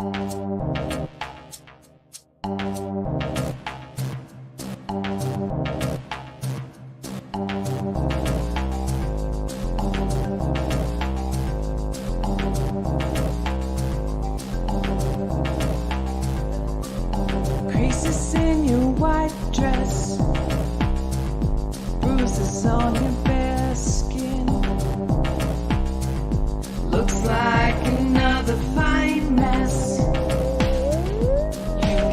Creases in your white dress, bruises on your bare skin. Looks like another fine mess you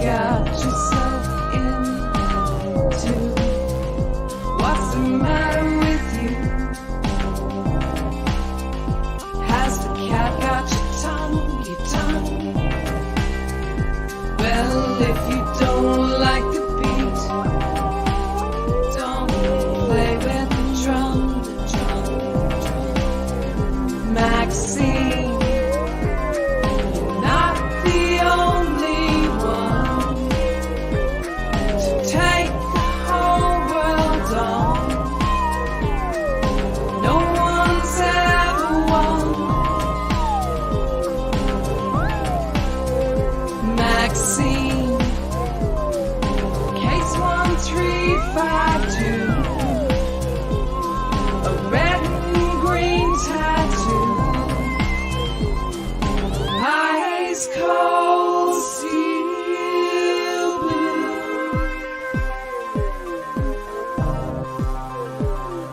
got yourself into. What's the matter with you? Has the cat got your tongue? Well, if you don't like the beat, don't play with the drum. Maxine, you're not the only one to take the whole world on. No one's ever won. Maxine, case 1352, a red and green tattoo, eyes cold steel blue,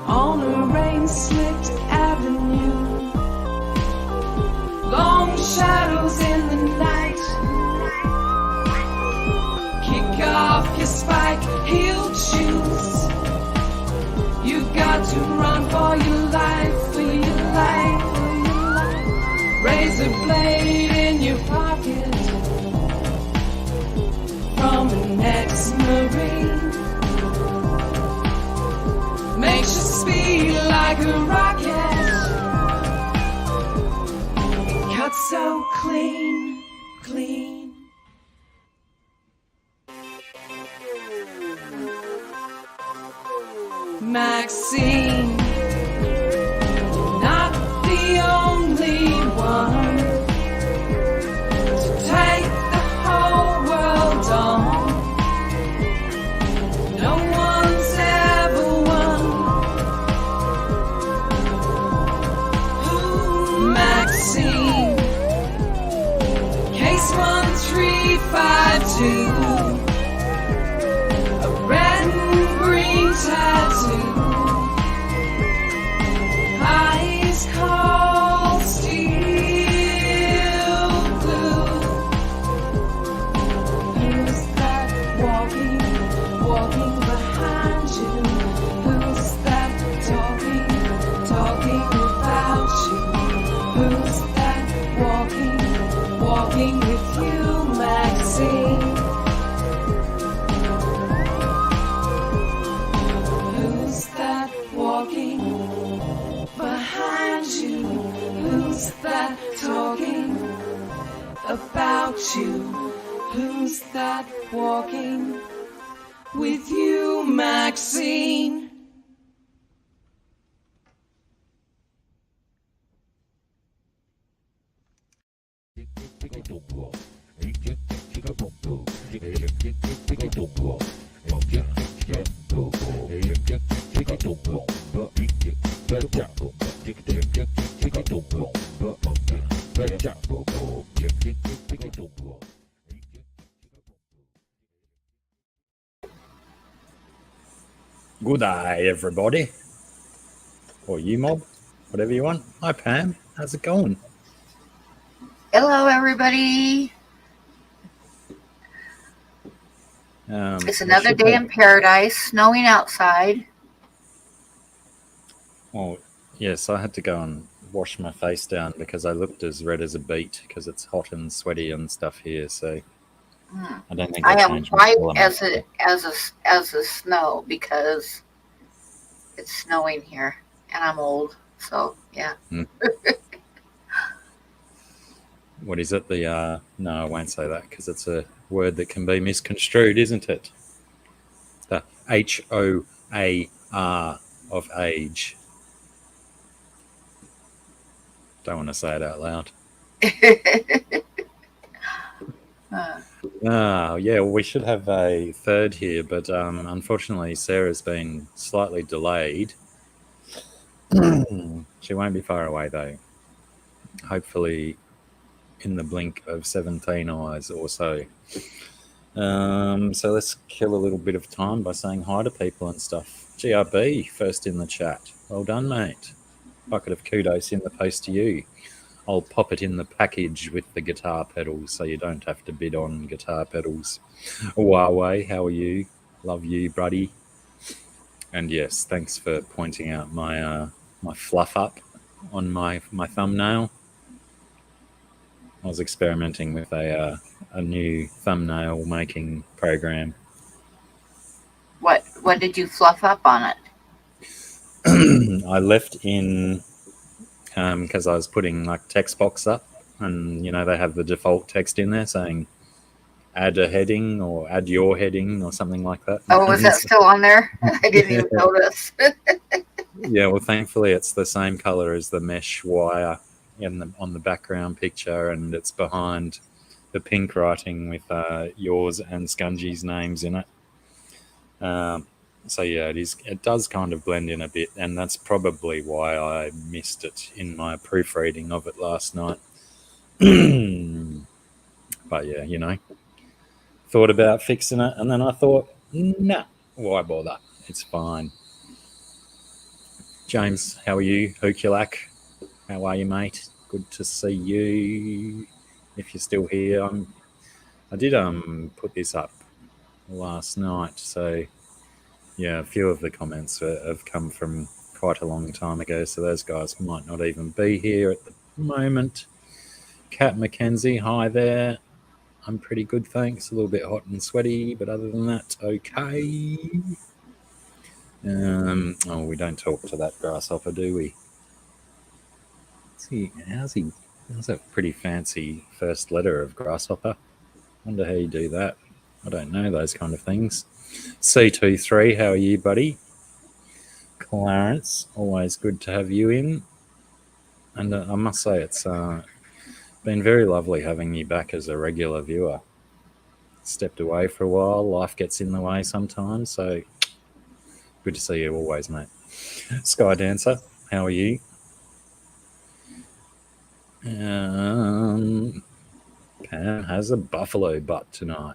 on a rain-slicked avenue, long shadows in the night. Kick off your spike-heeled shoes. You got to run for your life, Razor blade in your pocket from an ex-marine. Makes you speed like a rocket. It cuts so clean. Maxine, you're not the only one to take the whole world on. No one's ever won. Maxine, case 1352, a red and green tattoo, eyes cold steel blue. Who's that walking behind you? Who's that talking about you? Who's that walking with you, Maxine? Who's that walking behind you? Who's that talking about you? Who's that walking with you, Maxine? Good day, everybody. Or you, Mob, whatever you want. Hi, Pam. How's it going? Hello, everybody. It's another day in paradise, snowing outside. Well, yes, I had to go and wash my face down because I looked as red as a beet because it's hot and sweaty and stuff here. So I don't think I am changed white my as a snow because it's snowing here, and I'm old. So yeah. What is it? No, I won't say that because it's a word that can be misconstrued, isn't it? The HOAR of age. Don't want to say it out loud. Yeah, well, we should have a third here, but unfortunately, Sarah's been slightly delayed. She won't be far away, though. Hopefully, in the blink of 17 eyes or so. So let's kill a little bit of time by saying hi to people and stuff. GRB, first in the chat. Well done, mate. Bucket of kudos in the post to you. I'll pop it in the package with the guitar pedals so you don't have to bid on guitar pedals. Huawei, how are you? Love you, buddy. And yes, thanks for pointing out my my fluff up on my thumbnail. I was experimenting with a new thumbnail making program. What did you fluff up on it? I left in because I was putting like text box up, and you know they have the default text in there saying add a heading or add your heading or something like that. Oh, was that still on there? I didn't even notice. Yeah, well, thankfully it's the same color as the mesh wire on the background picture, and it's behind the pink writing with yours and Scungey's names in it. So yeah, it does kind of blend in a bit, and that's probably why I missed it in my proofreading of it last night. But yeah, you know, thought about fixing it, and then I thought, nah, why bother? It's fine. James, how are you? Hukulak, how are you, mate? Good to see you. If you're still here, I did put this up last night, so yeah, a few of the comments have come from quite a long time ago, so those guys might not even be here at the moment. Kat McKenzie, hi there. I'm pretty good, thanks. A little bit hot and sweaty, but other than that, okay. Oh, we don't talk to that grasshopper, do we? How's he? That's a pretty fancy first letter of grasshopper. Wonder how you do that. I don't know those kind of things. C23, how are you, buddy? Clarence, always good to have you in. And I must say, it's been very lovely having you back as a regular viewer. Stepped away for a while, life gets in the way sometimes, so good to see you always, mate. Sky Dancer, how are you? Pam has a buffalo butt tonight.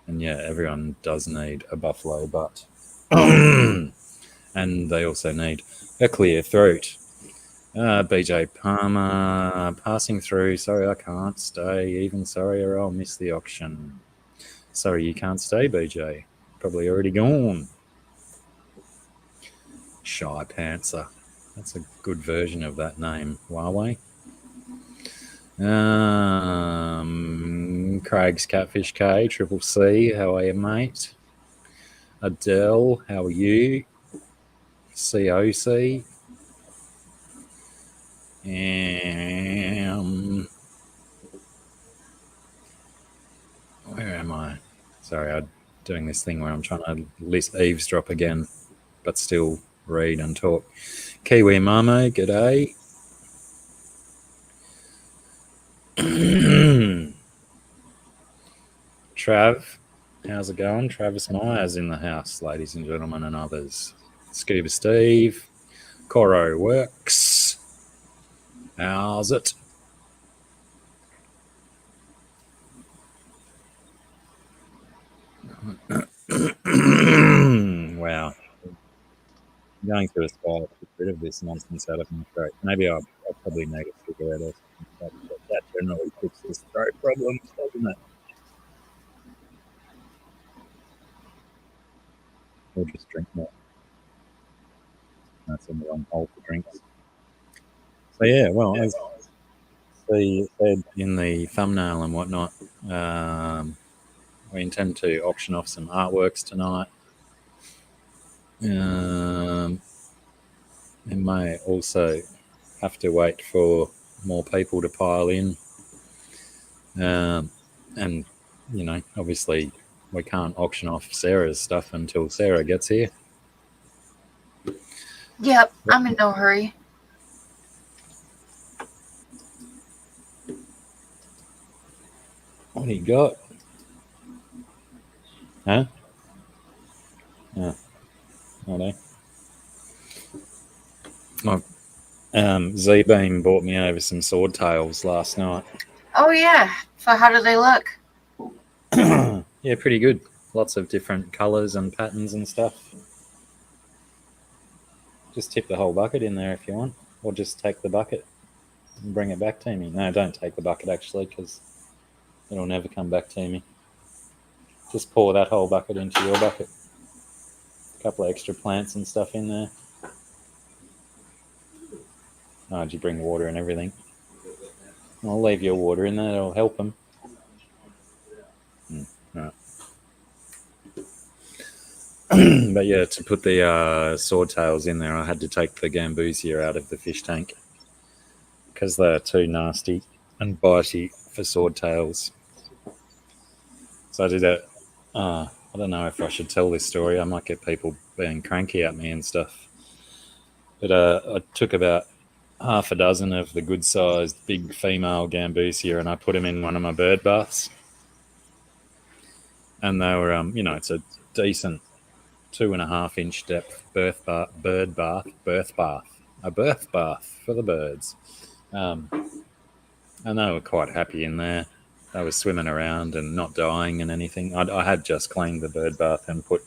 And yeah, everyone does need a buffalo butt. And they also need a clear throat. BJ Palmer, passing through. Sorry, I can't stay. Even sorrier, I'll miss the auction. Sorry, you can't stay, BJ. Probably already gone. Shy Pantser. That's a good version of that name. Huawei. Craig's Catfish K, Triple C. How are you, mate? Adele, how are you? COC. Where am I? Sorry, I'm doing this thing where I'm trying to eavesdrop again, but still read and talk. Kiwi Mamo, g'day. Trav, how's it going? Travis Myers in the house, ladies and gentlemen, and others. Scuba Steve, Coro Works. How's it? Wow. I'm going through a spell to get rid of this nonsense out of my throat. Maybe I'll probably need a cigarette or something. That generally fixes throat problems, doesn't it? Or just drink more. That's in the wrong hole for drinks. So yeah, well, as we said in the thumbnail and whatnot, we intend to auction off some artworks tonight. We may also have to wait for more people to pile in. And, you know, obviously we can't auction off Sarah's stuff until Sarah gets here. Yep, I'm in no hurry. What do you got? Huh? Yeah, I know. Z-Beam bought me over some swordtails last night. Oh yeah. So how do they look? Yeah, pretty good. Lots of different colours and patterns and stuff. Just tip the whole bucket in there if you want, or just take the bucket and bring it back to me. No, don't take the bucket actually, because it'll never come back to me. Just pour that whole bucket into your bucket. A couple of extra plants and stuff in there. Oh, did you bring water and everything? I'll leave your water in there. It'll help them. Right. But yeah, to put the swordtails in there, I had to take the gambusia out of the fish tank because they're too nasty and bitey for swordtails. So I did that. I don't know if I should tell this story. I might get people being cranky at me and stuff. But I took about half a dozen of the good-sized big female gambusia and I put them in one of my bird baths. And they were, it's a decent 2.5-inch depth a birth bath for the birds. And they were quite happy in there. They were swimming around and not dying and anything. I had just cleaned the bird bath and put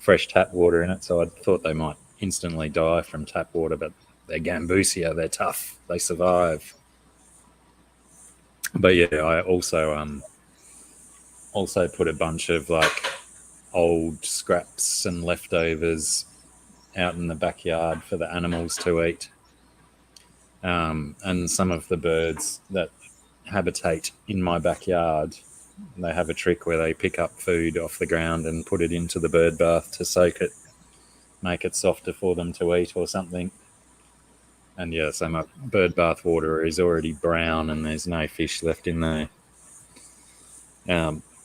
fresh tap water in it, so I thought they might instantly die from tap water, but they're gambusia, they're tough, they survive. But yeah, I also put a bunch of like old scraps and leftovers out in the backyard for the animals to eat. And some of the birds that habitate in my backyard, they have a trick where they pick up food off the ground and put it into the bird bath to soak it, make it softer for them to eat or something. And yeah, so my bird bath water is already brown and there's no fish left in there.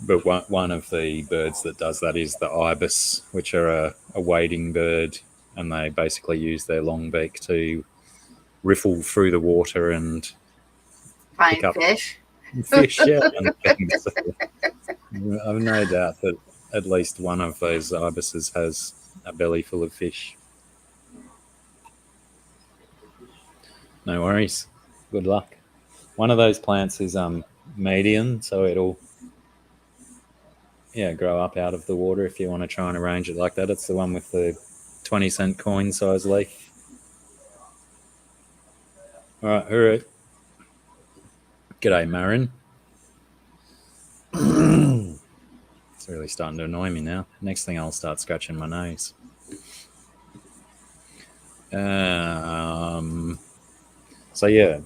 But one of the birds that does that is the ibis, which are a wading bird, and they basically use their long beak to riffle through the water and Find pick up fish. fish. Yeah, and things. I've no doubt that at least one of those ibises has a belly full of fish. No worries. Good luck. One of those plants is median, so it'll grow up out of the water if you want to try and arrange it like that. It's the one with the 20-cent coin size leaf. All right. G'day, Marin. It's really starting to annoy me now. Next thing I'll start scratching my nose. So yeah,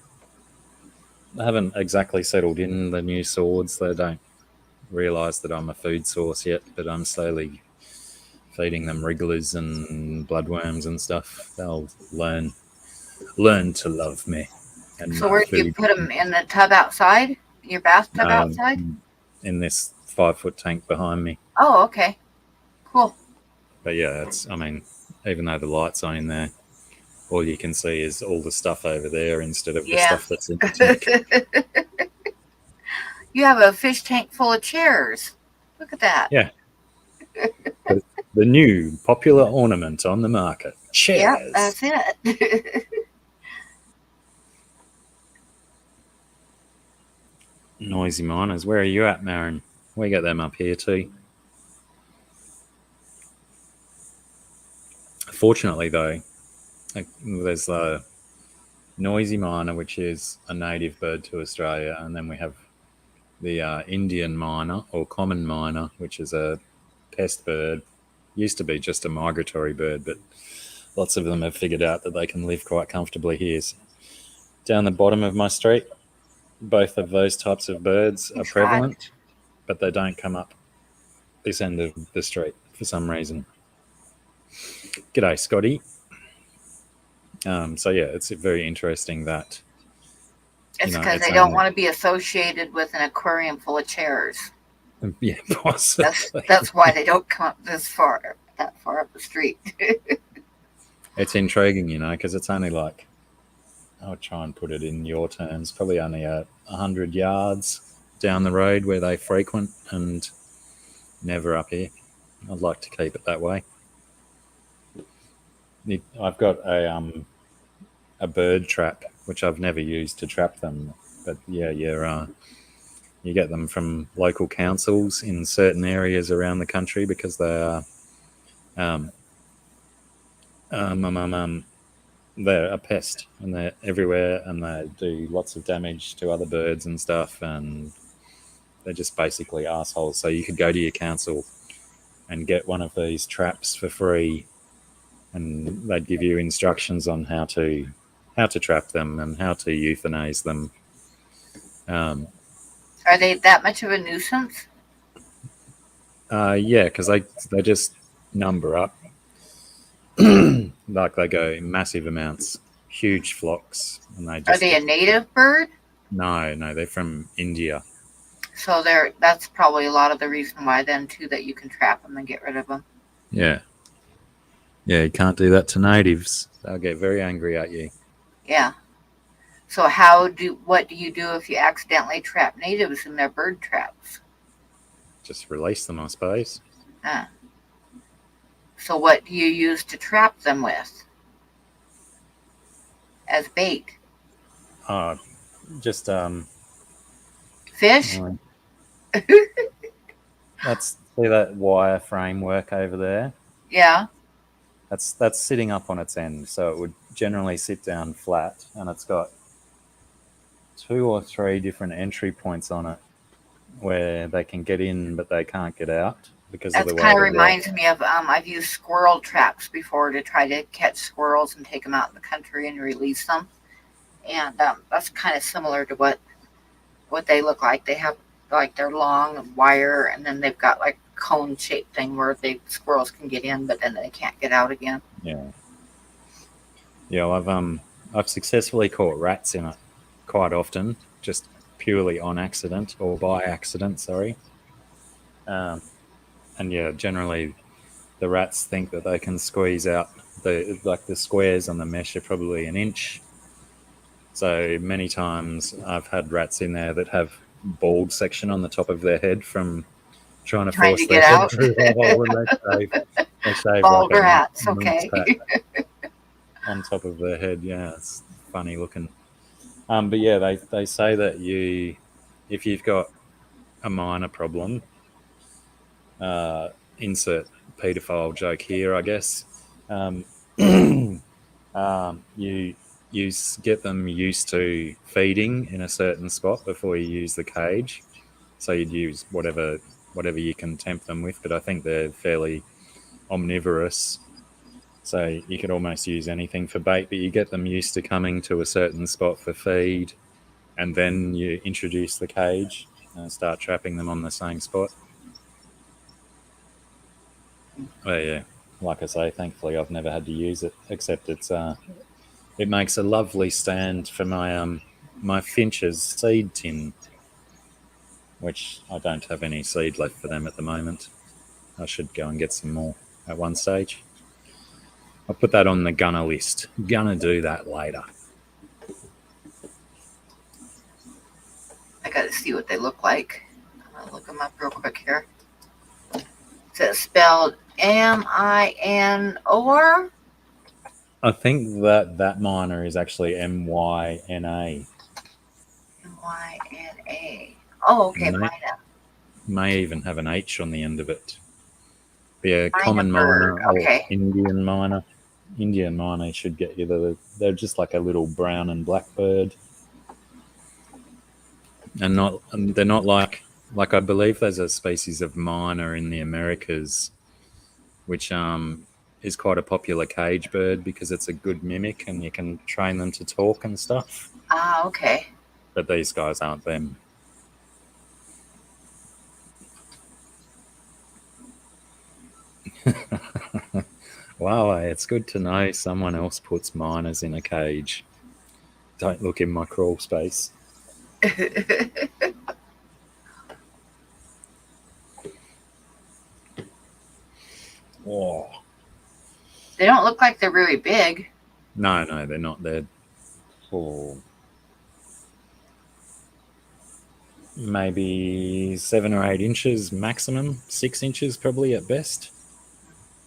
I haven't exactly settled in the new swords. They don't realise that I'm a food source yet, but I'm slowly feeding them wrigglers and bloodworms and stuff. They'll learn to love me. And So where do you put them, in the tub outside? Your bathtub outside? In this 5-foot tank behind me. Oh, okay. Cool. But yeah, even though the light's on in there, all you can see is all the stuff over there instead of the stuff that's in the tank. You have a fish tank full of chairs. Look at that. Yeah. The new popular ornament on the market. Chairs. Yep, that's it. Noisy miners. Where are you at, Marin? We got them up here too. Fortunately, though, there's a noisy miner, which is a native bird to Australia, and then we have the Indian miner or common miner, which is a pest bird. Used to be just a migratory bird, but lots of them have figured out that they can live quite comfortably here. So down the bottom of my street, both of those types of birds are prevalent, but they don't come up this end of the street for some reason. G'day, Scotty. So yeah, it's very interesting that It's because they don't want to be associated with an aquarium full of chairs. Yeah, possibly. That's why they don't come up that far up the street. It's intriguing, because it's only like, I'll try and put it in your terms, probably only 100 yards down the road where they frequent, and never up here. I'd like to keep it that way. I've got a bird trap which I've never used to trap them, but yeah, you get them from local councils in certain areas around the country because they are um, um, um, um, um, they're a pest and they're everywhere and they do lots of damage to other birds and stuff, and they're just basically assholes. So you could go to your council and get one of these traps for free, and they'd give you instructions on how to trap them and how to euthanize them. Um, Are they that much of a nuisance? yeah, because they just number up. Like they go in massive amounts, huge flocks, and they Are just they a native bird? no, they're from India. So that's probably a lot of the reason why then too that you can trap them and get rid of them. Yeah, yeah, you can't do that to natives. They'll get very angry at you. Yeah. So what do you do if you accidentally trap natives in their bird traps? Just release them, I suppose. So what do you use to trap them with as bait? Just Fish? let's see that wire framework over there. Yeah. That's sitting up on its end, so it would generally sit down flat, and it's got 2 or 3 different entry points on it where they can get in but they can't get out because of That the way kind of the reminds me of I've used squirrel traps before to try to catch squirrels and take them out in the country and release them. And that's kind of similar to what they look like. They have like they're long wire, and then they've got like cone shaped thing where squirrels can get in, but then they can't get out again. Yeah. I've successfully caught rats in it quite often, just purely on accident or by accident. Sorry. And yeah, generally the rats think that they can squeeze out the squares on the mesh are probably an inch. So many times I've had rats in there that have bald section on the top of their head from trying to Trying force to their get head out. through a hole, and they shave Bald like a rats, mince okay. pat on top of their head. Yeah, it's funny looking. But yeah, they say that if you've got a minor problem, insert paedophile joke here, I guess. Um, you get them used to feeding in a certain spot before you use the cage. So you'd use whatever you can tempt them with, but I think they're fairly omnivorous. So you could almost use anything for bait, but you get them used to coming to a certain spot for feed, and then you introduce the cage and start trapping them on the same spot. Well, yeah, like I say, thankfully I've never had to use it, except it makes a lovely stand for my finches seed tin, which I don't have any seed left for them at the moment. I should go and get some more at one stage. I'll put that on the gunner list. Gonna do that later. I gotta see what they look like. I'm gonna look them up real quick here. Is it spelled MINOR? I think that miner is actually MYNA. MYNA. Oh, okay, May, Mina. may even have an H on the end of it. Be a Mina common bird. miner or Okay. Indian miner. Indian miner should get you they're just like a little brown and black bird. And they're not like I believe there's a species of miner in the Americas which is quite a popular cage bird because it's a good mimic and you can train them to talk and stuff. Ah, okay. But these guys aren't them. Wow, it's good to know someone else puts miners in a cage. Don't look in my crawl space. Oh. They don't look like they're really big. No, they're not. They're oh. maybe 7 or 8 inches maximum, 6 inches probably at best.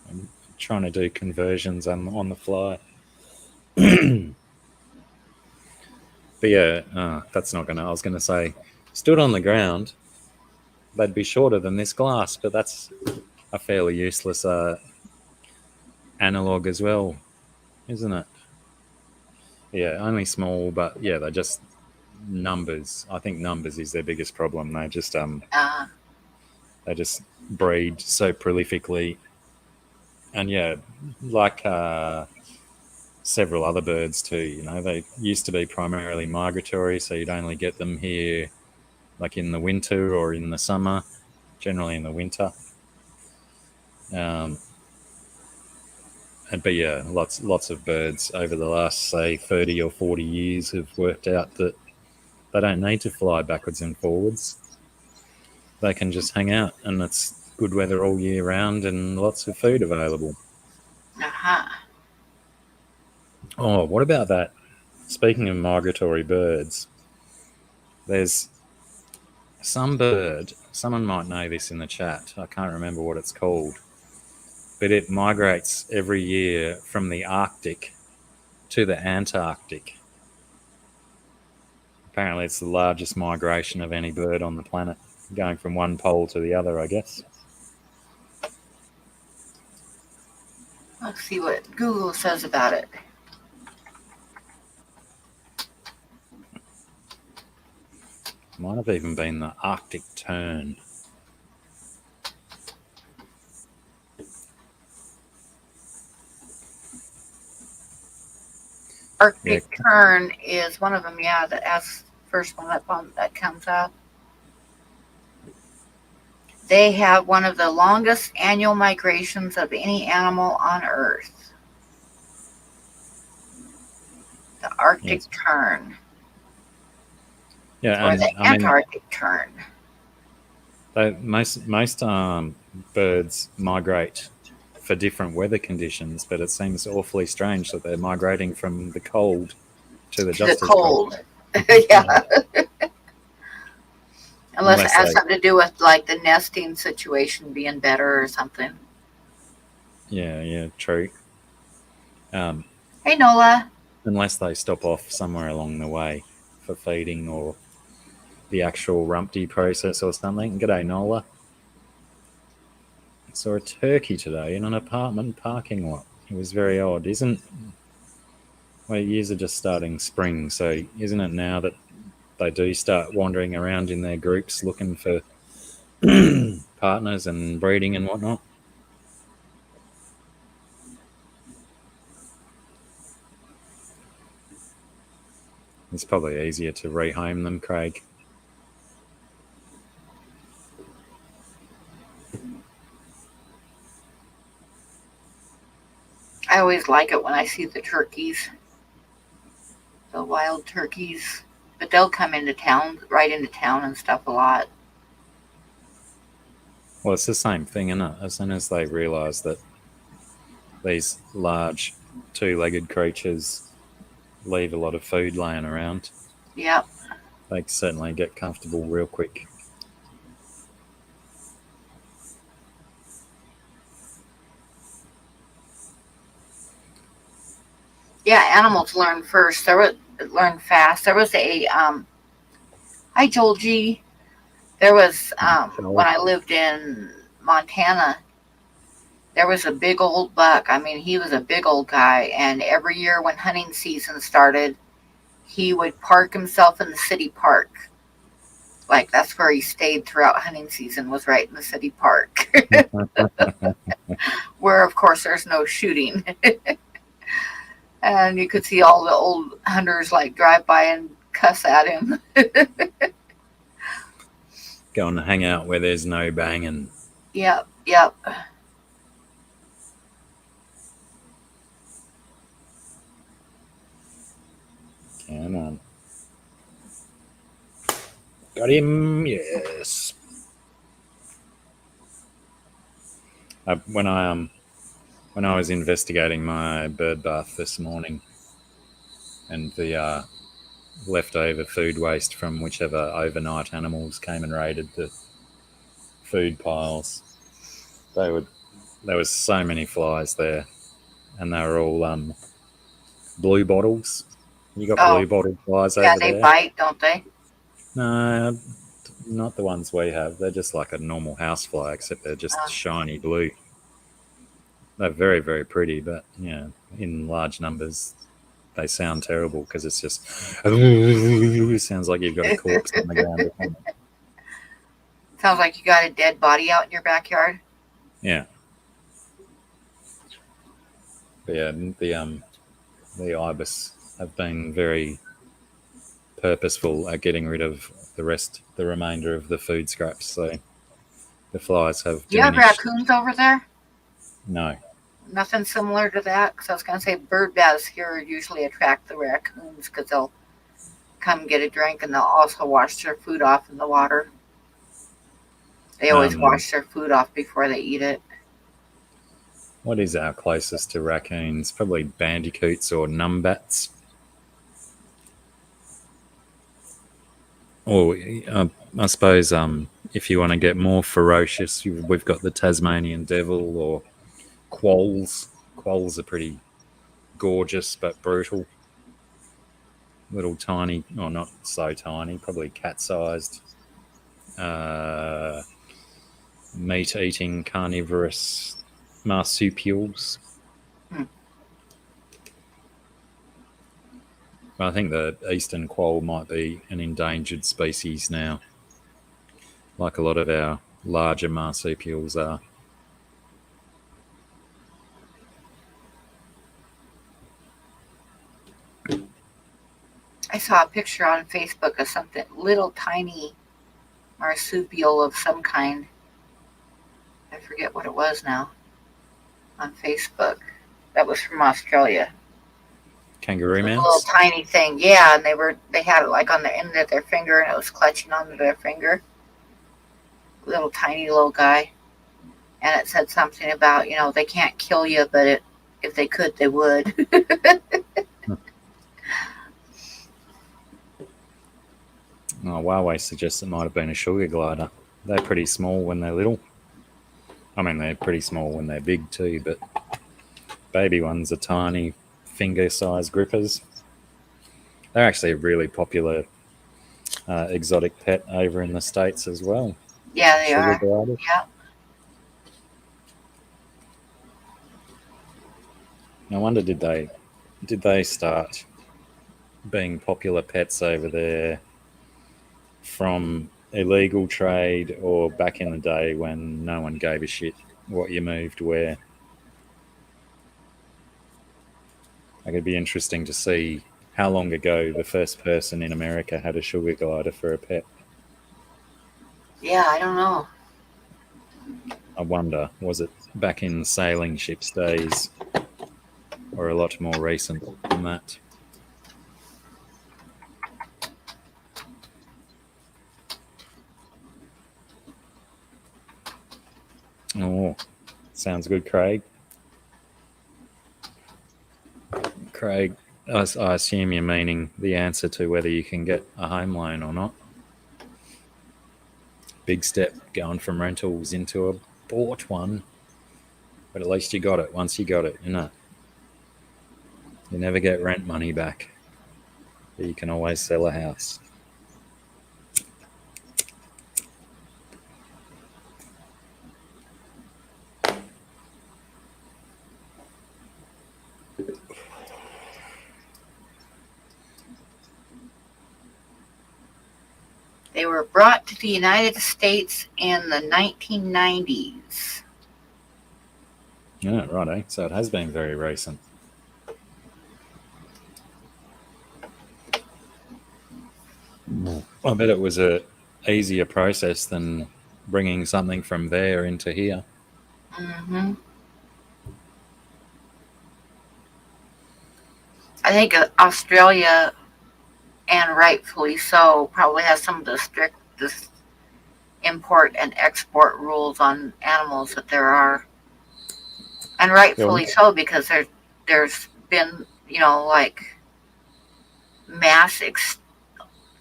I'm trying to do conversions on the fly. But yeah, that's not gonna. I was gonna say, stood on the ground, they'd be shorter than this glass, but that's a fairly useless analog as well, isn't it? Yeah, only small, but yeah, they're just numbers. I think numbers is their biggest problem. Uh, They just breed so prolifically, and yeah, like several other birds too. You know, they used to be primarily migratory, so you'd only get them here like in the winter or in the summer, generally in the winter. Um, but yeah, lots of birds over the last say 30 or 40 years have worked out that they don't need to fly backwards and forwards. They can just hang out, and it's good weather all year round and lots of food available. uh-huh. Oh, what about that? Speaking of migratory birds, there's some bird, someone might know this in the chat, I can't remember what it's called, but it migrates every year from the Arctic to the Antarctic. Apparently, it's the largest migration of any bird on the planet, going from one pole to the other, I guess. Let's see what Google says about it. Might have even been the Arctic tern. Arctic tern is one of them. Yeah, that's the first one that comes up. They have one of the longest annual migrations of any animal on Earth. The Arctic tern. Yeah, Or and the Antarctic tern. Most birds migrate for different weather conditions, but it seems awfully strange that they're migrating from the cold to the just as cold. Yeah. Unless it has something to do with like the nesting situation being better or something. Yeah, true. Hey, Nola. Unless they stop off somewhere along the way for feeding or the actual rumpty process or something. G'day, Nola. I saw a turkey today in an apartment parking lot. It was very odd, isn't? Well, years are just starting spring, so isn't it now that they do start wandering around in their groups looking for partners and breeding and whatnot? It's probably easier to rehome them, Craig. I always like it when I see the turkeys, the wild turkeys. But they'll come into town, right into town and stuff a lot. Well, it's the same thing, isn't it? As soon as they realise that these large two-legged creatures leave a lot of food laying around, Yep. they certainly get comfortable real quick. Yeah, animals learn first. Learn fast. There was a hi Joel G. There was when I lived in Montana, there was a big old buck. I mean, he was a big old guy, and every year when hunting season started, he would park himself in the city park. Like that's where he stayed throughout hunting season, was right in the city park. Where of course there's no shooting. And you could see all the old hunters like drive by and cuss at him. Going to hang out where there's no banging. Yep. Come on. Got him, yes. When I was investigating my bird bath this morning, and the leftover food waste from whichever overnight animals came and raided the food piles. There was so many flies there, and they were all blue bottles. You got Oh, blue bottle flies yeah, over they there? bite, don't they? No, not the ones we have. They're just like a normal housefly, except they're just Uh, shiny blue. They're very, very pretty, but in large numbers, they sound terrible because it's just it sounds like you've got a corpse on the ground or something. Sounds like you got a dead body out in your backyard. Yeah, but yeah, the ibis have been very purposeful at getting rid of the remainder of the food scraps. So the flies have Do you have diminished. raccoons over there? No, Nothing similar to that? Because I was going to say bird baths here usually attract the raccoons because they'll come get a drink and they'll also wash their food off in the water. They always um, wash their food off before they eat it. what is our closest to raccoons? Probably bandicoots or numbats. Or I suppose if you want to get more ferocious, we've got the Tasmanian devil or quolls. Quolls are pretty gorgeous but brutal. Little tiny, or not so tiny, probably cat-sized, uh, meat-eating carnivorous marsupials. Hmm. I think the eastern quoll might be an endangered species now, like a lot of our larger marsupials are. I saw a picture on Facebook of something little tiny marsupial of some kind. I forget what it was now on Facebook. That was from Australia. Kangaroo A little mouse? tiny thing, yeah, and they had it like on the end of their finger, and it was clutching onto their finger. Little tiny little guy, and it said something about they can't kill you, but if they could, they would. Oh, Huawei suggests it might have been a sugar glider. They're pretty small when they're little. I mean, they're pretty small when they're big too, but baby ones are tiny, finger-sized grippers. They're actually a really popular exotic pet over in the States as well. Yeah, they Sugar are. gliders. Yeah. No wonder did they start being popular pets over there from illegal trade or back in the day when no one gave a shit what you moved where. Like, it'd be interesting to see how long ago the first person in America had a sugar glider for a pet. Yeah, I don't know. I wonder, was it back in sailing ships days or a lot more recent than that? Oh, sounds good, Craig. Craig, I assume you're meaning the answer to whether you can get a home loan or not. Big step going from rentals into a bought one, but at least you got it once you got it, You never get rent money back, but you can always sell a house. They were brought to the United States in the 1990s. Yeah, righto. So it has been very recent. I bet it was a easier process than bringing something from there into here. Hmm. I think Australia, and rightfully so, probably has some of the strictest import and export rules on animals that there are. And rightfully so, because there's been, like mass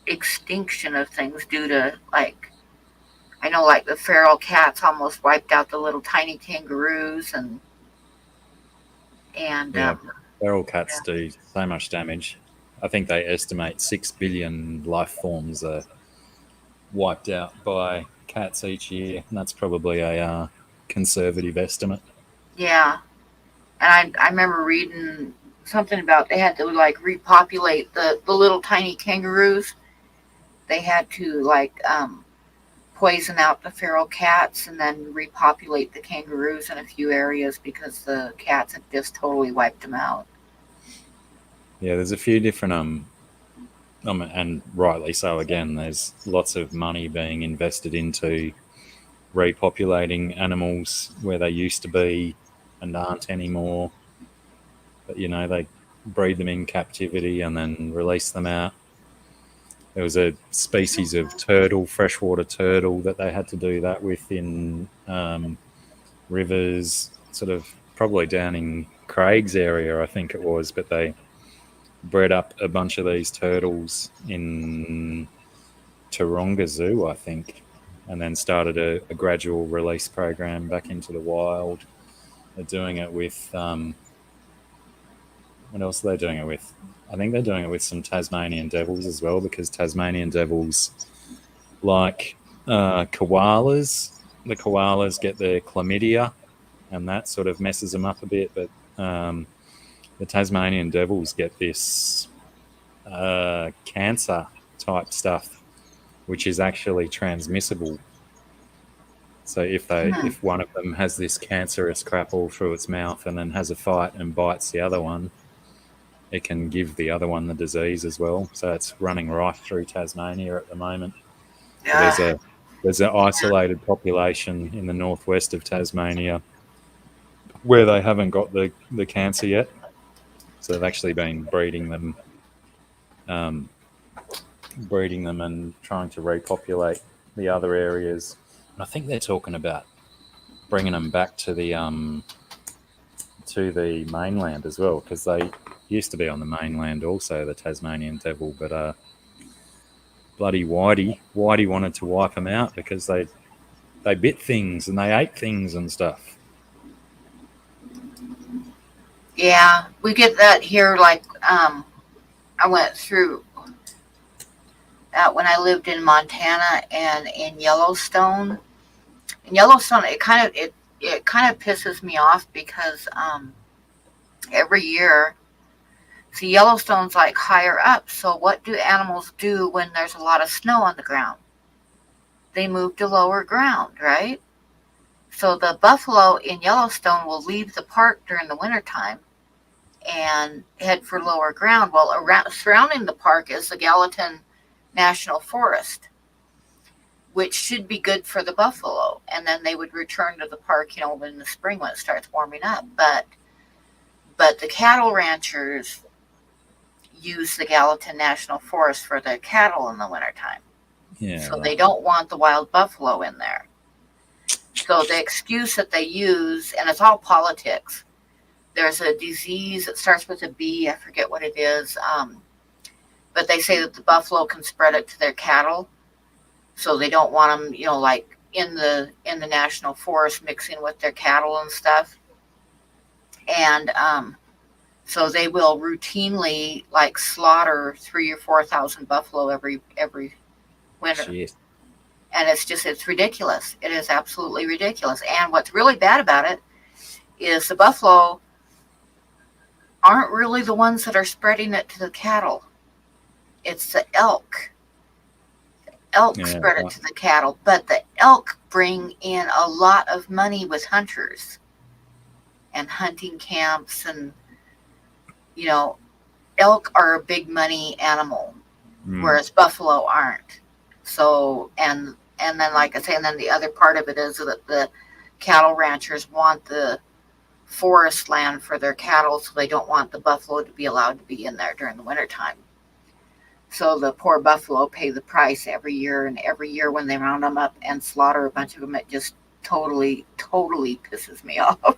extinction of things due to, like, I know, like the feral cats almost wiped out the little tiny kangaroos, and Yeah, feral cats yeah, do so much damage. I think they estimate 6 billion life forms are wiped out by cats each year, and that's probably a conservative estimate. yeah. And I remember reading something about they had to like repopulate the little tiny kangaroos. They had to like poison out the feral cats and then repopulate the kangaroos in a few areas because the cats had just totally wiped them out. Yeah, there's a few different and rightly so. Again, there's lots of money being invested into repopulating animals where they used to be and aren't anymore. But they breed them in captivity and then release them out. There was a species of turtle, freshwater turtle, that they had to do that with in rivers, sort of probably down in Craig's area, I think it was. But they bred up a bunch of these turtles in Taronga Zoo, I think, and then started a gradual release program back into the wild. They're doing it with what else are they doing it with? I think they're doing it with some Tasmanian devils as well, because Tasmanian devils, like koalas, the koalas get their chlamydia, and that sort of messes them up a bit. But the Tasmanian devils get this cancer type stuff, which is actually transmissible. So Hmm. if one of them has this cancerous crap all through its mouth and then has a fight and bites the other one, it can give the other one the disease as well. So it's running rife through Tasmania at the moment. But Yeah. there's an isolated population in the northwest of Tasmania where they haven't got the cancer yet. So they've actually been um, breeding them and trying to repopulate the other areas. And I think they're talking about bringing them back to the mainland as well, because they used to be on the mainland also, the Tasmanian devil. But bloody Whitey wanted to wipe them out because they bit things and they ate things and stuff. Yeah, we get that here. Like, I went through that when I lived in Montana and in Yellowstone. In Yellowstone, it kind of pisses me off because every year, see, Yellowstone's like higher up. So what do animals do when there's a lot of snow on the ground? They move to lower ground, right? So the buffalo in Yellowstone will leave the park during the wintertime and head for lower ground. Well, around surrounding the park is the Gallatin National Forest, which should be good for the buffalo. And then they would return to the park, in the spring when it starts warming up. But the cattle ranchers use the Gallatin National Forest for their cattle in the wintertime. Yeah, So they right. don't want the wild buffalo in there. So the excuse that they use, and it's all politics. There's a disease that starts with a B. I forget what it is. But they say that the buffalo can spread it to their cattle, so they don't want them, like in the national forest mixing with their cattle and stuff. And so they will routinely like slaughter 3 or 4 thousand buffalo every winter. Shit. And it's ridiculous. It is absolutely ridiculous. And what's really bad about it is the buffalo aren't really the ones that are spreading it to the cattle. It's the elk. Elk Yeah, spread it right. to the cattle, but the elk bring in a lot of money with hunters and hunting camps, and you know elk are a big money animal, Mm. whereas buffalo aren't. So and then, like I say, and then the other part of it is that the cattle ranchers want the forest land for their cattle, so they don't want the buffalo to be allowed to be in there during the wintertime. So the poor buffalo pay the price every year, and every year when they round them up and slaughter a bunch of them, it just totally, totally pisses me off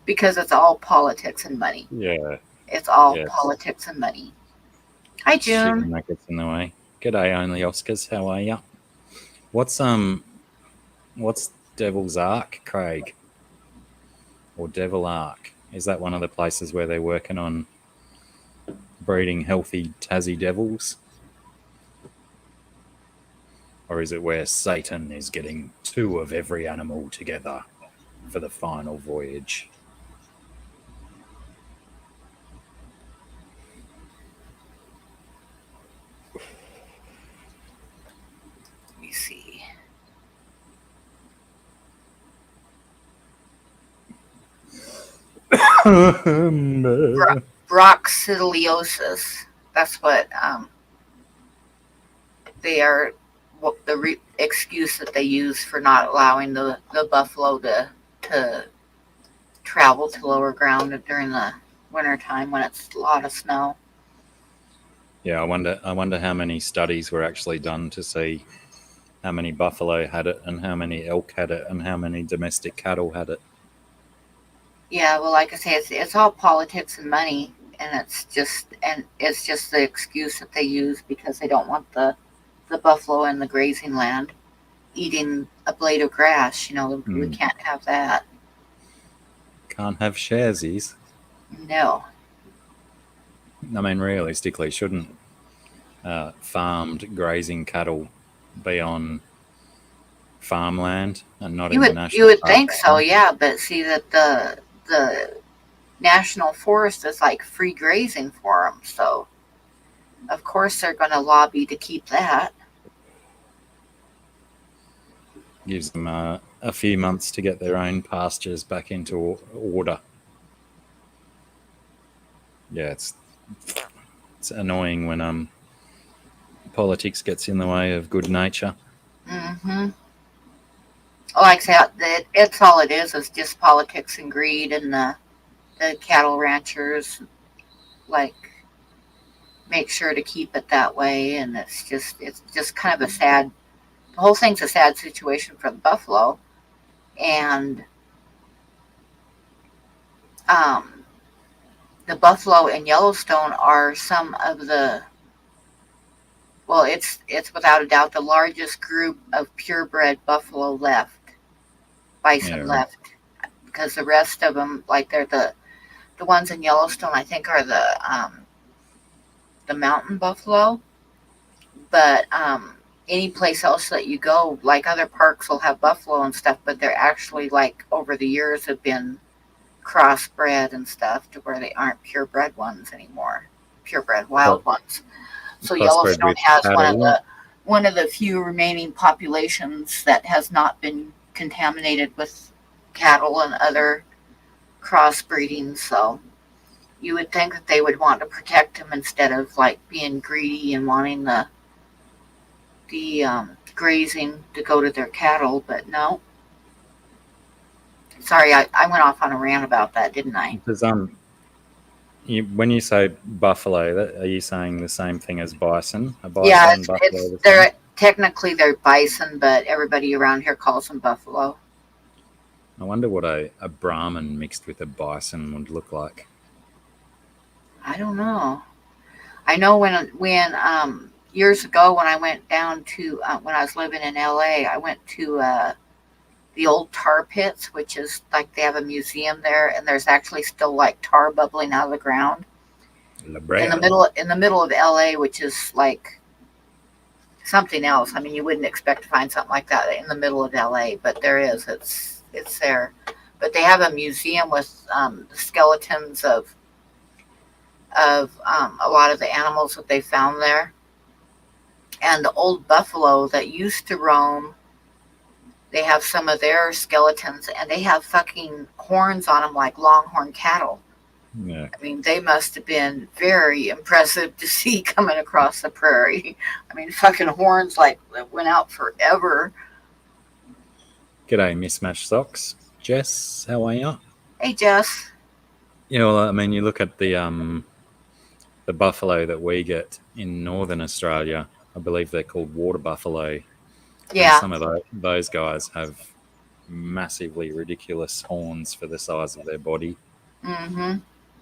because it's all politics and money. Yeah, It's all yeah. politics and money. Hi, Shit, June. when that gets in the way. G'day, only Oscars. How are ya? What's what's Devil's Ark, Craig, or Devil Ark? Is that one of the places where they're working on breeding healthy Tassie devils, or is it where Satan is getting two of every animal together for the final voyage? Let me see. Broxidiliosis. That's what they are. What the excuse that they use for not allowing the buffalo to travel to lower ground during the winter time when it's a lot of snow. Yeah, I wonder how many studies were actually done to see how many buffalo had it and how many elk had it and how many domestic cattle had it. Yeah, well, like I say, it's all politics and money, and it's just the excuse that they use because they don't want the buffalo in the grazing land eating a blade of grass. We can't have that. Can't have sharesies. No. I mean, realistically, shouldn't farmed grazing cattle be on farmland and not You in the would you national would park? think so, yeah, but see that the national forest is like free grazing for them, so of course they're going to lobby to keep that. Gives them a few months to get their own pastures back into order. Yeah, it's annoying when politics gets in the way of good nature. Hmm. Like I said, it's all it is just politics and greed, and the cattle ranchers like make sure to keep it that way, and it's just kind of a sad. The whole thing's a sad situation for the buffalo, and um, the buffalo in Yellowstone are some of the well, it's without a doubt the largest group of purebred buffalo left, Yeah, bison right. left, because the rest of them, like they're the ones in Yellowstone, I think are the mountain buffalo, but any place else that you go, like other parks will have buffalo and stuff, but they're actually like over the years have been crossbred and stuff to where they aren't purebred ones anymore, purebred Cro- wild ones. So Crossbred Yellowstone with has cattle. one of the few remaining populations that has not been contaminated with cattle and other crossbreeding. So you would think that they would want to protect them instead of like being greedy and wanting the grazing to go to their cattle. But no, sorry, I went off on a rant about that, didn't I? Does when you say buffalo, are you saying the same thing as bison? A bison Yeah, and buffalo it's the same? they're technically they're bison, but everybody around here calls them buffalo. I wonder what a Brahmin mixed with a bison would look like. I don't know. I know when years ago when I went down to when I was living in LA, I went to the old tar pits, which is like they have a museum there, and there's actually still like tar bubbling out of the ground La in the Brea. middle of LA, which is like something else. I mean, you wouldn't expect to find something like that in the middle of LA, but there is. It's there. But they have a museum with the skeletons of a lot of the animals that they found there, and the old buffalo that used to roam. They have some of their skeletons, and they have fucking horns on them like longhorn cattle. Yeah. I mean, they must have been very impressive to see coming across the prairie. I mean, fucking horns like that went out forever. G'day, mismatched socks. Jess, how are you? Hey, Jess. Yeah, well, I mean, you look at the buffalo that we get in northern Australia. I believe they're called water buffalo, and Yeah. some of those guys have massively ridiculous horns for the size of their body. Mm-hmm.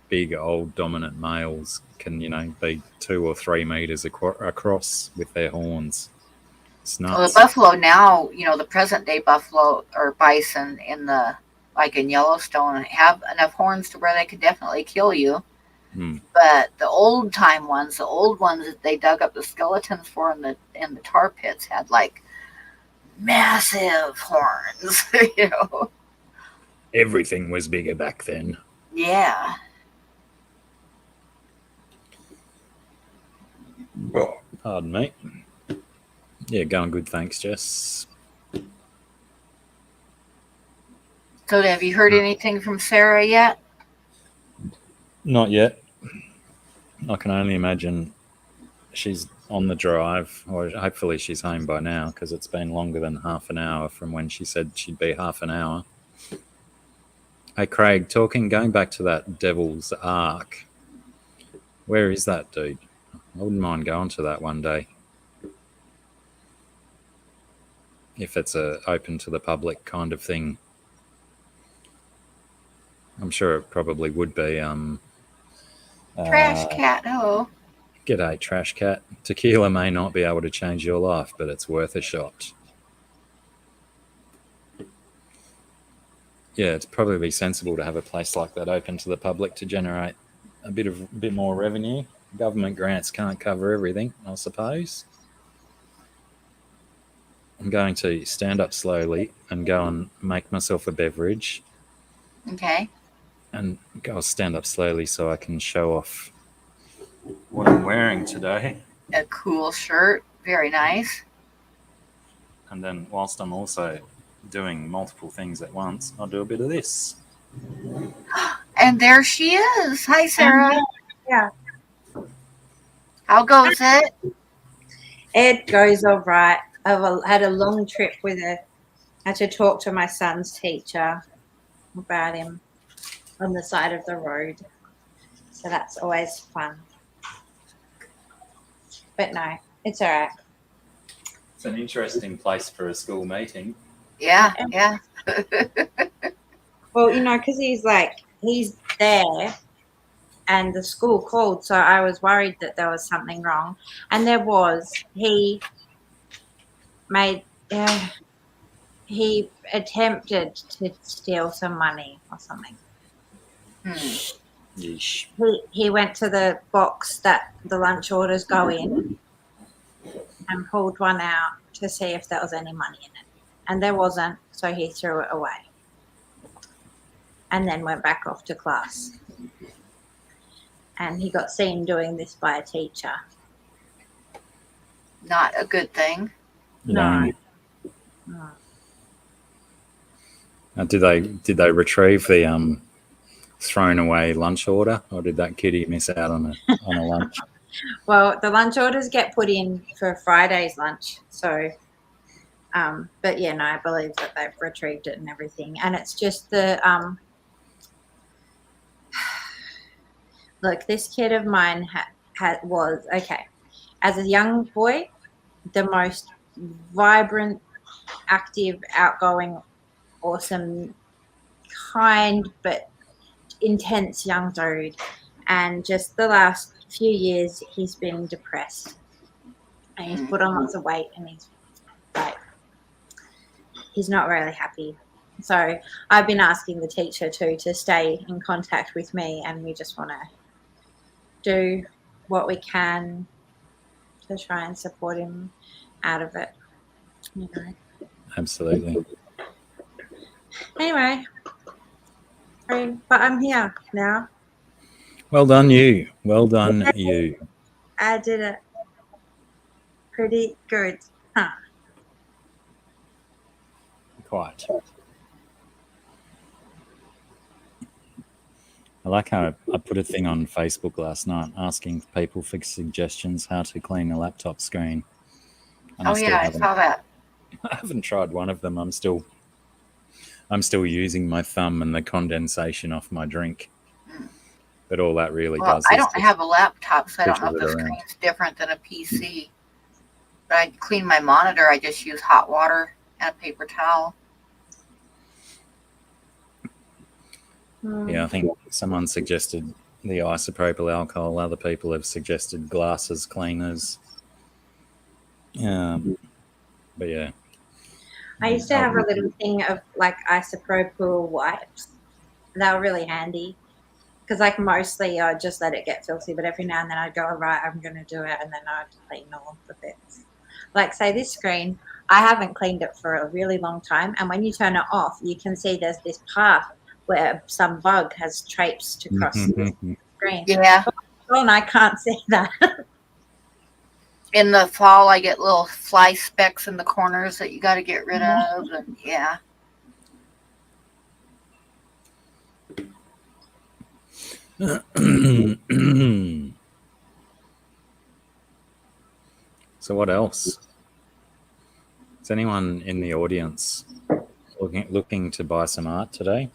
big old dominant males can, be 2 or 3 meters across with their horns. It's Well, the nuts. buffalo now, the present day buffalo or bison in Yellowstone have enough horns to where they could definitely kill you. Hmm. But the old ones that they dug up the skeletons for in the tar pits had like massive horns, Everything was bigger back then. Yeah. Pardon me. Yeah, going good, thanks, Jess. So have you heard anything from Sarah yet? Not yet. I can only imagine she's on the drive, or hopefully she's home by now, because it's been longer than half an hour from when she said she'd be half an hour. Hey, Craig, going back to that Devil's Ark, where is that, dude? I wouldn't mind going to that one day. If it's a open to the public kind of thing. I'm sure it probably would be. Trash cat, oh. G'day, Trash Cat. Tequila may not be able to change your life, but it's worth a shot. Yeah, it's probably sensible to have a place like that open to the public to generate a bit more revenue. Government grants can't cover everything, I suppose. I'm going to stand up slowly and go and make myself a beverage. Okay. And I'll stand up slowly so I can show off what I'm wearing today. A cool shirt. Very nice. And then whilst I'm also doing multiple things at once, I'll do a bit of this. And there she is. Hi, Sarah. Yeah. How goes it? It goes all right. I've had a long trip with her. I had to talk to my son's teacher about him on the side of the road. So that's always fun. But no, it's all right. It's an interesting place for a school meeting. Yeah. Well, because he's there and the school called, so I was worried that there was something wrong. And there was. He attempted to steal some money or something. Yeesh. He went to the box that the lunch orders go in and pulled one out to see if there was any money in it. And there wasn't, so he threw it away. And then went back off to class. And he got seen doing this by a teacher. Not a good thing. No. Did they retrieve the thrown away lunch order, or did that kitty miss out on a lunch? Well, the lunch orders get put in for Friday's lunch, so but yeah, no, I believe that they've retrieved it and everything. And it's just the look, this kid of mine was okay as a young boy, the most vibrant, active, outgoing, awesome, kind but intense young dude. And just the last few years he's been depressed and he's put on lots of weight and he's not really happy. So I've been asking the teacher to stay in contact with me, and we just want to do what we can to try and support him out of it. Absolutely. Anyway, but I'm here now. Well done, you. Well done, you. I did it pretty good, huh? Quite. I like how I put a thing on Facebook last night asking people for suggestions how to clean a laptop screen. And I saw that. I haven't tried one of them. I'm still using my thumb and the condensation off my drink. But all that really does. I don't have a laptop, so I don't know if the around. screen's different than a PC. But I clean my monitor. I just use hot water and a paper towel. Yeah, I think someone suggested the isopropyl alcohol. Other people have suggested glasses cleaners. But yeah. I used to have a little thing of like isopropyl wipes. They were really handy because like mostly I just let it get filthy, but every now and then I'd go, right, I'm going to do it, and then I'd clean all the bits. Like say this screen, I haven't cleaned it for a really long time, and when you turn it off, you can see there's this path where some bug has traipsed across the screen. Yeah. Oh, and I can't see that. In the fall, I get little fly specks in the corners that you got to get rid of. And yeah. So what else? Is anyone in the audience looking to buy some art today?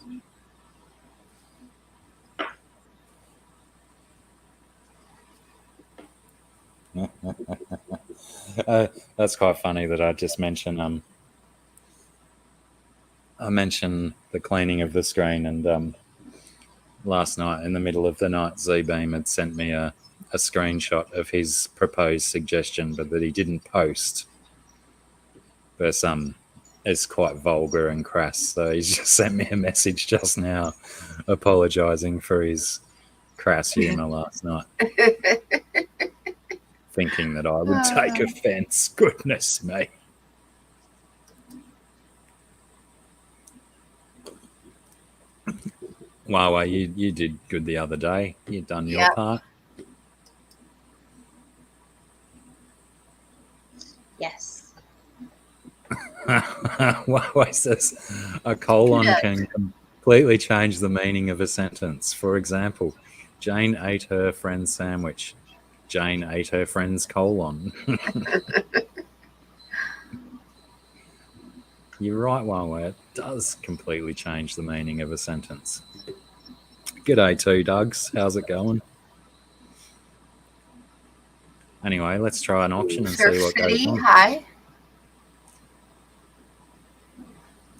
That's quite funny that I just mentioned. I mentioned the cleaning of the screen, and last night in the middle of the night, Z-Beam had sent me a screenshot of his proposed suggestion, but that he didn't post. But it's quite vulgar and crass, so he's just sent me a message just now apologising for his crass humour last night. Thinking that I would take offence. Goodness me. Wow, you did good the other day. You've done your part. Yes. Huawei says a colon can completely change the meaning of a sentence. For example, Jane ate her friend's sandwich. Jane ate her friend's colon. You're right, Huawei. It does completely change the meaning of a sentence. G'day too, Dugs. How's it going? Anyway, let's try an auction and see what goes on. Hi.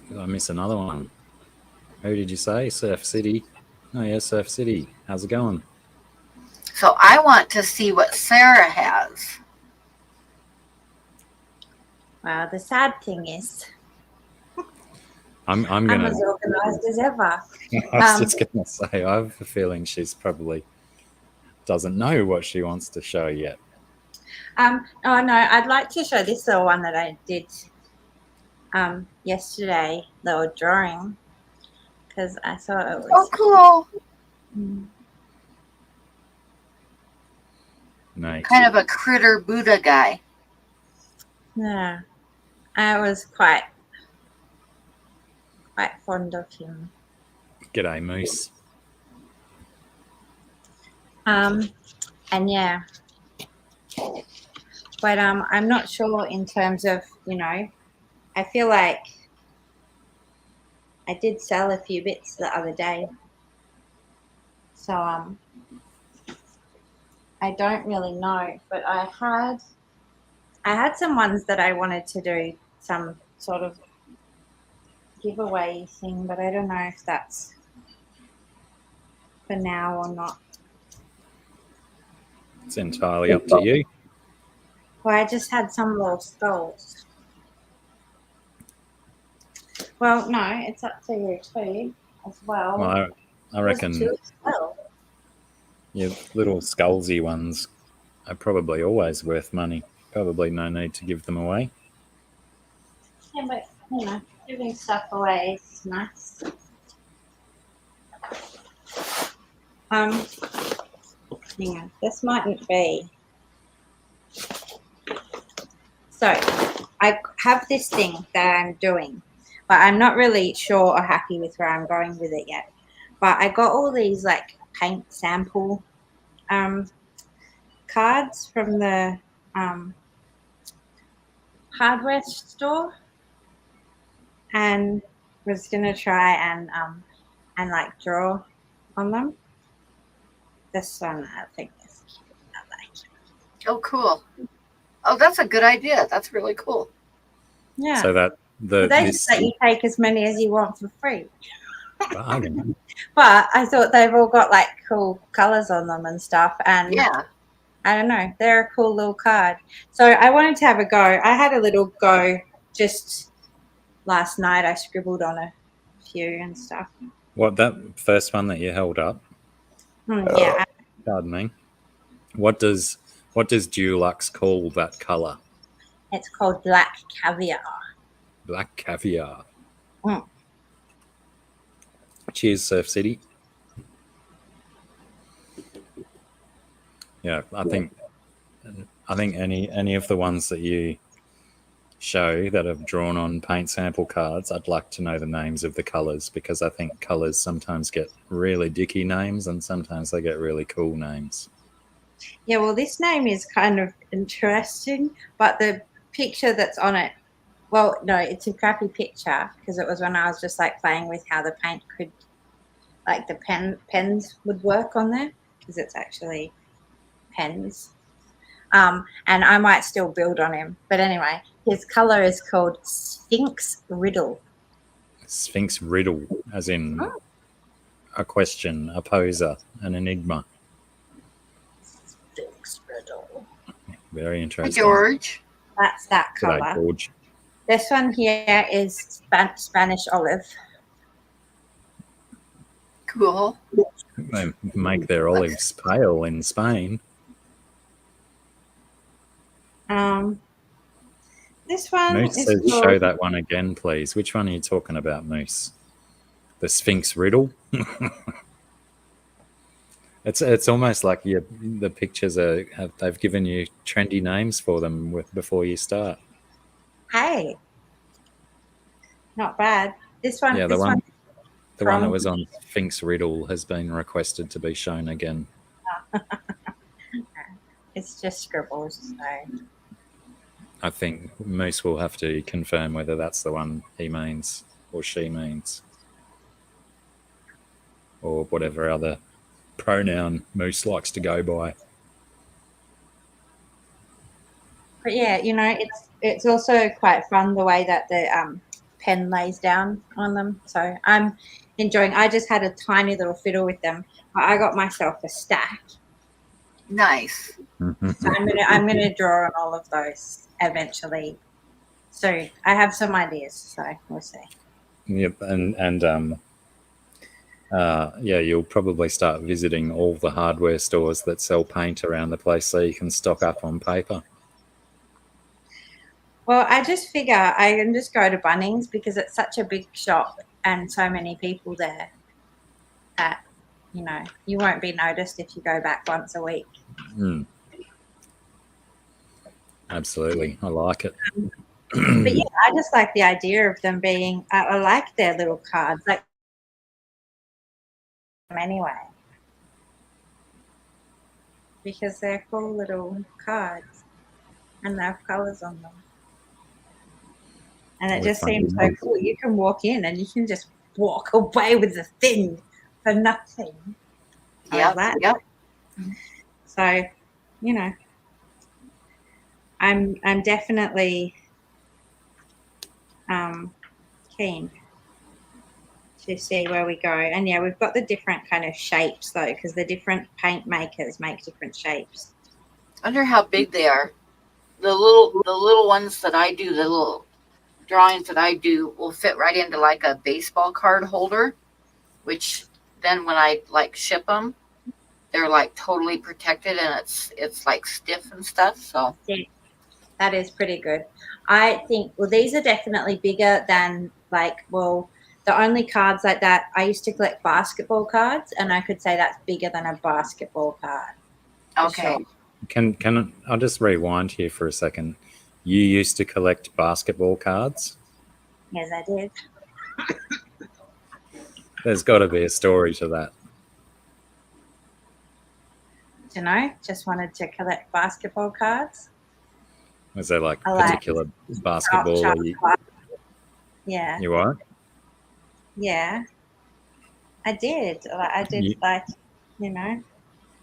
Did I miss another one? Who did you say? Surf City. Oh yeah, Surf City. How's it going? So I want to see what Sarah has. Well, the sad thing is, I'm I'm as organised as ever. I was just gonna say, I have a feeling she's probably doesn't know what she wants to show yet. Oh no, I'd like to show this little one that I did yesterday, little drawing, because I thought it was cool. Nice. Kind of a critter Buddha guy. Yeah, I was quite fond of him. G'day, Moose. And yeah, but I'm not sure in terms of, I feel like I did sell a few bits the other day, so I don't really know, but I had some ones that I wanted to do some sort of giveaway thing, but I don't know if that's for now or not. It's entirely up to you. Well, I just had some little skulls. Well, no, it's up to you too, as well. Well, I reckon your little skullsy ones are probably always worth money. Probably no need to give them away. Yeah, but, giving stuff away is nice. Hang on, this mightn't be. So, I have this thing that I'm doing, but I'm not really sure or happy with where I'm going with it yet. But I got all these like paint sample cards from the hardware store, and was gonna try and like draw on them. This one I think is cute. I like it. Oh, cool. Oh, that's a good idea. That's really cool. Yeah. So that that you take as many as you want for free. Bargain. But I thought they've all got like cool colors on them and stuff. And Yeah. I don't know, they're a cool little card. So I wanted to have a go. I had a little go just last night. I scribbled on a few and stuff. What, that first one that you held up? Yeah, Pardon me. What does Dulux call that color? it's called Black Caviar. Black caviar. Mm. Cheers, Surf City. Yeah, I think any of the ones that you show that have drawn on paint sample cards, I'd like to know the names of the colors, because I think colors sometimes get really dicky names and sometimes they get really cool names. Yeah, well, this name is kind of interesting, but the picture that's on it, well, no, it's a crappy picture because it was when I was just like playing with how the paint could, like the pens would work on there, because it's actually pens. And I might still build on him. But anyway, his color is called Sphinx Riddle. Sphinx riddle, as in Oh. a question, a poser, an enigma. Sphinx Riddle. Very Hi, interesting. George. That's that G'day, color. George. This one here is Spanish olive. Cool. They make their olives pale in Spain. This one Moose is says, called, show that one again, please. Which one are you talking about, Moose? The Sphinx riddle? It's almost like the pictures they've given you trendy names for them before you start. hey, not bad. This one, Yeah, this the one that from- was on Sphinx riddle has been requested to be shown again. it's just scribbles. So I think Moose will have to confirm whether that's the one he means or she means, or whatever other pronoun Moose likes to go by. but yeah, it's also quite fun the way that the pen lays down on them. So I'm enjoying. I just had a tiny little fiddle with them. I got myself a stack. Nice. So I'm gonna draw on all of those eventually. So I have some ideas. So we'll see. Yep, and yeah, you'll probably start visiting all the hardware stores that sell paint around the place so you can stock up on paper. Well, I just figure I can just go to Bunnings because it's such a big shop and so many people there that, you won't be noticed if you go back once a week. Mm. Absolutely. I like it. But yeah, I just like the idea of them being, I like their little cards, like anyway, because they're cool little cards and they have colours on them. And it With just funny seems so names. cool. You can walk in and you can just walk away with the thing for nothing. I love that. Yep. So, I'm definitely keen to see where we go. And yeah, we've got the different kind of shapes though, because the different paint makers make different shapes. I wonder how big they are. The little ones that I do, the little drawings that I do, will fit right into like a baseball card holder, which then when I like ship them, they're like totally protected and it's like stiff and stuff. So Yeah, that is pretty good. I think, well, these are definitely bigger than the only cards like that, I used to collect basketball cards, and I could say that's bigger than a basketball card. for okay. sure. Can I'll just rewind here for a second. You used to collect basketball cards? Yes, I did. There's got to be a story to that. Just wanted to collect basketball cards. Was there like I like particular basketball? Sharp that cards. Yeah, you what? yeah. I did.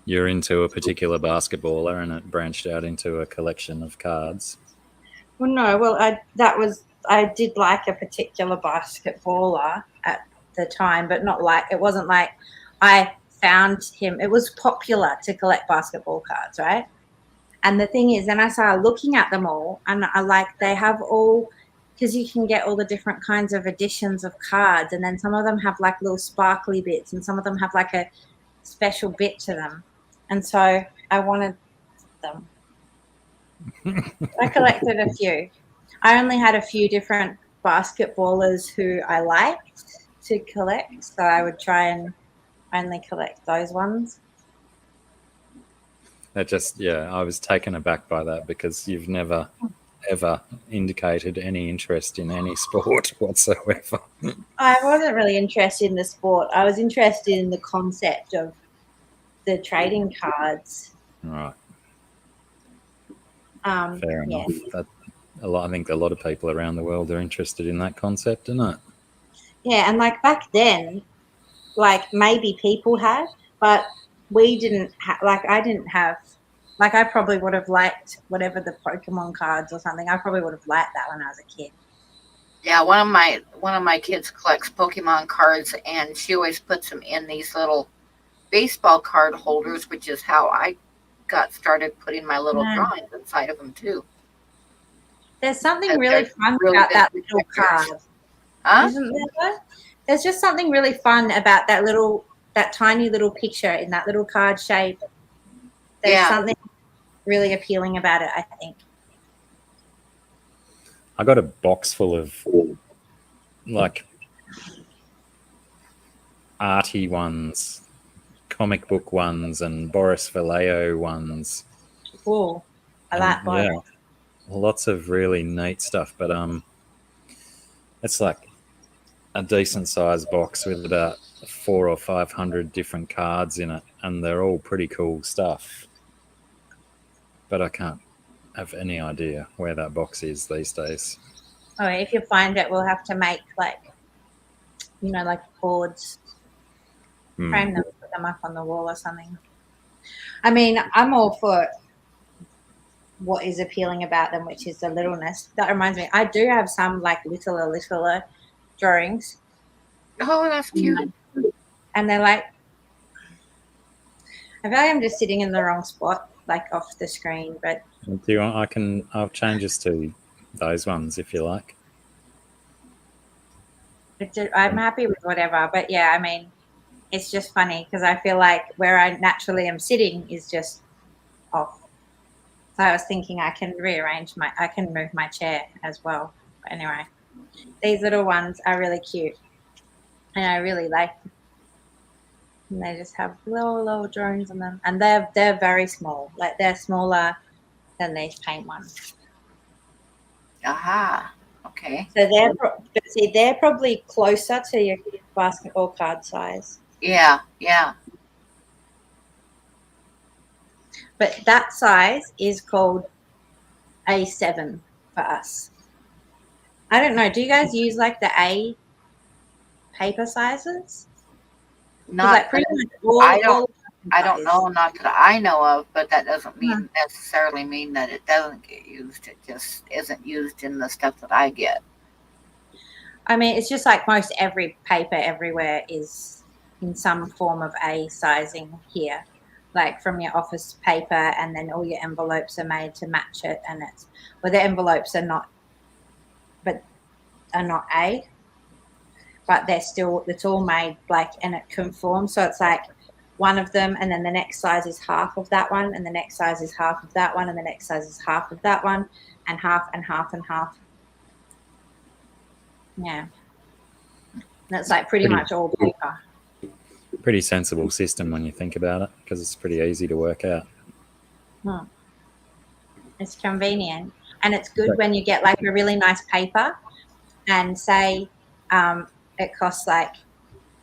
You're into a particular basketballer and it branched out into a collection of cards. Well, no. Well, I did like a particular basketballer at the time, but not like, it wasn't like I found him. It was popular to collect basketball cards, right? And the thing is, then I started looking at them all, and I like, they have all, because you can get all the different kinds of editions of cards, and then some of them have like little sparkly bits, and some of them have like a special bit to them. And so I wanted them. I collected a few. I only had a few different basketballers who I liked to collect, so I would try and only collect those ones. That just, yeah, I was taken aback by that because you've never ever indicated any interest in any sport whatsoever. I wasn't really interested in the sport. I was interested in the concept of the trading cards. Right. Fair yeah. enough. That, I think a lot of people around the world are interested in that concept, isn't it? Yeah, and like back then, like maybe people had, but we didn't like, I didn't have, like, I probably would have liked whatever the Pokemon cards or something. I probably would have liked that when I was a kid. Yeah, one of my kids collects Pokemon cards, and she always puts them in these little baseball card holders, which is how I got started putting my little drawings inside of them too. There's something really fun really about good that little card. Huh? Isn't there though? There's just something really fun about that tiny little picture in that little card shape. There's something really appealing about it, I think. I got a box full of like arty ones, comic book ones, and Boris Vallejo ones. Cool. I like Boris. Yeah, lots of really neat stuff. But it's like a decent sized box with about 400 or 500 different cards in it, and they're all pretty cool stuff. But I can't have any idea where that box is these days. Oh, if you find it, we'll have to make like boards, frame them, put them up on the wall or something. I mean, I'm all for what is appealing about them, which is the littleness. That reminds me, I do have some like littler drawings. Oh, that's cute. And they're like, I feel like I'm just sitting in the wrong spot, like off the screen. But do you want? I'll change this to those ones if you like. I'm happy with whatever. But yeah, I mean, it's just funny because I feel like where I naturally am sitting is just off. So I was thinking I can move my chair as well. But anyway, these little ones are really cute, and I really like them. And they just have little drawings on them, and they're very small. Like they're smaller than these paint ones. Aha. Okay. So they're probably closer to your basketball card size. Yeah. But that size is called A7 for us. I don't know. Do you guys use like the A paper sizes? Not like pretty much all, I don't know, not that I know of, but that doesn't necessarily mean that it doesn't get used. It just isn't used in the stuff that I get. I mean, it's just like most every paper everywhere is in some form of A sizing here, like from your office paper, and then all your envelopes are made to match it, and the envelopes are not A, but it's all made like, and it conforms. So it's like one of them, and then the next size is half of that one, and the next size is half of that one, and the next size is half of that one, and half and half and half. Yeah. That's like pretty much all paper. Pretty sensible system when you think about it, because it's pretty easy to work out. It's convenient, and it's good when you get like a really nice paper, and say it costs like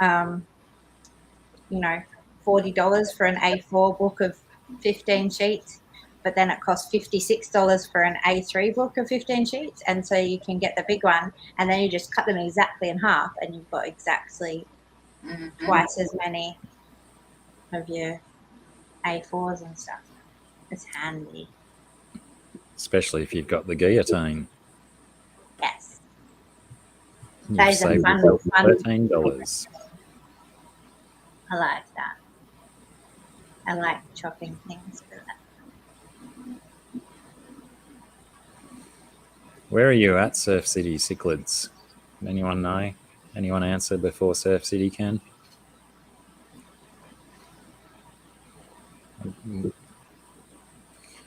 $40 for an A4 book of 15 sheets, but then it costs $56 for an A3 book of 15 sheets, and so you can get the big one, and then you just cut them exactly in half, and you've got exactly twice as many of your A4s and stuff. It's handy. Especially if you've got the guillotine. Yes. You've That is a saved fun, yourself fun. $13. I like that. I like chopping things for that. Where are you at, Surf City Cichlids? Anyone know? Anyone answer before Surf City can?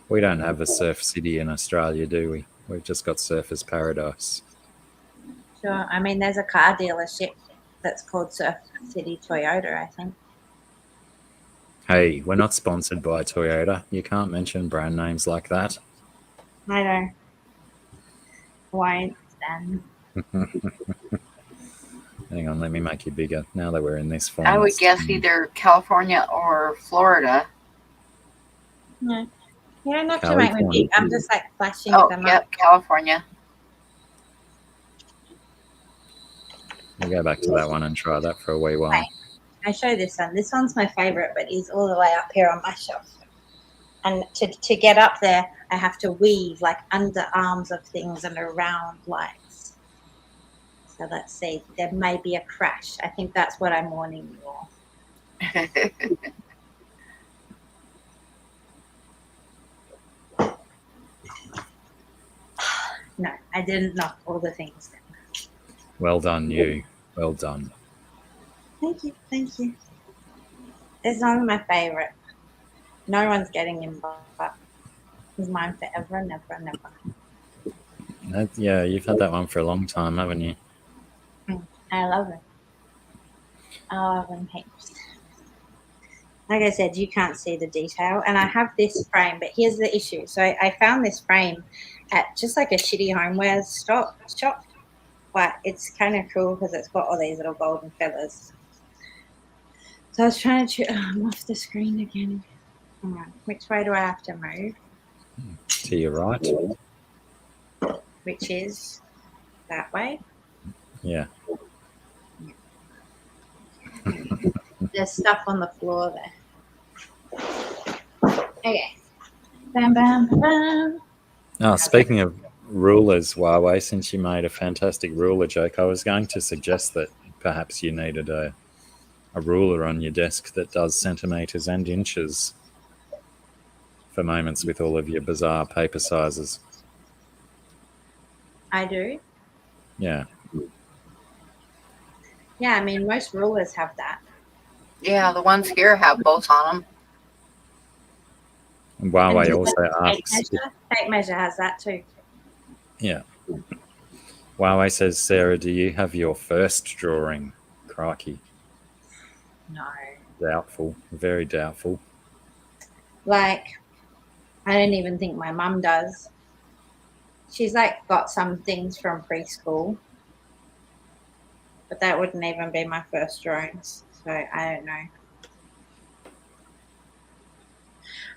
We don't have a Surf City in Australia, do we? We've just got Surfers Paradise. Sure. I mean, there's a car dealership that's called Surf City Toyota, I think. Hey, we're not sponsored by Toyota. You can't mention brand names like that. I know. Won't then. Hang on, let me make you bigger. Now that we're in this form. I would guess either California or Florida. No. You don't have to make me big. I'm just like flashing Oh, them yep, up. California. We'll go back to that one and try that for a wee while. I show this one. This one's my favorite, but he's all the way up here on my shelf. And to get up there, I have to weave like underarms of things and around lights. So let's see. There may be a crash. I think that's what I'm warning you all. No, I didn't knock all the things down. Well done, you. Well done. Thank you. Thank you. This one's my favorite. No one's getting him, but he's mine forever and ever and ever. Yeah, you've had that one for a long time, haven't you? I love him. I love him heaps. Like I said, you can't see the detail. And I have this frame, but here's the issue. So I found this frame at just like a shitty homewares shop. But it's kind of cool because it's got all these little golden feathers. So I was trying to I'm off the screen again. Hang on. Which way do I have to move? To your right. Which is that way. Yeah. There's stuff on the floor there. Okay. Bam, bam, bam. Oh, speaking of rulers, Huawei, since you made a fantastic ruler joke, I was going to suggest that perhaps you needed a ruler on your desk that does centimetres and inches for moments with all of your bizarre paper sizes. I do. Yeah. Yeah, I mean, most rulers have that. Yeah, the ones here have both on them. And Huawei And also asks. Tape measure has that too. Yeah. Huawei says, Sarah, do you have your first drawing? Crikey. No. Doubtful. Very doubtful. Like, I don't even think my mum does. She's like got some things from preschool, but that wouldn't even be my first drawings. So I don't know.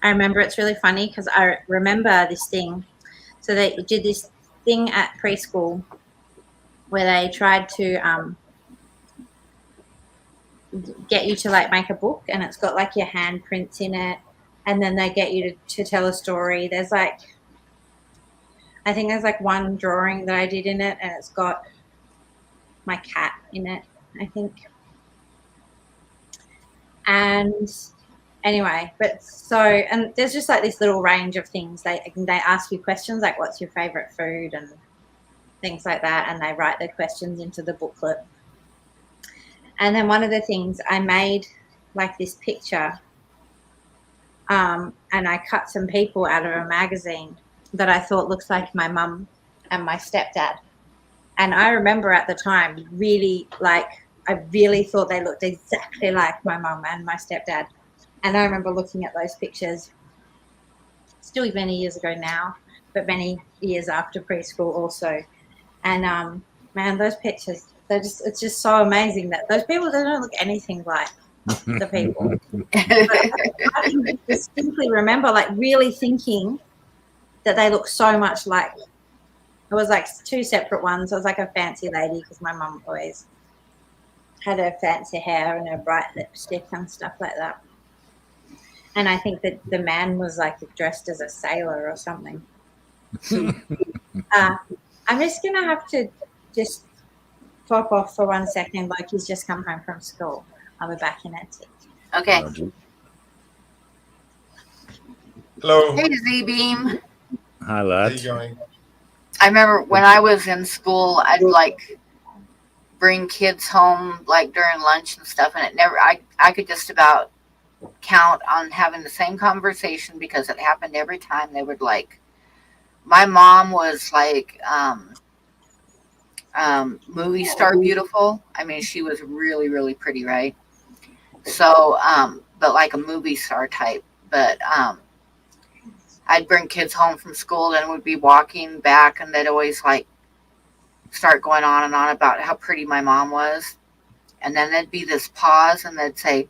I remember it's really funny because I remember this thing. So they did this thing at preschool where they tried to get you to like make a book, and it's got like your handprints in it, and then they get you to tell a story. There's like, I think there's like one drawing that I did in it, and it's got my cat in it, I think. And anyway, but so, and there's just like this little range of things. They ask you questions like, what's your favorite food and things like that, and they write their questions into the booklet. And then one of the things I made like this picture, and I cut some people out of a magazine that I thought looks like my mum and my stepdad. And I remember at the time really like, I really thought they looked exactly like my mum and my stepdad. And I remember looking at those pictures still many years ago now, but many years after preschool also. And man, those pictures, it's just so amazing that those people, they don't look anything like the people. I can distinctly remember like really thinking that they look so much like, it was like two separate ones. It was like a fancy lady because my mum always had her fancy hair and her bright lipstick and stuff like that. And I think that the man was like dressed as a sailor or something. I'm just going to have to just pop off for 1 second. Loki's just come home from school. I'll be back in a tick. Okay. Roger. Hello. Hey, Z-Beam. Hi, How lad. you going? I remember when I was in school, I'd like bring kids home like during lunch and stuff, and I could just about count on having the same conversation because it happened every time. They would like, my mom was like movie star beautiful. I mean, she was really, really pretty, right? So, but like a movie star type. But I'd bring kids home from school and would be walking back, and they'd always like start going on and on about how pretty my mom was. And then there'd be this pause, and they'd say,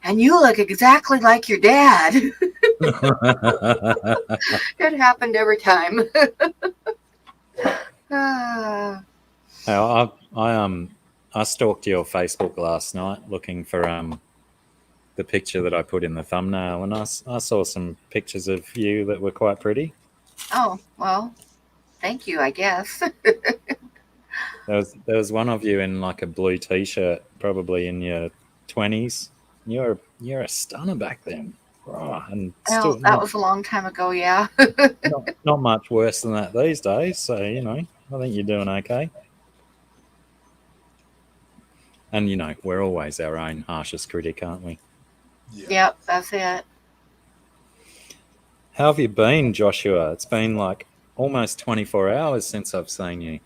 "And you look exactly like your dad." It happened every time. Ah. I stalked your Facebook last night looking for the picture that I put in the thumbnail, and I saw some pictures of you that were quite pretty. Oh, well, thank you, I guess. There was one of you in like a blue t-shirt, probably in your 20s. You're a stunner back then. Oh, and Well, still that was a long time ago, yeah. not much worse than that these days. So I think you're doing okay. And we're always our own harshest critic, aren't we? Yeah. Yep, that's it. How have you been, Joshua? It's been like almost 24 hours since I've seen you.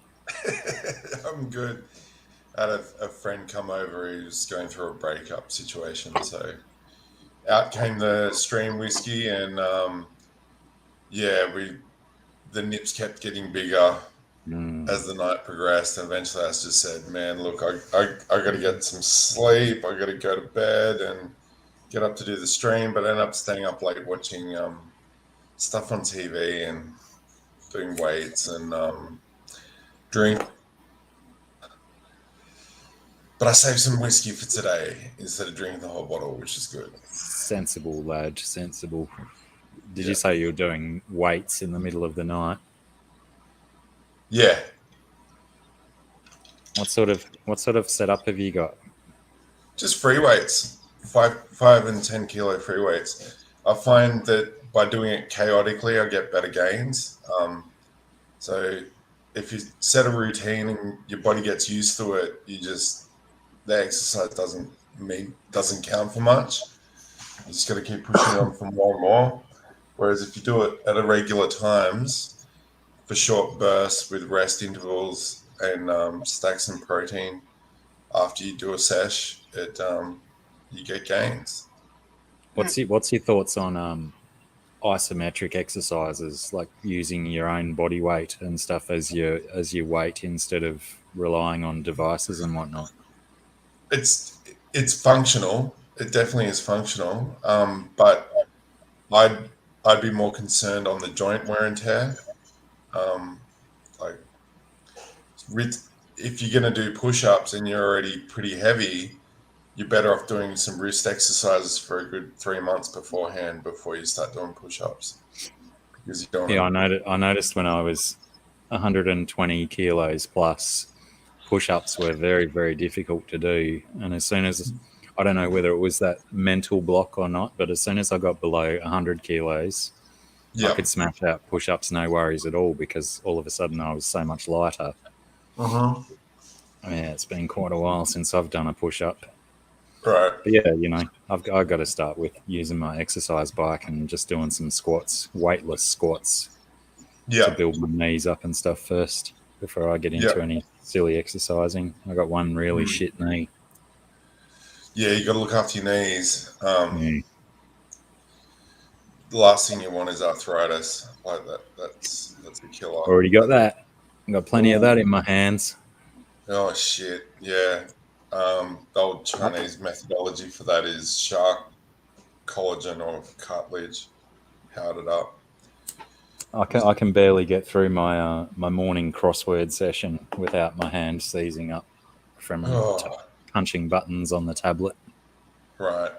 I'm good. I had a friend come over who's going through a breakup situation, so out came the stream whiskey, and the nips kept getting bigger as the night progressed, and eventually I just said, "Man, look, I got to get some sleep. I got to go to bed and get up to do the stream." But I ended up staying up late watching stuff on TV and doing weights and drink. But I saved some whiskey for today instead of drinking the whole bottle, which is good. Sensible, lad. Sensible. Did Yeah. you say you were doing weights in the middle of the night? Yeah. What sort of setup have you got? Just free weights, 5 and 10 kilo free weights. I find that by doing it chaotically, I get better gains. So if you set a routine and your body gets used to it, the exercise doesn't count for much. You just got to keep pushing on for more and more. Whereas if you do it at irregular times for short bursts with rest intervals and stack some protein after you do a sesh, you get gains. What's your thoughts on isometric exercises, like using your own body weight and stuff as your weight instead of relying on devices and whatnot? It's functional. It definitely is functional. But I'd be more concerned on the joint wear and tear. Like if you're going to do push-ups and you're already pretty heavy, you're better off doing some wrist exercises for a good 3 months beforehand before you start doing push-ups. Because you don't. Yeah, I noticed when I was 120 kilos plus, push-ups were very, very difficult to do. And as soon as, I don't know whether it was that mental block or not, but as soon as I got below 100 kilos, I could smash out push-ups, no worries at all, because all of a sudden I was so much lighter. Uh-huh. Yeah, it's been quite a while since I've done a push-up. Right. But yeah, I've got to start with using my exercise bike and just doing some squats, weightless squats, to build my knees up and stuff first before I get into any silly exercising. I got one really shit knee. Yeah, you got to look after your knees. The last thing you want is arthritis. Like that's a killer. Already got that. I've got plenty of that in my hands. Oh shit! Yeah, the old Chinese methodology for that is shark collagen or cartilage powdered up. I can barely get through my my morning crossword session without my hand seizing up from punching buttons on the tablet. Right.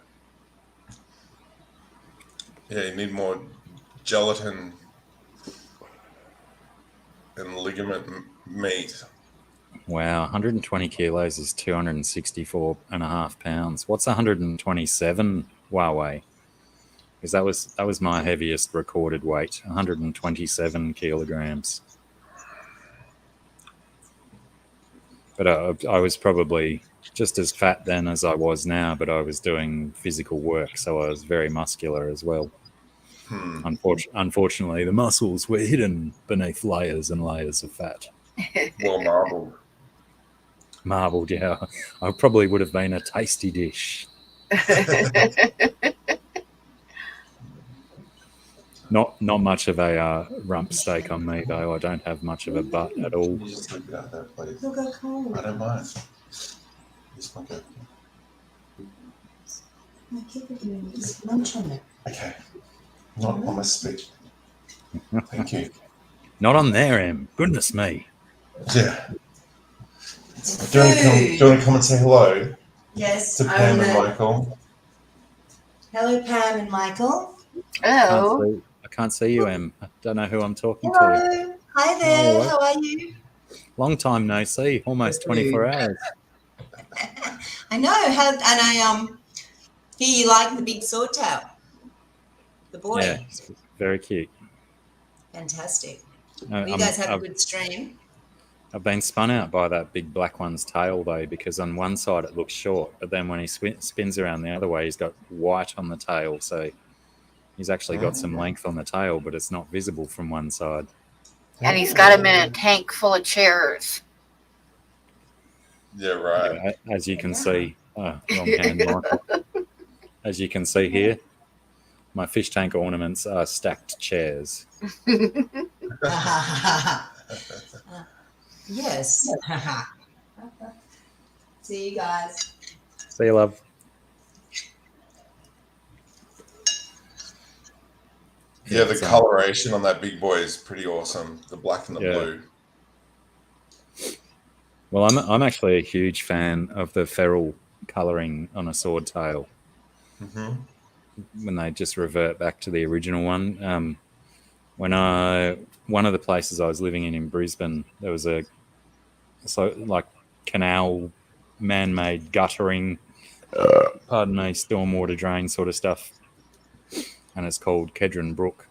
Yeah, you need more gelatin and ligament meat. Wow, 120 kilos is 264.5 pounds. What's 127 Huawei? Because that was my heaviest recorded weight, 127 kilograms. But I was probably just as fat then as I was now, but I was doing physical work, so I was very muscular as well. Unfortunately, the muscles were hidden beneath layers and layers of fat. Well marbled. Marbled, yeah. I probably would have been a tasty dish. Not much of a rump steak on me, though. I don't have much of a butt at all. Can you just leave it out there, please? Look how cold. I don't mind. Just okay. My kid are doing this. Lunch on it. Okay. Not on my spit. Thank you. Not on there, Em. Goodness me. Yeah. Do you want to come and say hello Yes. to Pam and Michael? Hello, Pam and Michael. Oh, I can't see you, Em. I don't know who I'm talking to. Hello. Hi there. Hello. How are you? Long time no see. Almost 24 hours. I know. And I hear you like the big swordtail. The boy. Yeah, it's very cute. Fantastic. Uh, You guys have a good stream. I've been spun out by that big black one's tail, though, because on one side it looks short, but then when he spins around the other way, he's got white on the tail. So he's actually got some length on the tail, but it's not visible from one side. and he's got him in a tank full of chairs. Yeah, right. Yeah, as you can see, wrong hand, Michael. As you can see here, my fish tank ornaments are stacked chairs. Yes. See you guys. See you, love. Yeah, the coloration on that big boy is pretty awesome. The black and the Yeah. blue. Well, I'm actually a huge fan of the feral colouring on a sword tail. When they just revert back to the original one. One of the places I was living in Brisbane, there was a canal, man-made guttering, pardon me, stormwater drain sort of stuff, and it's called Kedron Brook,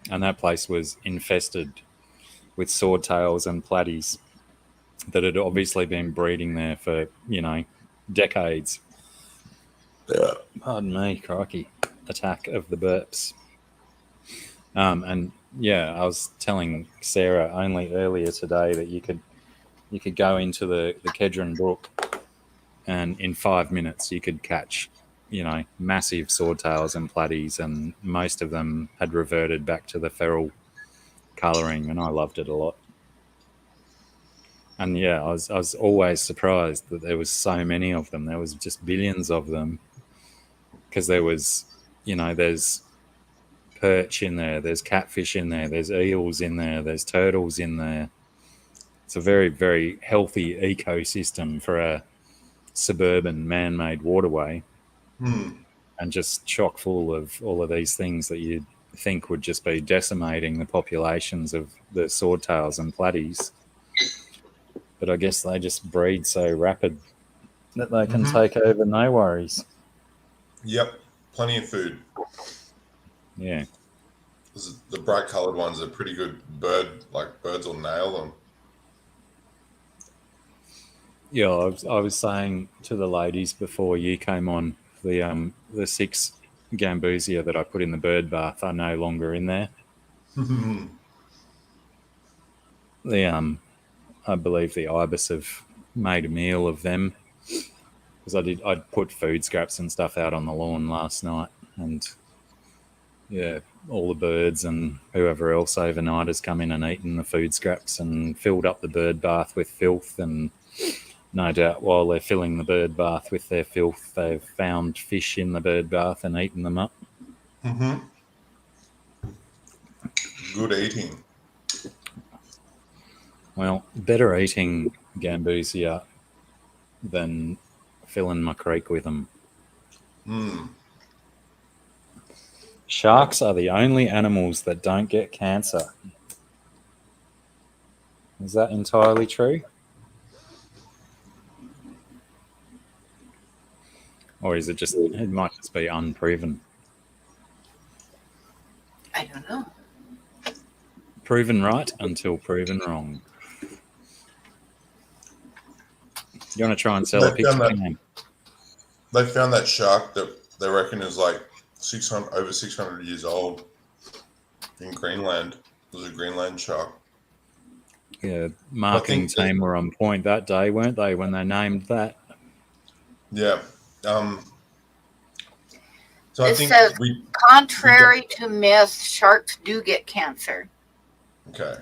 and that place was infested with swordtails and platies that had obviously been breeding there for decades. Pardon me, crikey, attack of the burps. And yeah, I was telling Sarah only earlier today that you could go into the Kedron Brook, and in 5 minutes you could catch, massive swordtails and platies, and most of them had reverted back to the feral colouring, and I loved it a lot. And yeah, I was always surprised that there was so many of them. There was just billions of them, because there was, there's perch in there, there's catfish in there, there's eels in there, there's turtles in there. It's a very, very healthy ecosystem for a suburban man-made waterway, and just chock full of all of these things that you'd think would just be decimating the populations of the swordtails and platies. But I guess they just breed so rapid that they can take over, no worries. Yep, plenty of food. Yeah. The bright coloured ones are pretty good bird, like birds will nail them. Yeah, I was saying to the ladies before you came on, the 6 gambusia that I put in the bird bath are no longer in there. I believe the ibis have made a meal of them, because I'd put food scraps and stuff out on the lawn last night, and yeah, all the birds and whoever else overnight has come in and eaten the food scraps and filled up the bird bath with filth, and no doubt while they're filling the bird bath with their filth, they've found fish in the bird bath and eaten them up. Good eating. Well, better eating gambusia than filling my creek with them. Sharks are the only animals that don't get cancer. Is that entirely true? Or is it just, it might just be unproven? I don't know. Proven right until proven wrong. You want to try and sell a They picture found that- game? They found that shark that they reckon is like 600, over 600 years old in Greenland. It was a Greenland shark. Yeah, marketing think that- team were on point that day, weren't they, when they named that? Yeah. So I It think says- we Contrary to myth, sharks do get cancer, okay.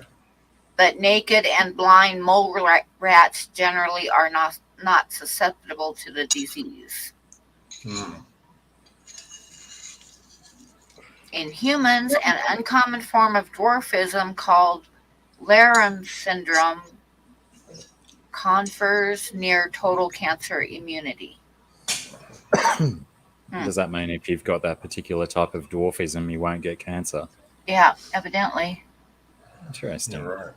but naked and blind mole rats generally are not susceptible to the disease. Hmm. In humans, an uncommon form of dwarfism called Larum syndrome confers near total cancer immunity. Does that mean if you've got that particular type of dwarfism, you won't get cancer? Yeah, evidently. Interesting. You're right.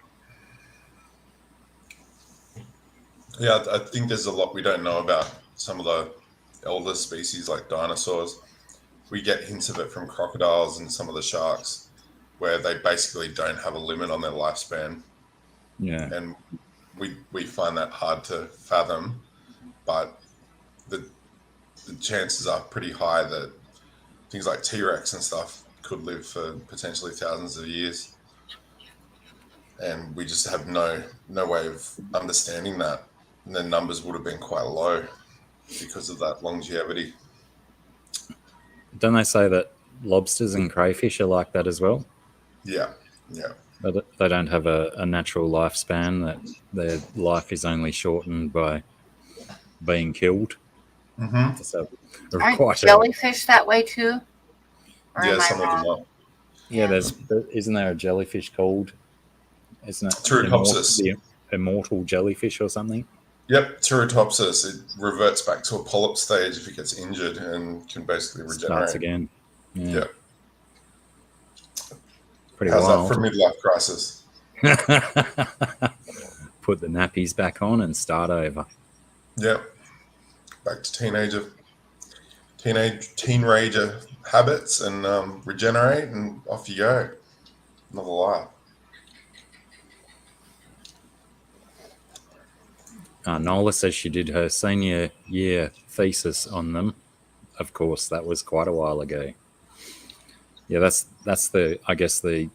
Yeah, I think there's a lot we don't know about some of the elder species like dinosaurs. We get hints of it from crocodiles and some of the sharks, where they basically don't have a limit on their lifespan, Yeah. and we find that hard to fathom. But the chances are pretty high that things like T-Rex and stuff could live for potentially thousands of years, and we just have no way of understanding that. And the numbers would have been quite low because of that longevity. Don't they say that lobsters and crayfish are like that as well? Yeah. But they don't have a natural lifespan, that their life is only shortened by being killed. Mm-hmm. So Aren't jellyfish that way too? Or Yeah, am I some of them wrong? are. Yeah, isn't there a jellyfish called, isn't it? Turritopsis. The immortal jellyfish or something? Yep, Turritopsis. It reverts back to a polyp stage if it gets injured and can basically regenerate. Starts again. Yeah. Yep. Pretty How's wild. that for midlife crisis? Put the nappies back on and start over. Yep. Back to teenager habits and regenerate, and off you go. Another life. Nola says she did her senior year thesis on them. Of course, that was quite a while ago. Yeah, that's the, I guess, the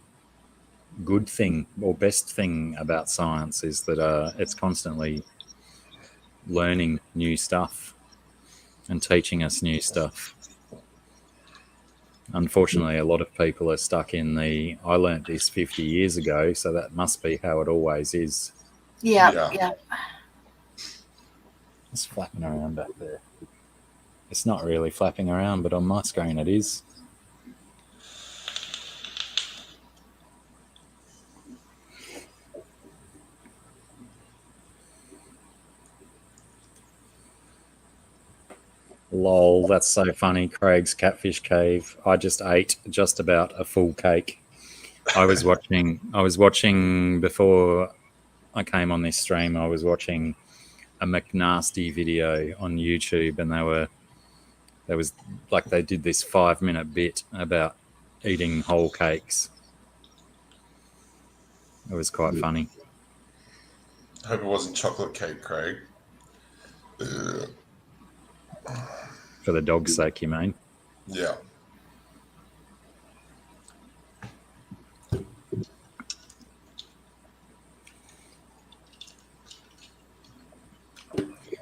good thing or best thing about science is that it's constantly learning new stuff and teaching us new stuff. Unfortunately, a lot of people are stuck in the, I learnt this 50 years ago, so that must be how it always is. Yeah. It's flapping around back there. It's not really flapping around, but on my screen it is. Lol, that's so funny. Craig's Catfish Cave. I just ate just about a full cake. I was watching before I came on this stream, I was watching a McNasty video on YouTube, and they did this 5-minute bit about eating whole cakes. It was quite funny. Hope it wasn't chocolate cake, Craig. Ugh. For the dog's sake, you mean? Yeah.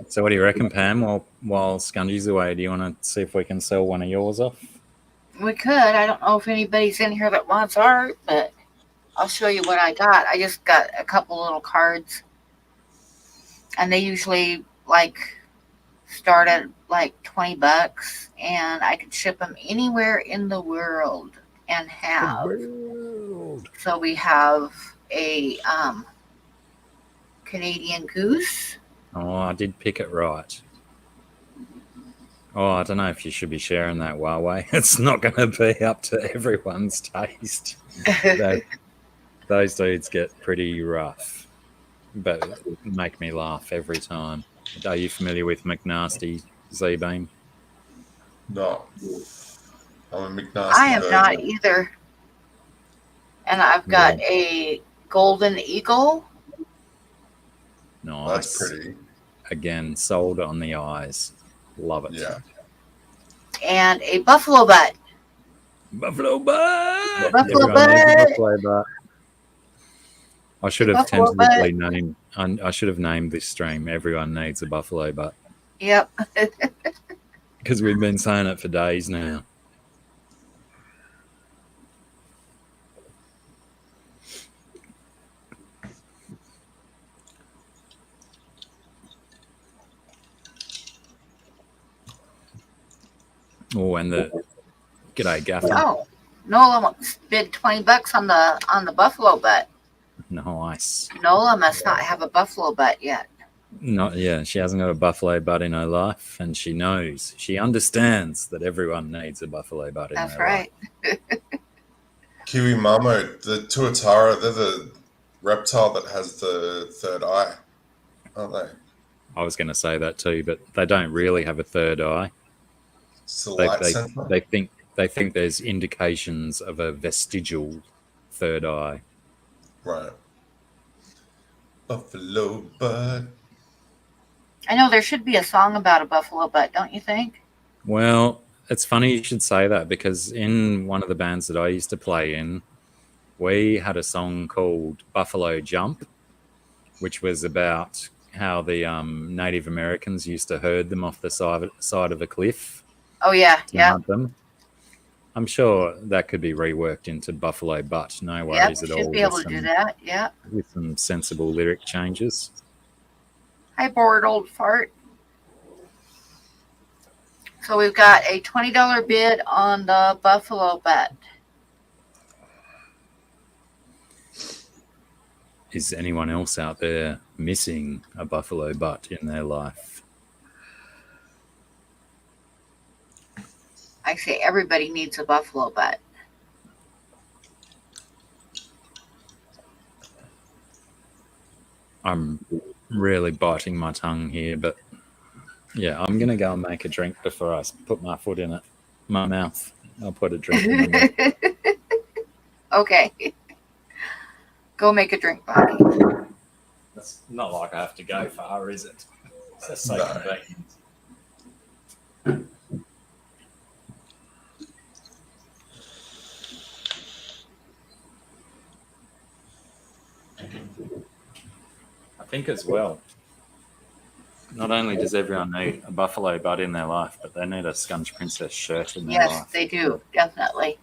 So what do you reckon, Pam? While Scungey's away, do you want to see if we can sell one of yours off? We could. I don't know if anybody's in here that wants art, but I'll show you what I got. I just got a couple little cards, and they usually start at $20, and I could ship them anywhere in the world and have. So we have a Canadian goose. Oh, I did pick it right. Oh, I don't know if you should be sharing that, Huawei. It's not going to be up to everyone's taste. Those dudes get pretty rough, but make me laugh every time. Are you familiar with McNasty, Z-Beam? Not. I'm a McNasty I am bird. not either. And I've got a golden eagle. Nice. That's pretty. Again, sold on the eyes. Love it. Yeah. And a buffalo butt. Buffalo butt. Buffalo Everyone needs a butt. buffalo butt. I should have Buffalo tentatively named. I should have named this stream. Everyone needs a buffalo butt Yep. because we've been saying it for days now. Oh, and the g'day, Gaffer. Oh, Nola bid $20 on the buffalo butt. Nice. Nola must not have a buffalo butt yet. Not yeah. She hasn't got a buffalo butt in her life, and she knows, she understands that everyone needs a buffalo butt in That's their right. life. Kiwi Marmot, the tuatara, they're the reptile that has the third eye, aren't they? I was going to say that too, but they don't really have a third eye. It's the light They, sensor. they think there's indications of a vestigial third eye. Right. Buffalo butt. I know there should be a song about a buffalo butt, don't you think? Well, it's funny you should say that, because in one of the bands that I used to play in, we had a song called Buffalo Jump, which was about how the Native Americans used to herd them off the side of a cliff Oh yeah, to yeah. hunt them. I'm sure that could be reworked into Buffalo Butt. No Yep, worries at all. should be able to do that. Yeah. With some sensible lyric changes. Hi, bored old fart. So we've got a $20 bid on the buffalo butt. Is anyone else out there missing a buffalo butt in their life? I say everybody needs a buffalo butt. I'm really biting my tongue here, but yeah, I'm going to go and make a drink before I put my foot in it. My mouth. I'll put a drink in my mouth. Okay. Go make a drink, Blacky. It's not like I have to go far, is it? It's just so No. convenient. I think as well, not only does everyone need a buffalo butt in their life, but they need a Scunch Princess shirt in their Yes, life. they do. Definitely.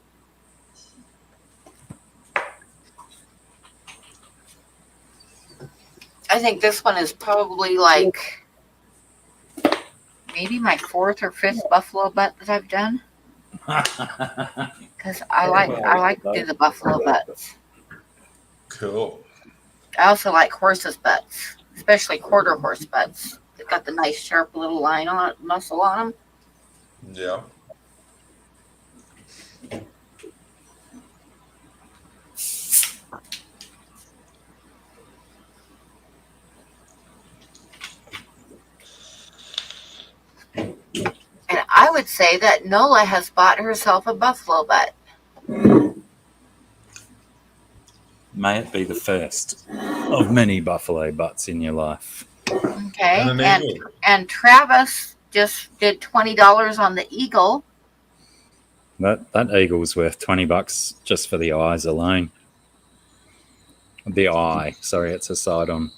I think this one is probably like maybe my fourth or fifth buffalo butt that I've done, because I like to do the buffalo butts. Cool. I also like horses' butts, especially quarter horse butts. They've got the nice sharp little line on it, muscle on them. Yeah. And I would say that Nola has bought herself a buffalo butt. May it be the first of many buffalo butts in your life. Okay, And an eagle. and Travis just did $20 on the eagle. That eagle's worth $20 just for the eyes alone. The eye, sorry, it's a side on.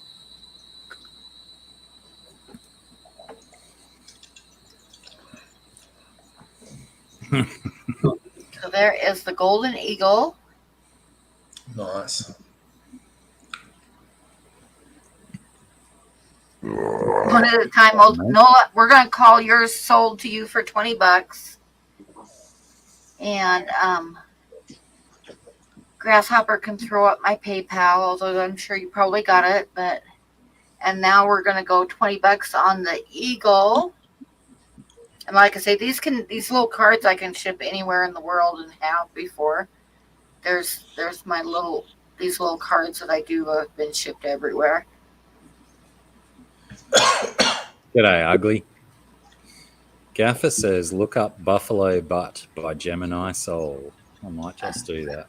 So there is the golden eagle. Nice. One at a time. Well, Nola, we're gonna call yours sold to you for $20. And Grasshopper can throw up my PayPal, although I'm sure you probably got it. And now we're gonna go $20 on the eagle. And like I say, these little cards I can ship anywhere in the world and have before. There's these little cards that I do have been shipped everywhere. G'day, ugly. Gaffer says, look up Buffalo Butt by Gemini Soul. I might just do that.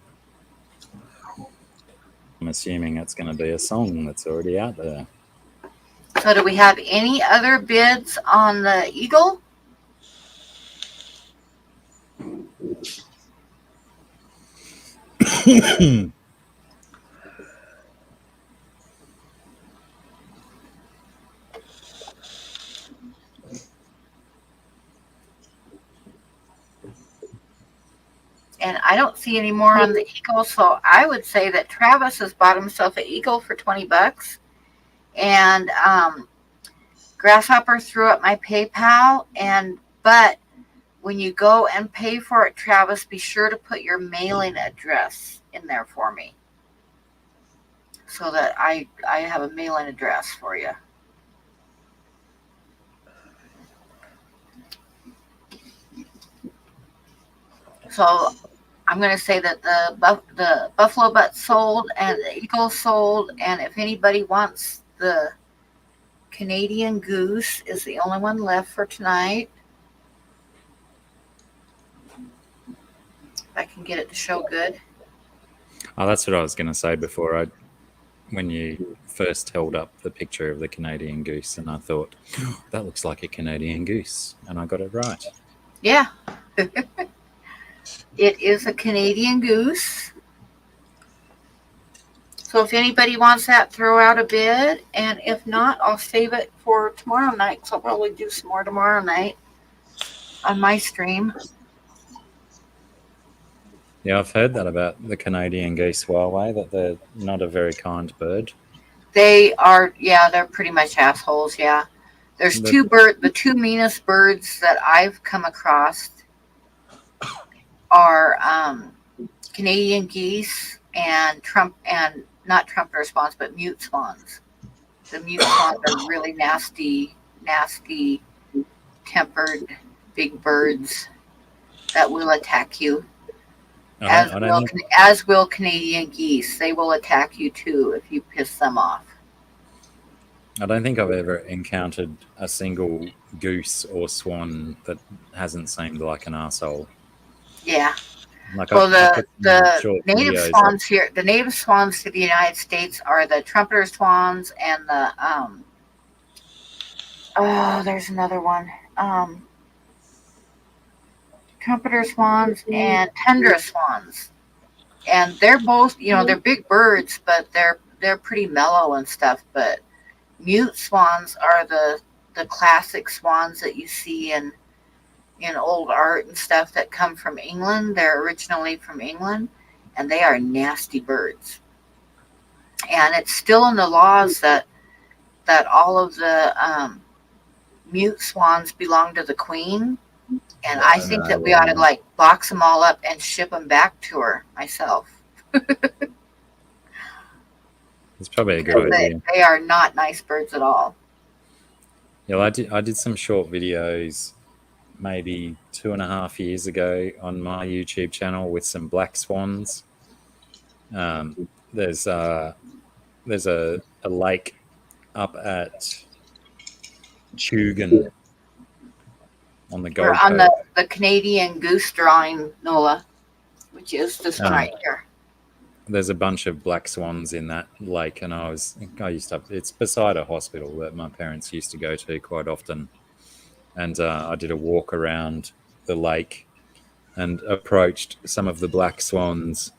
I'm assuming it's going to be a song that's already out there. So do we have any other bids on the Eagle? And I don't see any more on the Eagle, so I would say that Travis has bought himself an Eagle for $20. And Grasshopper threw up my PayPal, but when you go and pay for it, Travis, be sure to put your mailing address in there for me, so that I have a mailing address for you. So I'm going to say that the Buffalo Butt sold and the Eagle sold, and if anybody wants the Canadian Goose is the only one left for tonight. If I can get it to show good. Oh, that's what I was going to say before. When you first held up the picture of the Canadian Goose, and I thought, oh, that looks like a Canadian Goose, and I got it right. Yeah. It is a Canadian Goose. So if anybody wants that, throw out a bid. And if not, I'll save it for tomorrow night. So I'll probably do some more tomorrow night on my stream. Yeah, I've heard that about the Canadian Geese, Huawei, that they're not a very kind bird. They are, yeah, they're pretty much assholes, yeah. There's the two meanest birds that I've come across are Canadian geese and not trumpet swans, but mute swans. The mute swans are really nasty, tempered big birds that will attack you. As will Canadian geese. They will attack you too if you piss them off. I don't think I've ever encountered a single goose or swan that hasn't seemed like an arsehole. Yeah. Like well, the native swans here, the native swans to the United States are the trumpeter swans and the there's another one. Trumpeter swans and tundra swans, and they're both, they're big birds, but they're pretty mellow and stuff. But mute swans are the classic swans that you see in old art and stuff that come from England. They're originally from England, and they are nasty birds. And it's still in the laws that all of the mute swans belong to the Queen. And I think that we ought to box them all up and ship them back to her myself. It's probably a good idea. They are not nice birds at all. Yeah, I did some short videos maybe 2.5 years ago on my YouTube channel with some black swans. There's a lake up at Chugan on the Gold Coast. On the Canadian Goose drawing, Nola, which is this one right here. There's a bunch of black swans in that lake, and it's beside a hospital that my parents used to go to quite often. And I did a walk around the lake and approached some of the black swans.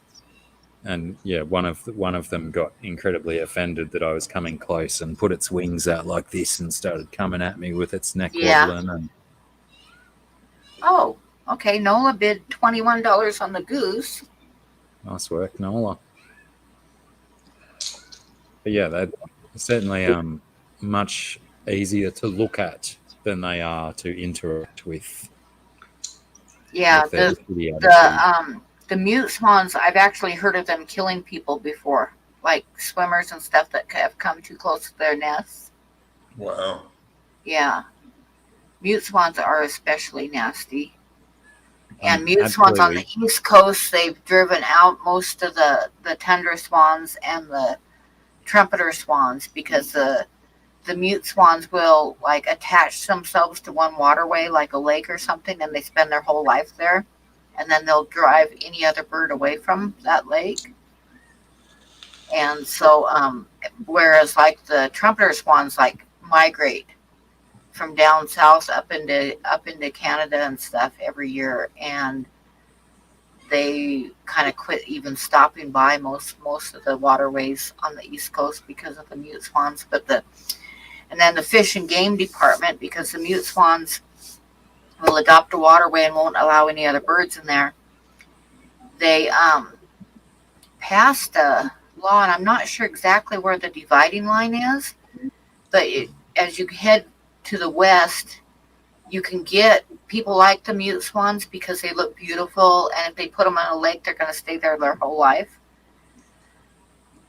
And yeah, one of them got incredibly offended that I was coming close and put its wings out like this and started coming at me with its neck wobbling. And oh, okay. Nola bid $21 on the goose. Nice work, Nola. But yeah, they're certainly much easier to look at than they are to interact with. Yeah, the mute swans, I've actually heard of them killing people before, like swimmers and stuff that have come too close to their nests. Wow. Yeah. Mute swans are especially nasty. And mute swans on the East Coast, they've driven out most of the tundra swans and the trumpeter swans because the the mute swans will like attach themselves to one waterway, like a lake or something, and they spend their whole life there. And then they'll drive any other bird away from that lake. And so, whereas like the trumpeter swans like migrate from down south up into Canada and stuff every year, and they kind of quit even stopping by most of the waterways on the East Coast because of the mute swans. And then the Fish and Game Department, because the mute swans will adopt a waterway and won't allow any other birds in there. They passed a law, and I'm not sure exactly where the dividing line is, but as you head to the west, you can get people like the mute swans because they look beautiful, and if they put them on a lake, they're going to stay there their whole life.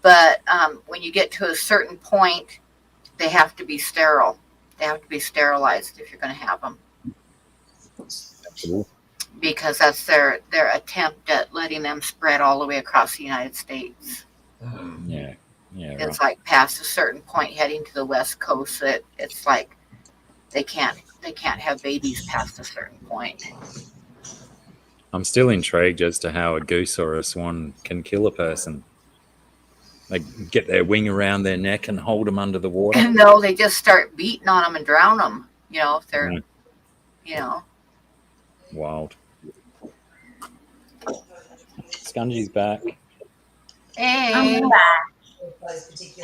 But when you get to a certain point, they have to be sterile. They have to be sterilized if you're going to have them. Cool. Because that's their attempt at letting them spread all the way across the United States. Yeah, It's right. like past a certain point heading to the west coast that it's like they can't have babies past a certain point. I'm still intrigued as to how a goose or a swan can kill a person. They get their wing around their neck and hold them under the water. No, they just start beating on them and drown them. If they're, Wild. Scungey's back. Hey. I'm back.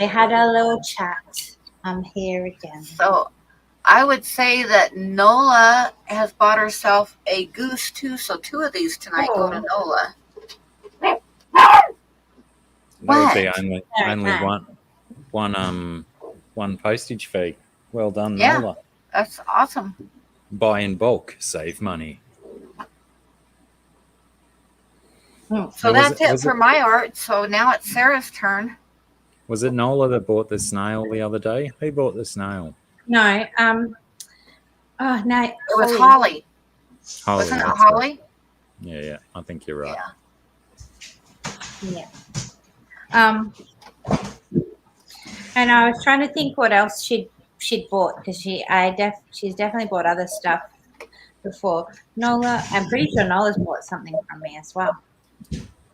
We had a little chat. I'm here again. So I would say that Nola has bought herself a goose too. So 2 of these tonight go to Nola. That would be What? only one postage fee. Well done, Yeah. Nola. That's awesome. Buy in bulk, save money. So that's it for my art. So now it's Sarah's turn. Was it Nola that bought the snail the other day? Who bought the snail? No. Oh no. It was Holly. Holly, Wasn't it that's Holly? right. Yeah, I think you're right. Yeah. And I was trying to think what else she'd bought because she's definitely bought other stuff before. Nola, I'm pretty sure Nola's bought something from me as well.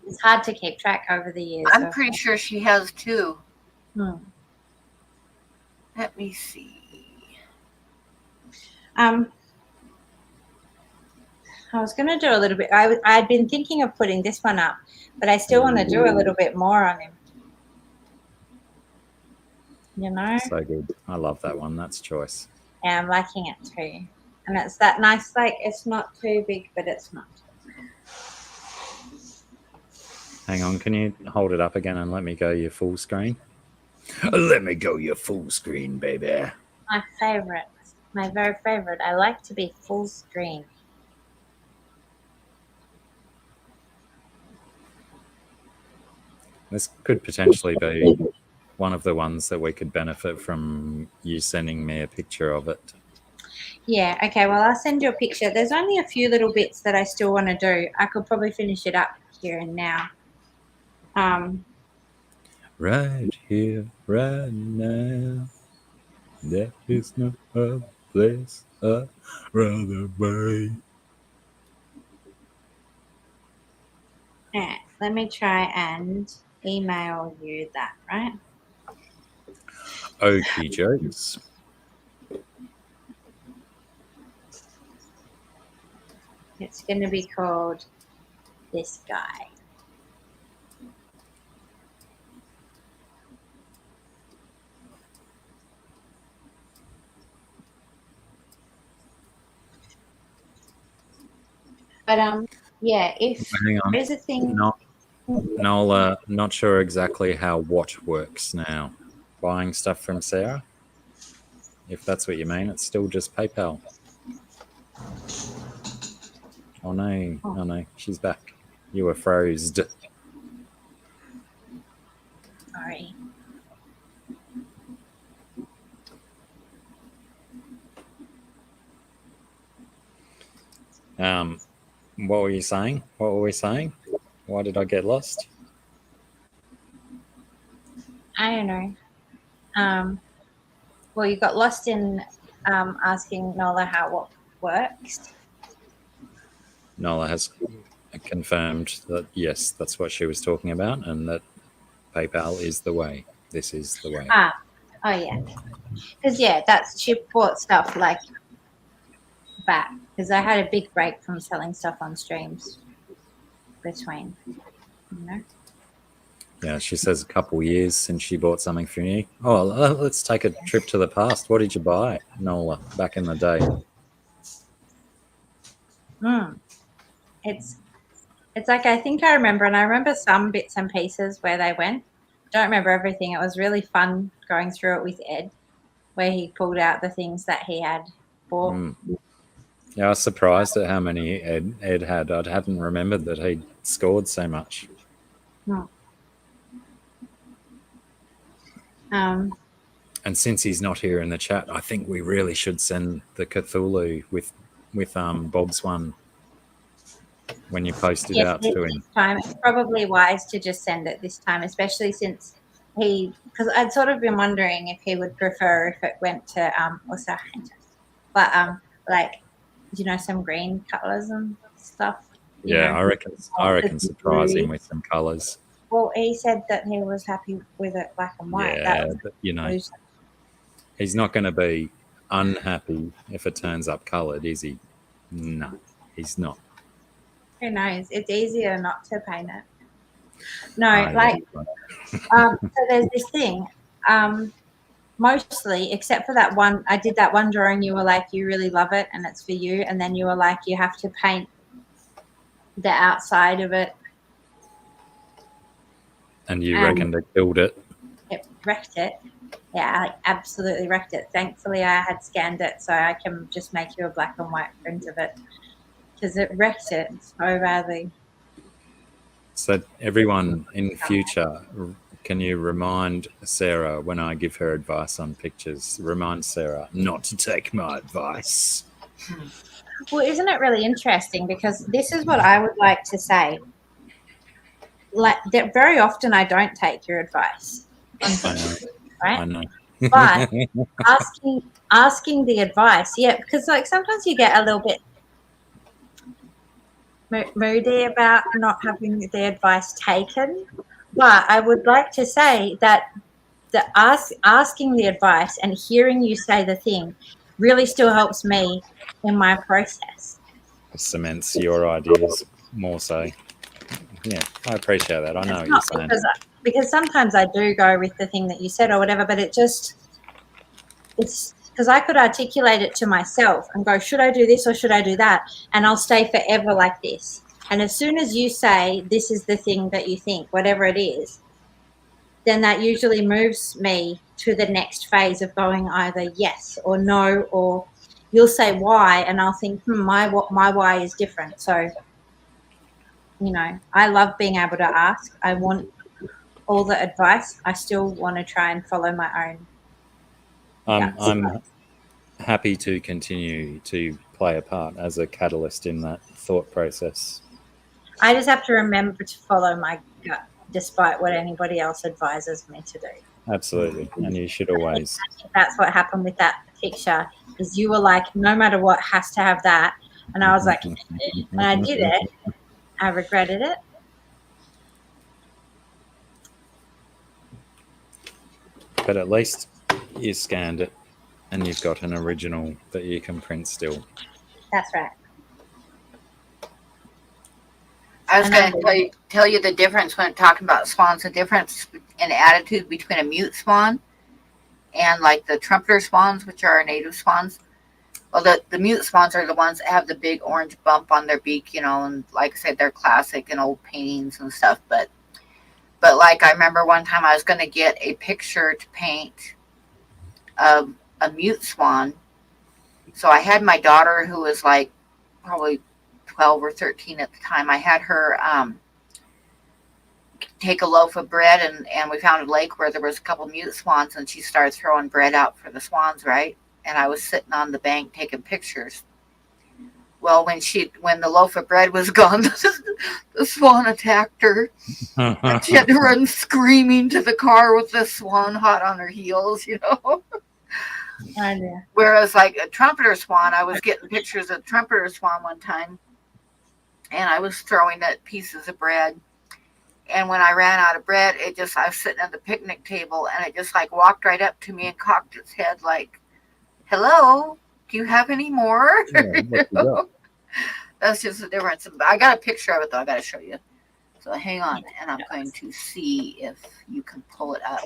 It's hard to keep track over the years. I'm pretty sure she has too. Let me see. I was going to do a little bit. I'd been thinking of putting this one up, but I still want to do a little bit more on him. So good. I love that one. That's choice. Yeah, I'm liking it too. And it's that nice, like, it's not too big, but it's not. Hang on, can you hold it up again and let me go your full screen? Let me go your full screen, baby. My favorite. My very favorite. I like to be full screen. This could potentially be one of the ones that we could benefit from you sending me a picture of it. Yeah, okay, well, I'll send you a picture. There's only a few little bits that I still want to do. I could probably finish it up here and now. Right here, right now, there is no other place I'd rather be. Yeah, let me try and email you that, right? Okie jokes. It's going to be called This Guy. But yeah, if Hang on. there's a thing. Nola, not sure exactly how what works now. Buying stuff from Sarah? If that's what you mean, it's still just PayPal. Oh no, oh no, she's back. You were froze. Sorry. What were you saying? What were we saying? Why did I get lost? I don't know. Well, you got lost in asking Nola how what works. Nola has confirmed that, yes, that's what she was talking about, and that PayPal is the way. This is the way. Oh yeah, because she bought stuff like back because I had a big break from selling stuff on streams between, Yeah, she says a couple years since she bought something from you. Oh, let's take a trip to the past. What did you buy, Nola, back in the day? It's like I think I remember some bits and pieces where they went. Don't remember everything. It was really fun going through it with Ed, where he pulled out the things that he had bought. Yeah, I was surprised at how many Ed had. I hadn't remembered that he'd scored so much. And since he's not here in the chat, I think we really should send the Cthulhu with Bob's one when you post it out to him. Time. It's probably wise to just send it this time, especially since because I'd sort of been wondering if he would prefer if it went to like some green colours and stuff. Yeah, I reckon surprise him with some colours. Well, he said that he was happy with it black and white. Yeah, but he's not going to be unhappy if it turns up coloured, is he? No, he's not. Who knows? It's easier not to paint it. No, so there's this thing. Mostly, except for that one, I did that one drawing. You were like, you really love it, and it's for you. And then you were like, you have to paint the outside of it. And you reckon to build it? It wrecked it. Yeah, I absolutely wrecked it. Thankfully, I had scanned it, so I can just make you a black and white print of it because it wrecked it so badly. So everyone in future, can you remind Sarah when I give her advice on pictures, remind Sarah not to take my advice? Well, isn't it really interesting? Because this is what I would like to say. Like that, very often I don't take your advice. I know. Right? I know. But asking the advice, because like sometimes you get a little bit moody about not having the advice taken. But I would like to say that asking the advice and hearing you say the thing really still helps me in my process. It cements your ideas more so. Yeah, I appreciate that. I know what you're saying. Because sometimes I do go with the thing that you said or whatever, but it's because I could articulate it to myself and go, should I do this or should I do that? And I'll stay forever like this. And as soon as you say, this is the thing that you think, whatever it is, then that usually moves me to the next phase of going either yes or no, or you'll say why, and I'll think, my why is different. So, I love being able to ask. I want all the advice. I still want to try and follow my own. I'm happy to continue to play a part as a catalyst in that thought process. I just have to remember to follow my gut, despite what anybody else advises me to do. Absolutely, and you should always. That's what happened with that picture. Is you were like, no matter what, has to have that, and I was like, and I did it. I regretted it. But at least you scanned it, and you've got an original that you can print still. That's right. I was going to tell you the difference when talking about swans, the difference in attitude between a mute swan and like the trumpeter swans, which are our native swans. Well, the mute swans are the ones that have the big orange bump on their beak, and like I said, they're classic in old paintings and stuff. But like I remember one time I was going to get a picture to paint of a mute swan. So I had my daughter, who was like probably 12 or 13 at the time. I had her take a loaf of bread, and we found a lake where there was a couple mute swans, and she started throwing bread out for the swans, right? And I was sitting on the bank taking pictures. Well, when the loaf of bread was gone, the swan attacked her. And she had to run screaming to the car with the swan hot on her heels, Oh, dear. Whereas like a trumpeter swan, I was getting pictures of trumpeter swan one time, and I was throwing at pieces of bread. And when I ran out of bread, I was sitting at the picnic table, and it just like walked right up to me and cocked its head like, "Hello, do you have any more?" Yeah, what you got? That's just the difference. I got a picture of it though. I got to show you. So hang on, and I'm going to see if you can pull it up.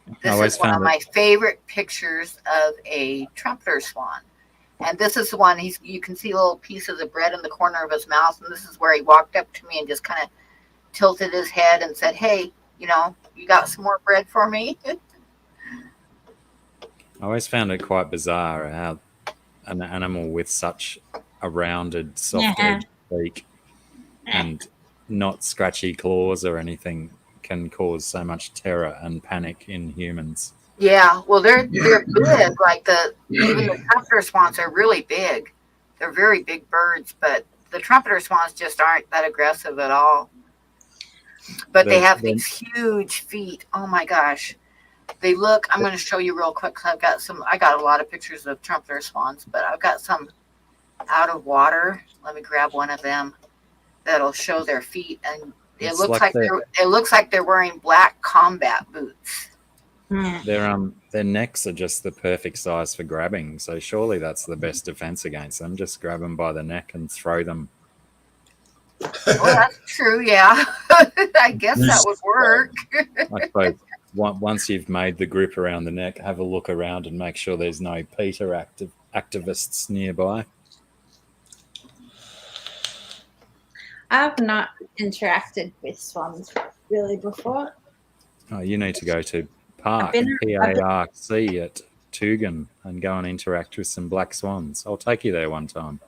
I This always is one of found my favorite pictures of a trumpeter swan. And this is the one you can see little pieces of bread in the corner of his mouth. And this is where he walked up to me and just kind of tilted his head and said, "Hey, you got some more bread for me?" I always found it quite bizarre how an animal with such a rounded, soft Yeah. edged beak and not scratchy claws or anything can cause so much terror and panic in humans. Yeah, well, they're big. Like even the trumpeter swans are really big. They're very big birds, but the trumpeter swans just aren't that aggressive at all. But they have these huge feet. Oh my gosh. They look, I'm going to show you real quick because I got a lot of pictures of trumpeter swans, but I've got some out of water. Let me grab one of them that'll show their feet. And it looks like they're wearing black combat boots. Their necks are just the perfect size for grabbing, so surely that's the best defense against them. Just grab them by the neck and throw them. Well, that's true, yeah. I guess that would work. I suppose once you've made the grip around the neck, have a look around and make sure there's no PETA activists nearby. I've not interacted with swans really before. Oh, you need to go to Park, PARC at Tugun and go and interact with some black swans. I'll take you there one time.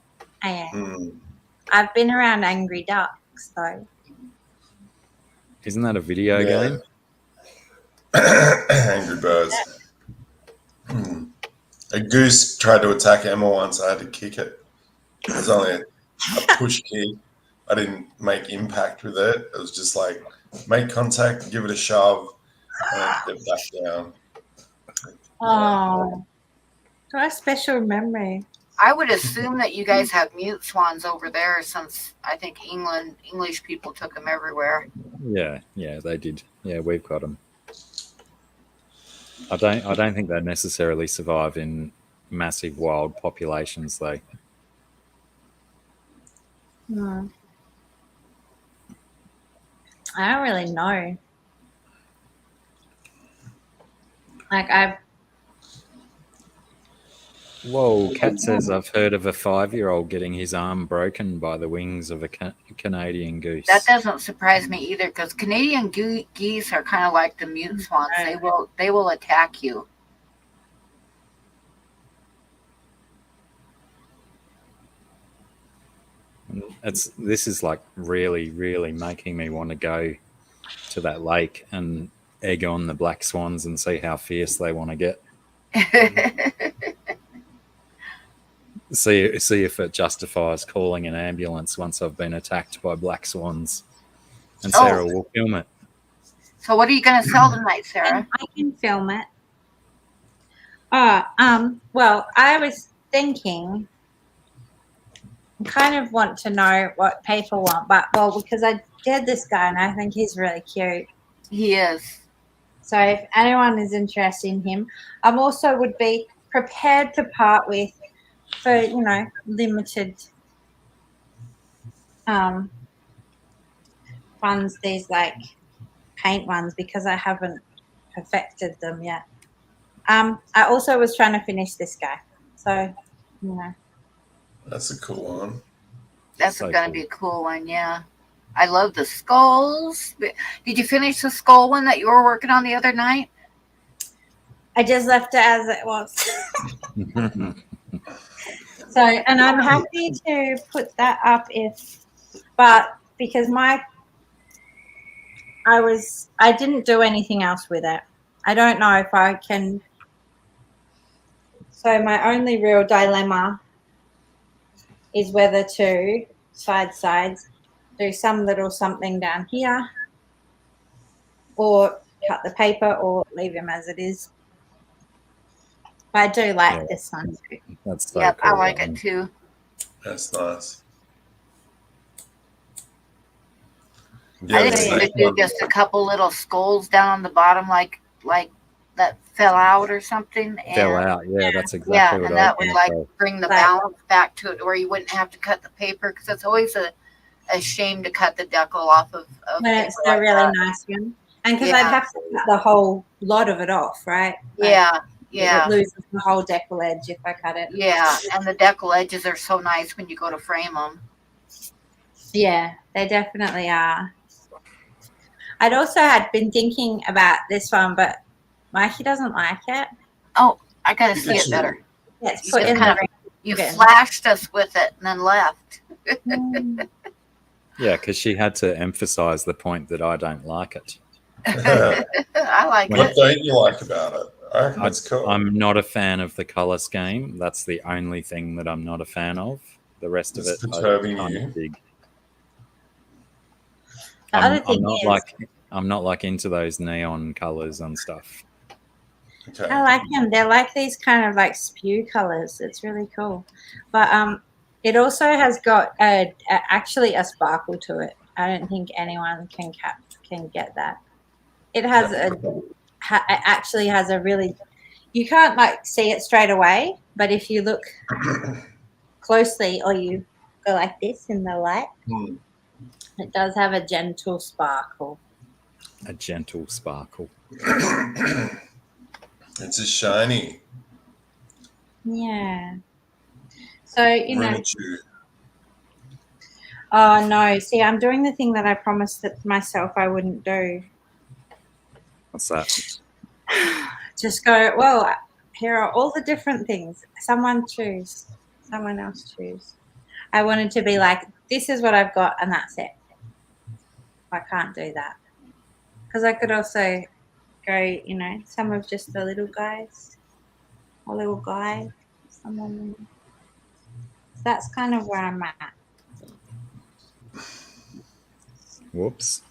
I've been around angry ducks, though. Isn't that a video game? Angry Birds. A goose tried to attack Emma once. I had to kick it. It was only a push kick. I didn't make impact with it. It was just like make contact, give it a shove, and get back down. Oh, got a special memory. I would assume that you guys have mute swans over there, since I think English people took them everywhere. Yeah, they did. Yeah, we've got them. I don't think they necessarily survive in massive wild populations, though. I don't really know. Whoa, Kat says I've heard of a 5-year-old getting his arm broken by the wings of a Canadian goose. That doesn't surprise me either, because Canadian geese are kind of like the mute swans. They will attack you. This is like really, really making me want to go to that lake and egg on the black swans and see how fierce they want to get. See if it justifies calling an ambulance once I've been attacked by black swans. And Sarah will film it. So what are you going to sell tonight, Sarah? I can film it. Well, I was thinking, I kind of want to know what people want, because I did this guy and I think he's really cute. He is. So if anyone is interested in him, I also would be prepared to part with for, limited ones, these like paint ones, because I haven't perfected them yet. I also was trying to finish this guy. So, That's a cool one. That's so going to be a cool one, yeah. I love the skulls. Did you finish the skull one that you were working on the other night? I just left it as it was. So, and I'm happy to put that up because I didn't do anything else with it. I don't know if I can. So my only real dilemma is whether to sides, do some little something down here, or cut the paper, or leave him as it is. But I do like Yeah. this one too. That's so Yep, cool. I like that it one. too. That's nice. I Yeah, think the we snake should do one. just a couple little skulls down on the bottom, like that fell out or something. Fell And out. Yeah, that's yeah, exactly what and I was that would going like to say. bring the Right. balance back to it, where you wouldn't have to cut the paper, because it's always a shame to cut the decal off of When paper it's the like really that. nice one. And because Yeah. I'd have to cut the whole lot of it off, right? Like, Yeah, It yeah, loses the whole decal edge if I cut it. yeah. And the decal edges are so nice when you go to frame them. Yeah, they definitely are. I'd also had been thinking about this one, but Mikey doesn't like it. Oh, I gotta see it better. Yeah, it's You put just in kind the of you bin. flashed us with it and then left. Yeah, because she had to emphasize the point that I don't like it. I like What it. don't you like about it? I reckon it's cool. I'm not a fan of the color scheme. That's the only thing that I'm not a fan of. The rest It's of it, I perturbing kind you. of dig. The other thing I'm not like into those neon colors and stuff. Okay. I like them. They're like these kind of like spew colors. It's really cool. But it also has got actually a sparkle to it. I don't think anyone can get that. It has it actually has a really, you can't like see it straight away, but if you look closely or you go like this in the light, Hmm. it does have a gentle sparkle. A gentle sparkle. It's a shiny. Yeah. So, you know, Runachu. oh no, see, I'm doing the thing that I promised that myself I wouldn't do. What's that? Just go, well, here are all the different things. Someone choose. Someone else choose. I wanted to be like, this is what I've got and that's it. I can't do that. Because I could also go, you know, some of just the little guys. A little guy. Someone. So that's kind of where I'm at. Whoops.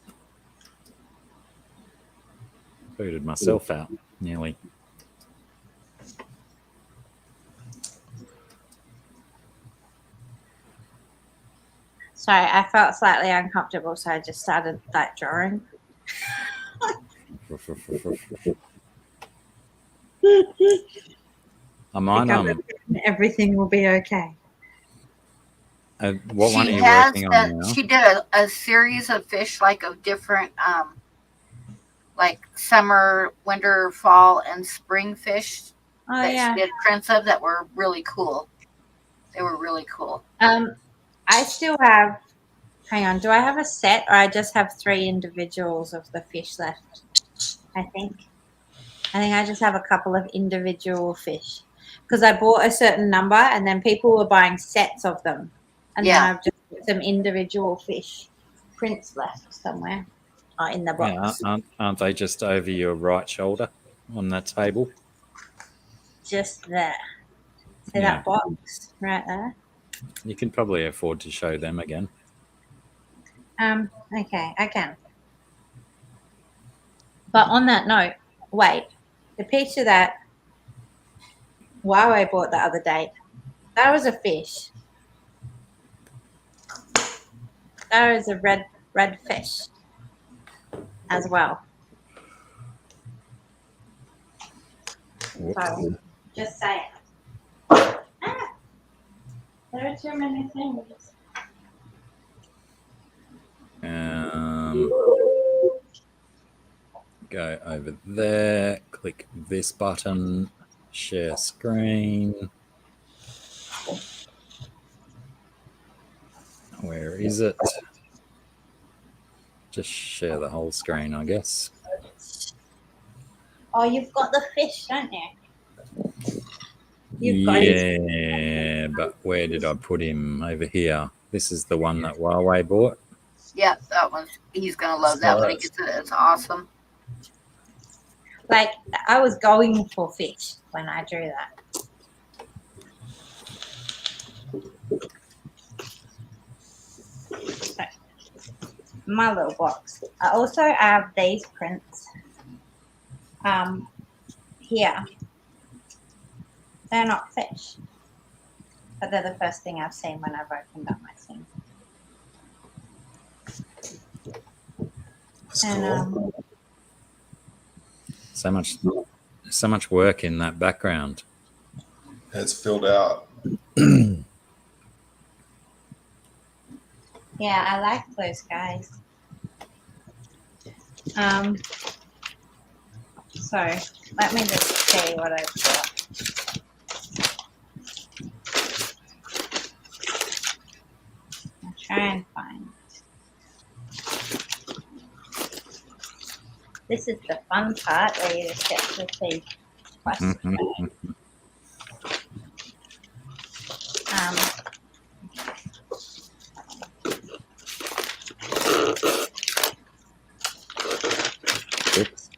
Booted myself out, nearly. So I felt slightly uncomfortable, so I just started like drawing. I might Everything will be okay. what one are She you has working on now? she did a series of fish, like of different like summer, winter, fall, and spring fish Oh that yeah. she did prints of that were really cool. They were really cool. I still have. Hang on. Do I have a set, or I just have 3 individuals of the fish left? I think I just have a couple of individual fish because I bought a certain number, and then people were buying sets of them, and Yeah. then I've just got some individual fish prints left somewhere in the box. Yeah, aren't they just over your right shoulder on that table? Just there. See Yeah. that box right there? You can probably afford to show them again. Okay, I can. But on that note, wait, the picture that Huawei bought the other day, that was a fish. That was a red fish as well. Whoops. So, just saying. Ah, there are too many things. Go over there, click this button, share screen. Where is it? Just share the whole screen, I guess. Oh, you've got the fish, don't you? You've got his. Yeah, but where did I put him? Over here. This is the one that Huawei bought. Yeah, that one. He's gonna love that when he gets it. It's awesome. Like, I was going for fish when I drew that. So, my little box. I also have these prints here. They're not fish, but they're the first thing I've seen when I've opened up my thing. That's And cool. So much work in that background. It's filled out. yeah, I like those guys. So let me just see what I've got. I'll try and find it. This is the fun part where you just get to see questions. Oops.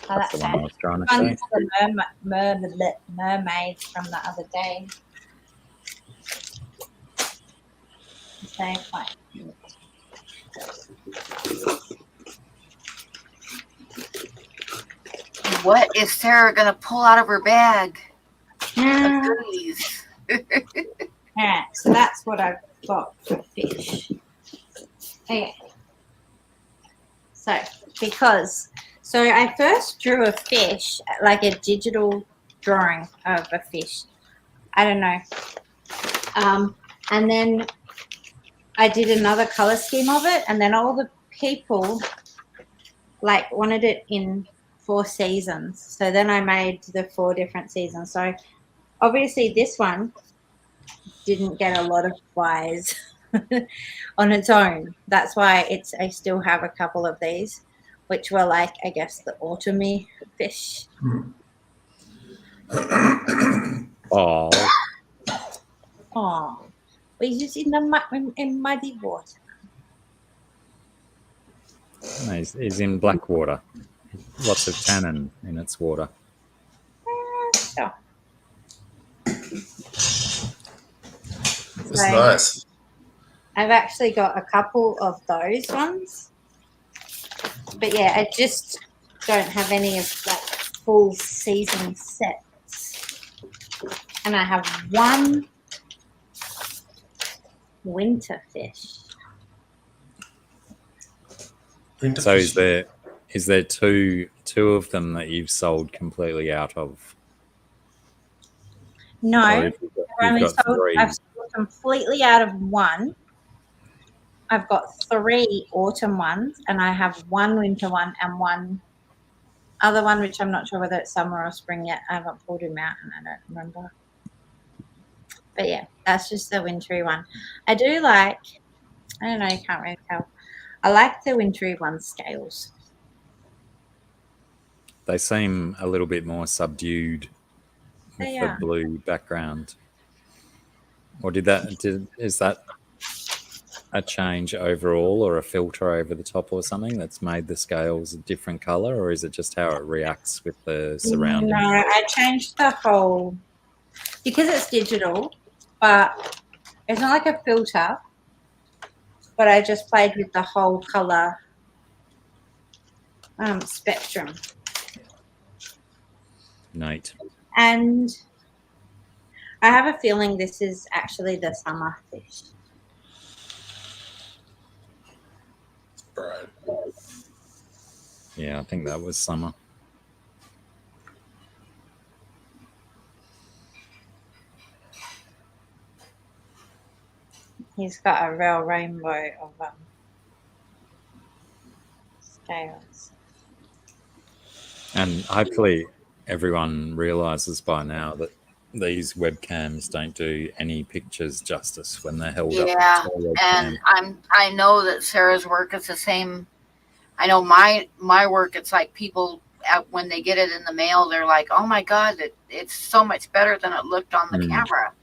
Oh, That's the one I was trying to One's say. the mermaids from the other day. So quite cute. What is Sarah gonna pull out of her bag of Yeah. goodies? Alright, so that's what I've got for fish. Okay. So I first drew a fish, like a digital drawing of a fish. I don't know. And then I did another color scheme of it, and then all the people like wanted it in 4 seasons. So then I made the 4 different seasons. So obviously this one didn't get a lot of buys on its own. That's why I still have a couple of these, which were like, I guess, the autumny fish. Oh, Oh, we're using the in muddy water. no, he's in black water. Lots of tannin in its water. So. It's nice. I've actually got a couple of those ones. But yeah, I just don't have any of like full season sets. And I have one winter fish. So is there two of them that you've sold completely out of? Or No, have I've you've got three? I've sold completely out of one. I've got 3 autumn ones, and I have 1 winter one and 1 other one, which I'm not sure whether it's summer or spring yet. I haven't pulled him out, and I don't remember. But yeah, that's just the wintry one. I do like, I don't know, you can't really tell. I like the wintry one scales. They seem a little bit more subdued with They the are. blue background. Or is that a change overall, or a filter over the top or something that's made the scales a different color, or is it just how it reacts with the surrounding? No, I changed the whole, because it's digital, but it's not like a filter, but I just played with the whole color spectrum. Neat. And I have a feeling this is actually the summer fish. Right. Yeah, I think that was summer. He's got a real rainbow of scales. And hopefully everyone realizes by now that these webcams don't do any pictures justice when they're held Yeah, up to a and webcam. I know that Sarah's work is the same. I know my work. It's like people when they get it in the mail, they're like, "Oh my God, it's so much better than it looked on the camera."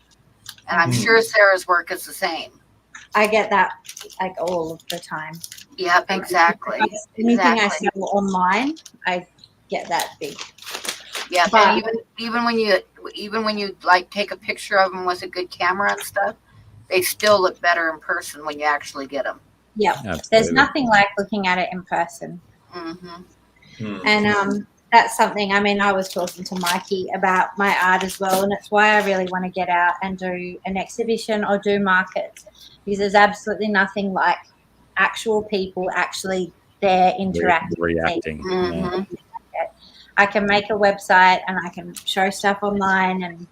And I'm sure Sarah's work is the same. I get that like all of the time. Yep, exactly. Anything I sell online, I get that big. Yeah, But- and even when you like take a picture of them with a good camera and stuff, they still look better in person when you actually get them. Yeah, Absolutely. there's nothing like looking at it in person. Mm-hmm. And that's something. I mean, I was talking to Mikey about my art as well, and it's why I really want to get out and do an exhibition or do markets, because there's absolutely nothing like actual people actually there interacting. Reacting. Yeah. Mhm. I can make a website and I can show stuff online, and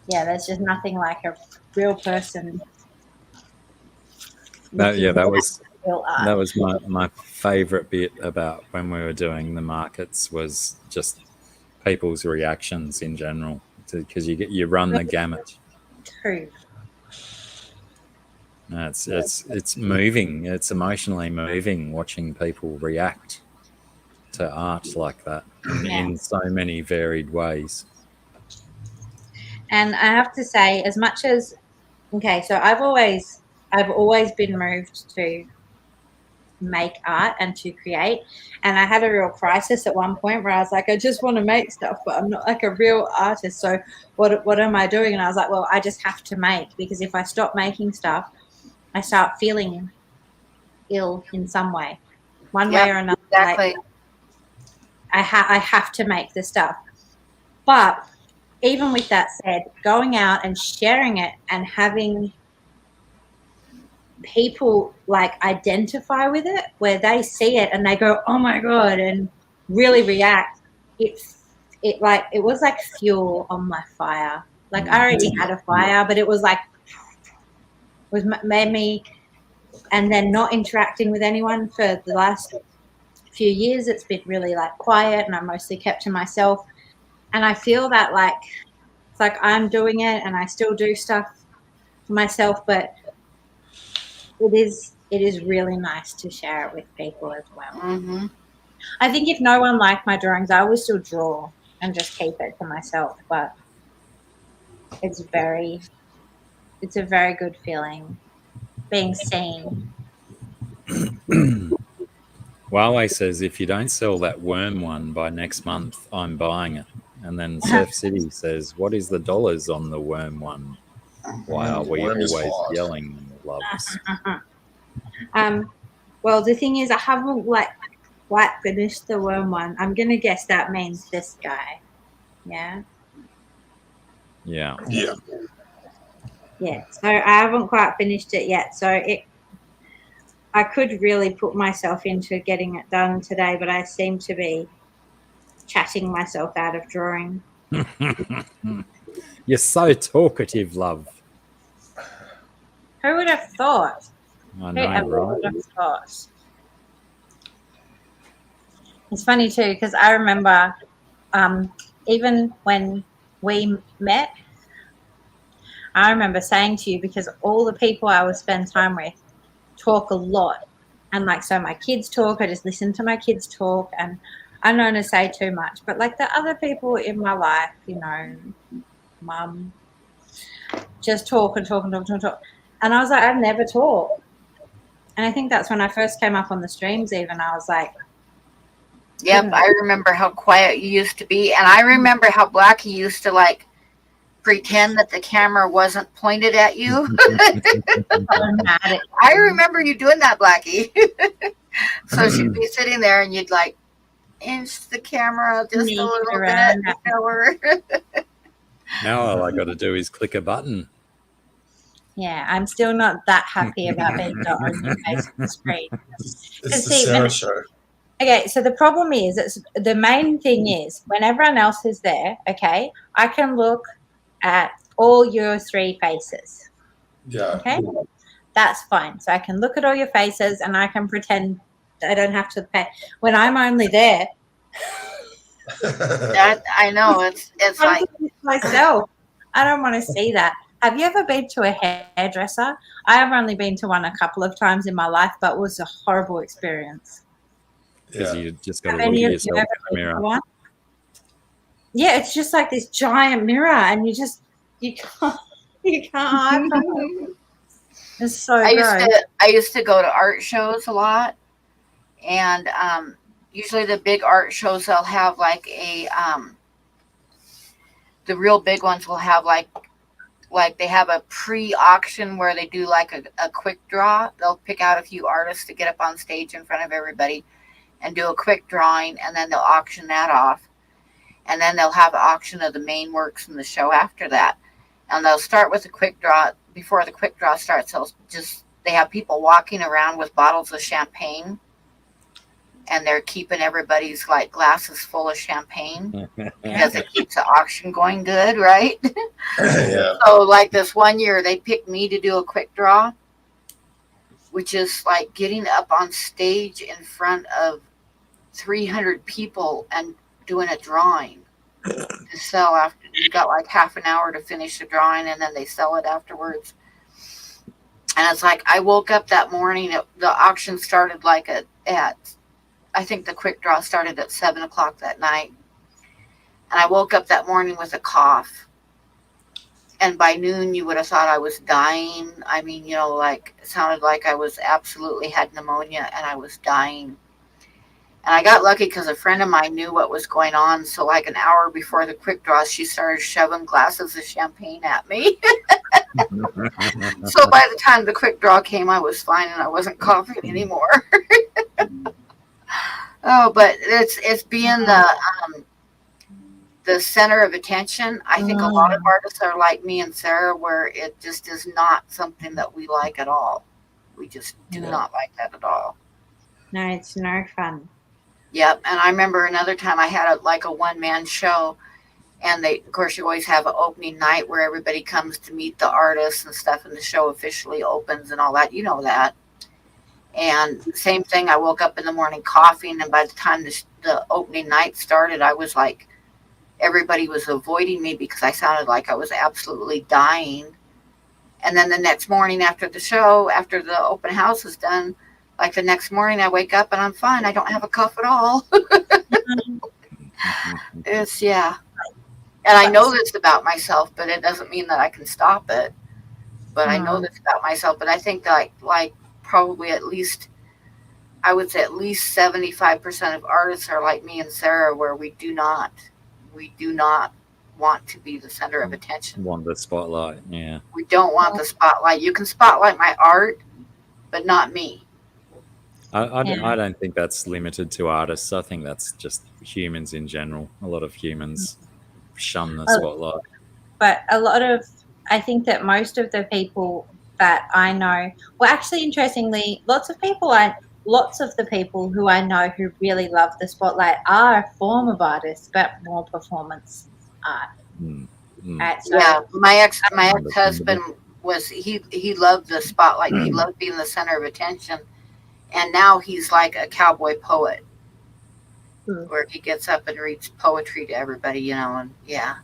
yeah, there's just nothing like a real person. That was real art. that was my favorite bit about when we were doing the markets, was just people's reactions in general, because you run the gamut. True. No, it's moving. It's emotionally moving watching people react to art like that in so many varied ways. And I have to say, as much as so I've always been moved to make art and to create, and I had a real crisis at one point where I was like, I just want to make stuff, but I'm not like a real artist, so what am I doing? And I was like, well, I just have to make, because if I stop making stuff, I start feeling ill in some way, one way or another. Exactly. Like, I have to make the stuff. But even with that said, going out and sharing it and having people like identify with it, where they see it and they go, oh my God, and really react, it was like fuel on my fire. Like, I already had a fire, but it was like, made me. And then not interacting with anyone for the last few years, it's been really like quiet, and I mostly kept to myself. And I feel that like it's like I'm doing it and I still do stuff for myself, but it is really nice to share it with people as well. Mhm. I think if no one liked my drawings, I would still draw and just keep it to myself, but it's a very good feeling being seen. Huawei says, if you don't sell that worm one by next month, I'm buying it. And then Surf City says, what is the dollars on the worm one? Why are we Worm is always hot. yelling loves? Well, the thing is, I haven't quite finished the worm one. I'm gonna guess that means this guy. Yeah. Yeah. Yeah. Yeah. So I haven't quite finished it yet. So I could really put myself into getting it done today, but I seem to be chatting myself out of drawing. You're so talkative, love. Who would have thought? I know, right? Would have thought? It's funny too, because I remember even when we met, I remember saying to you, because all the people I would spend time with talk a lot, and like, so my kids talk, I just listen to my kids talk, and I'm not going to say too much, but like the other people in my life, you know, mum, just talk and talk and talk and talk. And I was like, I've never talked. And I think that's when I first came up on the streams, even I was like, Yep, I remember how quiet you used to be, and I remember how Blacky used to like pretend that the camera wasn't pointed at you. I remember you doing that, Blacky. So she'd be sitting there, and you'd like inch the camera just a little bit. Now all I got to do is click a button. Yeah, I'm still not that happy about being the only face on the screen. It's the Sarah show. Okay, so the problem is, the main thing is when everyone else is there, okay, I can look at all your three faces. Yeah. Okay, that's fine. So I can look at all your faces and I can pretend I don't have to pay when I'm only there. That I know it's like myself. I don't want to see that. Have you ever been to a hairdresser? I have only been to one a couple of times in my life, but it was a horrible experience. Because Yeah. you just got to look at yourself in the mirror. Yeah, it's just like this giant mirror, and you can't hide from it. It's so gross. I used to go to art shows a lot, and usually the big art shows, they'll have like a the real big ones will have like they have a pre-auction where they do like a quick draw. They'll pick out a few artists to get up on stage in front of everybody. and do a quick drawing, and then they'll auction that off. And then they'll have an auction of the main works in the show after that. And they'll start with a quick draw. Before the quick draw starts, they have people walking around with bottles of champagne, and they're keeping everybody's like glasses full of champagne because it keeps the auction going good, right? Yeah. So like this one year, they picked me to do a quick draw, which is like getting up on stage in front of 300 people and doing a drawing to sell after. You got like half an hour to finish the drawing, and then they sell it afterwards. And it's like, I woke up that morning, the auction started like at I think the quick draw started at 7 o'clock that night. And I woke up that morning with a cough. And by noon, you would have thought I was dying. I mean, you know, like it sounded like I was absolutely had pneumonia and I was dying. And I got lucky because a friend of mine knew what was going on. So like an hour before the quick draw, she started shoving glasses of champagne at me. So by the time the quick draw came, I was fine and I wasn't coughing anymore. Oh, but it's being the center of attention. I think a lot of artists are like me and Sarah, where it just is not something that we like at all. We just do not like that at all. No, it's no fun. Yep. And I remember another time I had a one-man show, and of course, you always have an opening night where everybody comes to meet the artists and stuff, and the show officially opens and all that. You know that. And same thing, I woke up in the morning coughing, and by the time the opening night started, I was like, everybody was avoiding me because I sounded like I was absolutely dying. And then the next morning after the show, after the open house is done, like the next morning I wake up and I'm fine. I don't have a cough at all. Yeah. And I know this about myself, but it doesn't mean that I can stop it. But I know this about myself. But I think that like probably at least, I would say at least 75% of artists are like me and Sarah, where we do not want to be the center of attention. Want the spotlight, yeah. We don't want the spotlight. You can spotlight my art, but not me. I don't think that's limited to artists. I think that's just humans in general. A lot of humans shun the spotlight. But I think that most of the people that I know, well, actually, interestingly, lots of the people who I know who really love the spotlight are a form of artists, but more performance art. So, yeah, my ex-husband he loved the spotlight. He loved being the center of attention, and now he's like a cowboy poet, where he gets up and reads poetry to everybody, you know, and yeah.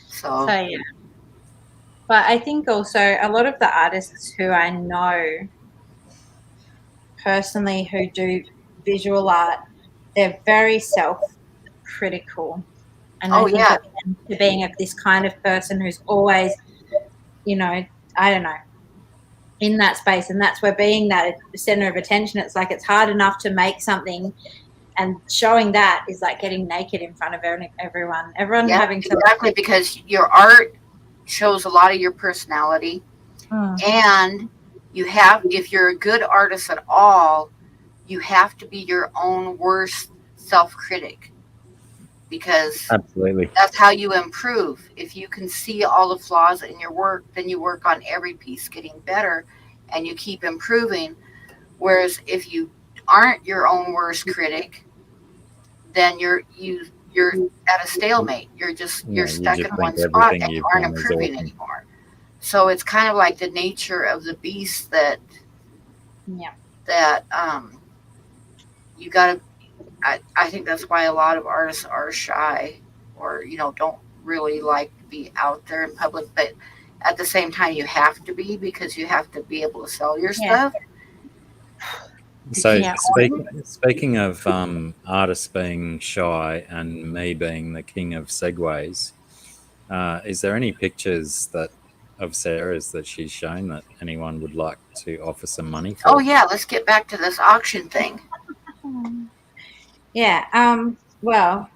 So yeah. But I think also a lot of the artists who I know personally who do visual art, they're very self-critical. And I think it tends to being this kind of person who's always, you know, I don't know, in that space. And that's where being that center of attention, it's like it's hard enough to make something, and showing that is like getting naked in front of everyone. Everyone having to... Exactly, because your art shows a lot of your personality. And if you're a good artist at all, you have to be your own worst self-critic, because absolutely, that's how you improve. If you can see all the flaws in your work, then you work on every piece getting better and you keep improving. Whereas if you aren't your own worst critic, then you're at a stalemate. You're stuck in one spot and you aren't improving anymore. So it's kind of like the nature of the beast that you gotta, I think that's why a lot of artists are shy, or, you know, don't really like to be out there in public. But at the same time, you have to be, because you have to be able to sell your stuff. So speaking of artists being shy and me being the king of segues, is there any pictures of Sarah's that she's shown that anyone would like to offer some money for? Oh yeah, let's get back to this auction thing. Well,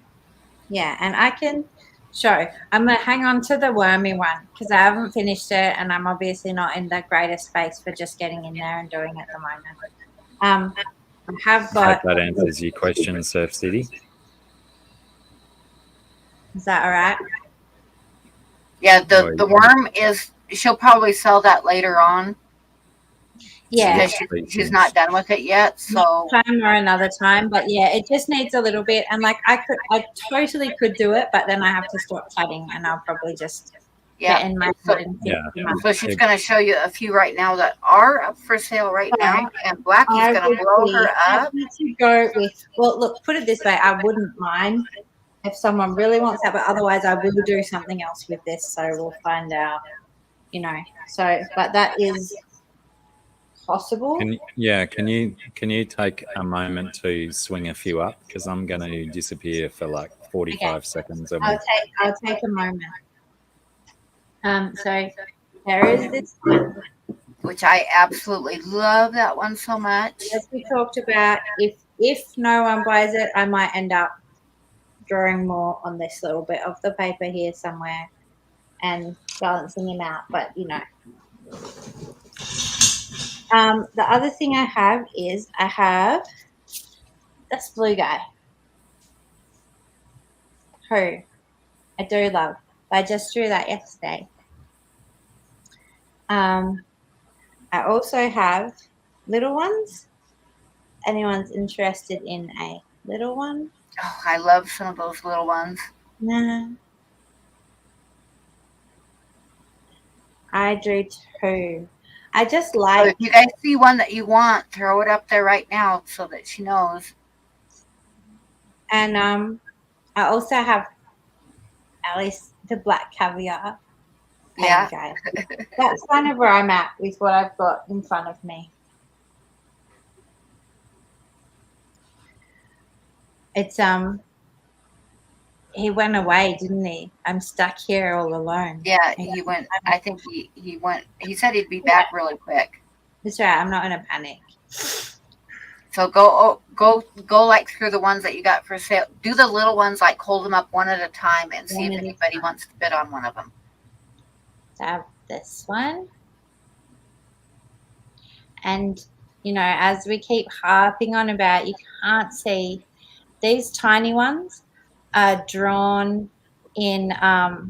yeah, and I can show. I'm going to hang on to the wormy one because I haven't finished it, and I'm obviously not in the greatest space for just getting in there and doing it at the moment. I have I hope got. that answers your question, Surf City. Is that all right? Yeah, Oh, the worm is. She'll probably sell that later on Yeah. because she's not done with it yet. So Time or another time, but yeah, it just needs a little bit. And like I totally could do it, but then I have to stop cutting, and I'll probably just yeah. get in my So, head and Yeah. so she's going to show you a few right now that are up for sale right now, and Blacky's going to blow her up. happy to go with. Well, look, put it this way, I wouldn't mind if someone really wants that, but otherwise I will do something else with this. So we'll find out. So but that is possible. Can you take a moment to swing a few up, because I'm going to disappear for like 45 seconds. I'll take a moment. So there is this one, Which I absolutely love that one so much. as we talked about. If no one buys it, I might end up drawing more on this little bit of the paper here somewhere and balancing him out. But the other thing I have is this blue guy, who I do love. I just drew that yesterday. I also have little ones. Anyone's interested in a little one? Oh, I love some of those little ones. Nah. I drew two. I just So like. if you guys see one that you want, throw it up there right now so that she knows. And I also have Alice the black caviar. Yeah. Guy. That's kind of where I'm at with what I've got in front of me. It's he went away, didn't he? I'm stuck here all alone. Yeah, he went. I think he went. He said he'd be back really quick. That's right. I'm not in a panic. So go like through the ones that you got for sale. Do the little ones, like hold them up one at a time and see if anybody wants to bid on one of them. So I have this one. And, as we keep harping on about, you can't see, these tiny ones are drawn in a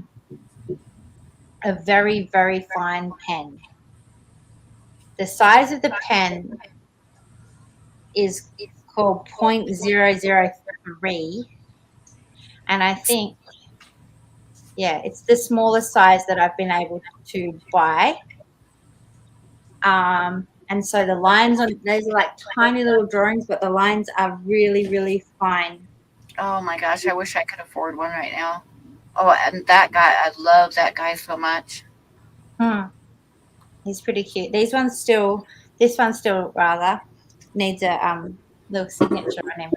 very, very fine pen. The size of the pen is called 0.003. And I think, it's the smallest size that I've been able to buy. And so the lines on those are like tiny little drawings, but the lines are really, really fine. Oh my gosh, I wish I could afford one right now. Oh, and that guy, I love that guy so much. He's pretty cute. This one still rather needs a little signature on him.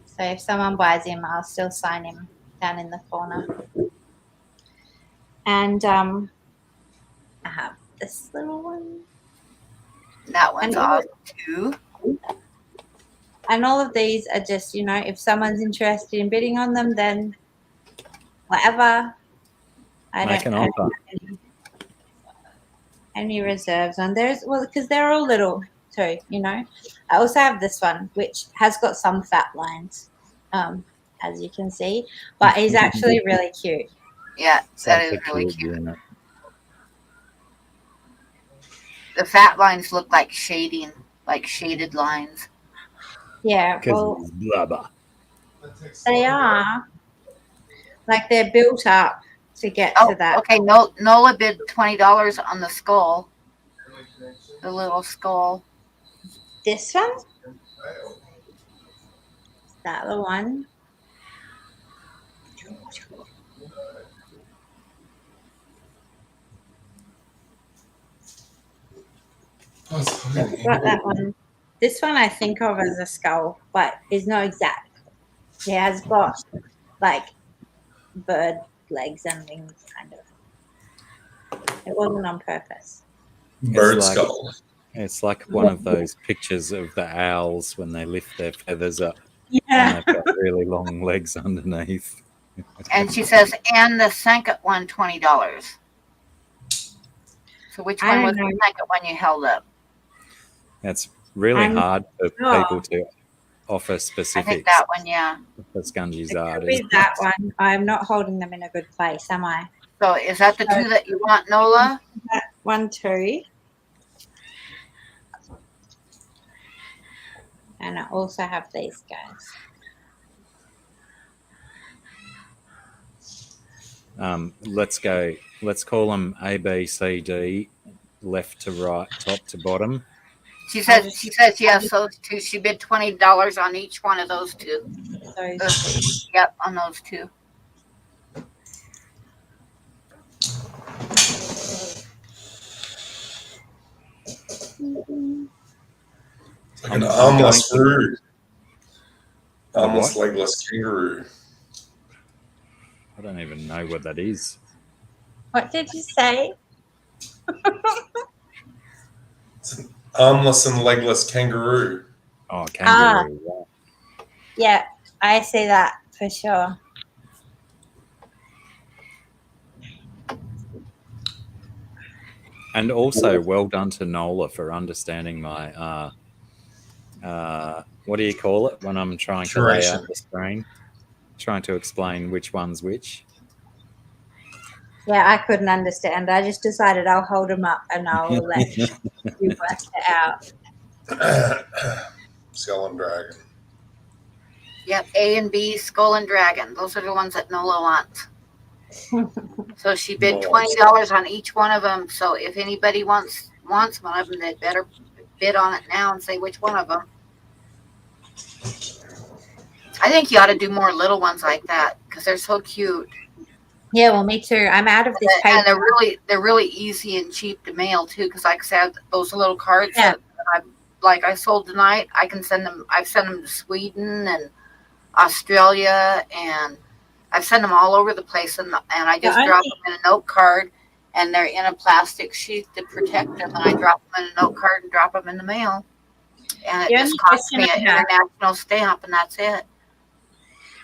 So if someone buys him, I'll still sign him down in the corner. And I have this little one. That one's awesome too. And all of these are just, if someone's interested in bidding on them, then whatever. I Make don't an offer. have any reserves on theirs. Well, because they're all little too, I also have this one, which has got some fat lines, as you can see, but he's actually really cute. Yeah, that is really cute, cute. isn't it? The fat lines look like shading, like shaded lines. Yeah, Because well, he's blubber. they are. Like they're built up to get to that. Okay, Nola bid $20 on the skull. The little skull. This one? Is that the one? Got that one. This one I think of as a skull, but is not exact. It has got like bird legs and wings, kind of. It wasn't on purpose. Bird skull. It's like one of those pictures of the owls when they lift their feathers up. Yeah. And they've got really long legs underneath. And she says, and the second one, $20. So which one was the second one you held up? That's really I'm hard for sure. people to offer I specifics think that one, yeah. for Scungey's It art. could be Isn't it? that one. I'm not holding them in a good place, am I? So is that the So- two that you want, Nola? That 1, 2. And I also have these guys. Let's go. Let's call them A, B, C, D, left to right, top to bottom. She says yes, those two. She bid $20 on each one of those two. Those Yep, on those two. It's like an I'm armless going to- roo. Armless, what? legless kangaroo. I don't even know what that is. What did you say? It's an armless and legless kangaroo. Oh, kangaroo. Right. Yeah, I see that for sure. And also, well done to Nola for understanding my what do you call it when I'm trying to lay out Curation. the screen, trying to explain which one's which. Yeah, I couldn't understand. I just decided I'll hold them up and I'll let you work it out. Skull and dragon. Yep, A and B, skull and dragon. Those are the ones that Nola wants. So she bid $20 on each one of them. So if anybody wants one of them, they better bid on it now and say which one of them. I think you ought to do more little ones like that because they're so cute. Yeah, well, me too. I'm out of this paper. And they're really easy and cheap to mail too. Because like I said, those little cards Yeah. that I sold tonight, I can send them. I've sent them to Sweden and Australia, and I've sent them all over the place. And I just drop them in a note card, and they're in a plastic sheet to protect them. And I drop them in a note card and drop them in the mail. And it The just only costs question me I an have international stamp, and that's it.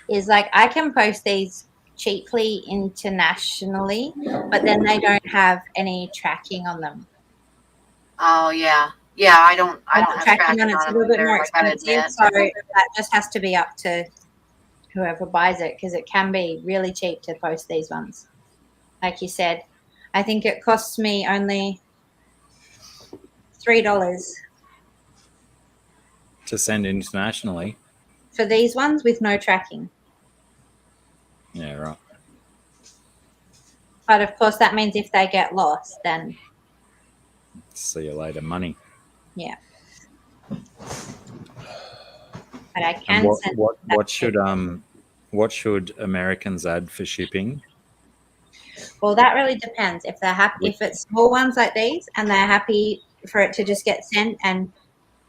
is like I can post these cheaply internationally, but then they don't have any tracking on them. Oh yeah, I don't have tracking on it's a little bit more I gotta expensive, admit. so that just has to be up to whoever buys it because it can be really cheap to post these ones. Like you said, I think it costs me only $3 To send internationally. for these ones with no tracking. Yeah, right. But of course, that means if they get lost, then See you later, money. yeah. But I And can send. what should Americans add for shipping? Well, that really depends. If they're happy, if it's small ones like these, and they're happy for it to just get sent, and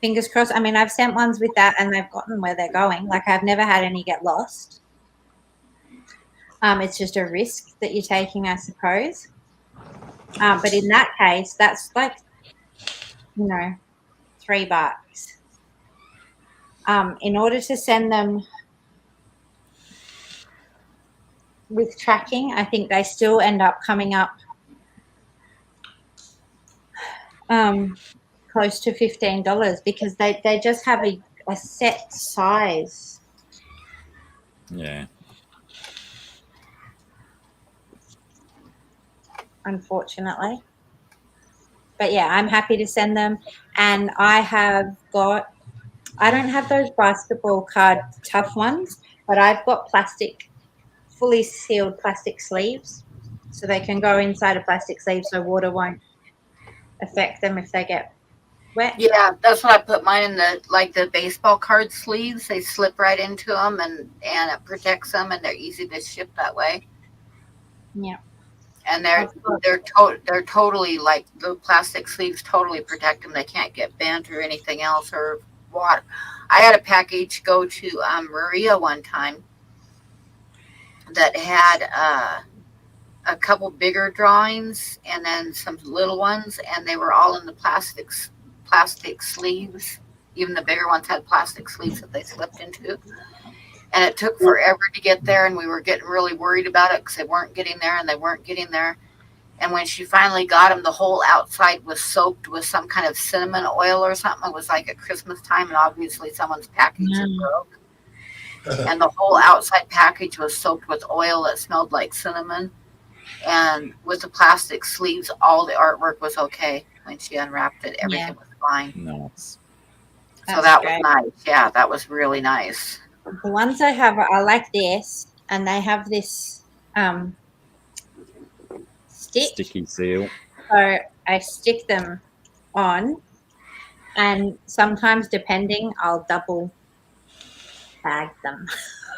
fingers crossed. I mean, I've sent ones with that, and they've gotten where they're going. Like I've never had any get lost. It's just a risk that you're taking, I suppose. But in that case, that's like, $3. In order to send them with tracking, I think they still end up coming up close to $15 because they just have a set size. Yeah. Unfortunately. But yeah, I'm happy to send them. And I don't have those basketball card tough ones, but I've got fully sealed plastic sleeves. So they can go inside a plastic sleeve so water won't affect them if they get wet. Yeah, that's what I put mine in the baseball card sleeves. They slip right into them and it protects them, and they're easy to ship that way. Yeah. And they're totally like the plastic sleeves totally protect them. They can't get bent or anything else or water. I had a package go to Maria one time that had a couple bigger drawings and then some little ones, and they were all in the plastic sleeves. Even the bigger ones had plastic sleeves that they slipped into. And it took forever to get there, and we were getting really worried about it because they weren't getting there. And when she finally got them, the whole outside was soaked with some kind of cinnamon oil or something. It was like at Christmas time, and obviously someone's package had broke. And the whole outside package was soaked with oil that smelled like cinnamon. And with the plastic sleeves, all the artwork was okay. When she unwrapped it, everything was fine. Nice. So that was nice. Yeah, that was really nice. The ones I have are like this, and they have this stick. Sticky seal. So I stick them on, and sometimes, depending, I'll double bag them.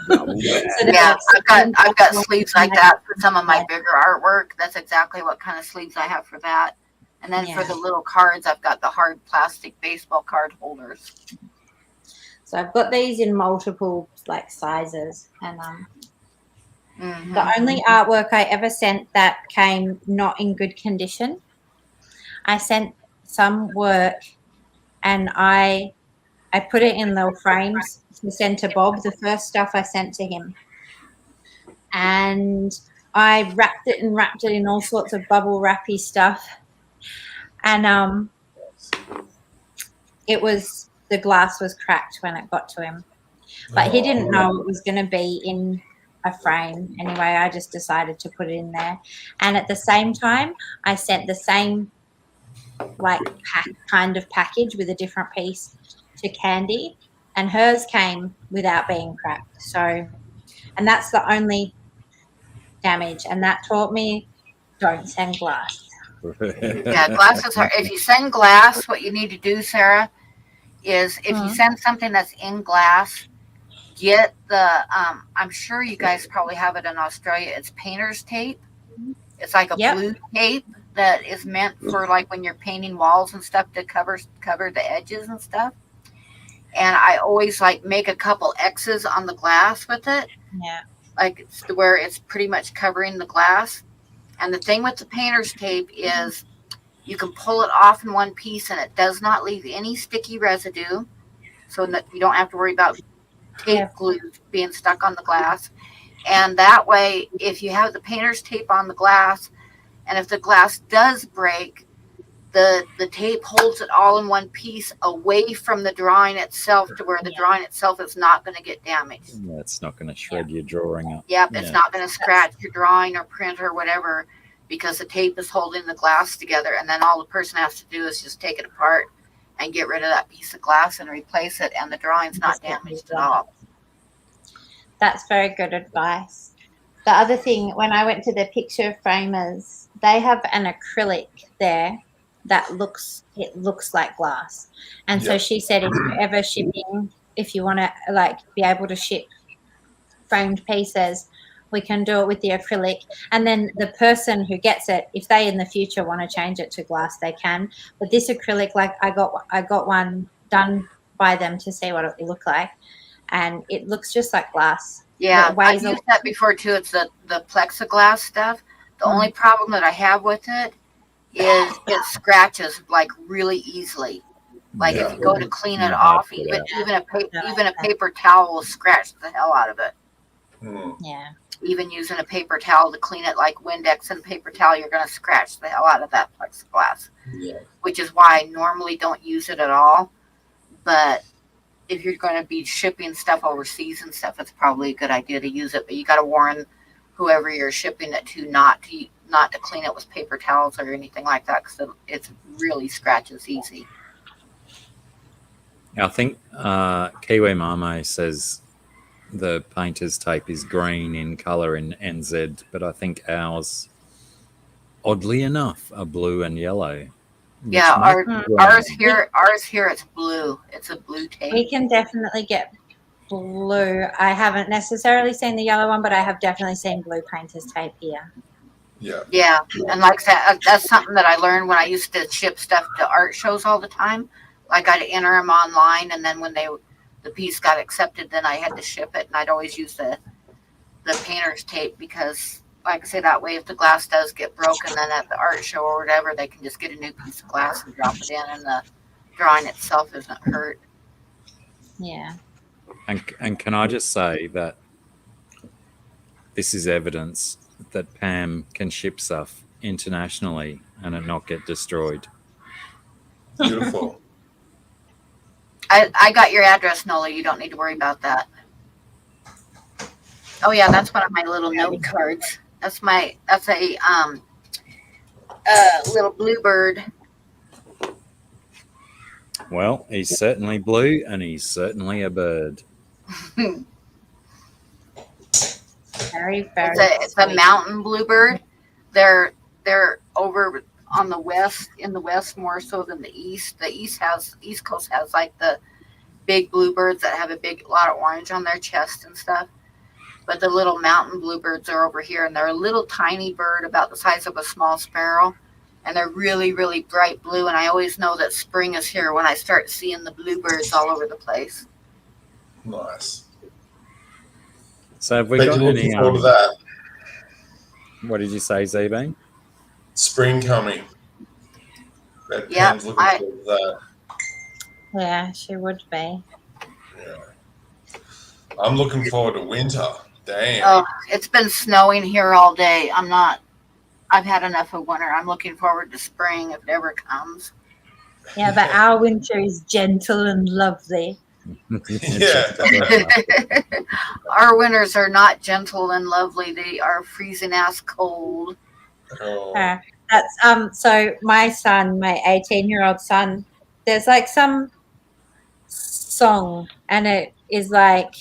Yeah, I've got sleeves like that for some of my bigger artwork. That's exactly what kind of sleeves I have for that. And then for the little cards, I've got the hard plastic baseball card holders. So I've got these in multiple like sizes, and the only artwork I ever sent that came not in good condition, I sent some work, and I put it in the frames to send to Bob. The first stuff I sent to him, and I wrapped it in all sorts of bubble wrappy stuff, and it was, the glass was cracked when it got to him, but he didn't know it was going to be in a frame anyway. I just decided to put it in there, and at the same time I sent the same like kind of package with a different piece to Candy, and hers came without being cracked. So, and that's the only damage, and that taught me, don't send glass. Yeah, glasses are, if you send glass, what you need to do, Sarah, is if you send something that's in glass, get the I'm sure you guys probably have it in Australia, it's painter's tape. It's like a blue tape that is meant for like when you're painting walls and stuff, to cover the edges and stuff. And I always like make a couple X's on the glass with it. Yeah. Like it's where it's pretty much covering the glass. And the thing with the painter's tape is you can pull it off in one piece and it does not leave any sticky residue. So that you don't have to worry about tape glue being stuck on the glass. And that way, if you have the painter's tape on the glass, and if the glass does break, the tape holds it all in one piece away from the drawing itself, to where the drawing itself is not going to get damaged. Yeah, it's not going to shred your drawing up. Yep, it's not going to scratch your drawing or print or whatever, because the tape is holding the glass together. And then all the person has to do is just take it apart and get rid of that piece of glass and replace it, and the drawing's not damaged at all. That's very good advice. The other thing, when I went to the picture framers, they have an acrylic there that looks like glass. And so she said, if you're ever shipping, if you want to like be able to ship framed pieces, we can do it with the acrylic. And then the person who gets it, if they in the future want to change it to glass, they can. But this acrylic, like I got one done by them to see what it would look like, and it looks just like glass. Yeah, I've used that before too. It's the plexiglass stuff. The only problem that I have with it is it scratches like really easily. Like if you go to clean it off, even a paper towel will scratch the hell out of it. Yeah. Even using a paper towel to clean it, like Windex and paper towel, you're going to scratch the hell out of that plexiglass. Yeah. Which is why I normally don't use it at all. But if you're going to be shipping stuff overseas and stuff, it's probably a good idea to use it. But you got to warn whoever you're shipping it to not to clean it with paper towels or anything like that, because it really scratches easy. I think Kiwi Mame says the painter's tape is green in colour in NZ, but I think ours, oddly enough, are blue and yellow. Yeah, ours here it's blue. It's a blue tape. We can definitely get blue. I haven't necessarily seen the yellow one, but I have definitely seen blue painter's tape here. Yeah. Yeah, and like that's something that I learned when I used to ship stuff to art shows all the time. Like I'd enter them online, and then when the piece got accepted, then I had to ship it, and I'd always use the painter's tape, because like I say, that way if the glass does get broken, then at the art show or whatever, they can just get a new piece of glass and drop it in, and the drawing itself isn't hurt. Yeah. And can I just say that this is evidence that Pam can ship stuff internationally and it not get destroyed. Beautiful. I got your address, Nola. You don't need to worry about that. Oh yeah, that's one of my little note cards. That's a little bluebird. Well, he's certainly blue and he's certainly a bird. Very, very. It's a sweet. mountain bluebird. They're over on the west, in the west more so than the east. The East Coast has like the big bluebirds that have a lot of orange on their chest and stuff. But the little mountain bluebirds are over here, and they're a little tiny bird about the size of a small sparrow. And they're really, really bright blue. And I always know that spring is here when I start seeing the bluebirds all over the place. Nice. So have we Bet got you're any? looking forward to that. What did you say, Z-Bang? Spring coming. Bet Yeah, Pam's looking forward to that. Yeah, she would be. Yeah. I'm looking forward to winter. Damn. Oh, it's been snowing here all day. I've had enough of winter. I'm looking forward to spring if it ever comes. Yeah, but our winter is gentle and lovely. Yeah. Our winters are not gentle and lovely. They are freezing ass cold. Oh. That's so my son, my 18-year-old son, there's like some song and it is like,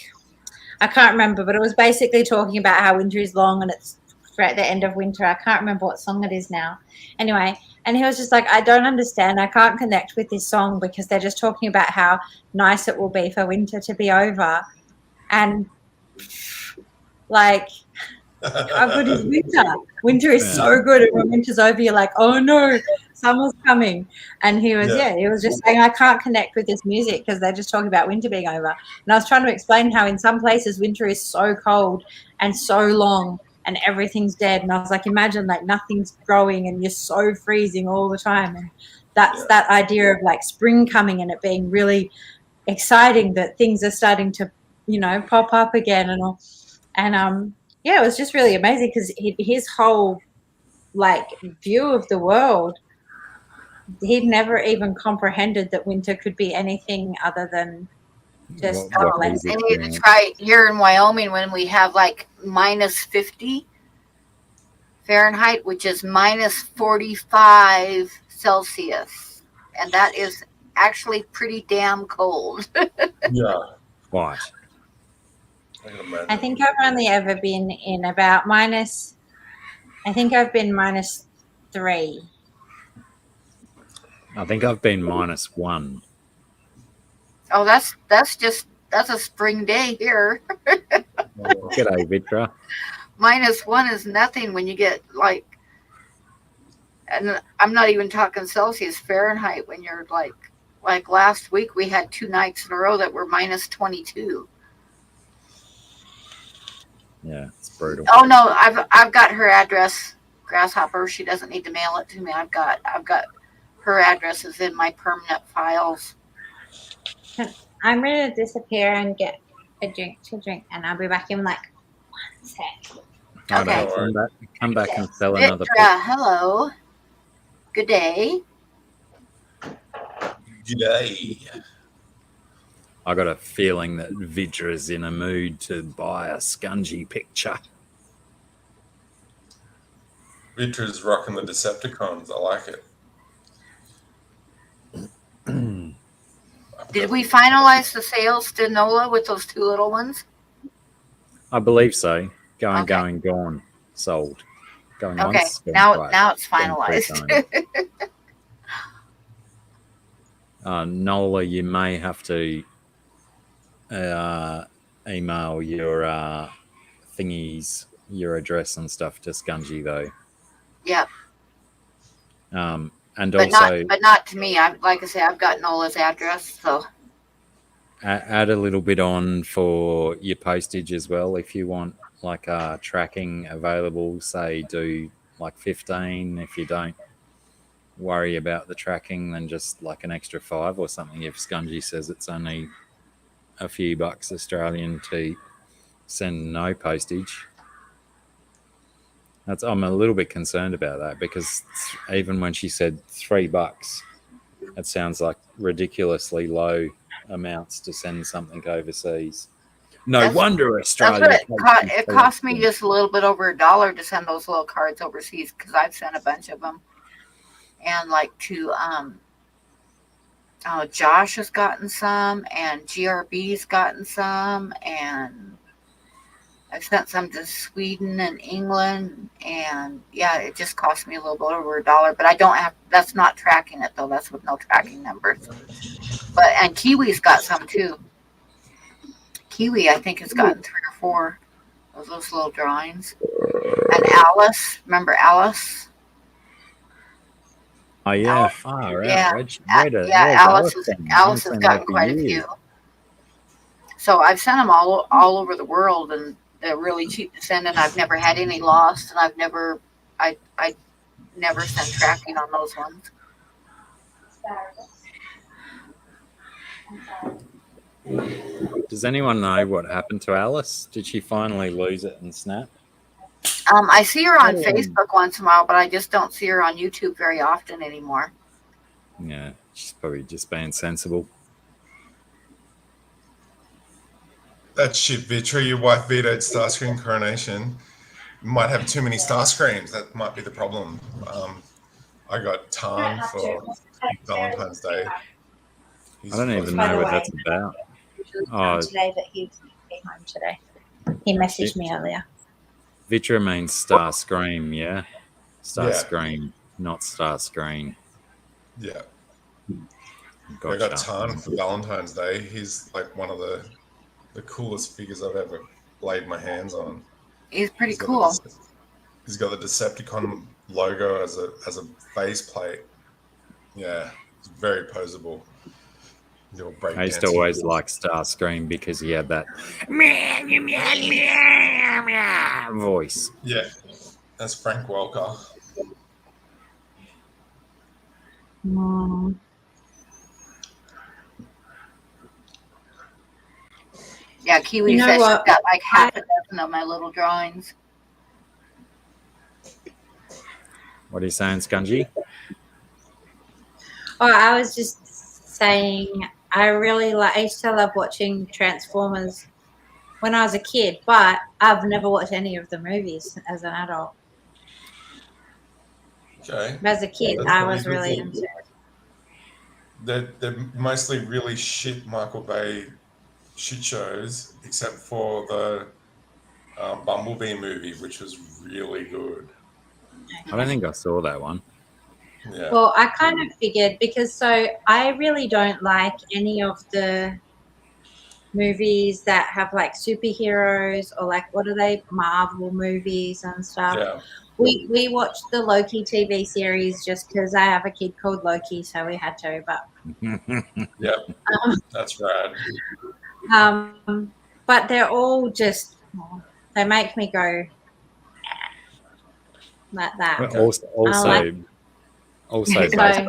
I can't remember, but it was basically talking about how winter is long and it's at the end of winter. I can't remember what song it is now. Anyway, and he was just like, I don't understand. I can't connect with this song because they're just talking about how nice it will be for winter to be over. And like, how good is winter? Winter is so good. And when winter's over, you're like, oh no, summer's coming. And he was, he was just saying, I can't connect with this music because they're just talking about winter being over. And I was trying to explain how in some places winter is so cold and so long and everything's dead. And I was like, imagine like nothing's growing and you're so freezing all the time. And that's that idea of like spring coming and it being really exciting that things are starting to, pop up again and all. And it was just really amazing because his whole like view of the world, he'd never even comprehended that winter could be anything other than just and it's right here in Wyoming when we have like minus 50 Fahrenheit, which is minus 45 Celsius, and that is actually pretty damn cold. Yeah. Right. I think I've only ever been in about I think I've been -3. I think I've been -1. Oh, that's a spring day here. G'day, Vitra. -1 is nothing when you get like, and I'm not even talking Celsius, Fahrenheit. When you're like last week we had 2 nights in a row that were -22. Yeah, it's brutal. Oh no, I've got her address, Grasshopper. She doesn't need to mail it to me. I've got her addresses in my permanent files. I'm gonna disappear and get a drink to drink, and I'll be back in like 1 sec. Okay. Come back and sell another Vitra, hello. Good day. G'day. I got a feeling that Vidra's in a mood to buy a Scungey picture. Vitra's rocking the Decepticons. I like it. Did we finalize the sales to Nola with those 2 little ones? I believe so. Going, Okay. gone. Sold. Going Okay, once. Going now twice. it's finalized. Nola, you may have to email your thingies, your address and stuff to Scungey though. Yeah, And but also not to me. Like I say, I've got Nola's address, so add a little bit on for your postage as well if you want like tracking available. Say do like 15. If you don't worry about the tracking, then just like an extra 5 or something. If Scungey says it's only a few bucks Australian to send no postage. I'm a little bit concerned about that because even when she said $3, it sounds like ridiculously low amounts to send something overseas. No That's- wonder That's Australia. what takes it these cost me, things. just a little bit over $1 to send those little cards overseas, because I've sent a bunch of them, and like to Josh has gotten some, and GRB's gotten some, and I've sent some to Sweden and England, and yeah, it just cost me a little bit over $1. But I don't have. That's not tracking it though. That's with no tracking numbers. And Kiwi's got some too. Kiwi, I think, has gotten 3 or 4 of those little drawings. And Alice, remember Alice? Oh yeah, Alice, far yeah, out. Where'd Alice send? Alice Haven't has seen gotten her for quite a years. few. So I've sent them all over the world, and they're really cheap to send, and I've never had any lost, and I never sent tracking on those ones. Does anyone know what happened to Alice? Did she finally lose it and snap? I see her on Oh. Facebook once in a while, but I just don't see her on YouTube very often anymore. Yeah, she's probably just being sensible. That shit, Vitra. Your wife vetoed Starscream Coronation. You might have too many Starscreams. That might be the problem. I got Tarn for Valentine's Day. I don't even By know the what way, that's about. Oh, today, but he's home today. He messaged me earlier. Vitra means Star Scream, yeah? Star Yeah. Scream, not Star Screen. Yeah. Gotcha. I got Tarn for Valentine's Day. He's like one of the coolest figures I've ever laid my hands on. He's pretty He's got cool. He's got the Decepticon logo as a faceplate. Yeah, it's very posable. I used to always like Starscream because he had that voice. Yeah, that's Frank Welker. Yeah, Kiwi You know says she's what? got like half a dozen of my little drawings. What are you saying, Scungey? Oh, I was just saying, I used to love watching Transformers when I was a kid, but I've never watched any of the movies as an adult. Okay. As a kid, That's I really was good really thing. into it. They're mostly really shit Michael Bay shit shows, except for the Bumblebee movie, which was really good. I don't think I saw that one. Yeah. Well, I kind of figured because I really don't like any of the movies that have like superheroes or like what are they, Marvel movies and stuff. Yeah. We watched the Loki TV series just because I have a kid called Loki, so we had to. But Yeah. That's rad. But they're all just they make me go like that. But also based So-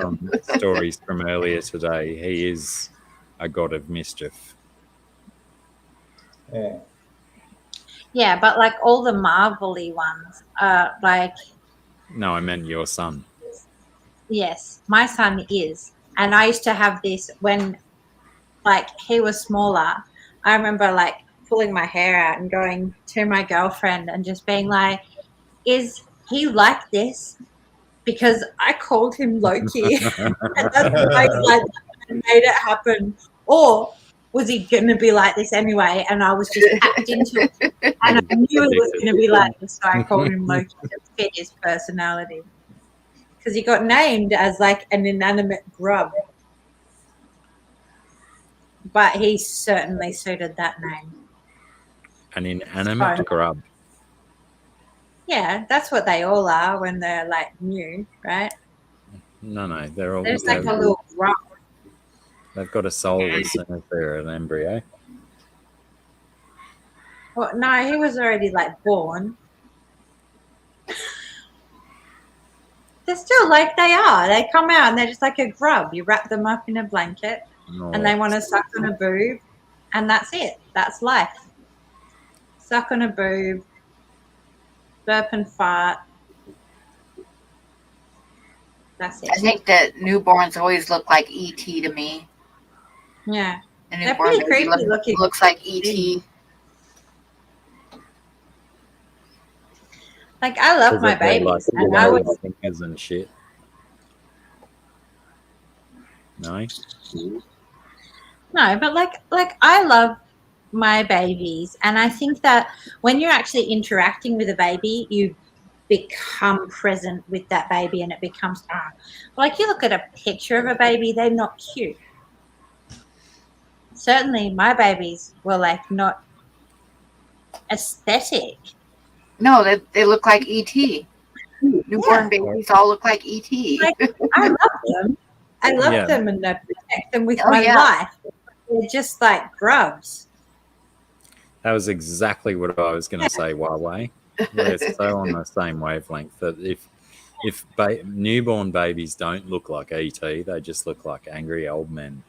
on stories from earlier today, he is a god of mischief. Yeah. Yeah, but like all the Marvel-y ones, like No, I meant your son. yes, my son is, and I used to have this when, like, he was smaller. I remember like pulling my hair out and going to my girlfriend and just being like, "Is he like this?" Because I called him Loki, and that's why like I made it happen. Or was he going to be like this anyway? And I was just packed into it, and I knew he was going to be like this, so I called him Loki to fit his personality. Because he got named as like an inanimate grub, but he certainly suited that name. An inanimate So- grub. Yeah, that's what they all are when they're like new, right? No, they're all. There's like a little grub. They've got a soul as soon as they're an embryo. Well, no, he was already like born. They're still like they are. They come out and they're just like a grub. You wrap them up in a blanket and they want to suck on a boob, and that's it. That's life. Suck on a boob, burp and fart, That's I it. think that newborns always look like ET to me. Yeah. A They're newborn pretty baby creepy looking. looks like ET. Like, I love my They're like babies. And I little was, fingers and shit. No? no, but like I love my babies. And I think that when you're actually interacting with a baby, you become present with that baby and it becomes, like you look at a picture of a baby, they're not cute. Certainly my babies were like not aesthetic. No, they look like ET. Newborn babies all look like ET. Like, I love them. I love Yeah. them and I protect them with Oh, my yeah. life. They're just like grubs. That was exactly what I was going to say, Huawei. We're so on the same wavelength that if newborn babies don't look like ET, they just look like angry old men.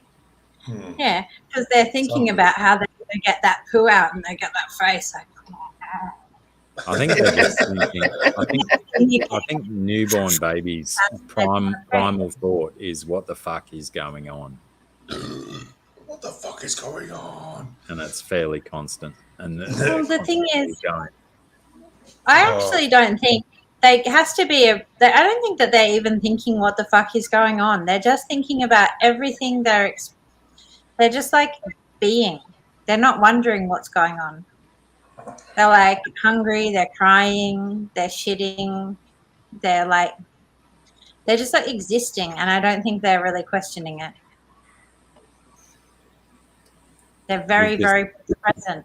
Yeah, because they're thinking about how they're going to get that poo out and they get that face like, I think they're just thinking. I think newborn babies' primal thought is, "What the fuck is going on?" What the fuck is going on? And it's fairly constant. And well, the thing is, going. I actually don't think there has to be I don't think that they're even thinking what the fuck is going on. They're just thinking about everything. They're just like being. They're not wondering what's going on. They're like hungry. They're crying. They're shitting. They're just like existing, and I don't think they're really questioning it. They're very, very present.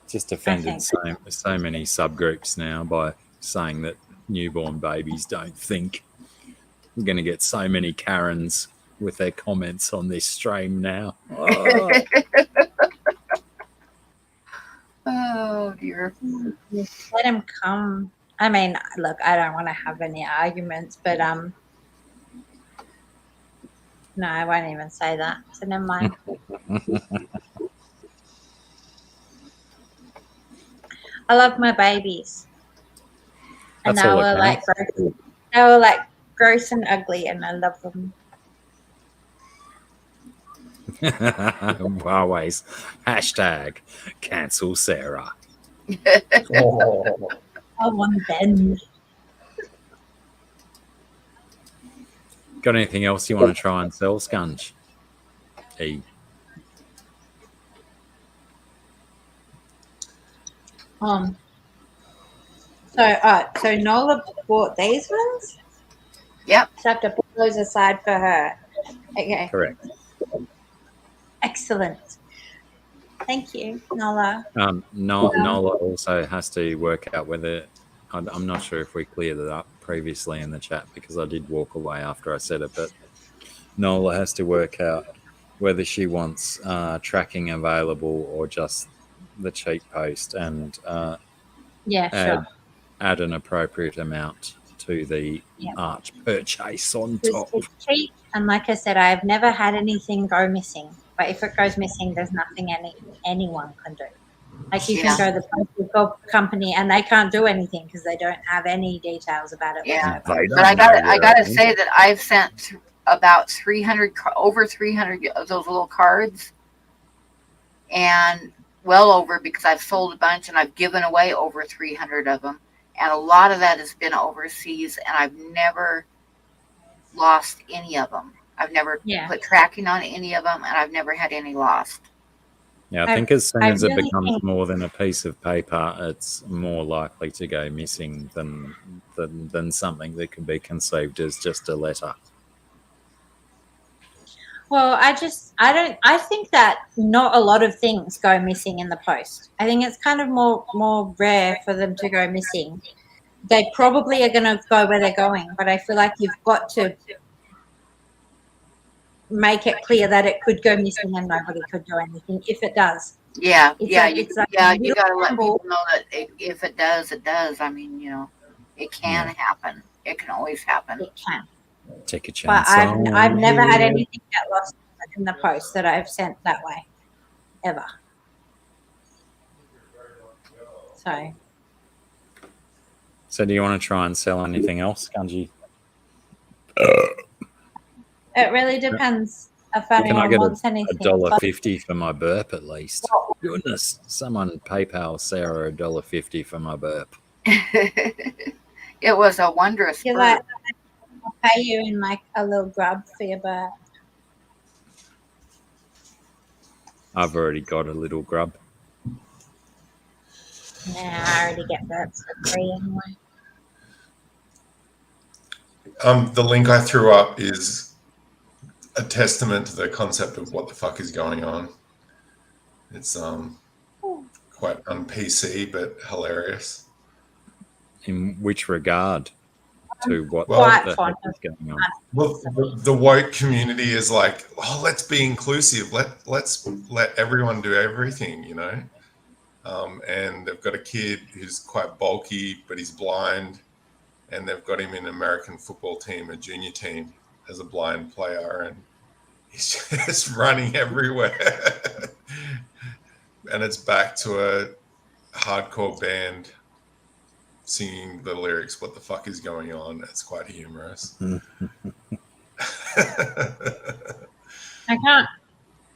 Just offended so many subgroups now by saying that newborn babies don't think. I'm going to get so many Karens with their comments on this stream now. Oh. Oh dear. Let him come. I mean, look, I don't want to have any arguments, but no, I won't even say that. So never mind. I love my babies, and That's they all were that like counts. gross. They were like gross and ugly, and I love them. Huawei's hashtag cancel Sarah. Oh. I want them. Got anything else you want to try and sell, Scunge? E. So Nola bought these ones. Yep. So I have to put those aside for her. Okay. Correct. Excellent. Thank you, Nola. Nola also has to work out whether I'm not sure if we cleared it up previously in the chat because I did walk away after I said it, but Nola has to work out whether she wants tracking available or just the cheap post and add an appropriate amount to the Arch purchase on top. It's cheap, and like I said, I've never had anything go missing. But if it goes missing, there's nothing anyone can do. Like you can go to the postal company, and they can't do anything because they don't have any details about it. Yeah, They but don't I know gotta where say that I've sent about 300, over 300 of those little cards, and well over because I've sold a bunch and I've given away over 300 of them, and a lot of that has been overseas, and I've never lost any of them. I've never put tracking on any of them, and I've never had any lost. Yeah, I think as soon as it becomes more than a piece of paper, it's more likely to go missing than something that can be conceived as just a letter. Well, I think that not a lot of things go missing in the post. I think it's kind of more rare for them to go missing. They probably are going to go where they're going, but I feel like you've got to make it clear that it could go missing and nobody could do anything if it does. Yeah, you got to let people know that if it does, it does. I mean, it can happen. It can always happen. It can. Take a chance. But I've never had anything get lost in the post that I've sent that way, ever. So do you want to try and sell anything else, Scungy? It really depends if Can I anyone get wants anything. $1.50 for my burp at least? Goodness, someone PayPal Sarah $1.50 for my burp. It was a wondrous You're bird. like, I'll pay you in like a little grub for your burp. I've already got a little grub. Nah, I already get burps for free anyway. The link I threw up is a testament to the concept of what the fuck is going on. It's quite un-PC but hilarious. In which regard to what Well, the heck is going on? Well, the woke community is like, oh, let's be inclusive. Let's let everyone do everything, you know. And they've got a kid who's quite bulky, but he's blind, and they've got him in an American football team, a junior team, as a blind player, and he's just running everywhere. And it's back to a hardcore band singing the lyrics, what the fuck is going on? It's quite humorous. I can't.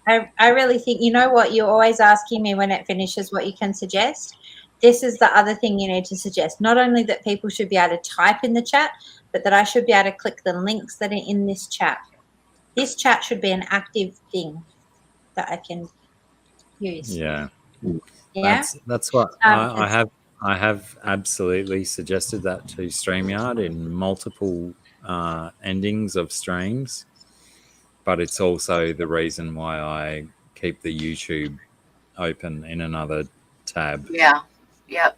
I really think, you know what, you're always asking me when it finishes what you can suggest. This is the other thing you need to suggest. Not only that people should be able to type in the chat, but that I should be able to click the links that are in this chat. This chat should be an active thing that I can use. Yeah. Yeah. That's what I have absolutely suggested that to StreamYard in multiple endings of streams, but it's also the reason why I keep the YouTube open in another tab. Yeah. Yep.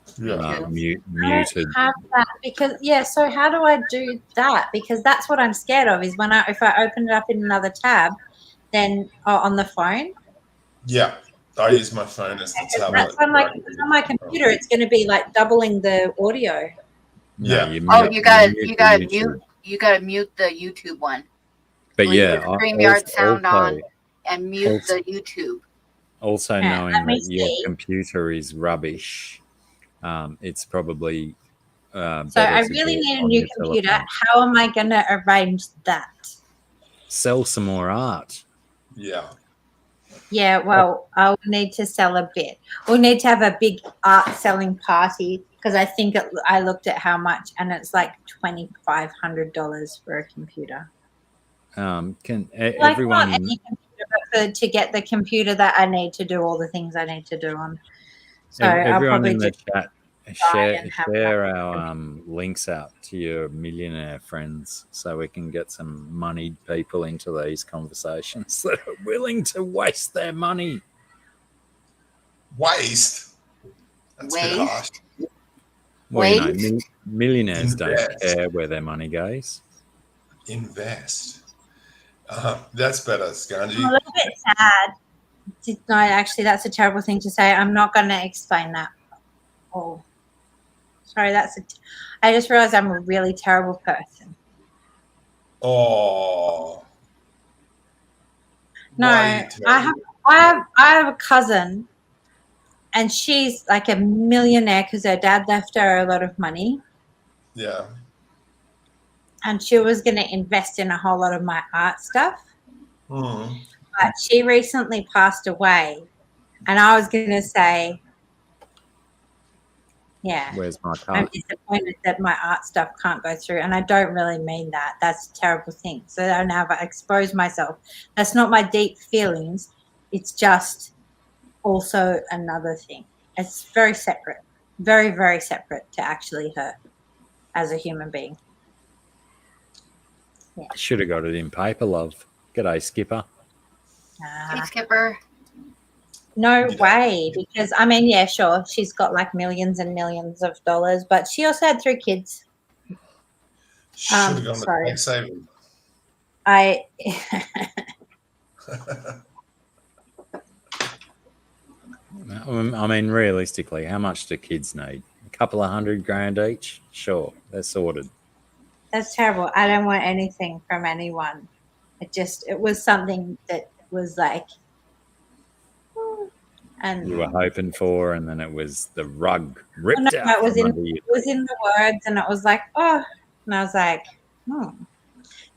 Muted. Have that because so how do I do that? Because that's what I'm scared of is if I open it up in another tab, then on the phone. Yeah, I use my phone as the tablet. That's on my computer. It's going to be like doubling the audio. Yeah. You gotta mute the YouTube one. But leave the StreamYard sound on and mute the YouTube. Also knowing that your computer is rubbish, it's probably so I really need a new computer. How am I going to arrange that? Sell some more art. Yeah. Yeah, well, I'll need to sell a bit. We'll need to have a big art selling party because I think I looked at how much and it's like $2,500 for a computer. Can Like everyone not any computer, but to get the computer that I need to do all the things I need to do on. So I'll everyone probably in the just chat share our links out to your millionaire friends so we can get some moneyed people into these conversations that are willing to waste their money. Waste? That's a bit harsh. Well, you know, millionaires don't care where their money goes. Invest. That's better, Scungey. I'm a little bit sad. No, actually, that's a terrible thing to say. I'm not going to explain that. Oh, sorry. I just realized I'm a really terrible person. Oh. No, I have a cousin, and she's like a millionaire because her dad left her a lot of money. Yeah. And she was going to invest in a whole lot of my art stuff. Mm. But she recently passed away. And I was going to say, yeah. Where's my card? I'm disappointed that my art stuff can't go through. And I don't really mean that. That's a terrible thing. So now I've exposed myself. That's not my deep feelings. It's just also another thing. It's very separate. Very, very separate to actually her as a human being. Yeah. Should have got it in paper, love. G'day, Skipper. Hey, Skipper. No way, because I mean, yeah, sure, she's got like millions and millions of dollars, but she also had 3 kids. Should have gone to tax saving. I mean, realistically, how much do kids need? A couple of $100,000 each? Sure, they're sorted. That's terrible. I don't want anything from anyone. It was something that was like, and you were hoping for, and then it was the rug ripped out. It was in the words, and it was like, oh, and I was like,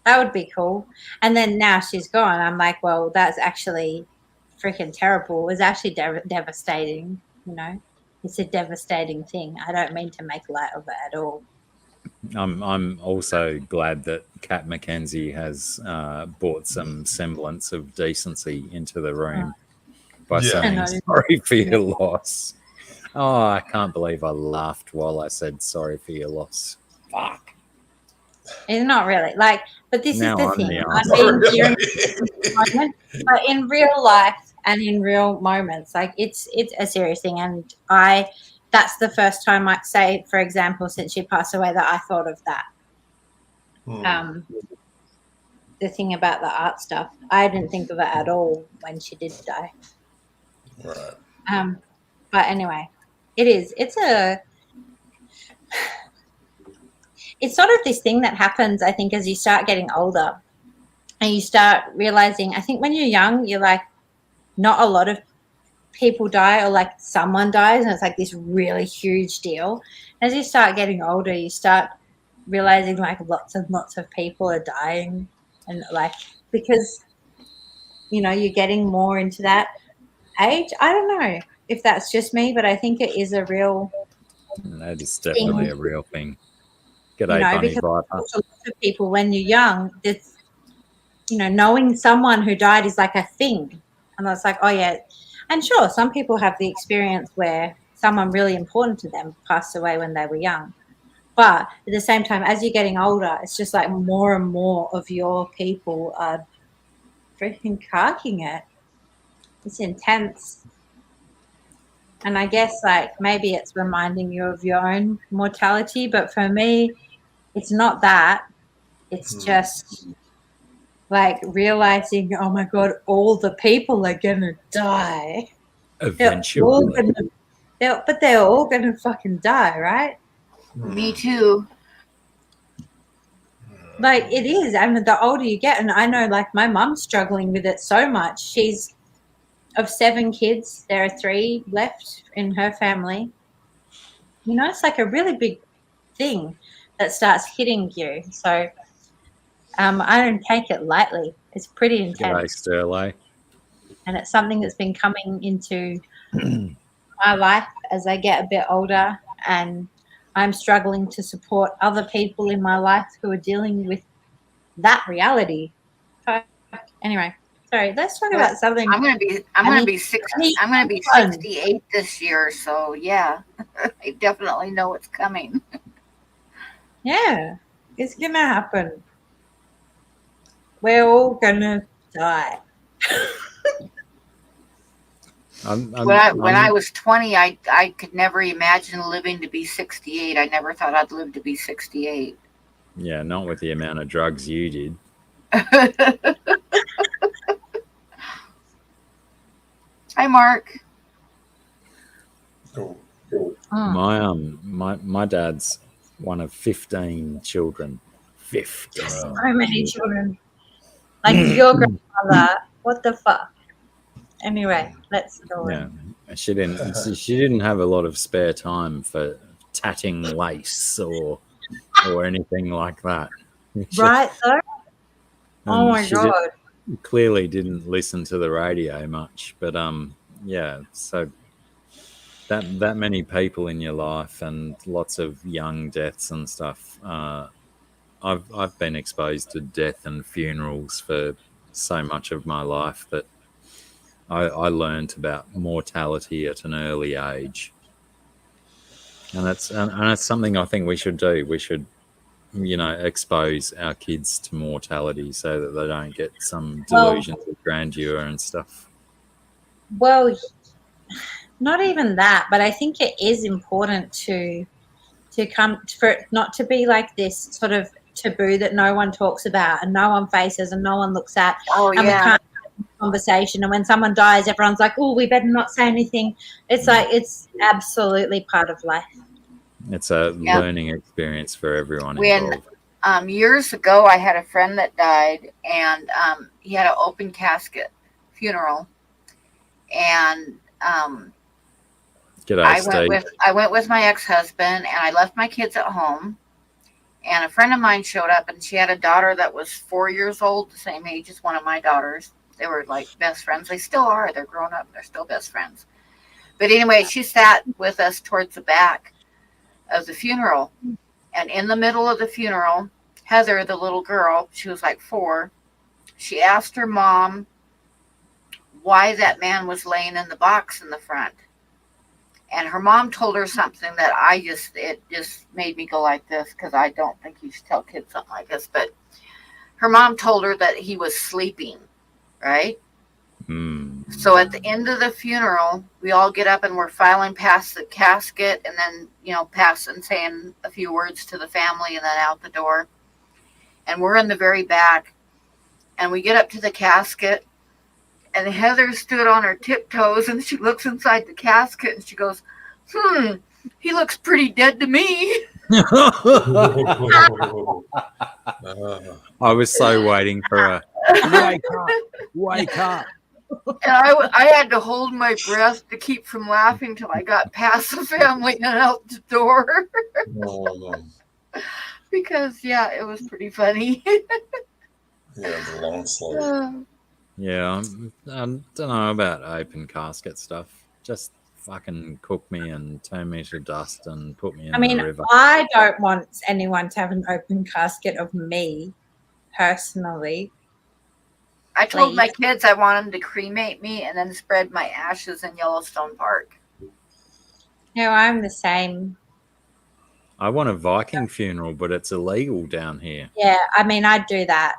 That would be cool. And then now she's gone. I'm like, well, that's actually freaking terrible. It was actually devastating, you know. It's a devastating thing. I don't mean to make light of it at all. I'm also glad that Kat Mackenzie has brought some semblance of decency into the room by Yeah. saying No. sorry for your loss. Oh, I can't believe I laughed while I said sorry for your loss. Fuck. It's not really like, but this Now is the I'm thing. the I'm arsehole. being serious moment, but in real life and in real moments, like it's a serious thing. And that's the first time I'd say, for example, since she passed away, that I thought of that. Hmm. The thing about the art stuff, I didn't think of it at all when she did die. Right. But anyway, it's sort of this thing that happens, I think, as you start getting older and you start realizing, I think when you're young, you're like, not a lot of people die, or like someone dies and it's like this really huge deal. As you start getting older, you start realizing like lots and lots of people are dying, and like, because, you know, you're getting more into that age. I don't know if that's just me, but I think it is a real That is definitely thing, a real thing. you G'day, know, Bunny because Viper. lots of people when you're young, it's, you know, knowing someone who died is like a thing. And it's like, oh yeah. And sure, some people have the experience where someone really important to them passed away when they were young. But at the same time, as you're getting older, it's just like more and more of your people are freaking carking it. It's intense. And I guess like maybe it's reminding you of your own mortality. But for me, it's not that. It's just like realizing, oh my God, all the people are going to die. Eventually. They're all gonna fucking die, right? Me too. Like it is. I mean, the older you get, and I know, like my mum's struggling with it so much. She's of 7 kids. There are 3 left in her family. You know, it's like a really big thing that starts hitting you. So, I don't take it lightly. It's pretty G'day, intense, Sterling. and it's something that's been coming into my life as I get a bit older, and I'm struggling to support other people in my life who are dealing with that reality. Anyway, sorry. Let's talk about something. I'm gonna be 68 this year, so yeah, I definitely know it's coming. Yeah, it's gonna happen. We're all gonna die. When I was 20, I could never imagine living to be 68. I never thought I'd live to be 68. Yeah, not with the amount of drugs you did. Hi, Mark. Cool. My dad's one of 15 children. 15. So many children. Like your grandmother. What the fuck? Anyway, let's go. Yeah, she didn't have a lot of spare time for tatting lace or anything like that. Right though? Oh And my she God. clearly didn't listen to the radio much, but yeah, so that many people in your life and lots of young deaths and stuff. I've been exposed to death and funerals for so much of my life that I learned about mortality at an early age, and it's something I think we should do. We should, expose our kids to mortality so that they don't get some delusions of grandeur and stuff. Well, not even that, but I think it is important to come for it not to be like this sort of taboo that no one talks about and no one faces and no one looks at. Oh, and yeah. We can't have a conversation. And when someone dies, everyone's like, "Oh, we better not say anything." It's like it's absolutely part of life. It's a learning experience for everyone involved. Years ago, I had a friend that died, and he had an open casket funeral, and G'day, Steve. I went with my ex-husband, and I left my kids at home, And a friend of mine showed up, and she had a daughter that was 4 years old, the same age as one of my daughters. They were like best friends. They still are. They're grown up. They're still best friends. But anyway, she sat with us towards the back of the funeral. And in the middle of the funeral, Heather, the little girl, she was like 4, she asked her mom why that man was laying in the box in the front. And her mom told her something that it just made me go like this, because I don't think you should tell kids something like this. But her mom told her that he was sleeping, right? So at the end of the funeral, we all get up and we're filing past the casket, and then, past and saying a few words to the family, and then out the door. And we're in the very back, and we get up to the casket, and Heather stood on her tiptoes, and she looks inside the casket, and she goes, he looks pretty dead to me. I was so waiting for a wake up. And I had to hold my breath to keep from laughing till I got past the family and out the door. Because, it was pretty funny. The long story. Yeah, I don't know about open casket stuff. Just fucking cook me and turn me to dust and put me in the river. I don't want anyone to have an open casket of me, personally. I told my kids I want them to cremate me and then spread my ashes in Yellowstone Park. No, I'm the same. I want a Viking funeral, but it's illegal down here. Yeah, I'd do that.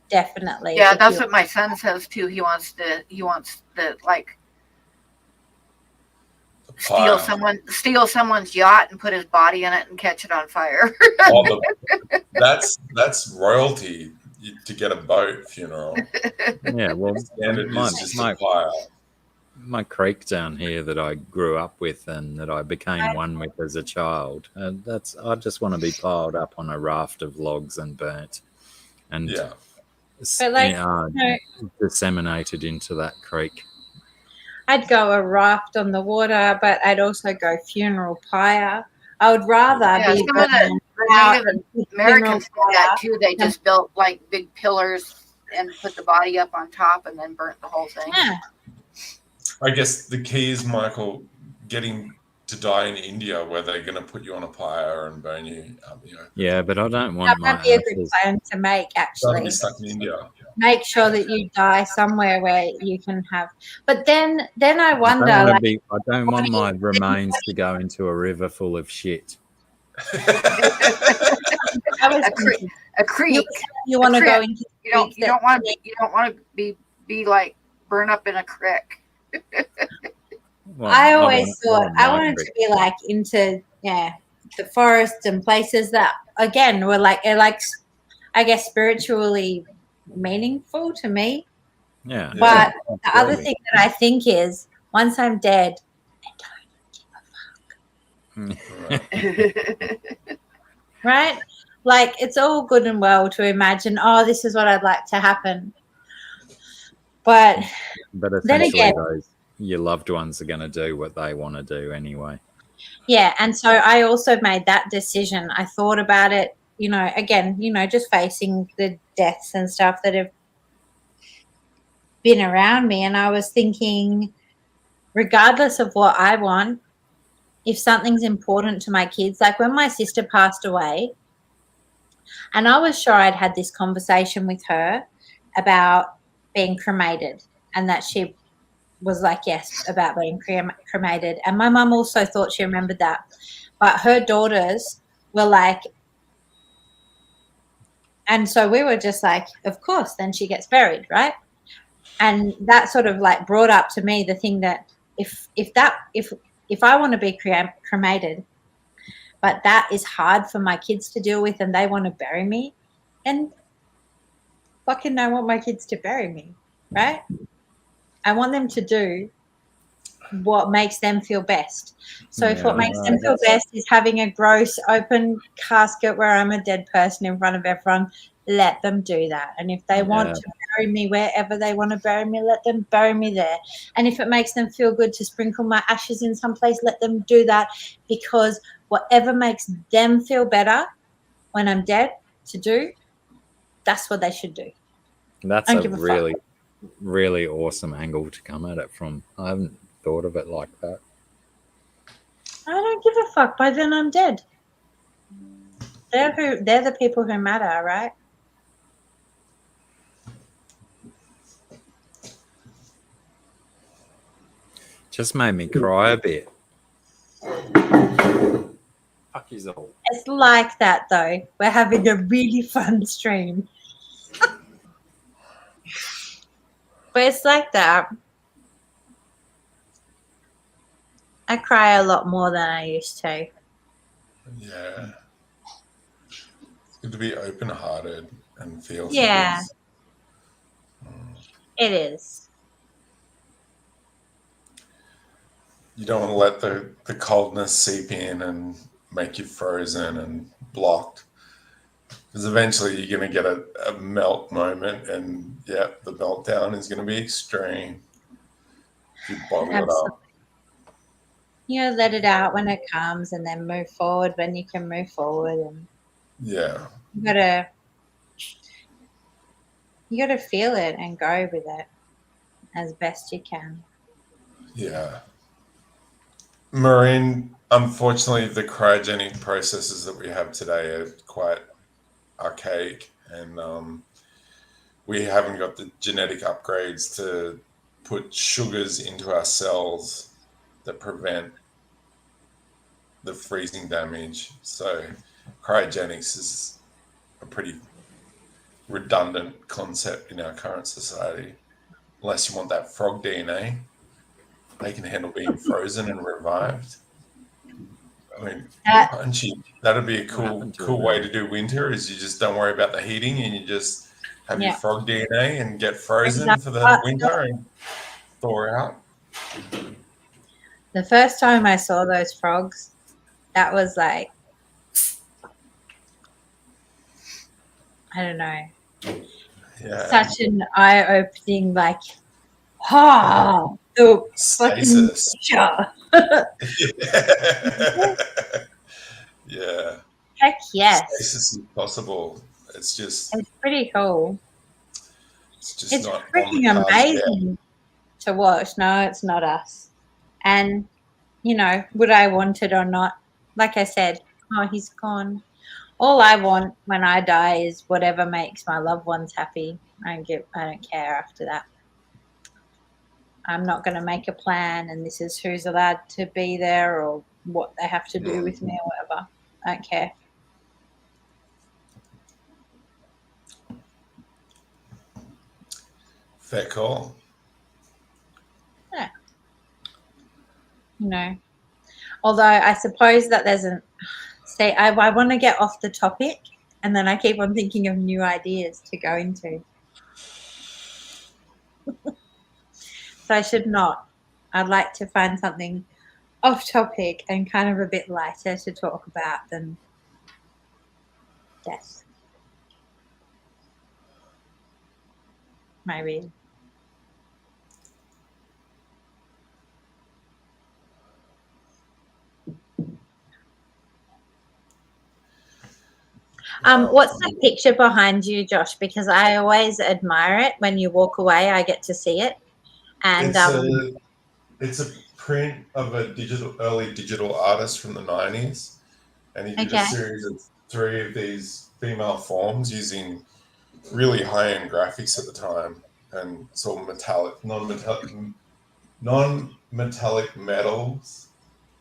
Definitely. Yeah, that's what my son says too. He wants to like steal someone's yacht and put his body in it and catch it on fire. That's royalty to get a boat funeral. Yeah, well, my creek down here that I grew up with and that I became one with as a child. I just want to be piled up on a raft of logs and burnt, and disseminated into that creek. I'd go a raft on the water, but I'd also go funeral pyre. I would rather be Americans do that too. They just built like big pillars and put the body up on top and then burnt the whole thing. Yeah. I guess the key is, Michael, getting to die in India, where they're going to put you on a pyre and burn you. Yeah, but I don't want that would be a good plan to make, actually. Be stuck in India. Make sure that you die somewhere where you can have. But then I wonder. I don't want my remains to go into a river full of shit. A creek. You want to go into? You don't want to be like burn up in a creek. Well, I always thought I wanted to be like into the forests and places that again were like I guess spiritually meaningful to me. Yeah. But the other thing that I think is once I'm dead, I don't give a fuck. Right? Like it's all good and well to imagine, this is what I'd like to happen. But then again, your loved ones are going to do what they want to do anyway. Yeah, and so I also made that decision. I thought about it, again, just facing the deaths and stuff that have been around me. And I was thinking, regardless of what I want, if something's important to my kids, like when my sister passed away, and I was sure I'd had this conversation with her about being cremated and that she was like, yes, about being cremated. And my mum also thought she remembered that. But her daughters were like, and so we were just like, of course, then she gets buried, right? And that sort of like brought up to me the thing that if I want to be cremated, but that is hard for my kids to deal with and they want to bury me, and fucking I want my kids to bury me, right? I want them to do what makes them feel best. So if what makes them feel best is having a gross open casket where I'm a dead person in front of everyone, let them do that. And if they want to bury me wherever they want to bury me, let them bury me there. And if it makes them feel good to sprinkle my ashes in some place, let them do that, because whatever makes them feel better when I'm dead to do, that's what they should do. That's I a don't give a fuck. really, really awesome angle to come at it from. I haven't thought of it like that. I don't give a fuck. By then I'm dead. They're the people who matter, right? Just made me cry a bit. Fuck is all. It's like that though. We're having a really fun stream. But it's like that. I cry a lot more than I used to. Yeah. It's good to be open-hearted and feel Yeah. things. It is. You don't want to let the coldness seep in and make you frozen and blocked. Because eventually you're going to get a melt moment, and yeah, the meltdown is going to be extreme if you bottle it Absolutely. up. You know, let it out when it comes and then move forward when you can move forward, and Yeah. you gotta feel it and go with it as best you can. Yeah. Maureen, unfortunately, the cryogenic processes that we have today are quite archaic, and we haven't got the genetic upgrades to put sugars into our cells that prevent the freezing damage. So cryogenics is a pretty redundant concept in our current society, unless you want that frog DNA. They can handle being frozen and revived. I mean, Punchy, that'd be a cool way to do winter. Is you just don't worry about the heating and you just have your frog DNA and get frozen for the winter and thaw out. The first time I saw those frogs, that was like, I don't know, such an eye-opening, like, the stasis. Yeah. Heck yes. Stasis is possible. It's pretty cool. It's not freaking amazing to watch. No, it's not us. And, you know, would I want it or not? Like I said, he's gone. All I want when I die is whatever makes my loved ones happy. I don't care after that. I'm not going to make a plan and this is who's allowed to be there or what they have to do with me or whatever. I don't care. Fair call. Yeah. You know, although I suppose that there's I want to get off the topic and then I keep on thinking of new ideas to go into. So I should not. I'd like to find something off topic and kind of a bit lighter to talk about than death. Maybe. What's that picture behind you, Josh? Because I always admire it. When you walk away, I get to see it. And it's a print of a early digital artist from the 90s, and he did a series of 3 of these female forms using really high-end graphics at the time, and it's all non-metallic metals,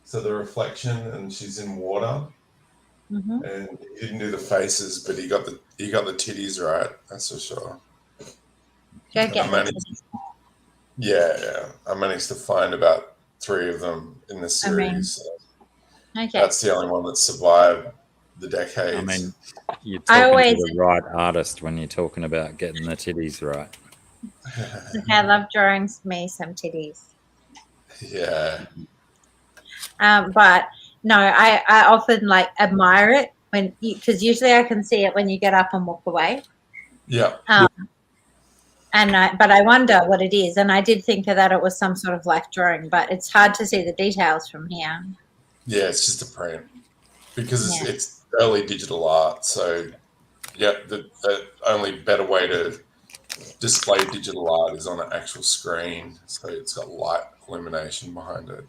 so the reflection, and she's in water. Mm-hmm. And he didn't do the faces, but he got the titties right. That's for sure. Yeah. I managed to find about 3 of them in the series. That's the only one that survived the decades. I mean, you're talking to the right artist when you're talking about getting the titties right. I love drawing me some titties. Yeah. But no, I often like admire it because usually I can see it when you get up and walk away. Yeah. But I wonder what it is, and I did think that it was some sort of like drawing, but it's hard to see the details from here. Yeah, it's just a print because early digital art. So, yeah, the only better way to display digital art is on an actual screen. So it's got light illumination behind it.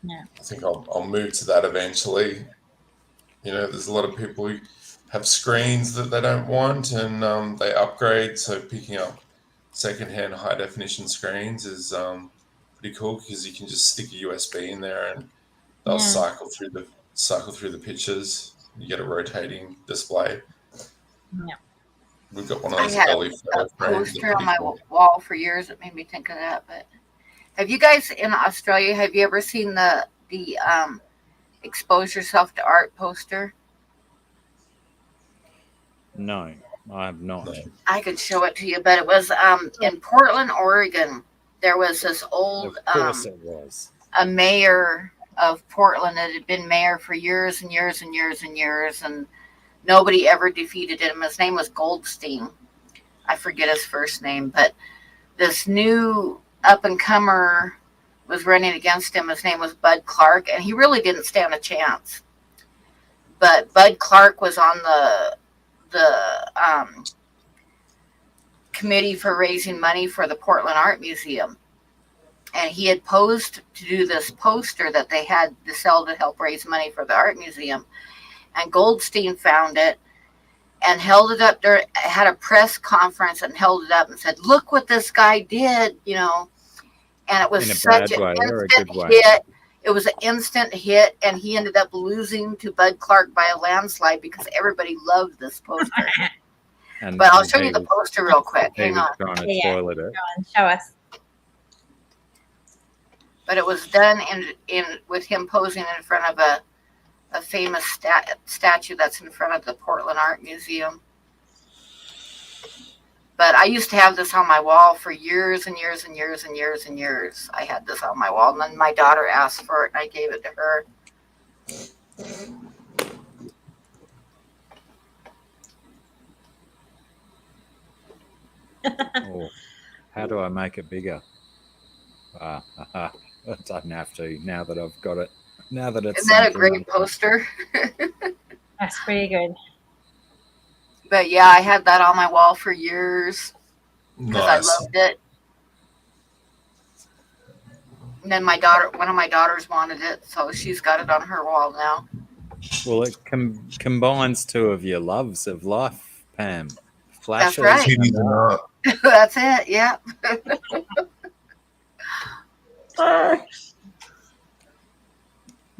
Yeah. I think I'll move to that eventually. You know, there's a lot of people who have screens that they don't want, and they upgrade. So picking up secondhand high definition screens is pretty cool because you can just stick a USB in there and they'll Yeah. cycle through the pictures. You get a rotating display. Yeah. We've got one of I those had early a photo frames. poster on my wall for years that made me think of that. But have you guys in Australia? Have you ever seen the expose yourself to art poster? No, I have not. I could show it to you, but it was in Portland, Oregon. There was this old Of course it was. a mayor of Portland that had been mayor for years and years and years and years, and nobody ever defeated him. His name was Goldstein. I forget his first name, but this new up and comer was running against him. His name was Bud Clark, and he really didn't stand a chance. But Bud Clark was on the committee for raising money for the Portland Art Museum. And he had posed to do this poster that they had to sell to help raise money for the art museum. And Goldstein found it and held it up there, had a press conference and held it up and said, look what this guy did, you know. And it was In a such bad an way or a instant good way? hit. It was an instant hit, and he ended up losing to Bud Clark by a landslide because everybody loved this poster. And, But I'll and show he you the was- poster real quick. He Hang was on. trying to Yeah. toilet it. Go on, show us. But it was done in with him posing in front of a famous statue that's in front of the Portland Art Museum. But I used to have this on my wall for years and years and years and years and years. I had this on my wall, and then my daughter asked for it, and I gave it to her. Oh, how do I make it bigger? I don't have to now that I've got it. Now that it's Isn't that a sunk in. great poster? That's pretty good. But yeah, I had that on my wall for years because Nice. I loved it. And then one of my daughters wanted it, so she's got it on her wall now. Well, it combines two of your loves of life, Pam. Flashes. right. Titties and art. That's it. Yeah.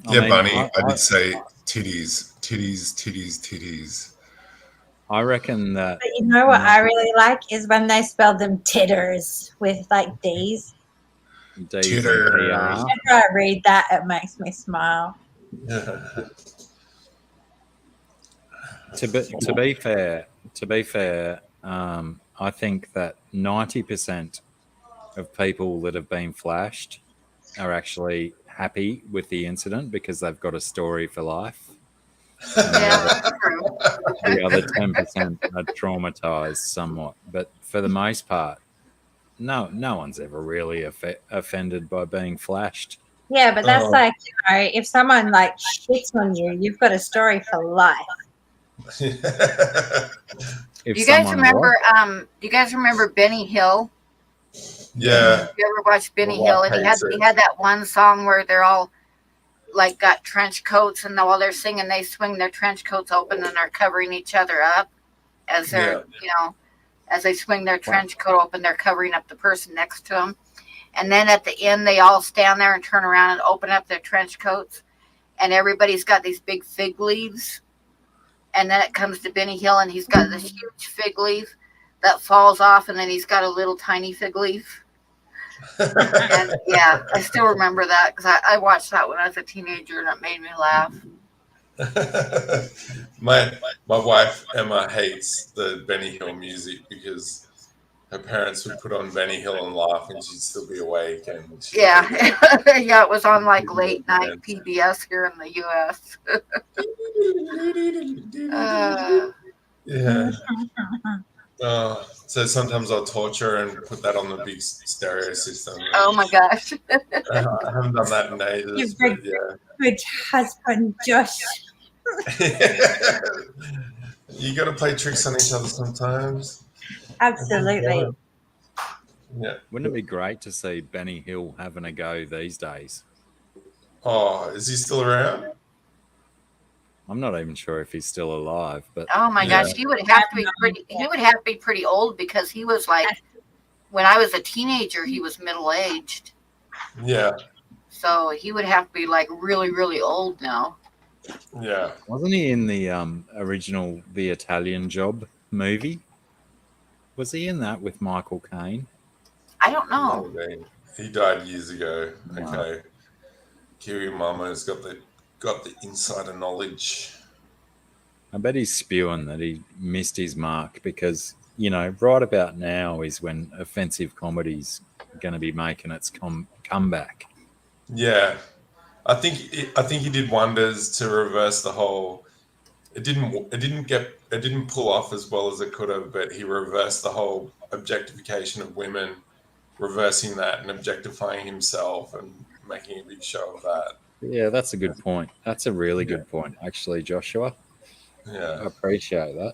Yeah, mean, Bunny, I did say titties, titties, titties, titties. I reckon that But you know what I really like is when they spell them titters with like D's. D's Titter. and PR. Whenever I read that, it makes me smile. To be fair, I think that 90% of people that have been flashed are actually happy with the incident because they've got a story for life. Yeah, that's true. The other 10% are traumatized somewhat, but for the most part, no one's ever really offended by being flashed. Yeah, but that's Oh. like, you know, if someone like shits on you, you've got a story for life. If Do you guys someone remember? Do you guys remember Benny Hill? Yeah. You ever watched Benny The Hill? White And he had that one song where they're all like got trench coats, and while they're singing, they swing their trench coats open and they're covering each other up as they're, as they swing their trench coat open, they're covering up the person next to them. And then at the end, they all stand there and turn around and open up their trench coats, and everybody's got these big fig leaves. And then it comes to Benny Hill, and he's got this huge fig leaf that falls off, and then he's got a little tiny fig leaf. And yeah, I still remember that because I watched that when I was a teenager, and it made me laugh. My wife Emma hates the Benny Hill music because her parents would put on Benny Hill and laugh, and she'd still be awake. And Yeah, yeah, it was on like late night PBS here in the U.S. Yeah. So sometimes I'll torture her and put that on the big stereo system. Oh my gosh! I haven't done that in ages. You've But yeah. Good husband, Josh. You got to play tricks on each other sometimes. Absolutely. Yeah. Wouldn't it be great to see Benny Hill having a go these days? Oh, is he still around? I'm not even sure if he's still alive, but Oh my Yeah. gosh, he would have to be pretty. He would have to be pretty old because he was like, when I was a teenager, he was middle aged. Yeah. So he would have to be like really, really old now. Yeah. wasn't he in the original The Italian Job movie? Was he in that with Michael Caine? I don't know. Maybe. He died years ago. Wow. Okay. Kiwi Mama's got the insider knowledge. I bet he's spewing that he missed his mark because, you know, right about now is when offensive comedy's going to be making its comeback. Yeah. I think he did wonders to reverse the whole. It didn't pull off as well as it could have, but he reversed the whole objectification of women, reversing that and objectifying himself and making a big show of that. Yeah, that's a good point. That's a really good point, actually, Joshua. I Yeah. appreciate that.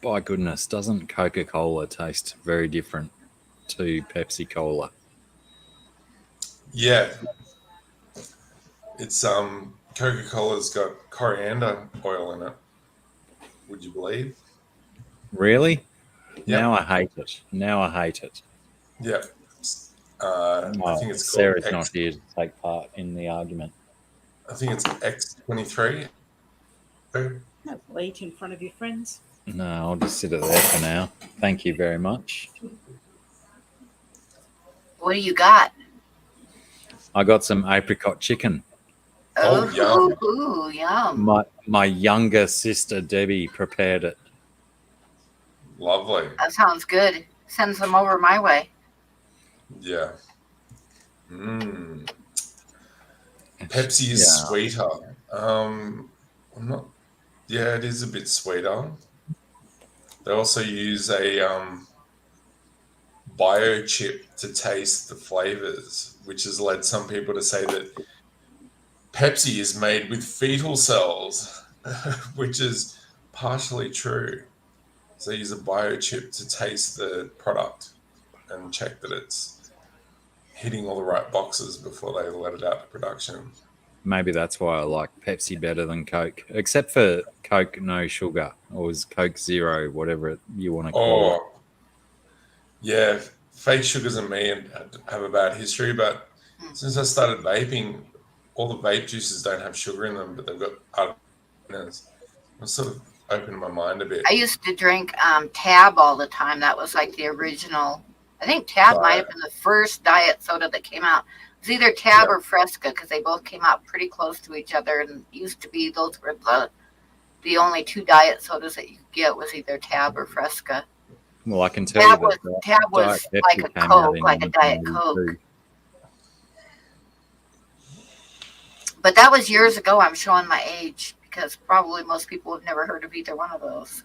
By goodness, doesn't Coca-Cola taste very different to Pepsi-Cola? Yeah. It's Coca-Cola's got coriander oil in it. Would you believe? Really? Yep. Now I hate it. Yeah. Oh, I think it's Sarah's called not here to take part in the argument. I think it's X23. I'll eat in front of your friends. No, I'll just sit it there for now. Thank you very much. What do you got? I got some apricot chicken. Oh, yum. Ooh, yum. My younger sister Debbie prepared it. Lovely. That sounds good. Send some over my way. Yeah. Pepsi is sweeter. I'm not. Yeah, it is a bit sweeter. They also use a biochip to taste the flavors, which has led some people to say that Pepsi is made with fetal cells, which is partially true. So they use a biochip to taste the product and check that it's hitting all the right boxes before they let it out to production. Maybe that's why I like Pepsi better than Coke, except for Coke no sugar, or was Coke Zero, whatever you want to call it. Yeah, fake sugars and me have a bad history, but since I started vaping, all the vape juices don't have sugar in them, but they've got other things. I'm sort of opened my mind a bit. I used to drink Tab all the time. That was like the original. I think Tab might have been the first diet soda that came out. It was either Tab or Fresca because they both came out pretty close to each other. And used to be those were the only two diet sodas that you could get was either Tab or Fresca. Well, I can tell Tab you was, that Tab was Diet like Pepsi a came out Coke, in like a Diet 1992. Coke. But that was years ago. I'm showing my age because probably most people have never heard of either one of those.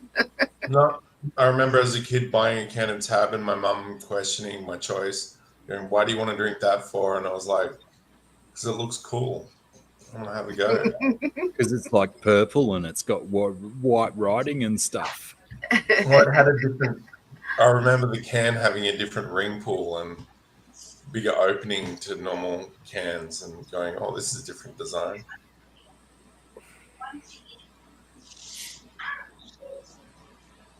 No, I remember as a kid buying a can of Tab and my mum questioning my choice. Going, why do you want to drink that for? And I was like, because it looks cool. I want to have a go. Because it's like purple and it's got white writing and stuff. Well, it had a different. I remember the can having a different ring pull and bigger opening to normal cans, and going, "Oh, this is a different design."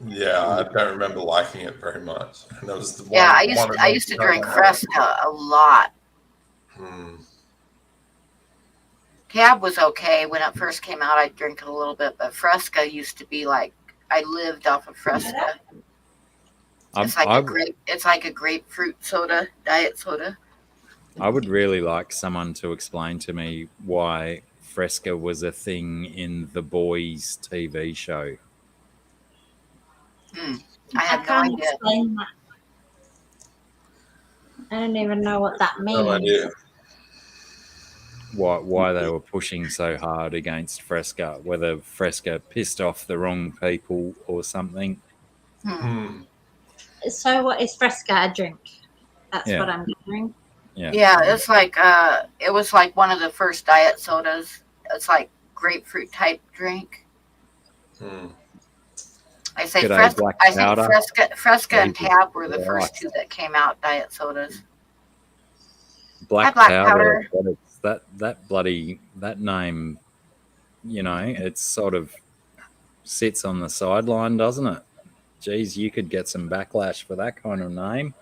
Yeah, I don't remember liking it very much. And that was the one. Yeah, I used to drink Fresca a lot. Tab was okay when it first came out. I'd drink it a little bit, but Fresca used to be like I lived off of Fresca. It's like a grapefruit soda, diet soda. I would really like someone to explain to me why Fresca was a thing in The Boys TV show. I have no can't idea. explain that. I don't even know what that means. No idea. Why they were pushing so hard against Fresca, whether Fresca pissed off the wrong people or something. So what is Fresca a drink? That's Yeah. what I'm wondering. Yeah. Yeah, it's like it was like one of the first diet sodas. It's like grapefruit type drink. Hmm. I say G'day, Fresca. Black I think Powder. Fresca and Jesus Tab were the first Christ. two that came out diet sodas. Black Black powder. powder. But it's that bloody that name. You know, it sort of sits on the sideline, doesn't it? Geez, you could get some backlash for that kind of name.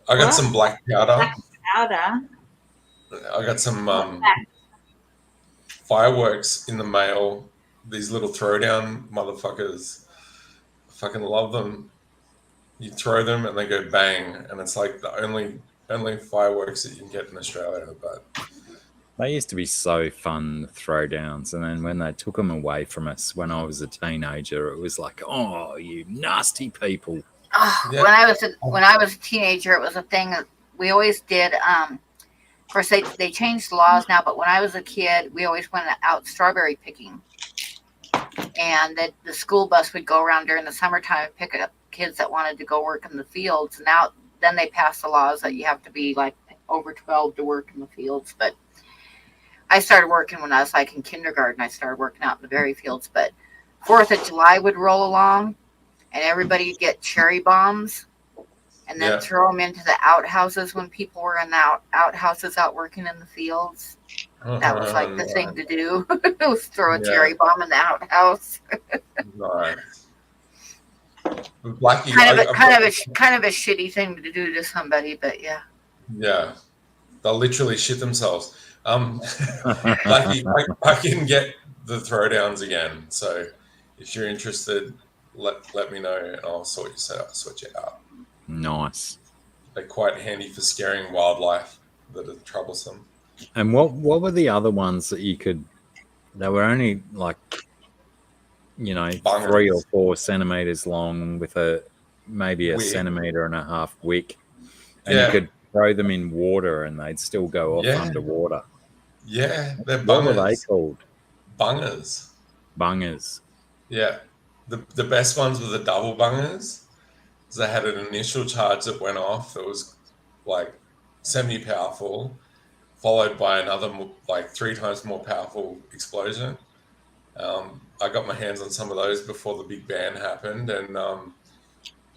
I got What? some black powder. Black powder. I got some What's that? fireworks in the mail. These little throwdown motherfuckers. I fucking love them. You throw them and they go bang, and it's like the only fireworks that you can get in Australia. But They used to be so fun, the throwdowns, and then when they took them away from us when I was a teenager, it was like, oh, you nasty people. Oh, Yeah. when I was a teenager, it was a thing that we always did. Of course, they changed the laws now, but when I was a kid, we always went out strawberry picking, and the school bus would go around during the summertime and pick up kids that wanted to go work in the fields. Now, then they passed the laws that you have to be like over 12 to work in the fields. But I started working when I was like in kindergarten. I started working out in the berry fields. But 4th of July would roll along, and everybody would get cherry bombs and then throw them into the outhouses when people were in the outhouses out working in the fields. That was like the thing to do. Was throw a cherry bomb in the outhouse. Nice. Blacky, kind of a shitty thing to do to somebody, but yeah. Yeah, they'll literally shit themselves. Blacky, I can get the throwdowns again. So if you're interested, let me know and I'll sort you out. Nice. They're quite handy for scaring wildlife that are troublesome. And what were the other ones that you could? They were only like, you know, Bungers. 3 or 4 centimeters long with maybe a centimeter and a half wick, and you could throw them in water and they'd still go off underwater. Yeah, they're What were they bungers. called? Bungers. Bungers. Yeah, the best ones were the double bungers. So they had an initial charge that went off that was like semi-powerful, followed by another like 3 times more powerful explosion. I got my hands on some of those before the big ban happened, and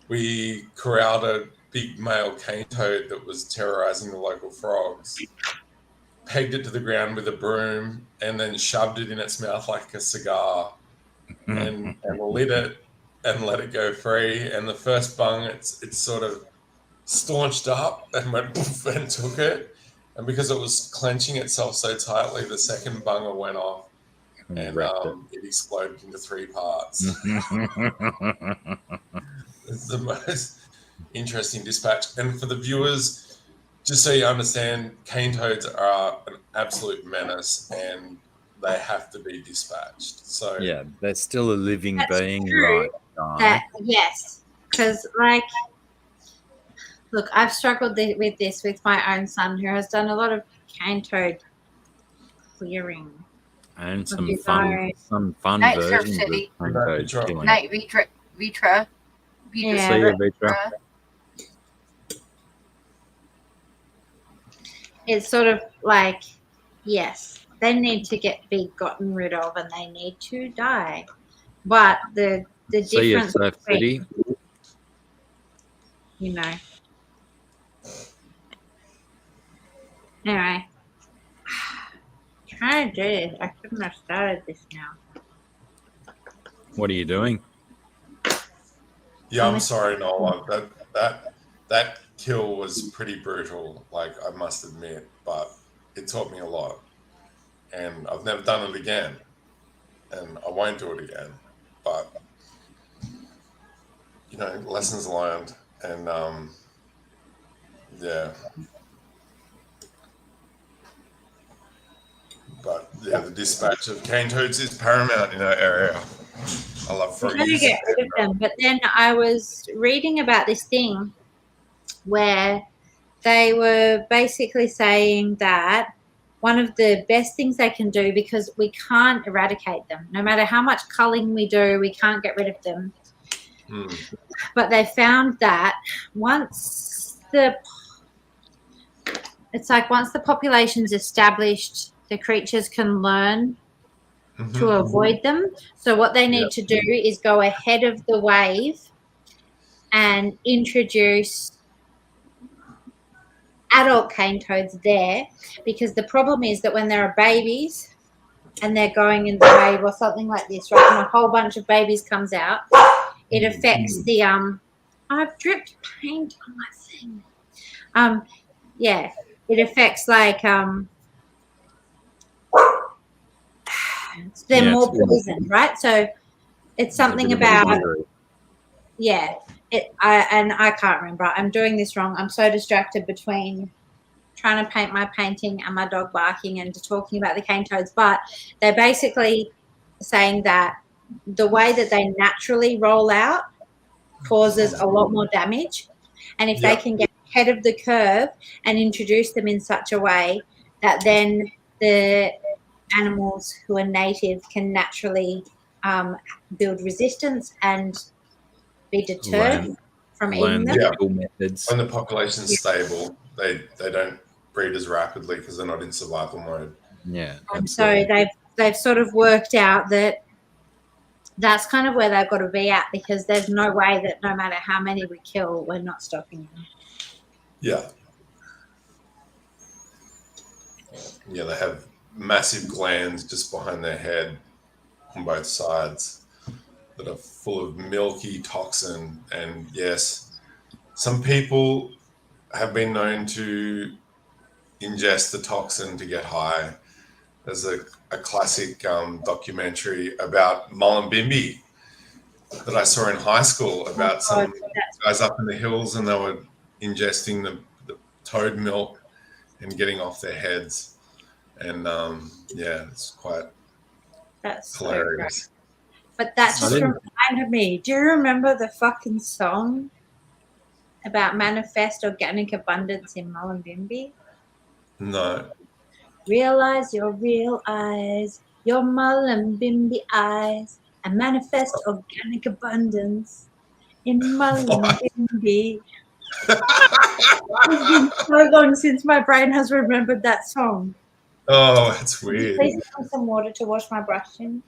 we corralled a big male cane toad that was terrorizing the local frogs, pegged it to the ground with a broom, and then shoved it in its mouth like a cigar, and lit it and let it go free. And the first bung, it's sort of staunched up and went poof and took it. And because it was clenching itself so tightly, the second bunger went off and it exploded into 3 parts. It's the most interesting dispatch. And for the viewers, just so you understand, cane toads are an absolute menace and they have to be dispatched. So yeah, they're still a living being, true. right? Yes, because like, look, I've struggled with this with my own son, who has done a lot of cane toad clearing and some his fun Night Surf versions City. of cane toad killing. Night Vitra. Yeah, See you, Vitra. It's sort of like, yes, they need to be gotten rid of and they need to die. But the See you, difference Surf between, City. you know. Anyway, trying to do this. I shouldn't have started this now. What are you doing? yeah, I'm sorry, Nola. That kill was pretty brutal, like I must admit, but it taught me a lot. And I've never done it again. And I won't do it again. But you know, lessons learned, and yeah. But yeah, the dispatch of cane toads is paramount in our area. I love We're going to froggies. get rid of them. But then I was reading about this thing where they were basically saying that one of the best things they can do, because we can't eradicate them, no matter how much culling we do, we can't get rid of them. But they found that once the population's established, the creatures can learn to avoid them. So what they need to do is go ahead of the wave and introduce adult cane toads there, because the problem is that when there are babies and they're going in the wave or something like this, right, and a whole bunch of babies comes out, it affects the I've dripped paint on my thing. It affects like they're more poisoned, right? So it's something about I can't remember. I'm doing this wrong. I'm so distracted between trying to paint my painting and my dog barking and talking about the cane toads, but they're basically saying that the way that they naturally roll out causes a lot more damage, and if they can get ahead of the curve and introduce them in such a way that then the animals who are native can naturally build resistance and be deterred from eating them. Methods. When the population's stable, they don't breed as rapidly because they're not in survival mode. Yeah. And so they've sort of worked out that that's kind of where they've got to be at, because there's no way that no matter how many we kill, we're not stopping them. Yeah. Yeah, they have massive glands just behind their head on both sides that are full of milky toxin. And yes, some people have been known to ingest the toxin to get high. There's a classic documentary about Mullumbimby that I saw in high school about some guys up in the hills, and they were ingesting the toad milk and getting off their heads. And it's quite hilarious. So but that just reminded me. Do you remember the fucking song about manifest organic abundance in Mullumbimby? No. Realize your real eyes, your Mullumbimby eyes, and manifest organic abundance in Mullumbimby. It's been so long since my brain has remembered that song. Oh, that's weird. Please give me some water to wash my brush in.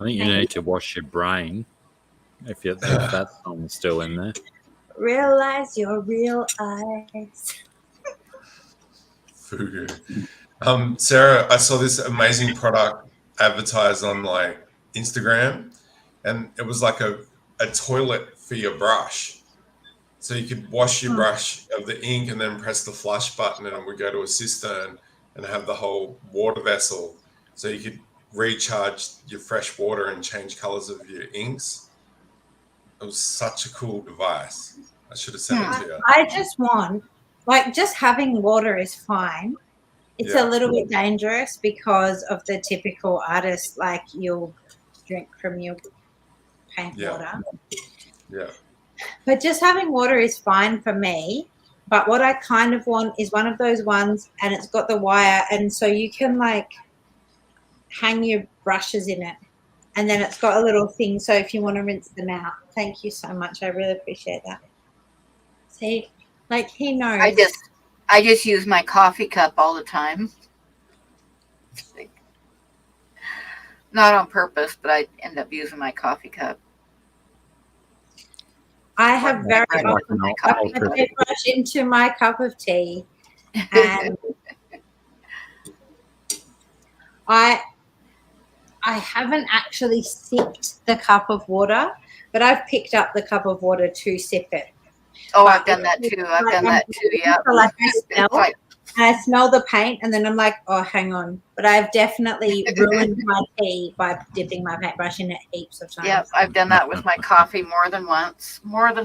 I think you need to wash your brain if that song's still in there. Realize your real eyes. Fugu. Sarah, I saw this amazing product advertised on like Instagram, and it was like a toilet for your brush. So you could wash your brush of the ink and then press the flush button, and it would go to a cistern and have the whole water vessel. So you could recharge your fresh water and change colors of your inks. It was such a cool device. I should have sent it to you. I just want, like, just having water is fine. It's a little bit dangerous because of the typical artist, like you'll drink from your paint water. Yeah. But just having water is fine for me. But what I kind of want is one of those ones, and it's got the wire, and so you can like hang your brushes in it, and then it's got a little thing. So if you want to rinse them out, thank you so much. I really appreciate that. See, like he knows. I just use my coffee cup all the time. Not on purpose, but I end up using my coffee cup. I have very often I brush into my cup of tea, and I haven't actually sipped the cup of water, but I've picked up the cup of water to sip it. Oh, I've done that too. Yeah. So like I smell the paint, and then I'm like, oh, hang on. But I've definitely ruined my tea by dipping my paintbrush in it heaps of times. Yep, I've done that with my coffee more than once. But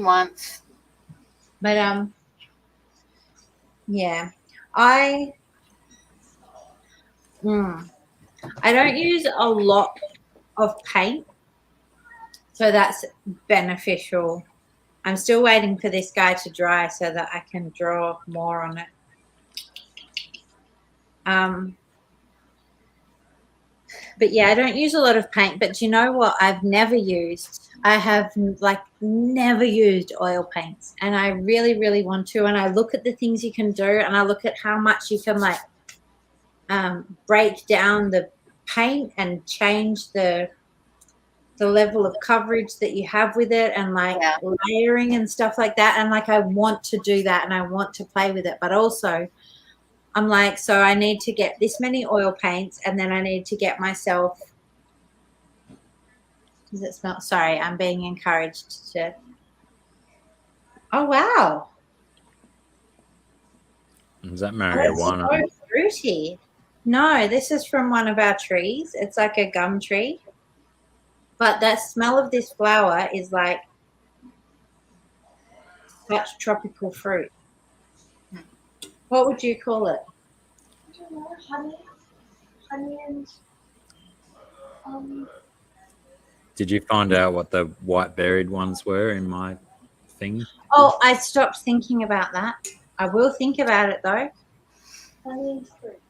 yeah, I don't use a lot of paint, so that's beneficial. I'm still waiting for this guy to dry so that I can draw more on it. But yeah, I don't use a lot of paint. But do you know what I've never used? I have like never used oil paints, and I really, really want to. And I look at the things you can do, and I look at how much you can like break down the paint and change the level of coverage that you have with it, and like Yeah. layering and stuff like that. And like I want to do that, and I want to play with it, but also I'm like, so I need to get this many oil paints, and then I need to get myself. Does it smell? Sorry, I'm being encouraged to. Oh wow! Is that That's marijuana? so fruity. No, this is from one of our trees. It's like a gum tree, but the smell of this flower is like such tropical fruit. What would you call it? I don't know, honey and Did you find out what the white berried ones were in my thing? Oh, I stopped thinking about that. I will think about it though. honey and fruit.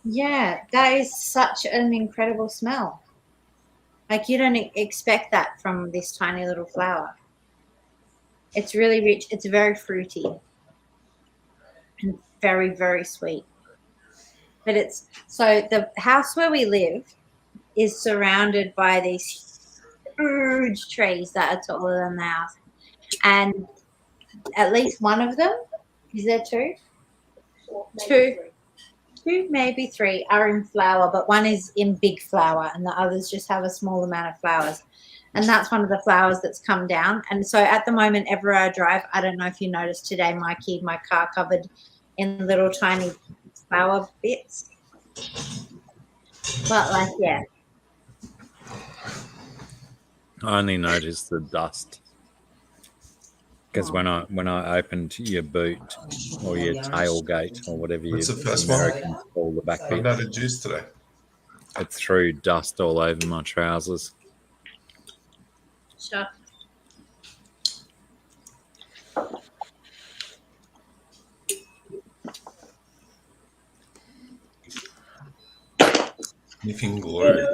Yeah, that is such an incredible smell. Like you don't expect that from this tiny little flower. It's really rich. It's very fruity and very, very sweet. But it's so the house where we live is surrounded by these huge trees that are taller than the house. And at least one of them, is there two? Two, maybe three are in flower, but one is in big flower and the others just have a small amount of flowers. And that's one of the flowers that's come down. And so at the moment, everywhere I drive, I don't know if you noticed today, Mikey, my car covered in little tiny flower bits. But like, yeah. I only noticed the dust because when I opened your boot or your tailgate or whatever you What's the first one? Americans call the back I've bit, not had juice today. it threw dust all over my trousers. Sure. Sniffing glue.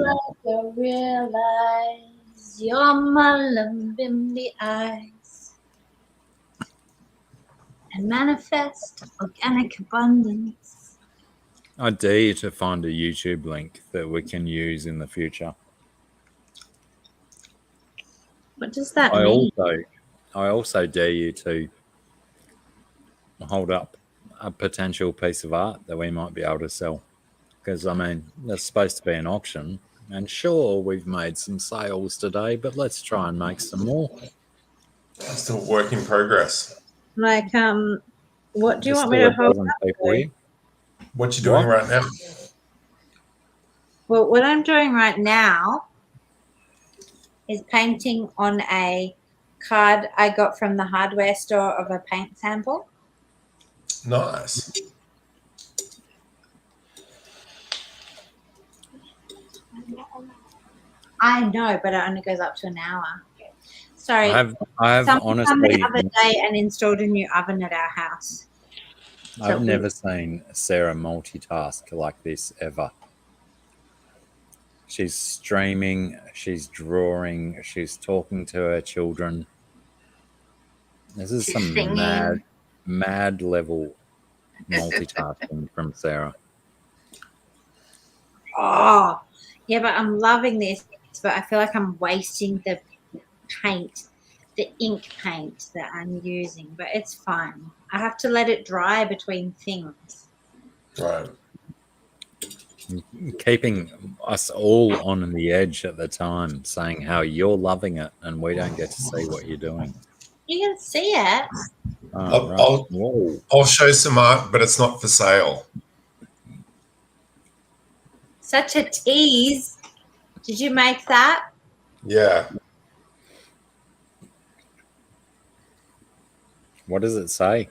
To realize you're my love in the eyes and manifest organic abundance. I dare you to find a YouTube link that we can use in the future. What does that I mean? also dare you to hold up a potential piece of art that we might be able to sell. Because, I mean, there's supposed to be an auction. And sure, we've made some sales today, but let's try and make some more. Still work in progress. Like, what do you Just want me still to a hold dozen up people to? here. What you doing right now? Well, what I'm doing right now is painting on a card I got from the hardware store of a paint sample. Nice. I know, but it only goes up to an hour. Sorry. I have Someone come honestly, the other day and installed a new oven at our house. I've never seen Sarah multitask like this ever. She's streaming, she's drawing, she's talking to her children. This is She's some singing. mad level multitasking from Sarah. Oh, yeah, but I'm loving this. But I feel like I'm wasting the paint, the ink paint that I'm using. But it's fine. I have to let it dry between things. Right. Keeping us all on the edge at the time, saying how you're loving it and we don't get to see what you're doing. You can see it. Oh, right. Whoa. I'll show some art, but it's not for sale. Such a tease. Did you make that? Yeah. What does it say?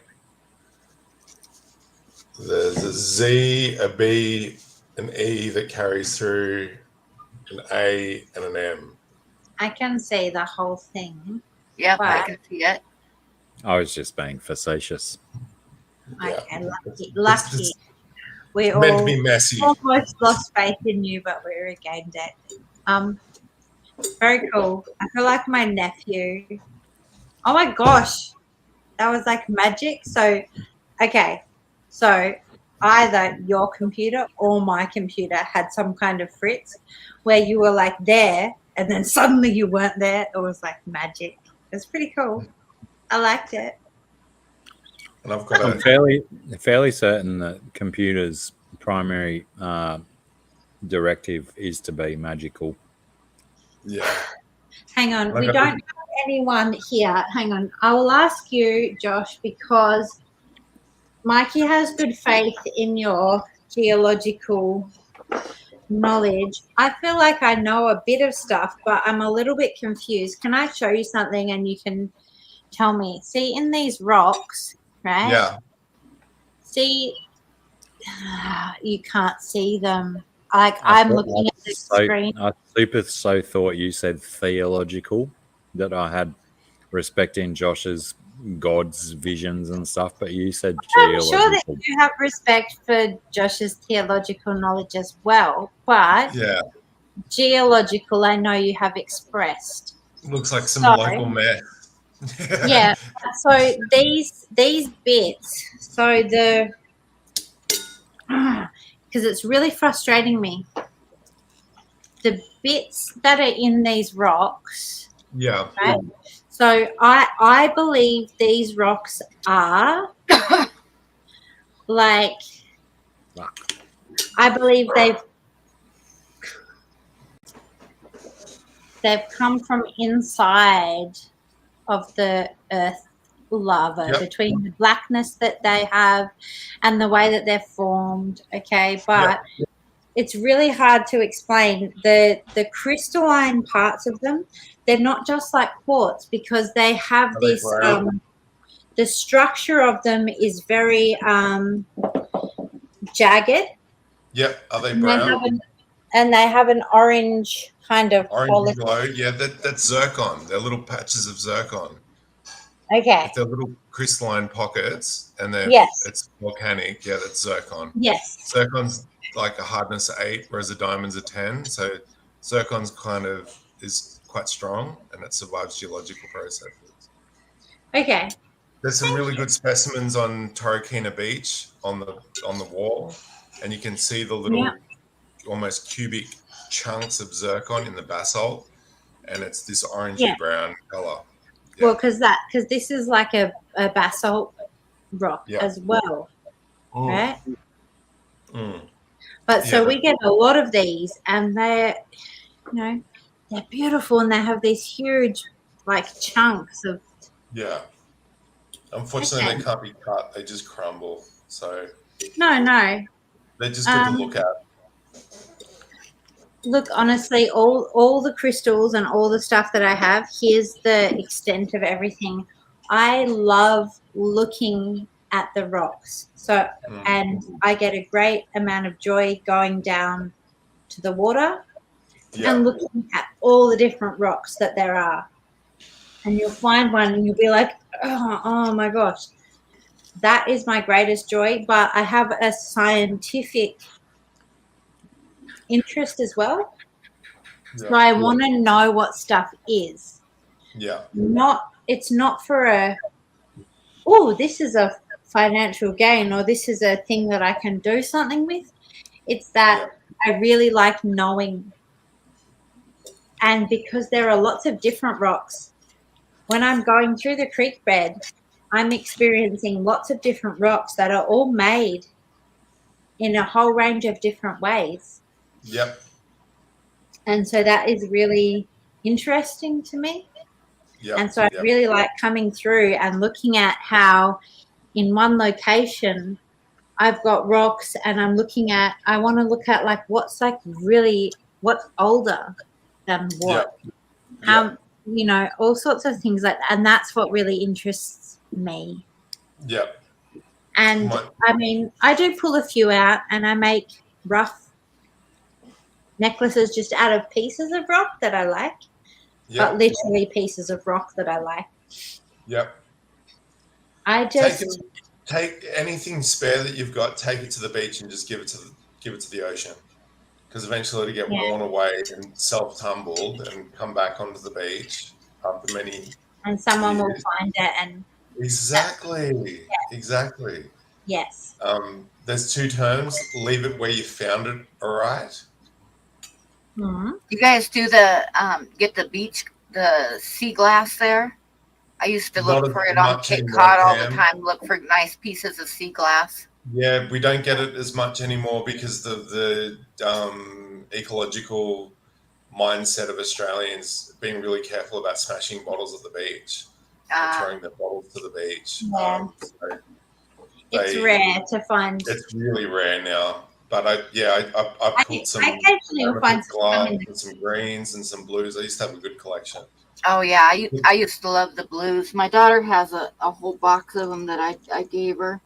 There's a Z, a B, an E that carries through an A and an M. I can see the whole thing. Yep, I What? can see it. I was just being facetious. Yeah. Okay, lucky. we It's meant to all be messy. almost lost faith in you, but we regained it. Very cool. I feel like my nephew. Oh my gosh, that was like magic. So, okay, so either your computer or my computer had some kind of fritz where you were like there and then suddenly you weren't there. It was like magic. It's pretty cool. I liked it. And I've got I'm fairly certain that computers' primary directive is to be magical. yeah. Hang on, And I've we got don't have anyone here. Hang on. I will ask you, Josh, because Mikey has good faith in your geological knowledge. I feel like I know a bit of stuff, but I'm a little bit confused. Can I show you something and you can tell me? See, in these rocks, right? Yeah. See, you can't see them. Like I'm looking at the screen. I so thought you said theological, that I had respect in Josh's God's visions and stuff, but you said I'm geological. sure that you have respect for Josh's theological knowledge as well, but Yeah. geological, I know you have expressed. Looks like some So- local mess. Yeah. So these bits, so the because it's really frustrating me. The bits that are in these rocks, Yeah. right? So I believe these rocks are like I believe they've come from inside of the earth lava, Yep. between the blackness that they have and the way that they're formed. Okay, but it's really hard to explain the crystalline parts of them. They're not just like quartz because they have Are they this brown? the structure of them is very jagged. Yep. Are they And they have brown? they have an orange kind of Orange quality. glow. Yeah, that's zircon. They're little patches of zircon. Okay. They're little crystalline pockets, and Yes. it's volcanic. Yeah, that's zircon. Yes. Zircon's like a hardness of 8, whereas a diamond's a 10. So zircon's kind of is quite strong, and it survives geological processes. Okay. There's some really good specimens on Torokina Beach on the wall, and you can see the little almost cubic chunks of zircon in the basalt, and it's this orangey brown color. Well, because this is like a basalt rock as well, right? Mm. But so we get a lot of these, and they're beautiful, and they have these huge like chunks of. Yeah. Unfortunately, they can't be cut; they just crumble. So No. they're just good to look at. Look, honestly, all the crystals and all the stuff that I have, here's the extent of everything. I love looking at the rocks. So, and I get a great amount of joy going down to the water and looking at all the different rocks that there are. And you'll find one and you'll be like, oh my gosh, that is my greatest joy. But I have a scientific interest as well. So I want to know what stuff is. Yeah. It's not for this is a financial gain or this is a thing that I can do something with. It's that I really like knowing. And because there are lots of different rocks, when I'm going through the creek bed, I'm experiencing lots of different rocks that are all made in a whole range of different ways. Yep. And so that is really interesting to me. Yep. And so I really like coming through and looking at how in one location I've got rocks and I want to look at like what's older than what. All sorts of things like that. And that's what really interests me. Yep. And I mean, I do pull a few out and I make rough necklaces just out of pieces of rock that I like, but literally pieces of rock that I like. Yep. I just take anything spare that you've got, take it to the beach and just give it to the ocean, because eventually it'll get worn away and self-tumbled and come back onto the beach after many And someone will years. find it and Exactly. yes. There's two terms: leave it where you found it. All right. Hmm. You guys do the get the sea glass there? I used to Not look as for it on much Cape anymore, Cod all the Pam. time. Look for nice pieces of sea glass. Yeah, we don't get it as much anymore because of the ecological mindset of Australians being really careful about smashing bottles at the beach, throwing their bottles to the beach. Yeah. So It's rare to find. it's really rare now. But I put some I occasionally will find glass some in the and some greens and some blues. I used to have a good collection. Oh yeah, I used to love the blues. My daughter has a whole box of them that I gave her.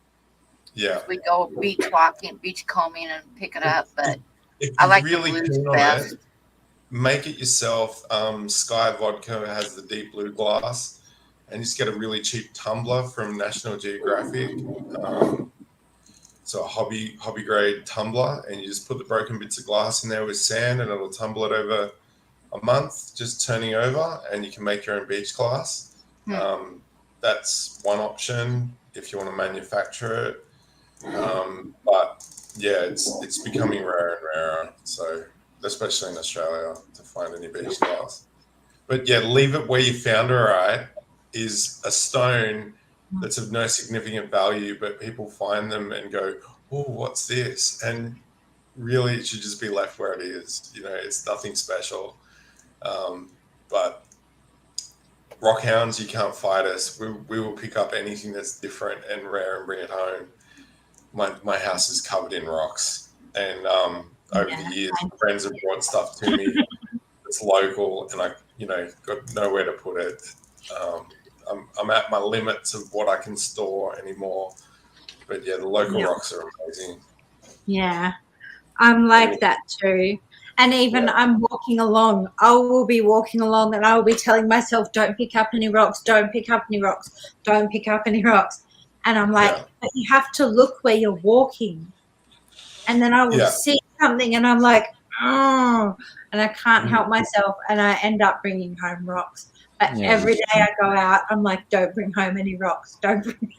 Yeah. We go beach walking, beach combing, and pick it up. But If I you're like really the blues keen on best. it, make it yourself. Sky Vodka has the deep blue glass, and you just get a really cheap tumbler from National Geographic. So a hobby grade tumbler, and you just put the broken bits of glass in there with sand, and it'll tumble it over a month, just turning over, and you can make your own beach glass. That's one option if you want to manufacture it. But yeah, it's becoming rarer and rarer. So especially in Australia to find any beach glass. But yeah, leave it where you found it. Right, is a stone that's of no significant value, but people find them and go, "Oh, what's this?" And really, it should just be left where it is. You know, it's nothing special. But rockhounds, you can't fight us. We will pick up anything that's different and rare and bring it home. My house is covered in rocks, and over the years, friends have brought stuff to me that's local, and I, got nowhere to put it. I'm at my limits of what I can store anymore. But yeah, the local rocks are amazing. Yeah, I'm like that too. And even I'm walking along, I will be walking along and I will be telling myself, don't pick up any rocks, don't pick up any rocks, don't pick up any rocks. And I'm like, but you have to look where you're walking. And then I will see something and I'm like, oh, and I can't help myself. And I end up bringing home rocks. But every day I go out, I'm like, don't bring home any rocks. Don't bring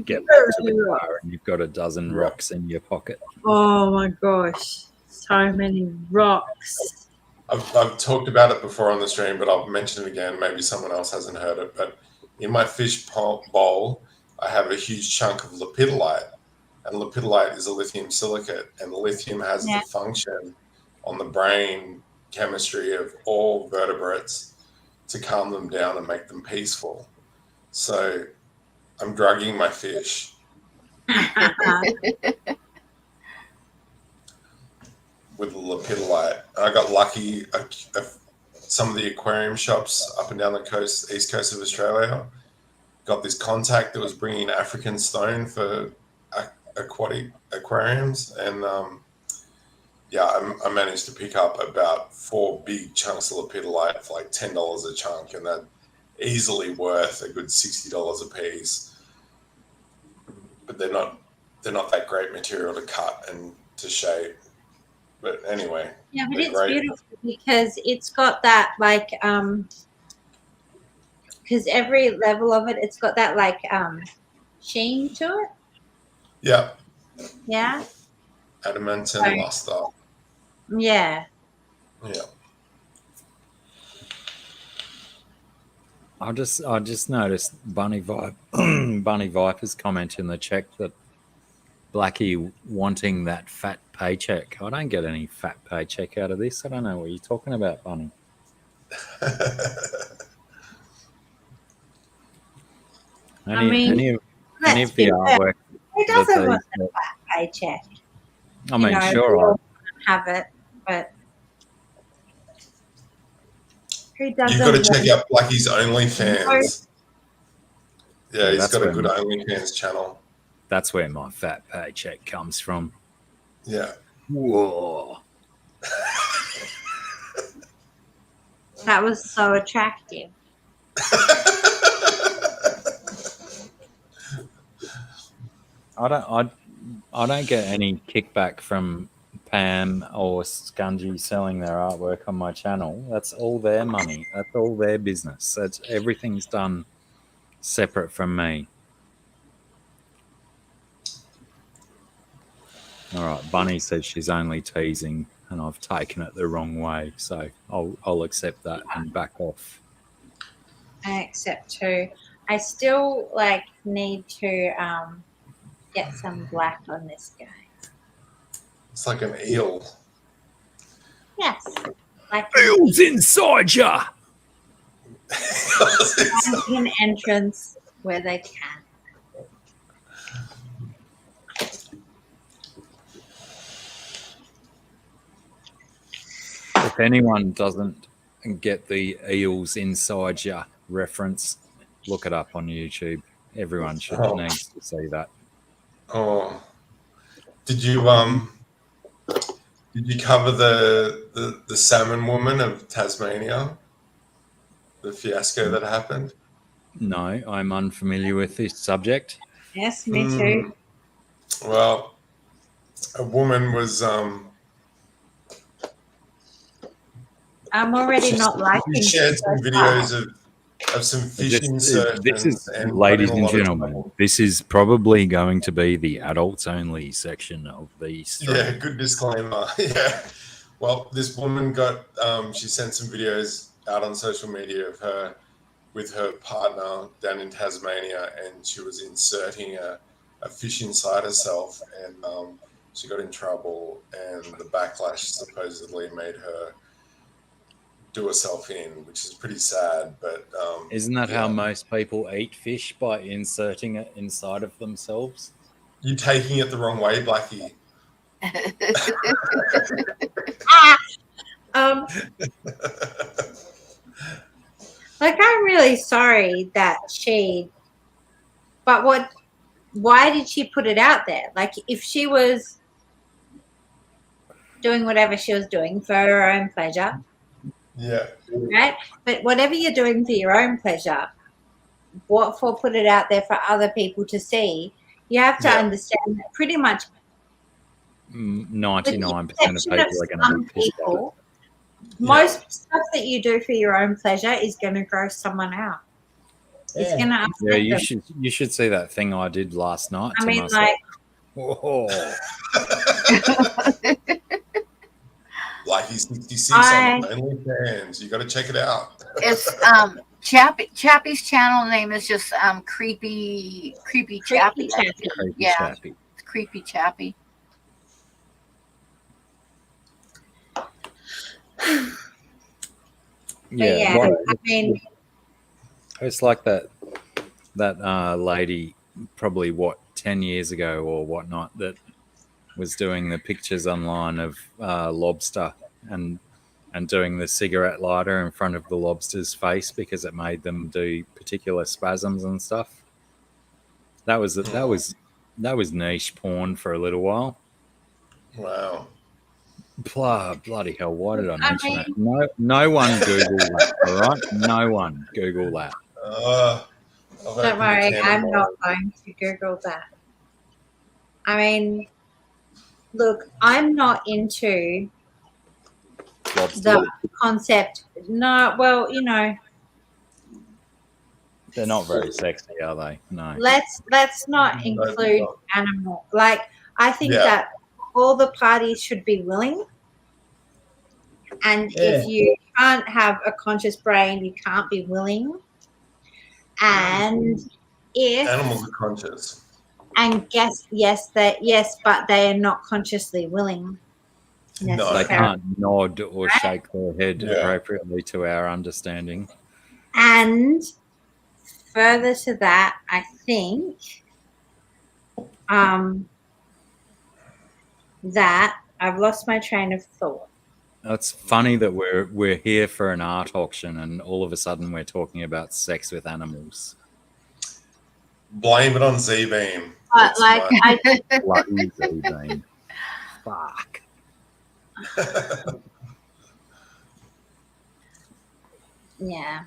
Get back to the car and you've got a dozen rocks in your pocket. Oh my gosh. So many rocks. I've talked about it before on the stream, but I'll mention it again. Maybe someone else hasn't heard it. But in my fish bowl, I have a huge chunk of lepidolite. And lepidolite is a lithium silicate. And lithium has the function on the brain chemistry of all vertebrates to calm them down and make them peaceful. So I'm drugging my fish. With lepidolite. I got lucky. Some of the aquarium shops up and down the coast, east coast of Australia, got this contact that was bringing African stone for aquatic aquariums, and I managed to pick up about 4 big chunks of lepidolite for like $10 a chunk, and that easily worth a good $60 a piece. But they're not that great material to cut and to shape. But anyway. Yeah, but it's beautiful because it's got that like because every level of it, it's got that like sheen to it. Yeah. Yeah. Adamantine luster. Yeah. Yeah. I just noticed Bunny Viper's comment in the check that Blacky wanting that fat paycheck. I don't get any fat paycheck out of this. I don't know what you're talking about, Bunny. Any of the artwork. Who doesn't want a fat paycheck? I mean, sure, I have it, but who doesn't? You've got to check out Blacky's OnlyFans. Yeah, he's got a good OnlyFans channel. That's where my fat paycheck comes from. Yeah. Whoa. That was so attractive. I don't get any kickback from Pam or Scungey selling their artwork on my channel. That's all their money. That's all their business. That's everything's done separate from me. All right, Bunny says she's only teasing, and I've taken it the wrong way, so I'll accept that and back off. I accept too. I still need to get some black on this guy. It's like an eel. Yes. Like Eels inside ya! an entrance where they can. If anyone doesn't get the eels inside ya reference, look it up on YouTube. Everyone needs to see that. Oh, did you cover the salmon woman of Tasmania? The fiasco that happened? No, I'm unfamiliar with this subject. Yes, me too. Well, a woman was I'm already not liking. She shared some videos of some fishing This is, and ladies putting a and lot of gentlemen, trouble. this is probably going to be the adults only section of the stream. Yeah, good disclaimer. Yeah. Well, this woman got she sent some videos out on social media of her with her partner down in Tasmania, and she was inserting a fish inside herself, and she got in trouble, and the backlash supposedly made her do herself in, which is pretty sad. But Isn't that how most people eat fish, by inserting it inside of themselves? you're taking it the wrong way, Blacky. I'm really sorry that why did she put it out there? If she was doing whatever she was doing for her own pleasure, Yeah. right? But whatever you're doing for your own pleasure, what for put it out there for other people to see? You have to understand that pretty much 99% of exception people of are going to some be pissed at it. people, most stuff that you do for your own pleasure is going to gross someone out. It's going to upset Yeah, them. you should see that thing I did last night. I to mean, myself. Whoa. Like he's 66 on OnlyFans. You got to check it out. It's Chappie's channel name is just creepy Chappie. Chappie. Yeah, Chappie. it's creepy Chappie. Yeah, yeah, I mean, it's like that lady, probably 10 years ago or whatnot, that was doing the pictures online of lobster and doing the cigarette lighter in front of the lobster's face because it made them do particular spasms and stuff. That was niche porn for a little while. Wow. Bloody hell! Why did I mention that? No one Google that. All right, no one Google that. don't worry, I'm not going to Google that. I mean, look, I'm not into Lobster. the concept. No, well, They're not very sexy, are they? No. let's not include animal. I think that all the parties should be willing. And if you can't have a conscious brain, you can't be willing. And if animals are conscious. And yes, but they are not consciously willing. No. They can't nod or shake their head appropriately to our understanding. And further to that, I think that I've lost my train of thought. It's funny that we're here for an art auction and all of a sudden we're talking about sex with animals. Blame it on Z-Beam. But Bloody Z-Beam. Fuck. Yeah.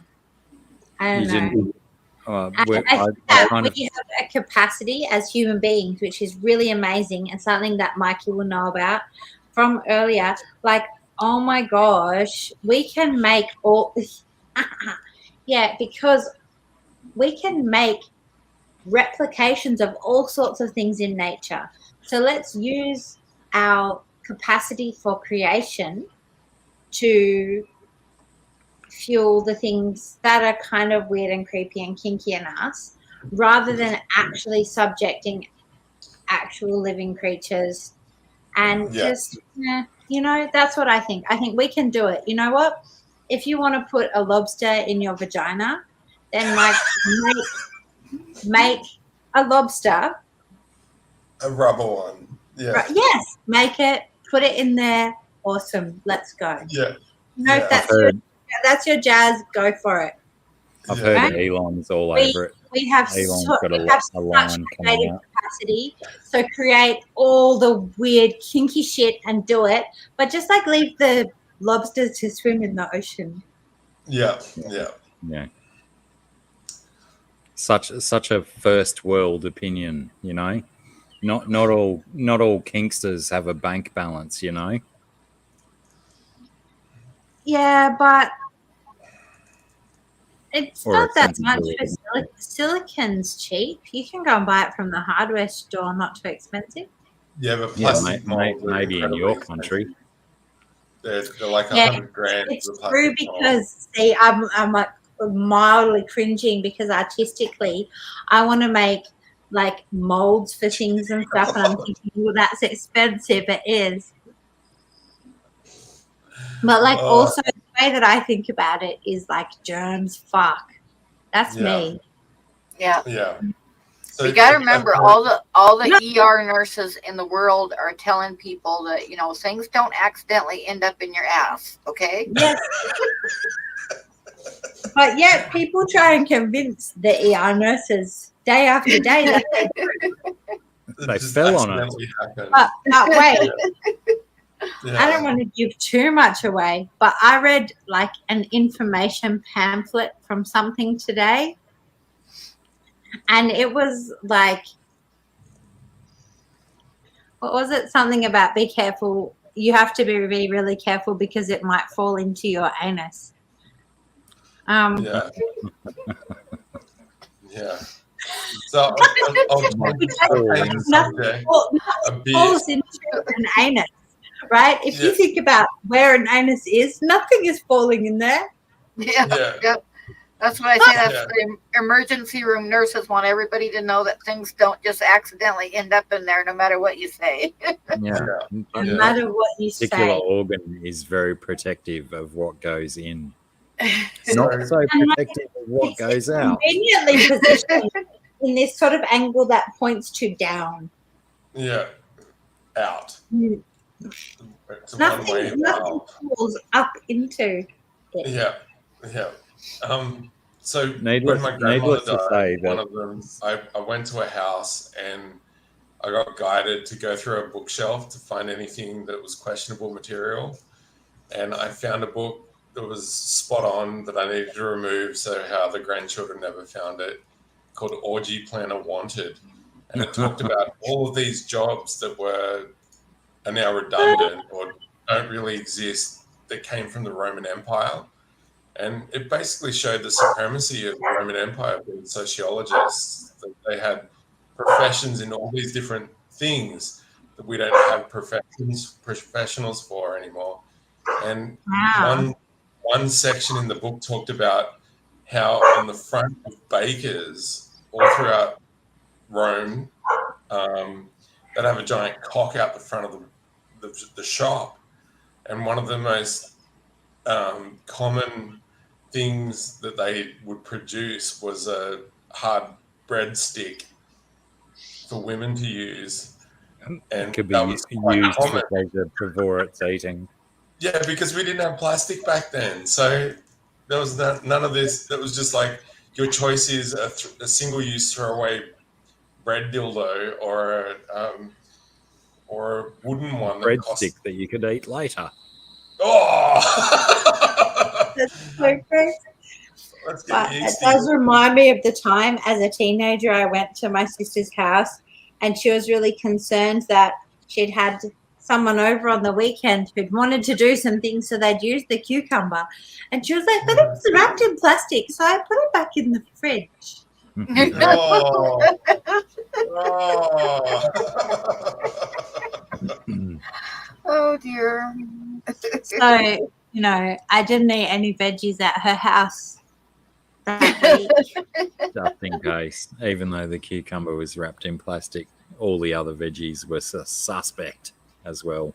I don't know. I we have a capacity as human beings, which is really amazing and something that Mikey will know about from earlier. Like, oh my gosh, we can make all because we can make replications of all sorts of things in nature. So let's use our capacity for creation to fuel the things that are kind of weird and creepy and kinky in us, rather than actually subjecting actual living creatures and just, that's what I think. I think we can do it. You know what? If you want to put a lobster in your vagina, then like make a lobster. A rubber one. Yeah. Yes, make it, put it in there. Awesome. Let's go. Yeah. If that's your jazz, go for it. I've heard Elon's all over it. We have Elon's such a line coming creative out. capacity. So create all the weird kinky shit and do it, but just like leave the lobsters to swim in the ocean. Yeah. Such a first world opinion, you know. Not all kinksters have a bank balance, you know. Yeah, but it's Or not a that much sensibility. for silicon's cheap. You can go and buy it from the hardware store, not too expensive. Yeah, but Yeah, plastic molds are maybe in incredibly your expensive. country. They're like Yeah, $100,000. It's for the true plastic mold. because, see, I'm like mildly cringing because artistically I want to make like molds for things and stuff, and I'm thinking, well, that's expensive. It is. But like also the way that I think about it is like germs, fuck. That's me. Yeah. Yeah. So You got to remember, all the ER nurses in the world are telling people that things don't accidentally end up in your ass. Okay. Yes. But yet people try and convince the ER nurses day after day that they do. They fell on it. But wait. Yeah. I don't want to give too much away, but I read like an information pamphlet from something today, and it was like, what was it? Something about be careful. You have to be really careful because it might fall into your anus. Yeah. So nothing falls into an anus, right? If you think about where an anus is, nothing is falling in there. Yep. That's what I say. That's the emergency room nurses want everybody to know that things don't just accidentally end up in there, no matter what you say. No matter what you say. Particular organ is very protective of what goes in. Not so protective of what goes out. Conveniently positioned in this sort of angle that points to down. Yeah. Out. It's Nothing falls up into it. Yeah. So Needless- when my grandmother needless to say died, that- one of them, I went to a house and I got guided to go through a bookshelf to find anything that was questionable material. And I found a book that was spot on that I needed to remove so how the grandchildren never found it, called Orgy Planner Wanted. And it talked about all of these jobs that are now redundant or don't really exist that came from the Roman Empire. And it basically showed the supremacy of the Roman Empire being sociologists, that they had professions in all these different things that we don't have professionals for anymore. And one section in the book talked about how on the front of bakers all throughout Rome, they'd have a giant cock out the front of the shop. And one of the most common things that they would produce was a hard breadstick for women to use. And it could be that was quite used common. for pleasure before it's eating. Yeah, because we didn't have plastic back then. So there was none of this. That was just like your choice is a single-use throwaway bread dildo or a wooden one. Breadstick that you could eat later. Oh! That's so great. Let's But get it yeasty. does remind me of the time as a teenager I went to my sister's house and she was really concerned that she'd had someone over on the weekend who'd wanted to do some things, so they'd use the cucumber. And she was like, but it's wrapped in plastic, so I put it back in the fridge. Oh. Oh dear. So, you know, I didn't eat any veggies at her house that week. Just in case, even though the cucumber was wrapped in plastic, all the other veggies were suspect as well.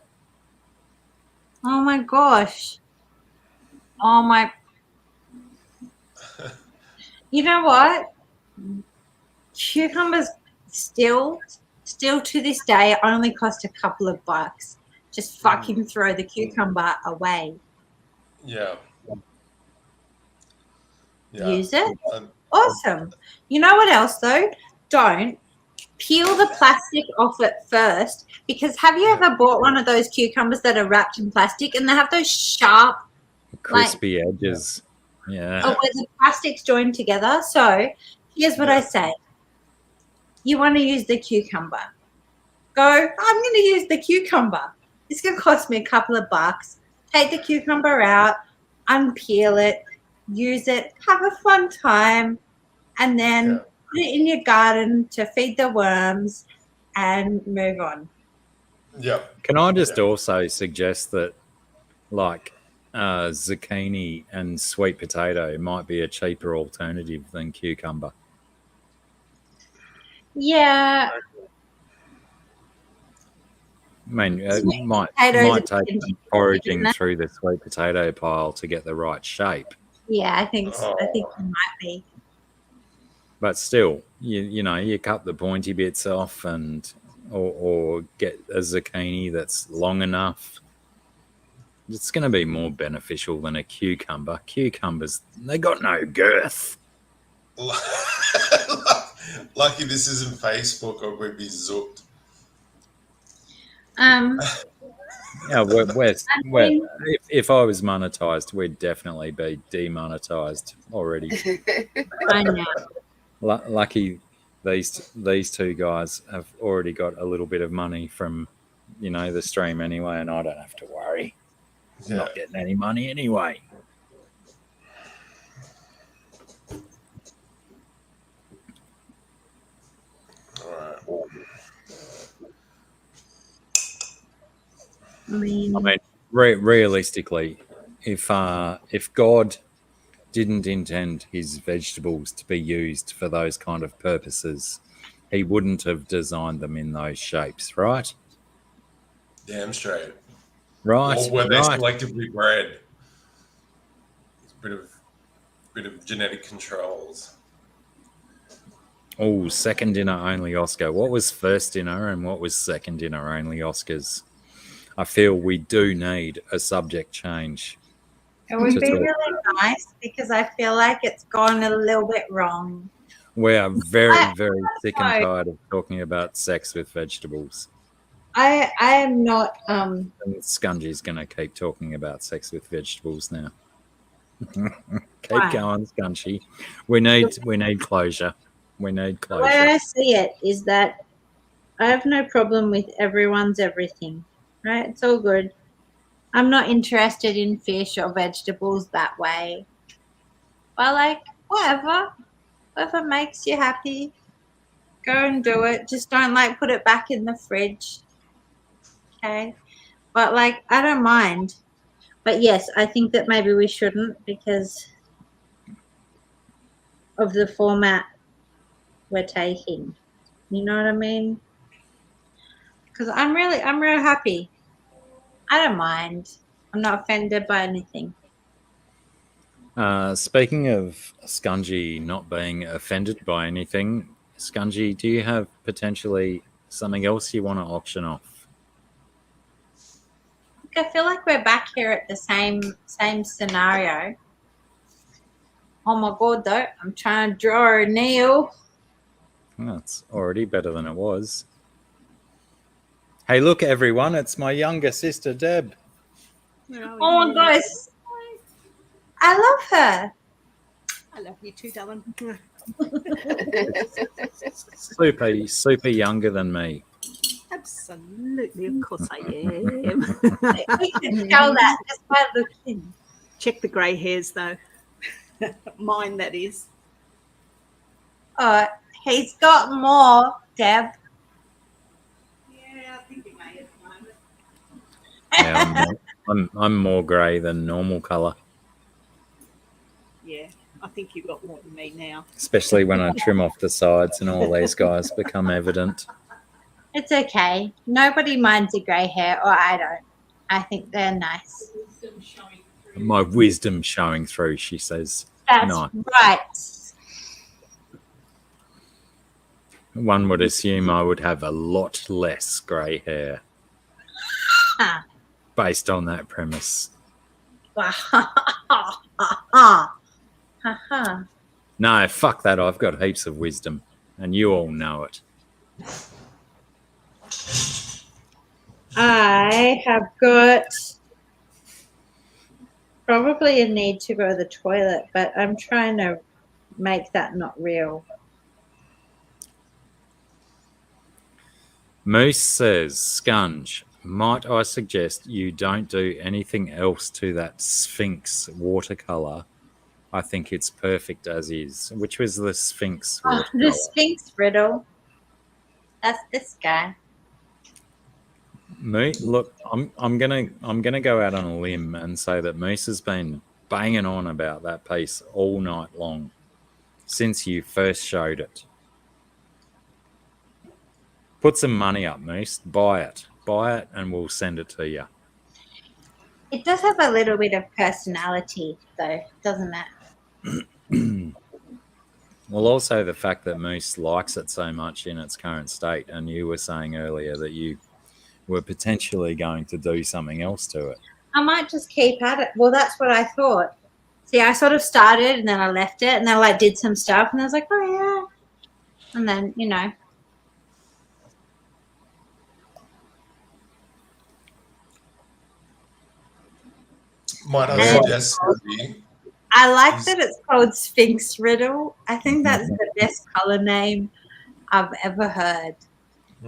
Oh my gosh. Oh my. You know what? Cucumbers still to this day only cost a couple of bucks. Just fucking throw the cucumber away. Yeah. Use it. Um, Awesome. You know what else though? Don't peel the plastic off it first, because have you ever bought one of those cucumbers that are wrapped in plastic and they have those sharp Crispy edges. Yeah. where the plastic's joined together? So here's what I say. You want to use the cucumber. Go, I'm going to use the cucumber. It's going to cost me a couple of bucks. Take the cucumber out, unpeel it, use it, have a fun time, and then put it in your garden to feed the worms and move on. Yeah. Can I just also suggest that, like, zucchini and sweet potato might be a cheaper alternative than cucumber? Yeah. I mean, it Sweet might potatoes take are some foraging isn't it? through the sweet potato pile to get the right shape. Yeah, I think so. I think it might be. But still, you know, you cut the pointy bits off and or get a zucchini that's long enough. It's going to be more beneficial than a cucumber. Cucumbers, they got no girth. Lucky this isn't Facebook or we'd be zooked. Yeah, if I was monetized, we'd definitely be demonetized already. I know. Lucky these two guys have already got a little bit of money from, you know, the stream anyway, and I don't have to worry. Yeah. Not getting any money anyway. All right. I mean, Realistically, if God didn't intend his vegetables to be used for those kind of purposes, he wouldn't have designed them in those shapes, right? Damn straight. Right. Or were they right. selectively bred? It's a bit of genetic controls. Oh, second dinner only Oscar. What was first dinner and what was second dinner only Oscars? I feel we do need a subject change. it would to be talk. really nice because I feel like it's gone a little bit wrong. We are very, I- very sick and sorry. tired of talking about sex with vegetables. I am not And Scungey's going to keep talking about sex with vegetables now. Keep Right. going, Scungey. We need closure. We need the way closure. I see it is that I have no problem with everyone's everything, right? It's all good. I'm not interested in fish or vegetables that way. But like, whatever makes you happy, go and do it. Just don't like put it back in the fridge. Okay? But like, I don't mind. But yes, I think that maybe we shouldn't because of the format we're taking. You know what I mean? Because I'm real happy. I don't mind. I'm not offended by anything. Speaking of Scungey not being offended by anything, Scungey, do you have potentially something else you want to auction off? I feel like we're back here at the same scenario. Oh my god, though, I'm trying to draw a nail. Well, it's already better than it was. Hey, look, everyone, it's my younger sister, Deb. Oh my gosh, I love her. I love you too, darling. Super younger than me. Absolutely, of course I am. We can tell that just by looking. Check the grey hairs, though. Mine, that is. Oh, he's got more, Deb. Yeah, I think he may at the moment. Yeah, I'm more grey than normal colour, Yeah, I think you've got more than me now. especially when I trim off the sides and all these guys become evident. It's okay. Nobody minds a grey hair, or I don't. I think they're nice. My wisdom showing through, she says. That's No. right. One would assume I would have a lot less grey hair Huh. based on that premise. No, fuck that. I've got heaps of wisdom, and you all know it. I have got probably a need to go to the toilet, but I'm trying to make that not real. Moose says, Scunge, might I suggest you don't do anything else to that Sphinx watercolour? I think it's perfect as is. Which was the Sphinx Oh, watercolour? the Sphinx riddle. That's this guy. Look, I'm gonna go out on a limb and say that Moose has been banging on about that piece all night long since you first showed it. Put some money up, Moose. Buy it, and we'll send it to you. It does have a little bit of personality, though, doesn't it? Well, also the fact that Moose likes it so much in its current state, and you were saying earlier that you were potentially going to do something else to it. I might just keep at it. Well, that's what I thought. See, I sort of started and then I left it and then I like did some stuff and I was like, oh yeah. And then, you know. Might I suggest, Susie, I like that it's called Sphinx Riddle. I think that's the best color name I've ever heard.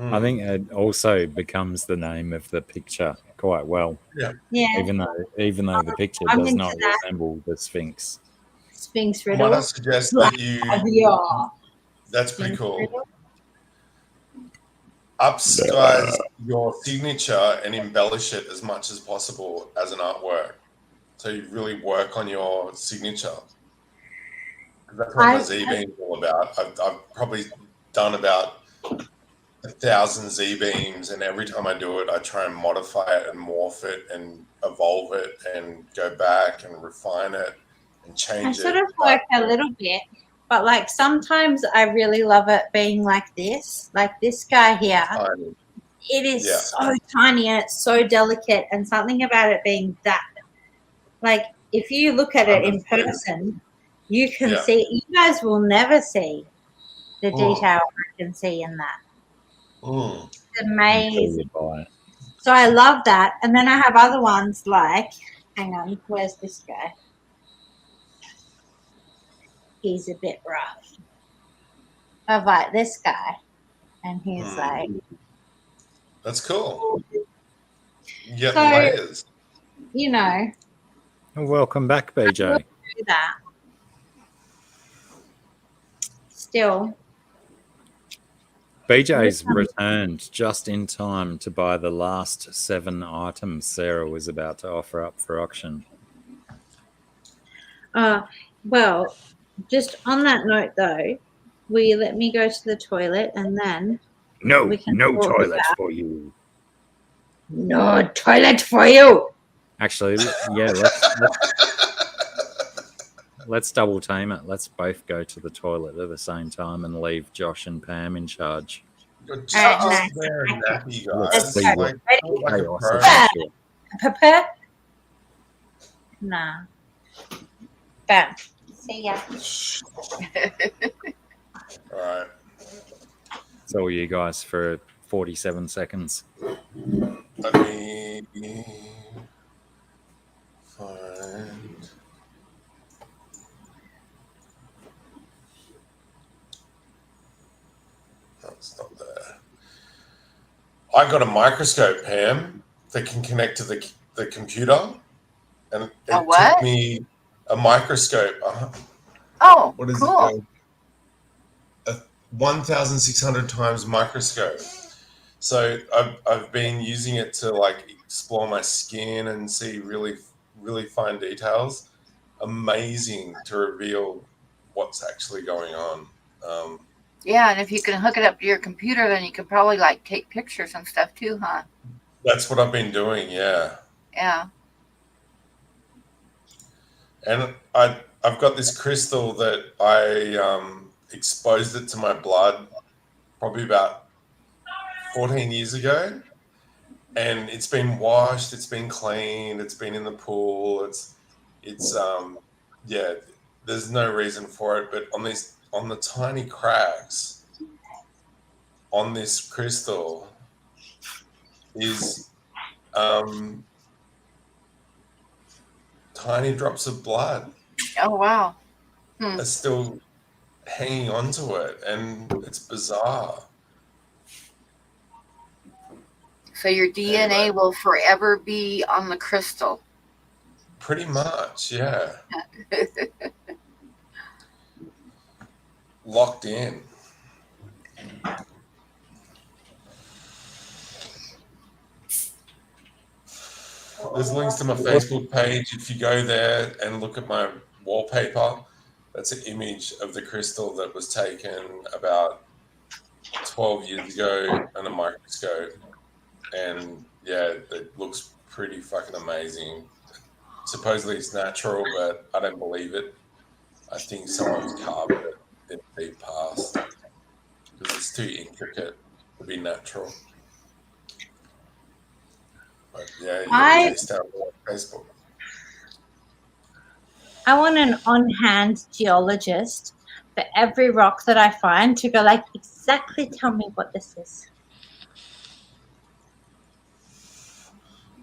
I think it also becomes the name of the picture quite well. Yeah. Even though the picture I'm does into not that. resemble the Sphinx. Sphinx might Riddle. I suggest that you? Yeah. That's pretty Sphinx cool. Riddle. Upsize your signature and embellish it as much as possible as an artwork. So you really work on your signature. That's what my Z-beam is all about. I've probably done about 1,000 Z-beams, and every time I do it, I try and modify it and morph it and evolve it and go back and refine it and change I it. sort of work a little bit, but like sometimes I really love it being like this guy here. Tiny. It is Yeah. so tiny and it's so delicate, and something about it being that, like, if you look at it in person, you can see. You guys will never see the detail I can see in that. It's amazing. So I love that, and then I have other ones like, hang on, where's this guy? He's a bit rough. Of like this guy, and he's like, that's cool. You get So- layers. you know, Welcome back, BJ. do that. Still, BJ's returned just in time to buy the last 7 items Sarah was about to offer up for auction. well, just on that note though, will you let me go to the toilet and then No we can talk toilet about- for you. No toilet for you. Actually, yeah, let's double team it. Let's both go to the toilet at the same time and leave Josh and Pam in charge. You're just nice. there and nappy, Let's guys. see Like, what like a chaos pro. is. Pepper? Nah. Bam. See ya. All right. It's all you guys for 47 seconds. Let me find. It's not there. I got a microscope, Pam, that can connect to the computer, and it what? took me a microscope. Oh, What is cool. it? A 1,600 times microscope. So I've been using it to like explore my skin and see really, really fine details. Amazing to reveal what's actually going on. Yeah, and if you can hook it up to your computer, then you can probably like take pictures and stuff too, huh? That's what I've been doing, yeah. Yeah. And I've got this crystal that I exposed it to my blood probably about 14 years ago, and it's been washed, it's been cleaned, it's been in the pool. It's yeah. There's no reason for it, but on the tiny cracks on this crystal is tiny drops of blood Oh, wow. are still hanging onto it, and it's bizarre. So your DNA Anyway. will forever be on the crystal. Pretty much, yeah. Locked in. There's links to my Facebook page. If you go there and look at my wallpaper, that's an image of the crystal that was taken about 12 years ago on a microscope. And yeah, it looks pretty fucking amazing. Supposedly it's natural, but I don't believe it. I think someone's carved it in the deep past because it's too intricate to be natural. But yeah, you can chase down on Facebook. I want an on-hand geologist for every rock that I find to go like, exactly tell me what this is.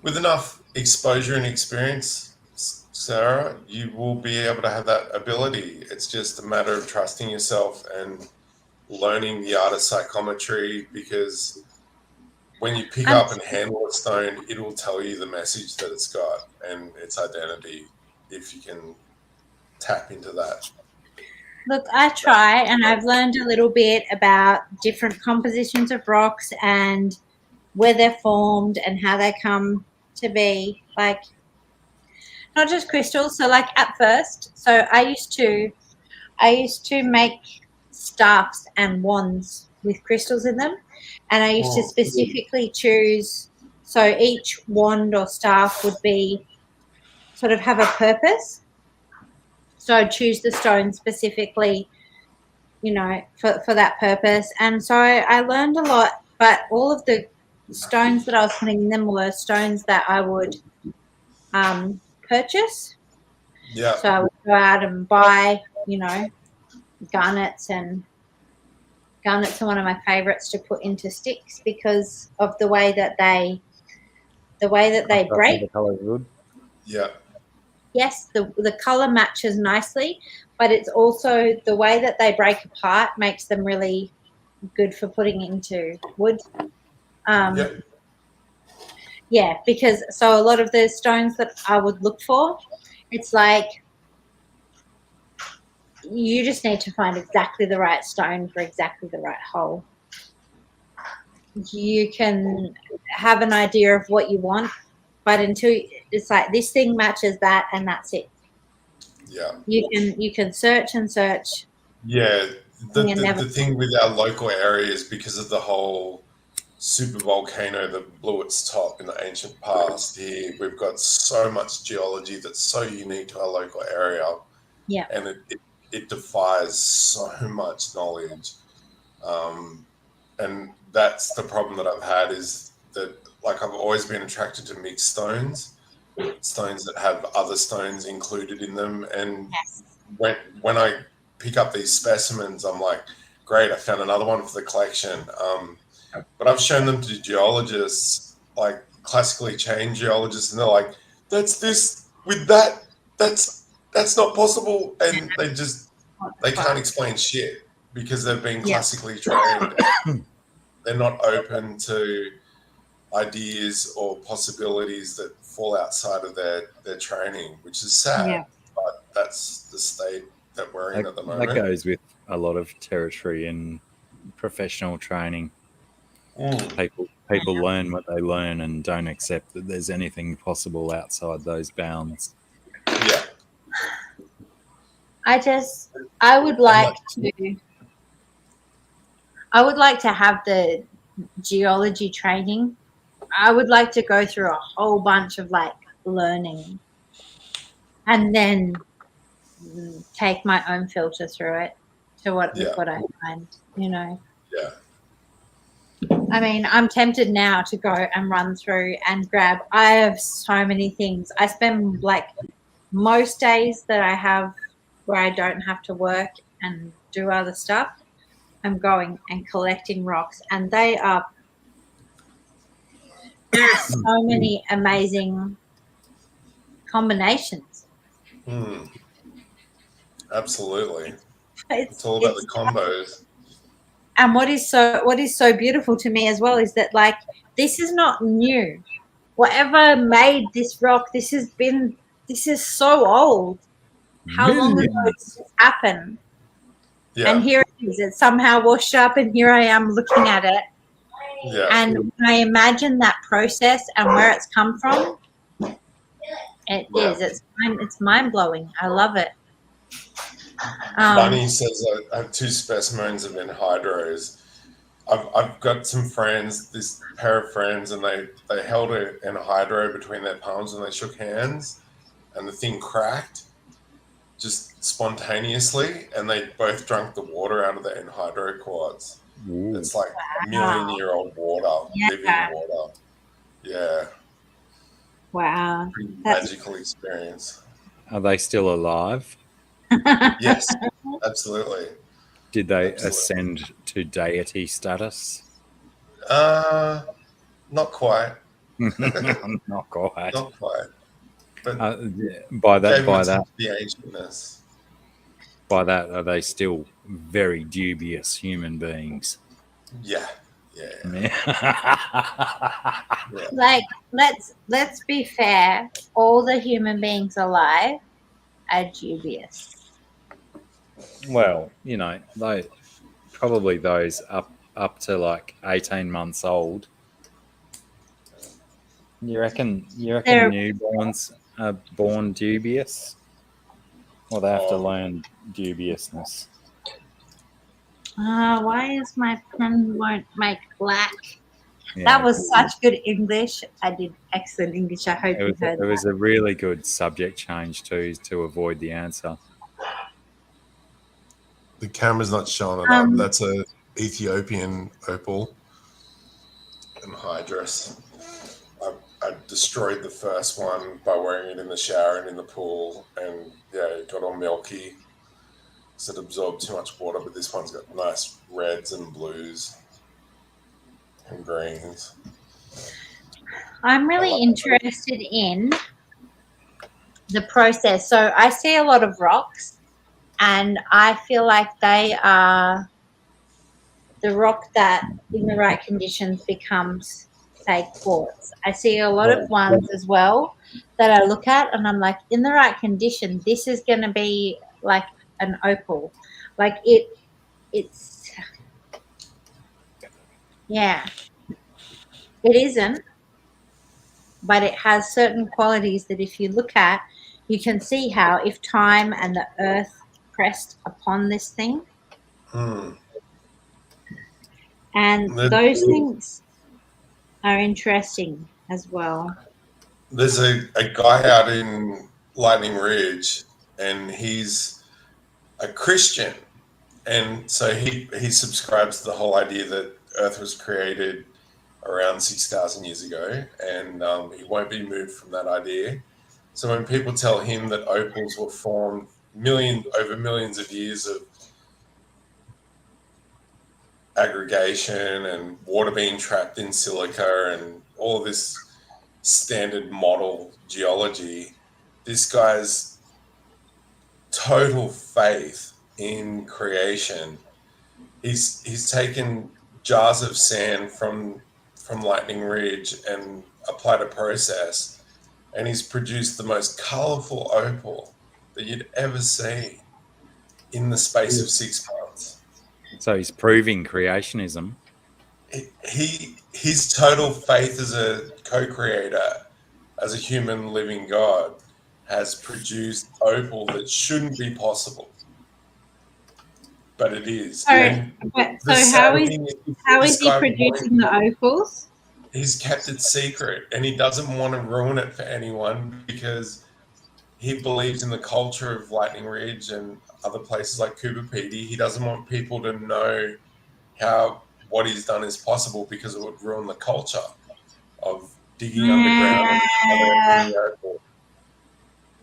With enough exposure and experience, Sarah, you will be able to have that ability. It's just a matter of trusting yourself and learning the art of psychometry, because when you pick up and handle a stone, it will tell you the message that it's got and its identity if you can tap into that. Look, I try, and I've learned a little bit about different compositions of rocks and where they're formed and how they come to be, like not just crystals. So like at first, so I used to make staffs and wands with crystals in them, and I used to specifically choose, so each wand or staff would be sort of have a purpose. So I'd choose the stone specifically, you know, for that purpose. And so I learned a lot, but all of the stones that I was putting in them were stones that I would purchase. Yeah. So I would go out and buy, you know, garnets, and garnets are one of my favorites to put into sticks because of the way that they break. The color wood. Yeah. Yes, the color matches nicely, but it's also the way that they break apart makes them really good for putting into wood. Yeah, because so a lot of the stones that I would look for, it's like you just need to find exactly the right stone for exactly the right hole. You can have an idea of what you want, but until it's like this thing matches that and that's it. Yeah. You can search and search. Yeah. The thing with our local area is because of the whole super volcano that blew its top in the ancient past here, we've got so much geology that's so unique to our local area. Yeah. And it defies so much knowledge. And that's the problem that I've had, is that like I've always been attracted to mixed stones that have other stones included in them. And when I pick up these specimens, I'm like, great, I found another one for the collection. But I've shown them to geologists, like classically trained geologists, and they're like, that's this with that, that's not possible. And they can't explain shit because they've been classically trained. they're not open to ideas or possibilities that fall outside of their training, which is sad. Yeah. But that's the state that we're in at the That moment. goes with a lot of territory in professional training. People learn what they learn and don't accept that there's anything possible outside those bounds. Yeah. I would like to have the geology training. I would like to go through a whole bunch of like learning and then take my own filter through it to what I find, you know. Yeah. I mean, I'm tempted now to go and run through and grab. I have so many things. I spend like most days that I have where I don't have to work and do other stuff, I'm going and collecting rocks, and there are so many amazing combinations. Absolutely. It's all about the combos. And what is so beautiful to me as well is that like this is not new. Whatever made this rock, this is so old. How long ago did this happen? Yeah. And here it is. It's somehow washed up, and here I am looking at it. Yeah. And when I imagine that process and where it's come from, it's mind blowing. I love it. Bunny says I have 2 specimens of anhydros. I've got some friends, this pair of friends, and they held an anhydro between their palms and they shook hands, and the thing cracked just spontaneously, and they both drank the water out of the anhydro quartz. Ooh. It's like million-year-old water, living water. Yeah. Wow. Pretty magical experience. Are they still alive? Yes, absolutely. Did they ascend to deity status? Not quite. Not quite. Not quite. But by that, the ancientness. By that, are they still very dubious human beings? Yeah. Like, let's be fair. All the human beings alive are dubious. Well, you know, probably those up to like 18 months old. You reckon newborns are born dubious? Or they have to learn dubiousness? Why is my pen won't make black? Yeah, that was such good English. I did excellent English. I hope you heard that. It was a really good subject change too, to avoid the answer. The camera's not showing it up. That's a Ethiopian opal anhydrous. I destroyed the first one by wearing it in the shower and in the pool, and it got all milky. So it absorbed too much water, but this one's got nice reds and blues and greens. I'm really interested in the process. So I see a lot of rocks, and I feel like they are the rock that in the right conditions becomes, say, quartz. I see a lot of ones as well that I look at, and I'm like, in the right condition, this is going to be like an opal. Like it's it isn't, but it has certain qualities that if you look at, you can see how if time and the earth pressed upon this thing, and those things are interesting as well. There's a guy out in Lightning Ridge, and he's a Christian, and so he subscribes to the whole idea that Earth was created around 6,000 years ago, and he won't be moved from that idea. So when people tell him that opals were formed over millions of years of aggregation and water being trapped in silica and all of this standard model geology, this guy's total faith in creation, he's taken jars of sand from Lightning Ridge and applied a process, and he's produced the most colourful opal that you'd ever see in the space of 6 months. So he's proving creationism. His total faith as a co-creator, as a human living God, has produced opal that shouldn't be possible, but it is. So, And the so sad thing how this is he guy producing the opals? he's kept it secret, and he doesn't want to ruin it for anyone because he believes in the culture of Lightning Ridge and other places like Cooper Pedy. He doesn't want people to know how what he's done is possible because it would ruin the culture of digging underground and unearthing the opal.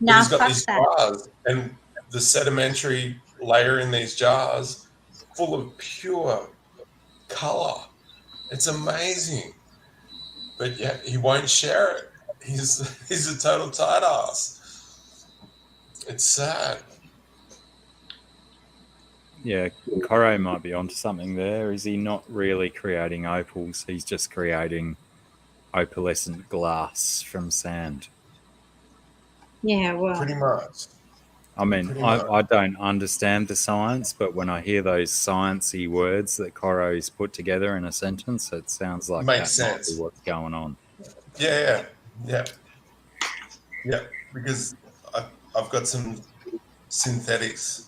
But Now, he's got fuck these that. jars, and the sedimentary layer in these jars full of pure color. It's amazing. But yet he won't share it. He's a total tight ass. It's sad. Yeah, Coro might be onto something there. Is he not really creating opals? He's just creating opalescent glass from sand. Yeah, well, Pretty much. I mean, Pretty much. I don't understand the science, but when I hear those sciencey words that Coro's put together in a sentence, it sounds like Makes that might sense. be what's going on. Yeah. Because I've got some synthetics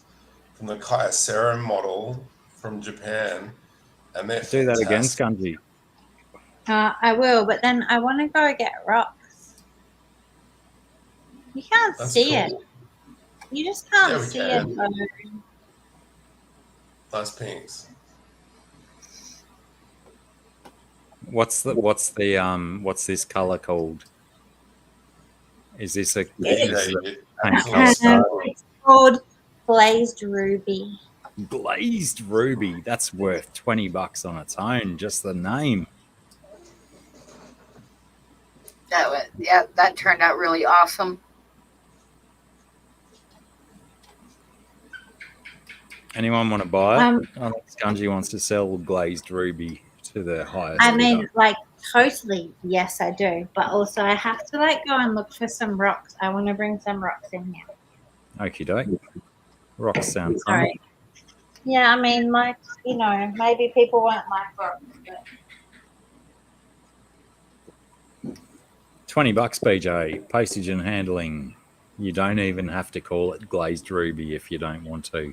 from the Kyocera model from Japan, and they're Do that again, fantastic. Scungey. I will, but then I want to go get rocks. You can't That's see cool. it. You just can't Yeah, we see can. it. Though. Nice pinks. What's this color called? Is this a It's called glazed ruby. glazed ruby? That's worth $20 on its own. Just the name. That turned out really awesome. Anyone want to buy it? I think Scungey wants to sell glazed ruby to the highest. I mean, bidder. like, totally, yes, I do. But also, I have to, like, go and look for some rocks. I want to bring some rocks in here. Okie doke. Rocks sound fun. Sorry. Yeah, I mean, like, you know, maybe people won't like rocks. But... $20, BJ. Postage and handling. You don't even have to call it glazed ruby if you don't want to.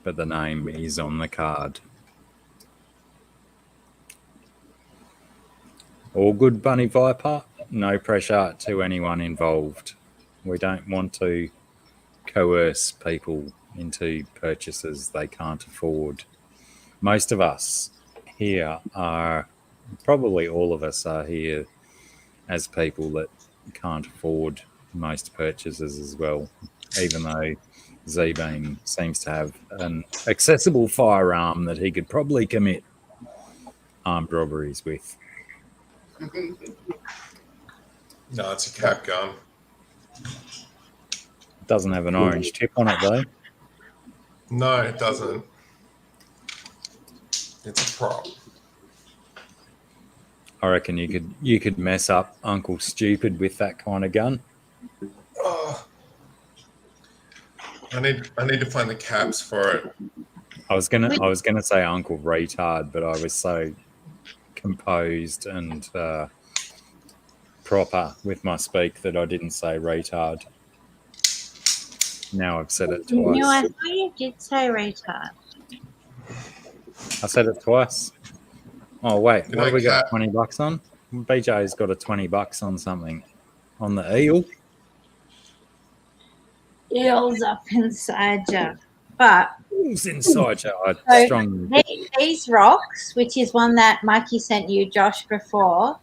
But the name is on the card. All good, Bunny Viper. No pressure to anyone involved. We don't want to coerce people into purchases they can't afford. Most of us here are, probably all of us are here as people that can't afford most purchases as well, even though Z-Beam seems to have an accessible firearm that he could probably commit armed robberies with. No, it's a cap gun. It doesn't have an orange tip on it though. No, it doesn't. It's a prop. I reckon you could mess up Uncle Stupid with that kind of gun. Oh. I need to find the caps for it. I was gonna say Uncle Retard, but I was so composed and proper with my speak that I didn't say retard. Now I've said it twice. No, I thought you did say retard. I said it twice. Oh wait, Good what have night, we got? Cat. $20 on? BJ's got a $20 on something. On the eel. Eels up inside you. But Who's inside you? I So- strongly. these rocks, which is one that Mikey sent you, Josh, before,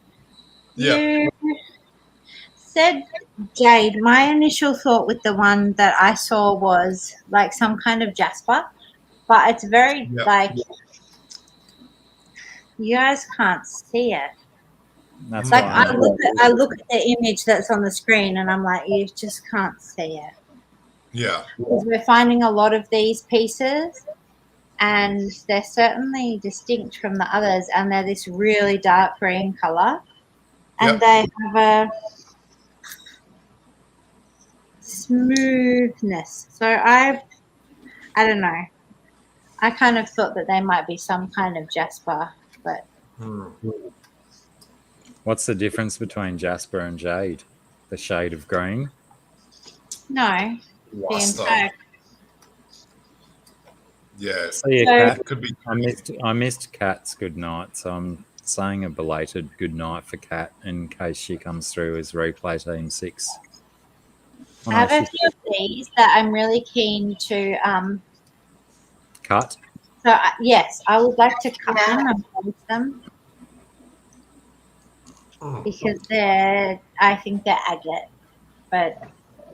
Yeah. you said jade. My initial thought with the one that I saw was like some kind of jasper, but it's very Yeah. like you guys can't see it. That's Like fine. I look at the image that's on the screen and I'm like, you just can't see it. Yeah. Because we're finding a lot of these pieces and they're certainly distinct from the others, and they're this really dark green color, and Yep. they have a smoothness. So I don't know. I kind of thought that they might be some kind of jasper, but What's the difference between jasper and jade? The shade of green? no, the Luster. entire. Yeah. See, a So- cat. It could be. I missed Kat's good night, so I'm saying a belated good night for Kat in case she comes through as replay team 6. Oh, I no, have a she's few of these that I'm really keen to. cut. So yes, I would like to cut them and post them because I think they're agate, but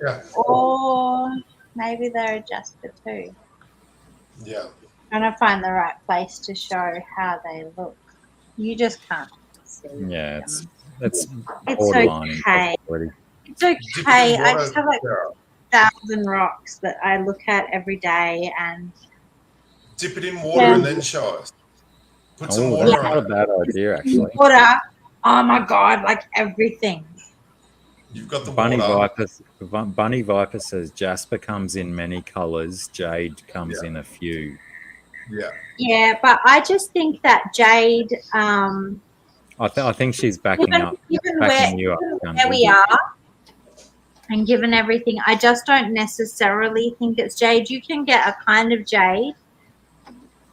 Yeah. or maybe they're a jasper too. Yeah. Trying to find the right place to show how they look. You just can't see. Yeah, them. it's It's borderline okay. impossibility. It's okay. Dip it in I water, just have like Sarah. 1,000 rocks that I look at every day, and Dip it in water and then show us. Put some Oh, water that's not a on it. bad idea, actually. water. Oh my god! Like everything. You've got the Bunny water. Viper says jasper comes in many colors, jade comes Yeah. in a few. Yeah. Yeah, but I just think that jade. I think she's backing Given you up. where Gunji. we are, and given everything, I just don't necessarily think it's jade. You can get a kind of jade,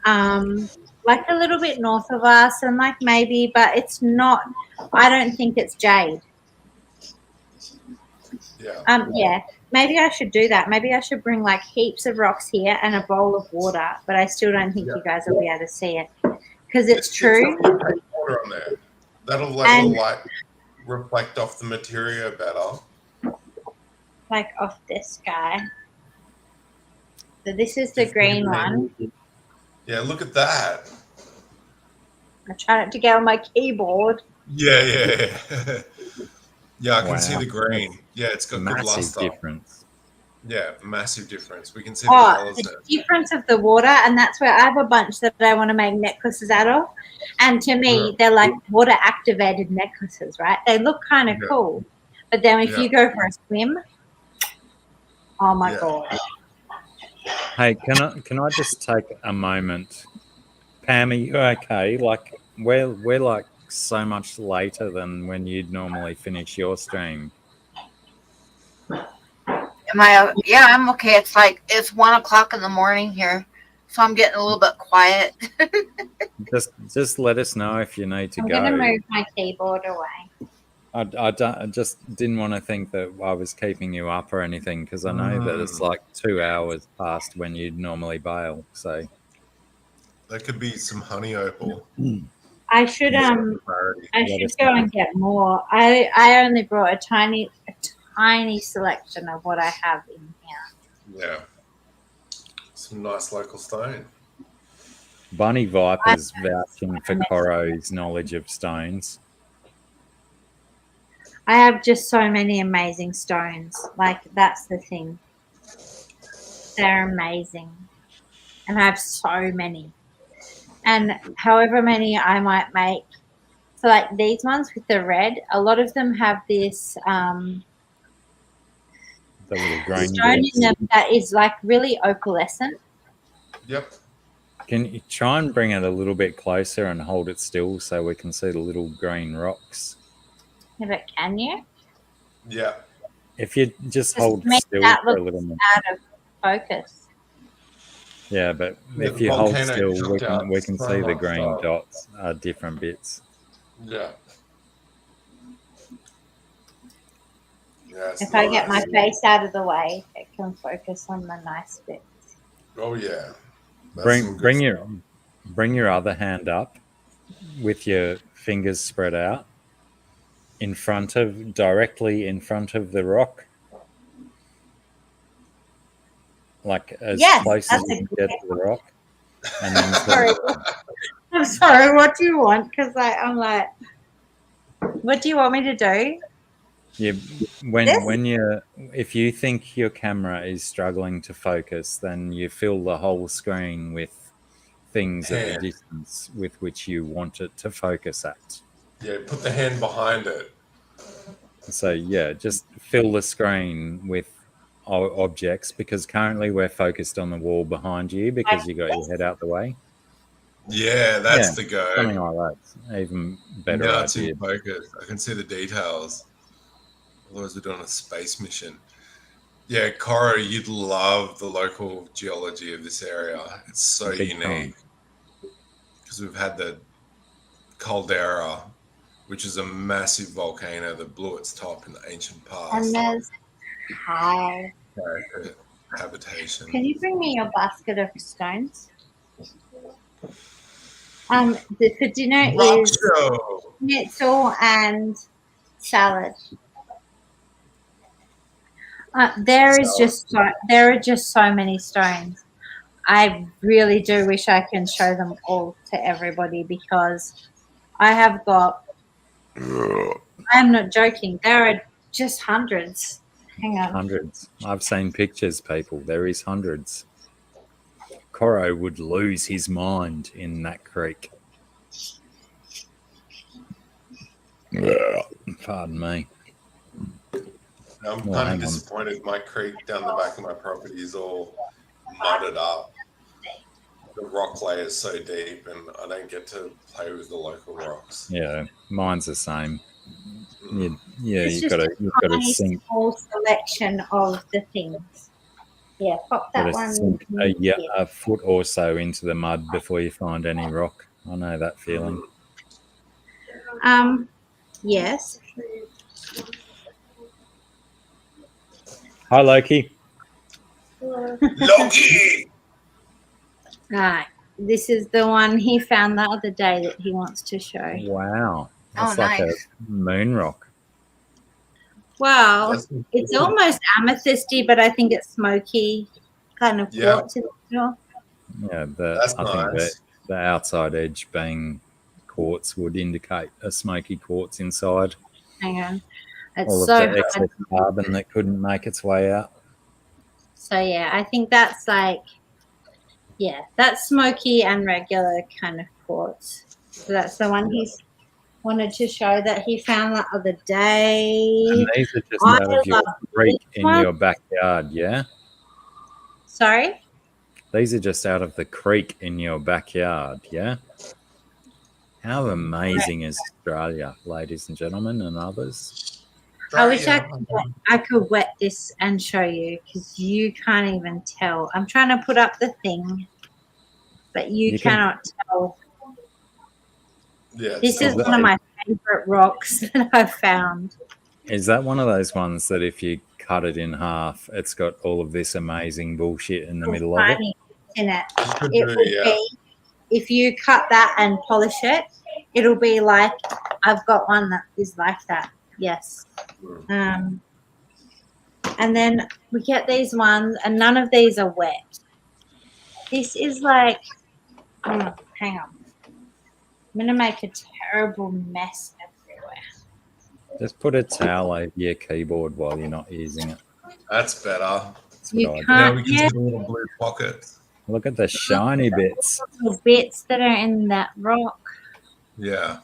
like a little bit north of us, and like maybe, but it's not. I don't think it's jade. Yeah. Yeah. Maybe I should do that. Maybe I should bring like heaps of rocks here and a bowl of water, but I still don't think you guys will be able to see it because it's Just true. put water on there. That'll let And- the light reflect off the material better. Like off this guy. So this is the Just green put it one. Yeah, look at that. I try not to get on my keyboard. Yeah. Yeah, I can Wow. see the green. Yeah, it's got good Massive luster. difference. Yeah, massive difference. We can see the Oh, colours the there. difference of the water, and that's where I have a bunch that I want to make necklaces out of. And to me, they're like water activated necklaces, right? They look kind of Yeah. cool. But then if Yeah. you go for a swim, oh my Yeah. god. Hey, can I just take a moment? Pam, are you okay? Like we're like so much later than when you'd normally finish your stream. Am I? Yeah, I'm okay. It's 1:00 in the morning here, so I'm getting a little bit quiet. Just let us know if you need to I'm go. going to move my keyboard away. I just didn't want to think that I was keeping you up or anything because I know that it's like 2 hours past when you'd normally bail. So There could be some honey opal. I should Clarity. I Let should us go know. and get more. I only brought a tiny selection of what I have in here. Yeah. Some nice local stone. Bunny Viper's vouching for Coro's knowledge of stones. I have just so many amazing stones. Like that's the thing. They're amazing. And I have so many. And however many I might make. So like these ones with the red, a lot of them have this The little grain stone bits. in them that is like really opalescent. Yep. Can you try and bring it a little bit closer and hold it still so we can see the little green rocks? Yeah, but can you? Yeah. If you just Just hold make still that for a look little more. out of focus. Yeah, but Yeah, if the you hold volcano still, we jumped out can so see the much green stuff. dots are different bits. Yeah. Yeah. It's If I get my nice. face out of the way, it can focus on the nice bits. Oh yeah. That's some Bring good your bring your other hand up with your fingers spread out directly in front of the rock. Like as Yes, close as that's you a can good get to the rock. And then Sorry. I'm sorry, what do you want? Because I'm like, what do you want me to do? you if you think your camera is struggling to focus, then you fill the whole screen with things at the Hand. distance with which you want it to focus at. Yeah, put the hand behind it. So yeah, just fill the screen with objects, because currently we're focused on the wall behind you because you got your head out the way. Yeah, that's Yeah, the go. something like that. Even better Now it's idea. in focus. I can see the details. Otherwise, we're doing a space mission. Yeah, Cora, you'd love the local geology of this area. It's so Big unique time. because we've had the caldera, which is a massive volcano that blew its top in the ancient And past. there's hi. Habitation. Can you bring me your basket of stones? For dinner Rock is show. schnitzel and salad. There are just so many stones. I really do wish I can show them all to everybody, because I have got. I'm not joking. There are just hundreds. Hang on. Hundreds. I've seen pictures, people. There is hundreds. Coro would lose his mind in that creek. Pardon me. I'm Well, kind hang of on. disappointed. My creek down the back of my property is all mudded up. The rock layer is so deep, and I don't get to play with the local rocks. Yeah, mine's the same. Mm. You've just got to tiny, sink. small selection of the things. Yeah, pop that Got to one. sink in here. a foot or so into the mud before you find any rock. I know that feeling. Yes. Hi, Loki. Loki! Right. This is the one he found the other day that he wants to show. Wow, Oh, that's like nice. a moon rock. Well, That's- it's almost amethysty, but I think it's smoky kind of Yeah. quartz in the middle. Yeah, That's I think nice. the outside edge being quartz would indicate a smoky quartz inside. Hang on. It's All of so the hard. excess carbon that couldn't make its way out. So yeah, I think that's like, yeah, that's smoky and regular kind of quartz. So that's the one he's wanted to show that he found the other day. And these are just I out of your love creek this in one. your backyard, yeah? Sorry? These are just out of the creek in your backyard, yeah? How amazing is Australia, ladies and gentlemen, and others? I wish I could wet this and show you, because you can't even tell. I'm trying to put up the thing, but you can- cannot tell. Yeah, This is not one of my favorite rocks that I've found. Is that one of those ones that if you cut it in half, it's got all of this amazing bullshit in the middle of it? Tiny in it. Could It do, will yeah. be, if you cut that and polish it, it'll be like, I've got one that is like that. Yes. And then we get these ones, and none of these are wet. This is like, hang on. I'm going to make a terrible mess everywhere. Just put a towel over your keyboard while you're not using it. That's better. That's what You I do. Now can't we can get see the little blue pockets. Look at the shiny bits. the bits that are in that rock. Yeah.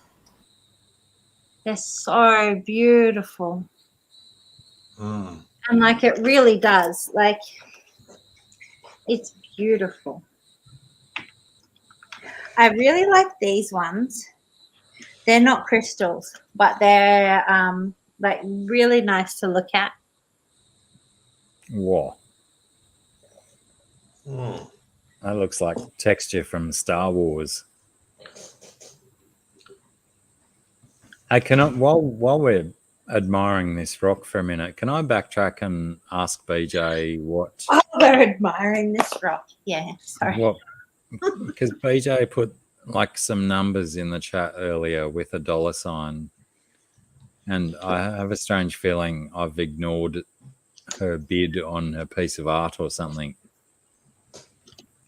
They're so beautiful. Mm. And like, it really does. Like, it's beautiful. I really like these ones. They're not crystals, but they're like really nice to look at. Whoa. Mm. That looks like texture from Star Wars. Hey, while we're admiring this rock for a minute, can I backtrack and ask BJ what? Oh, we're admiring this rock. Yeah, sorry. What? Because BJ put like some numbers in the chat earlier with a $sign, and I have a strange feeling I've ignored her bid on a piece of art or something.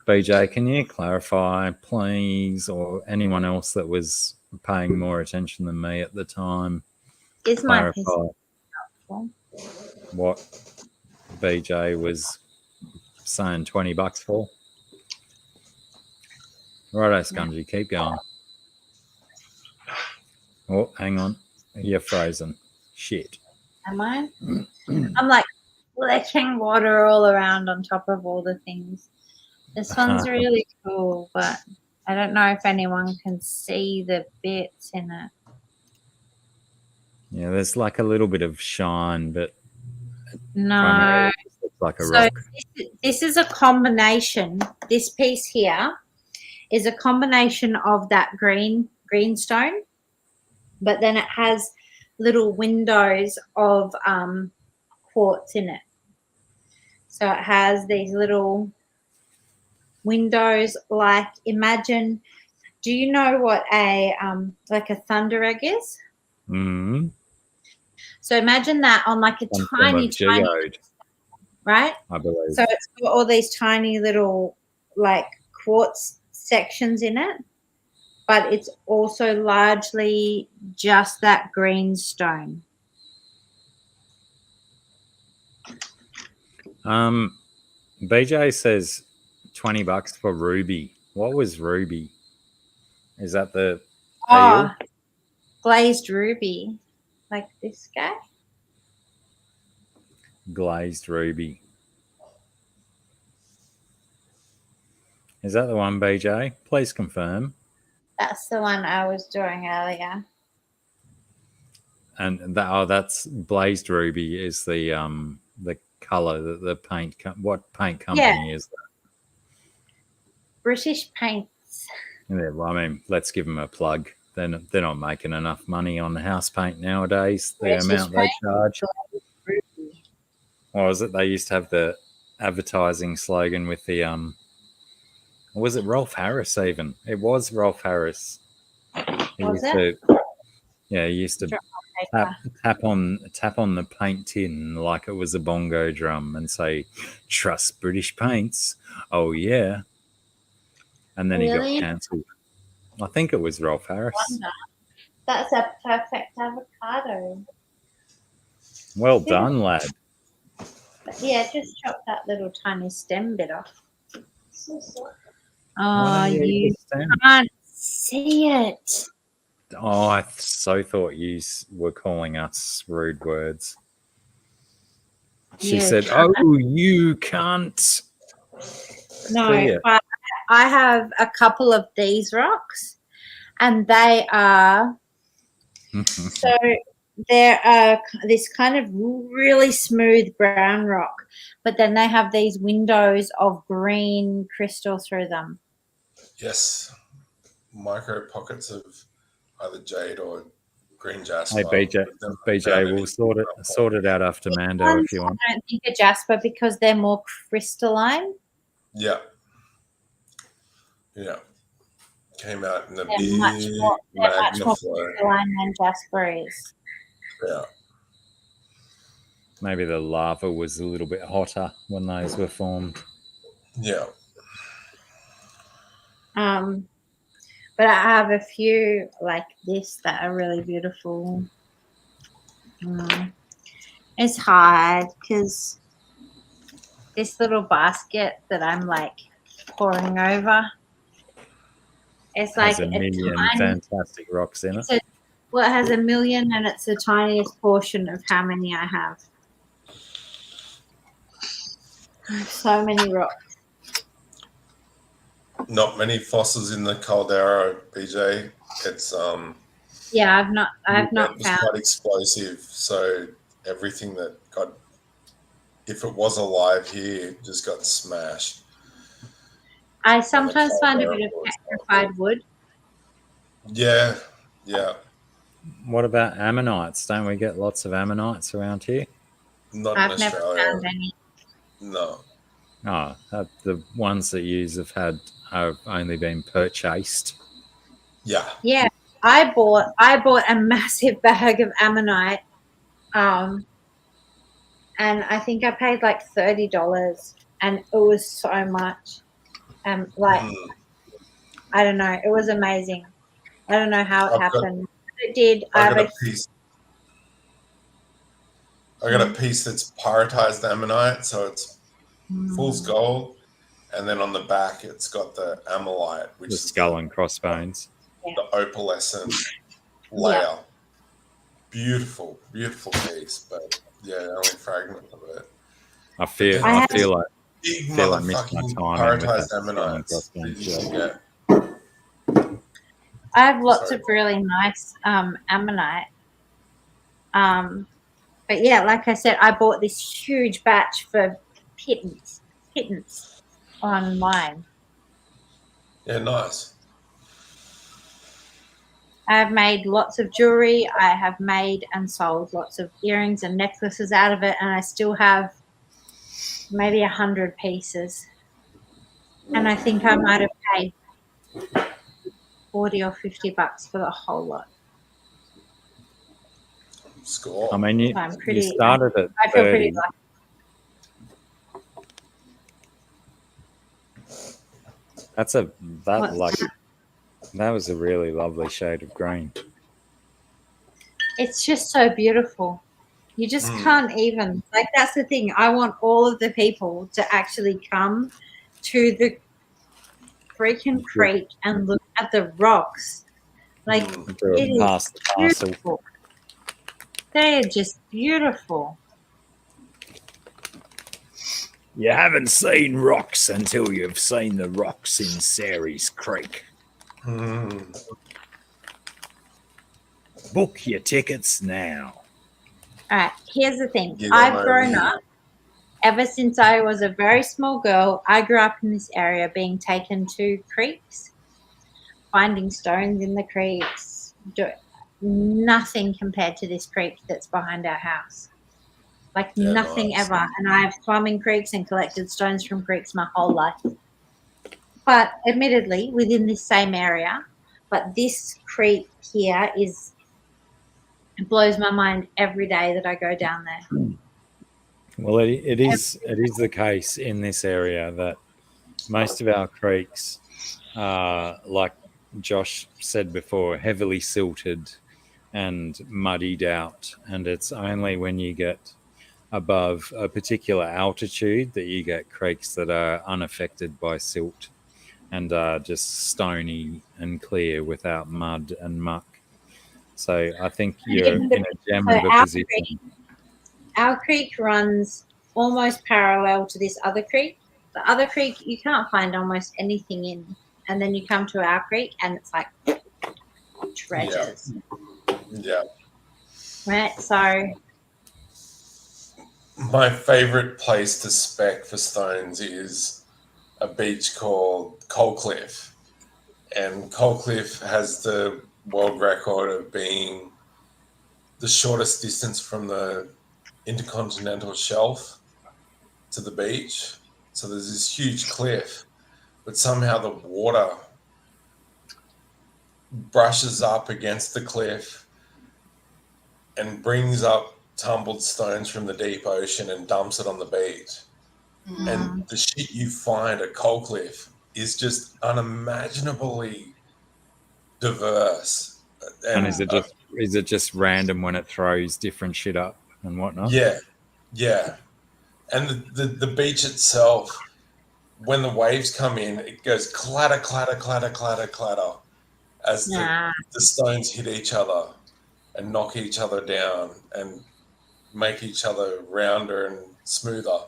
BJ, can you clarify, please, or anyone else that was paying more attention than me at the time? Is my piece Clarify helpful? what BJ was saying $20 for. Righto, Scungey, keep going. Oh, hang on. You're frozen. Shit. Am I? I'm like splashing water all around on top of all the things. This one's really cool, but I don't know if anyone can see the bits in it. Yeah, there's like a little bit of shine, but No. primarily it just looks like a So rock. this is a combination. This piece here is a combination of that greenstone, but then it has little windows of quartz in it. So it has these little windows, like imagine. Do you know what a like a thunder egg is? Mm-hmm. So imagine that on like a Some form tiny, of geode, right? I believe. So it's got all these tiny little like quartz sections in it, but it's also largely just that greenstone. BJ says $20 for ruby. What was ruby? Is that the Oh, glazed ruby, like this guy. glazed ruby? Is that the one, BJ? Please confirm. That's the one I was doing earlier. And that's glazed ruby is the color that the paint. What paint company is that? British Paints. Yeah, well, I mean, let's give them a plug. They're not making enough money on the house paint nowadays. The British amount they Paint. charge. Or was it they used to have the advertising slogan with the or was it Rolf Harris even? It was Rolf Harris. He Was used it? he used to tap on the paint tin like it was a bongo drum and say, "Trust British Paints." Oh yeah. And then he Really? got cancelled. I think it was Rolf Harris. Wonder. That's a perfect avocado. Well done, lad. But yeah, just chop that little tiny stem bit off. Why Oh, don't eat you the stem? can't see it. Oh, I so thought you were calling us rude words. She You said, can't. "Oh, you can't." No, but I have a couple of these rocks, and they are so they're this kind of really smooth brown rock, but then they have these windows of green crystal through them. Yes. Micro pockets of either jade or green jasper. Hey, BJ, we'll sort it out after Mando if you want. I don't think are jasper because they're more crystalline. Yeah. Yeah. Came out in a They're big much more magna flow. crystalline than jasper is. Yeah. Maybe the lava was a little bit hotter when those were formed. Yeah. But I have a few like this that are really beautiful. It's hard because this little basket that I'm like pouring over, it's like Has a million fantastic rocks in it. it has a million, and it's the tiniest portion of how many I have. I have so many rocks. Not many fossils in the Caldera, BJ. It's Yeah, I've not it was found. quite explosive. So everything that got, if it was alive here, just got smashed. I sometimes find a bit of petrified wood. Yeah, yeah. What about ammonites? Don't we get lots of ammonites around here? Not I've in never Australia. found any. No. Oh, the ones that you have only been purchased. Yeah. Yeah, I bought a massive bag of ammonite, and I think I paid like $30, and it was so much. Like I don't know, it was amazing. I don't know how it happened. It did. I got a piece that's pyritized ammonite, so it's fool's gold, and then on the back it's got the amylite, which The is skull and crossbones. the opalescent layer. Beautiful, beautiful piece, but yeah, only fragment of it. I feel I like Big feel I missed my motherfucking timing with that prioritized skull and ammonites that crossbones. you can Yeah. get. I have lots Sorry. of really nice ammonite. But yeah, like I said, I bought this huge batch for pittance online. Yeah, nice. I have made lots of jewelry. I have made and sold lots of earrings and necklaces out of it, and I still have maybe 100 pieces. And I think I might have paid 40 or 50 bucks for the whole lot. Score. I mean, So I'm you pretty. started at I feel pretty 30. lucky. That was a really lovely shade of green. It's just so beautiful. You just can't even, like, that's the thing. I want all of the people to actually come to the freaking creek and look at the rocks. Like, Do it it is past the castle. beautiful. They're just beautiful. You haven't seen rocks until you've seen the rocks in Sary's Creek. Book your tickets now. All right, here's the thing. Yeah, I've grown up, ever since I was a very small girl, I grew up in this area being taken to creeks, finding stones in the creeks, nothing compared to this creek that's behind our house. Like nothing ever. And I've swum in creeks and collected stones from creeks my whole life. But admittedly, within this same area, but this creek here it blows my mind every day that I go down there. Well, it is the case in this area that most of our creeks are, like Josh said before, heavily silted and muddied out, and it's only when you get above a particular altitude that you get creeks that are unaffected by silt and are just stony and clear without mud and muck. So I think you're in a gem of a position. Our creek runs almost parallel to this other creek. The other creek you can't find almost anything in, and then you come to our creek and it's like treasures. Yeah. Right, so My favorite place to spec for stones is a beach called Coal Cliff. And Coal Cliff has the world record of being the shortest distance from the intercontinental shelf to the beach. So there's this huge cliff, but somehow the water brushes up against the cliff and brings up tumbled stones from the deep ocean and dumps it on the beach. And the shit you find at Coal Cliff is just unimaginably diverse. And is it just random when it throws different shit up and whatnot? Yeah. And the beach itself, when the waves come in, it goes clatter, clatter, clatter, clatter, clatter as the stones hit each other and knock each other down and make each other rounder and smoother.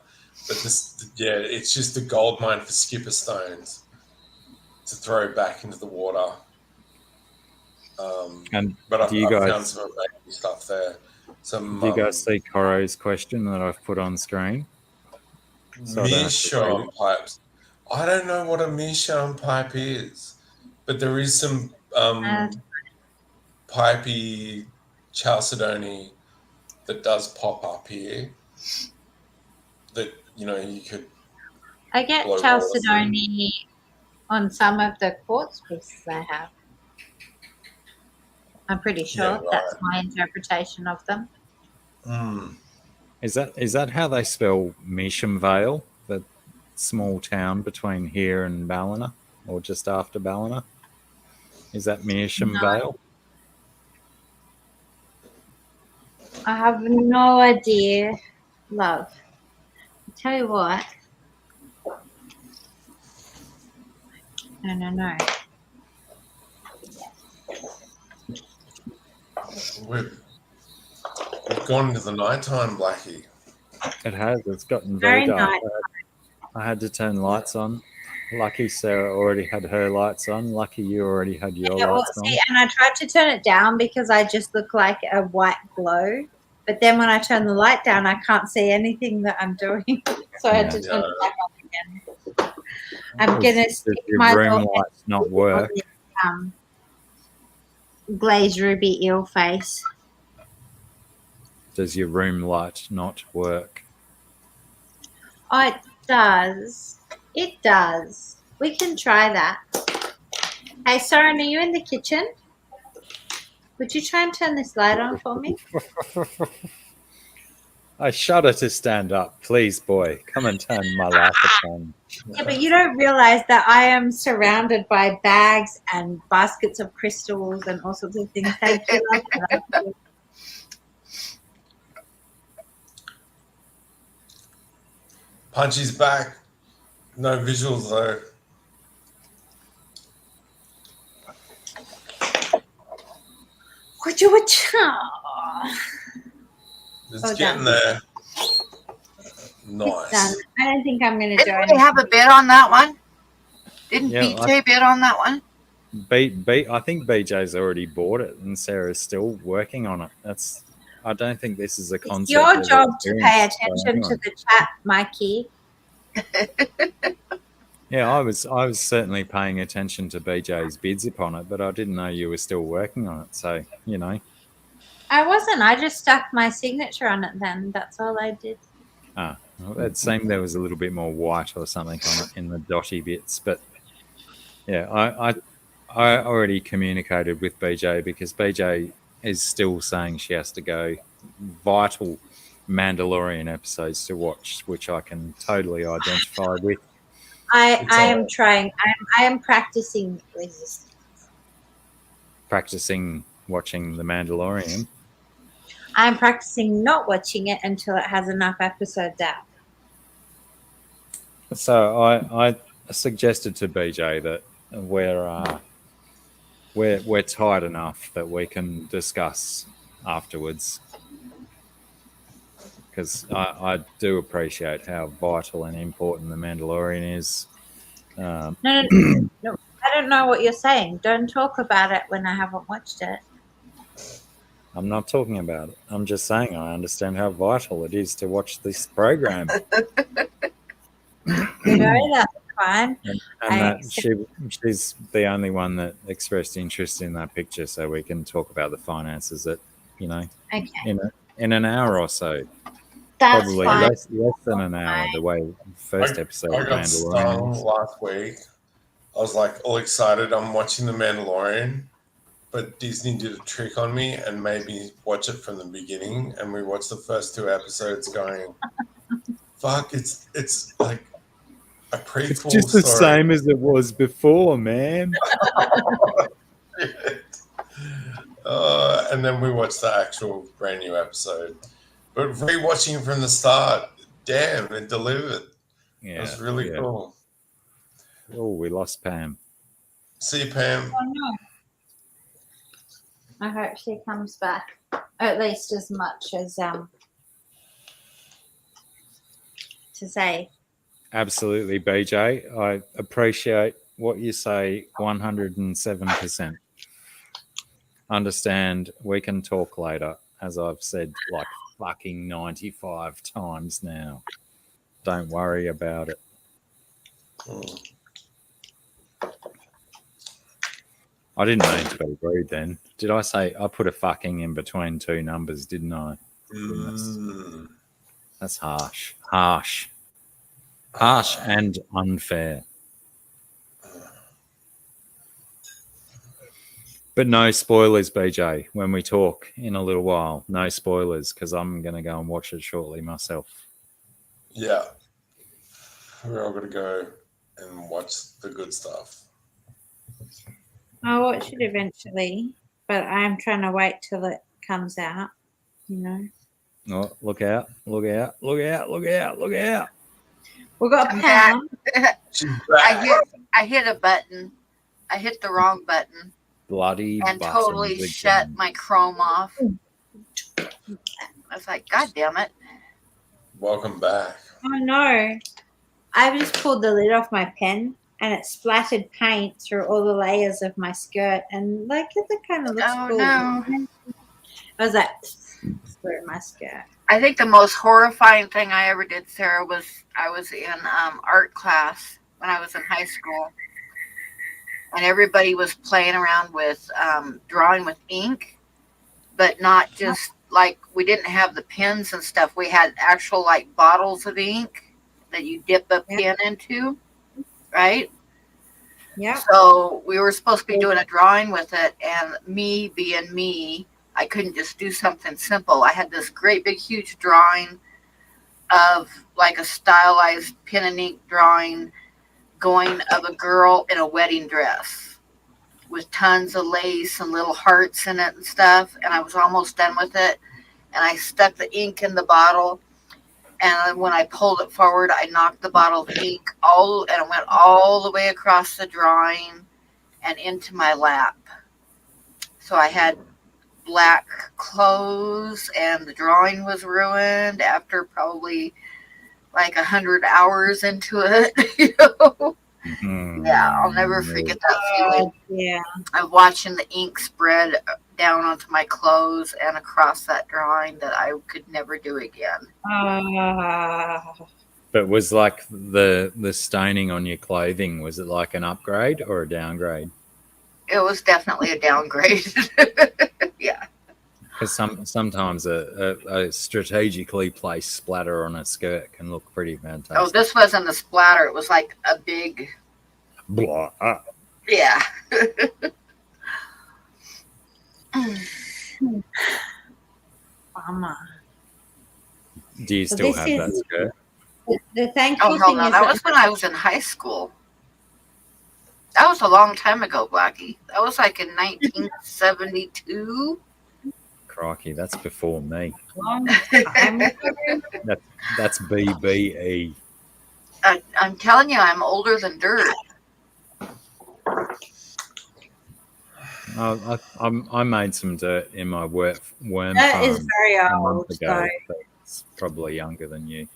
But it's just a gold mine for skipper stones to throw back into the water. But I've found some amazing stuff there. Do you guys see Coro's question that I've put on screen? Meerschaum pipes. I don't know what a meerschaum pipe is, but there is some pipey chalcedony that does pop up here that you could. I get chalcedony on some of the quartz pieces I have. I'm pretty sure that's my interpretation of them. Is that how they spell Measham Vale, the small town between here and Ballina, or just after Ballina? Is that Measham Vale? I have no idea, love. I'll tell you what. No. We've gone into the nighttime, Blacky. It has. It's gotten very Very dark. nice. I had to turn lights on. Lucky Sarah already had her lights on. Lucky you already had your Yeah, well, lights on. see, and I tried to turn it down because I just look like a white glow. But then when I turn the light down, I can't see anything that I'm doing. So I had to turn it back on again. I'm going to stick Your my room little lights not work. glazed ruby eel face. Does your room light not work? Oh, it does. It does. We can try that. Hey, Soren, are you in the kitchen? Would you try and turn this light on for me? I shudder to stand up. Please, boy, come and turn my light on. Yeah, but you don't realize that I am surrounded by bags and baskets of crystals and all sorts of things. Thank you, love. Punchy's back. No visuals though. Would you It's getting done. there. It's Nice. done. I don't think I'm going to do Didn't we anything. have a bid on that one? Didn't Yeah, BJ bid on that one? I think BJ's already bought it, and Sarah's still working on it. I don't think this is a concept. It's your we've job to pay experienced by attention to anyone. the chat, Mikey. Yeah, I was certainly paying attention to BJ's bids upon it, but I didn't know you were still working on it. So, you know. I wasn't. I just stuck my signature on it then. That's all I did. Well, it seemed there was a little bit more white or something on it in the dotty bits. But, yeah, I already communicated with BJ because BJ is still saying she has to go vital Mandalorian episodes to watch, which I can totally identify with. I am trying. I am practicing resistance. Practicing watching The Mandalorian. I'm practicing not watching it until it has enough episodes out. So I suggested to BJ that we're tired enough that we can discuss afterwards, because I do appreciate how vital and important The Mandalorian is. No, I don't know what you're saying. Don't talk about it when I haven't watched it. I'm not talking about it. I'm just saying I understand how vital it is to watch this program. You know, that's fine. And that she's the only one that expressed interest in that picture, so we can talk about the finances at, Okay. in an hour or so. That's Probably fine. less than an hour, the way first episode I of got Mandalorian stung was. last week. I was like all excited. I'm watching The Mandalorian, but Disney did a trick on me and made me watch it from the beginning. And we watched the first 2 episodes going, fuck, it's like a prequel It's just the story. same as it was before, man. And then we watched the actual brand new episode. But rewatching it from the start, damn, it delivered. Yeah, It was really cool. Oh, we lost Pam. See you, Pam. Oh, no. I hope she comes back at least as much as to say. Absolutely, BJ. I appreciate what you say 107%. Understand we can talk later, as I've said like fucking 95 times now. Don't worry about it. I didn't mean to be rude then. Did I say I put a fucking in between 2 numbers, didn't I? That's harsh. Harsh and unfair. But no spoilers, BJ, when we talk in a little while. No spoilers, because I'm going to go and watch it shortly myself. Yeah. We're all going to go and watch the good stuff. I'll watch it eventually, but I'm trying to wait till it comes out, Oh, look out, look out, look out, look out, look out. We've got I'm Pam. She's back. I hit a button. I hit the wrong button Bloody and buttons totally again. shut my Chrome off. I was like, God damn it. Welcome back. Oh no. I just pulled the lid off my pen and it splattered paint through all the layers of my skirt and like it kind of looks Oh, cool. no. I was like through my skirt. I think the most horrifying thing I ever did, Sarah, was I was in art class when I was in high school. And everybody was playing around with drawing with ink, but not just like we didn't have the pens and stuff. We had actual like bottles of ink that you dip a pen into, right? Yeah. So we were supposed to be doing a drawing with it, and me being me, I couldn't just do something simple. I had this great big huge drawing of like a stylized pen and ink drawing going of a girl in a wedding dress with tons of lace and little hearts in it and stuff. And I was almost done with it. And I stuck the ink in the bottle. And when I pulled it forward, I knocked the bottle of ink and it went all the way across the drawing and into my lap. So I had black clothes and the drawing was ruined after probably like 100 hours into it. You know? Yeah, I'll never forget that feeling. Yeah. Of watching the ink spread down onto my clothes and across that drawing that I could never do again. But was like the staining on your clothing, was it like an upgrade or a downgrade? It was definitely a downgrade. Yeah. Because sometimes a strategically placed splatter on a skirt can look pretty fantastic. Oh, this wasn't a splatter. It was like a big. Blah. Yeah. Bummer. Do you So still this have is- that skirt? The thankful Oh, hell thing no. is That was when I was in high school. That was a long time ago, Blacky. That was like in 1972. Crikey, that's before me. long time ago. That's BBE. I'm telling you, I'm older than dirt. I made some dirt in my worm That farm is very a old. month ago. So But it's probably younger than you.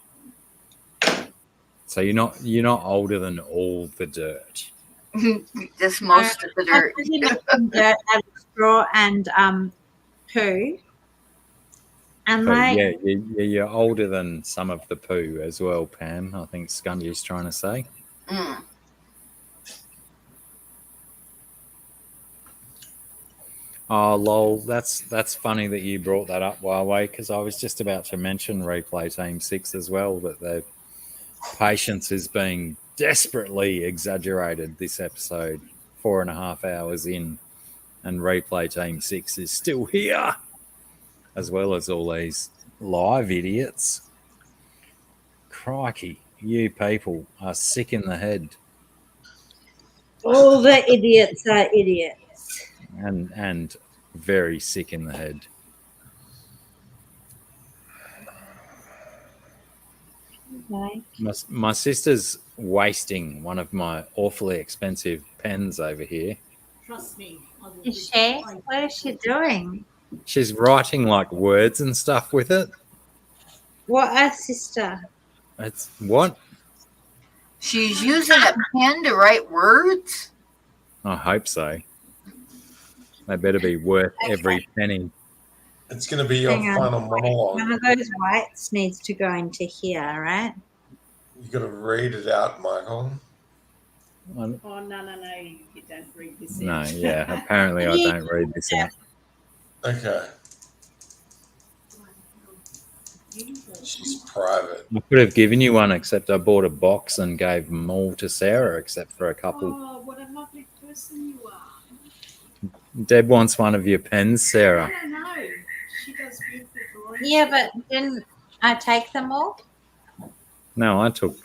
So you're not older than all the dirt. Just most of the dirt. I pretty much some dirt out of straw and poo. And But like yeah, you're older than some of the poo as well, Pam. I think Scungey's trying to say. Mm. Oh, lol. That's funny that you brought that up, Huawei, because I was just about to mention Replay Team 6 as well, that their patience is being desperately exaggerated this episode, 4.5 hours in, and Replay Team 6 is still here, as well as all these live idiots. Crikey, you people are sick in the head. all the idiots are idiots. And very sick in the head. Okay. My sister's wasting one of my awfully expensive pens over here. Trust me. I will Is she? What is she doing? She's writing like words and stuff with it. What a sister. It's what? She's using a pen to write words. I hope so. They better be worth every penny. It's going to be your Hang on. final monologue. One of those whites needs to go into here, right? You got to read it out, Michael. Oh, no. You don't read this. No, out. yeah. Apparently, I don't read this out. Okay. She's private. I could have given you one, except I bought a box and gave them all to Sarah, except for a couple. Oh, what a lovely person you are. Deb wants one of your pens, Sarah. No. She does beautiful drawings. Yeah, but didn't I take them all? No, I took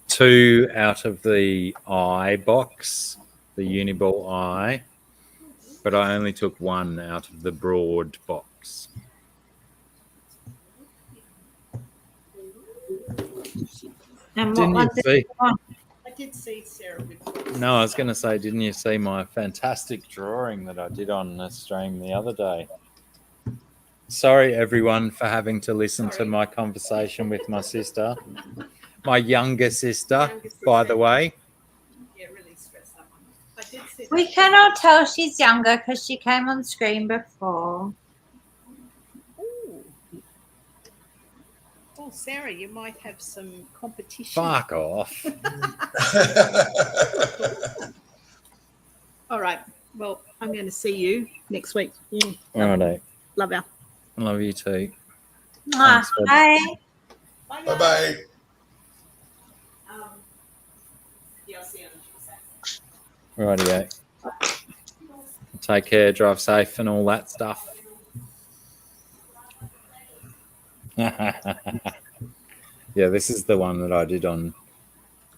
2 out of the eye box, the Uniball eye, but I only took 1 out of the broad box. And what Didn't ones you did see? you want? did see Sarah with. No, I was going to say, didn't you see my fantastic drawing that I did on a stream the other day? Sorry, everyone, for having to listen to my conversation with my sister. My younger sister, by the way. Yeah, really stressed that one. I did see We that. cannot tell she's younger because she came on screen before. Ooh. Well, Sarah, you might have some competition. Fuck off. All right. Well, I'm going to see you next week. Righto. Love you. Love you too. Mwah. Thanks, Fred. Bye. Bye-bye. Yeah, I'll see you on Tuesday. Rightio. Take care, drive safe, and all that stuff. Yeah, this is the one that I did on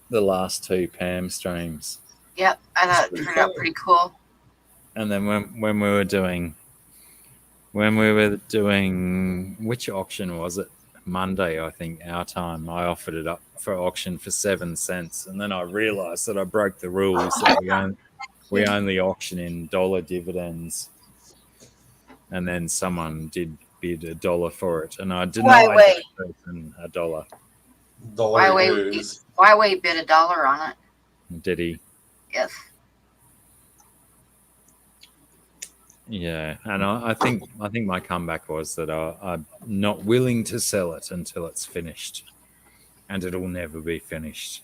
the last two Pam streams. Yep, I thought it turned out pretty cool. And then when we were doing which auction was it? Monday, I think, our time. I offered it up for auction for 7 cents, and then I realised that I broke the rules that we only auction in dollar dividends. And then someone did bid $1 for it, and I denied that person $1. Why wait bid $1 on it? Did he? Yes. Yeah, and I think my comeback was that I'm not willing to sell it until it's finished, and it'll never be finished.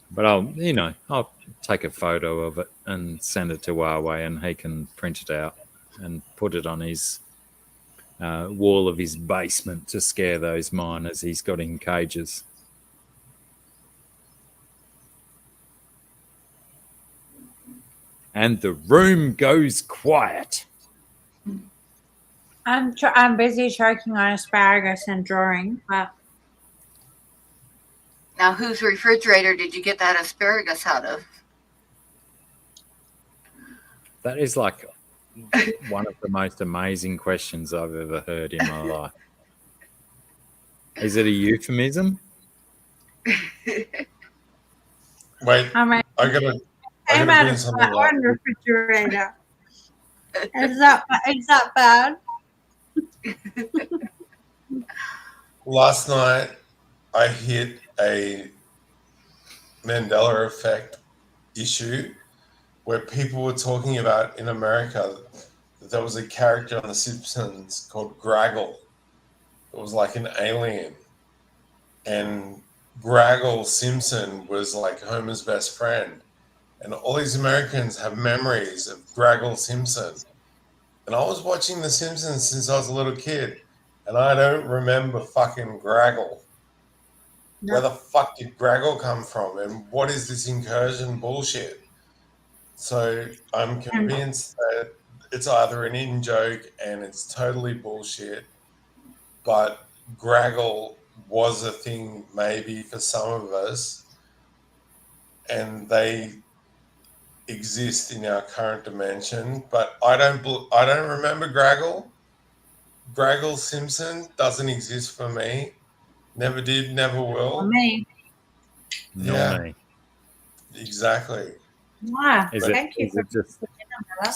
But I'll take a photo of it and send it to Huawei, and he can print it out and put it on his wall of his basement to scare those miners he's got in cages. And the room goes quiet. I'm busy choking on asparagus and drawing. Now, whose refrigerator did you get that asparagus out of? That is like one of the most amazing questions I've ever heard in my life. Is it a euphemism? Wait, I gotta bring something up. On refrigerator. Is that bad? Last night, I hit a Mandela effect issue where people were talking about in America that there was a character on The Simpsons called Graggle. It was like an alien. And Graggle Simpson was like Homer's best friend. And all these Americans have memories of Graggle Simpson. And I was watching The Simpsons since I was a little kid, and I don't remember fucking Graggle. No. Where the fuck did Graggle come from? And what is this incursion bullshit? So I'm convinced that it's either an in-joke and it's totally bullshit, but Graggle was a thing maybe for some of us, and they exist in our current dimension, but I don't remember Graggle. Graggle Simpson doesn't exist for me. Never did, never will. For me. Nor me. Exactly. Wow. Is Thank you it just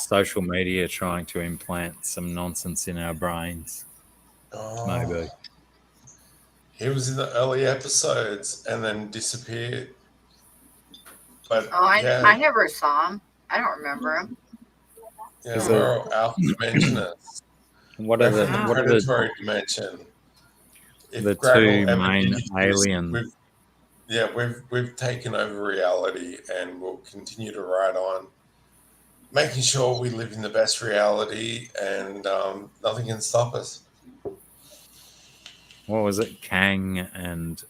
social media trying to implant some nonsense in our brains? Maybe. He was in the early episodes and then disappeared. But I never saw him. I don't remember him. Yeah, we're alpha dimensionists. What are the predatory dimension? The two main aliens? We've taken over reality, and we'll continue to ride on, making sure we live in the best reality, and nothing can stop us. What was it? Kang and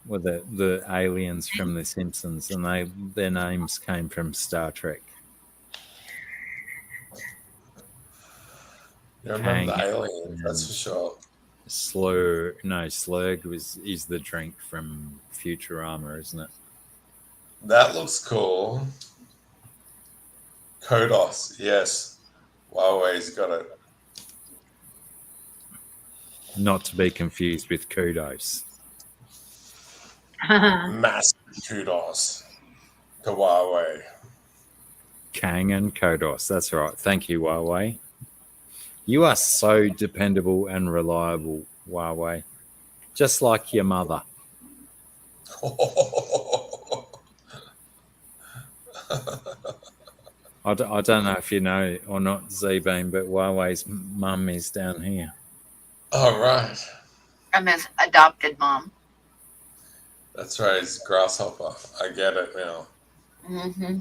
were the aliens from The Simpsons, and their names came from Star Trek. You remember the aliens, that's for sure. Slurg is the drink from Futurama, isn't it? That looks cool. Kodos, yes. Huawei's got it. Not to be confused with kudos. Massive kudos to Huawei. Kang and Kodos. That's right. Thank you, Huawei. You are so dependable and reliable, Huawei. Just like your mother. I don't know if you know or not, Z-Beam, but Huawei's mum is down here. All right. I'm his adopted mom. That's right. It's Grasshopper. I get it now. Mm-hmm.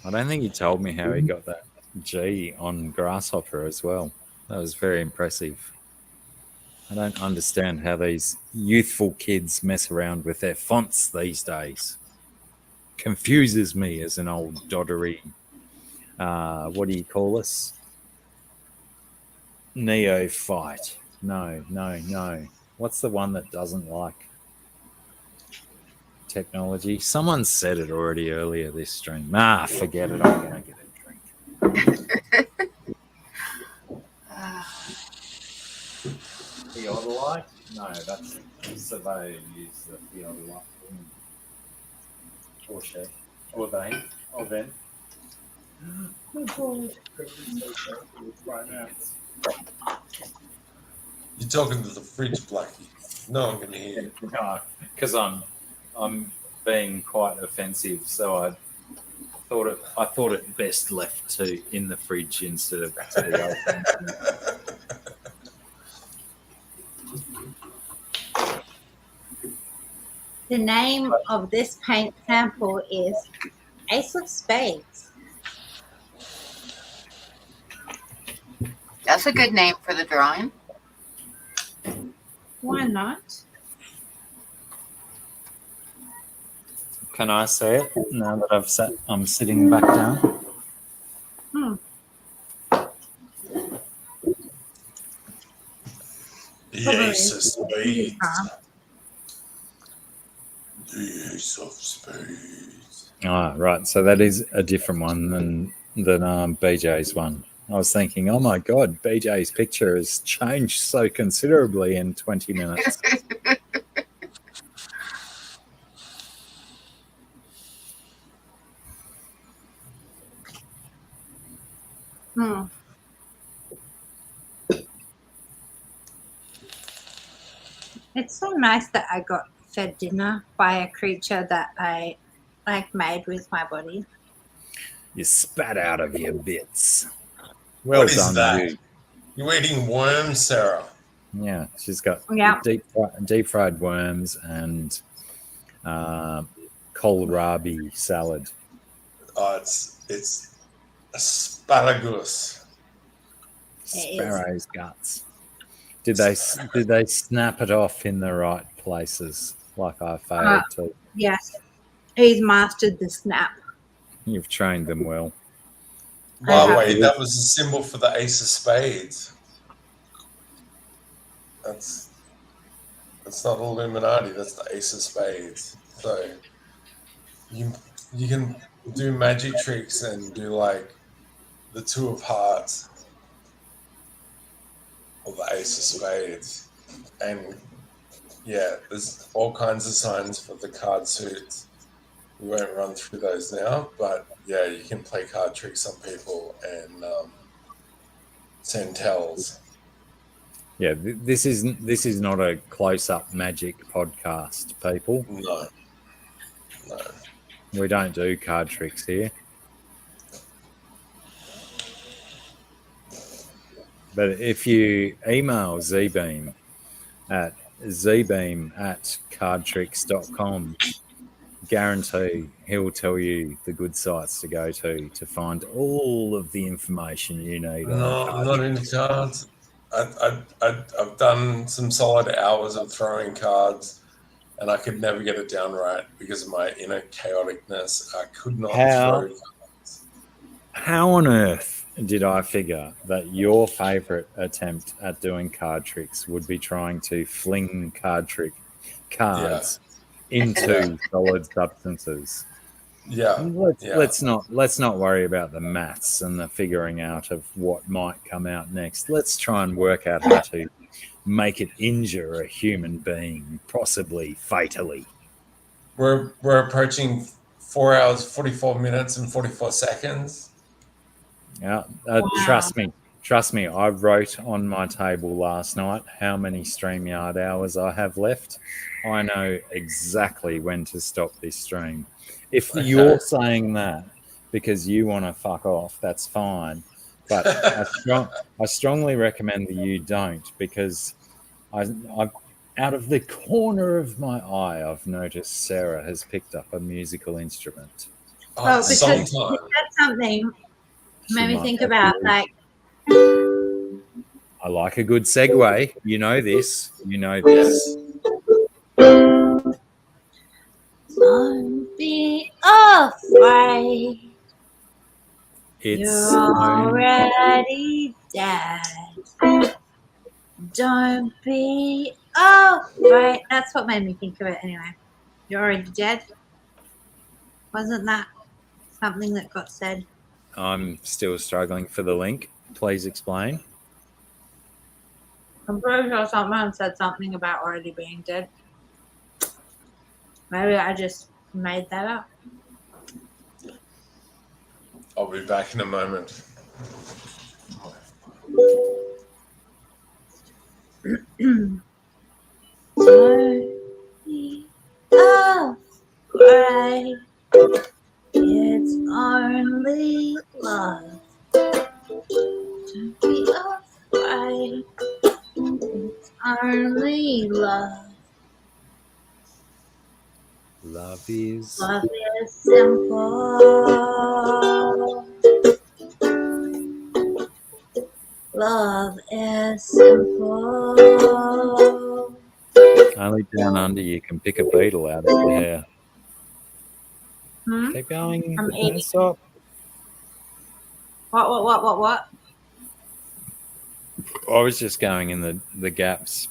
I don't think he told me how he got that G on Grasshopper as well. That was very impressive. I don't understand how these youthful kids mess around with their fonts these days. Confuses me as an old doddery. What do you call us? Neophyte. No. What's the one that doesn't like technology? Someone said it already earlier this stream. Forget it. I'm going to get a drink. Theodolite? No, that's surveyor use the theodolite. Or she. Or they. Or them. You're talking to the fridge, Blacky. No one can hear you. No, because I'm being quite offensive, so I thought it best left to in the fridge instead of to the open. The name of this paint sample is Ace of Spades. That's a good name for the drawing. Why not? Can I say it now that I'm sitting back down? The Ace of Spades. The Ace of Spades. Ah, right. So that is a different one than BJ's one. I was thinking, oh my God, BJ's picture has changed so considerably in 20 minutes. It's so nice that I got fed dinner by a creature that I made with my body. You spat out of your bits. Well What is done, that? you. You're eating worms, Sarah. Yeah, she's got deep fried worms and kohlrabi salad. Oh, it's asparagus. Sparrow's guts. Did they snap it off in the right places like I failed to? Yes, he's mastered the snap. You've trained them well. Huawei, that was a symbol for the Ace of Spades. That's not Illuminati. That's the Ace of Spades. So you can do magic tricks and do like the Two of Hearts or the Ace of Spades, and yeah, there's all kinds of signs for the card suits. We won't run through those now, but yeah, you can play card tricks on people and send tells. Yeah, this is not a close-up magic podcast, people. No. We don't do card tricks here. But if you email Zbeam at zbeam@cardtricks.com, guarantee he'll tell you the good sites to go to find all of the information you need. No, I'm not into cards. I've done some solid hours of throwing cards, and I could never get it down right because of my inner chaoticness. I could not throw cards. How on earth did I figure that your favorite attempt at doing card tricks would be trying to fling cards into solid substances? Let's not worry about the maths and the figuring out of what might come out next. Let's try and work out how to make it injure a human being, possibly fatally. We're approaching 4 hours, 44 minutes, and 44 seconds. Yeah, Wow. trust me. I wrote on my table last night how many StreamYard hours I have left. I know exactly when to stop this stream. If Okay. you're saying that because you want to fuck off, that's fine. But I strongly recommend that you don't, because I've out of the corner of my eye, I've noticed Sarah has picked up a musical instrument. Oh, because Song you time. said something She made me might think have about to- like I like a good segue. You know this. You know this. don't be afraid. It's You're already dead. Don't be afraid. That's what made me think of it anyway. You're already dead. Wasn't that something that got said? I'm still struggling for the link. Please explain. I'm pretty sure someone said something about already being dead. Maybe I just made that up. I'll be back in a moment. Don't be afraid. It's only love. Don't be afraid. It's only love. Love is. Love is simple. Love is simple. Only down under you can pick a beetle out of your hair. Hmm? Keep going. I'm Don't eating. stop. What? I was just going in the gaps.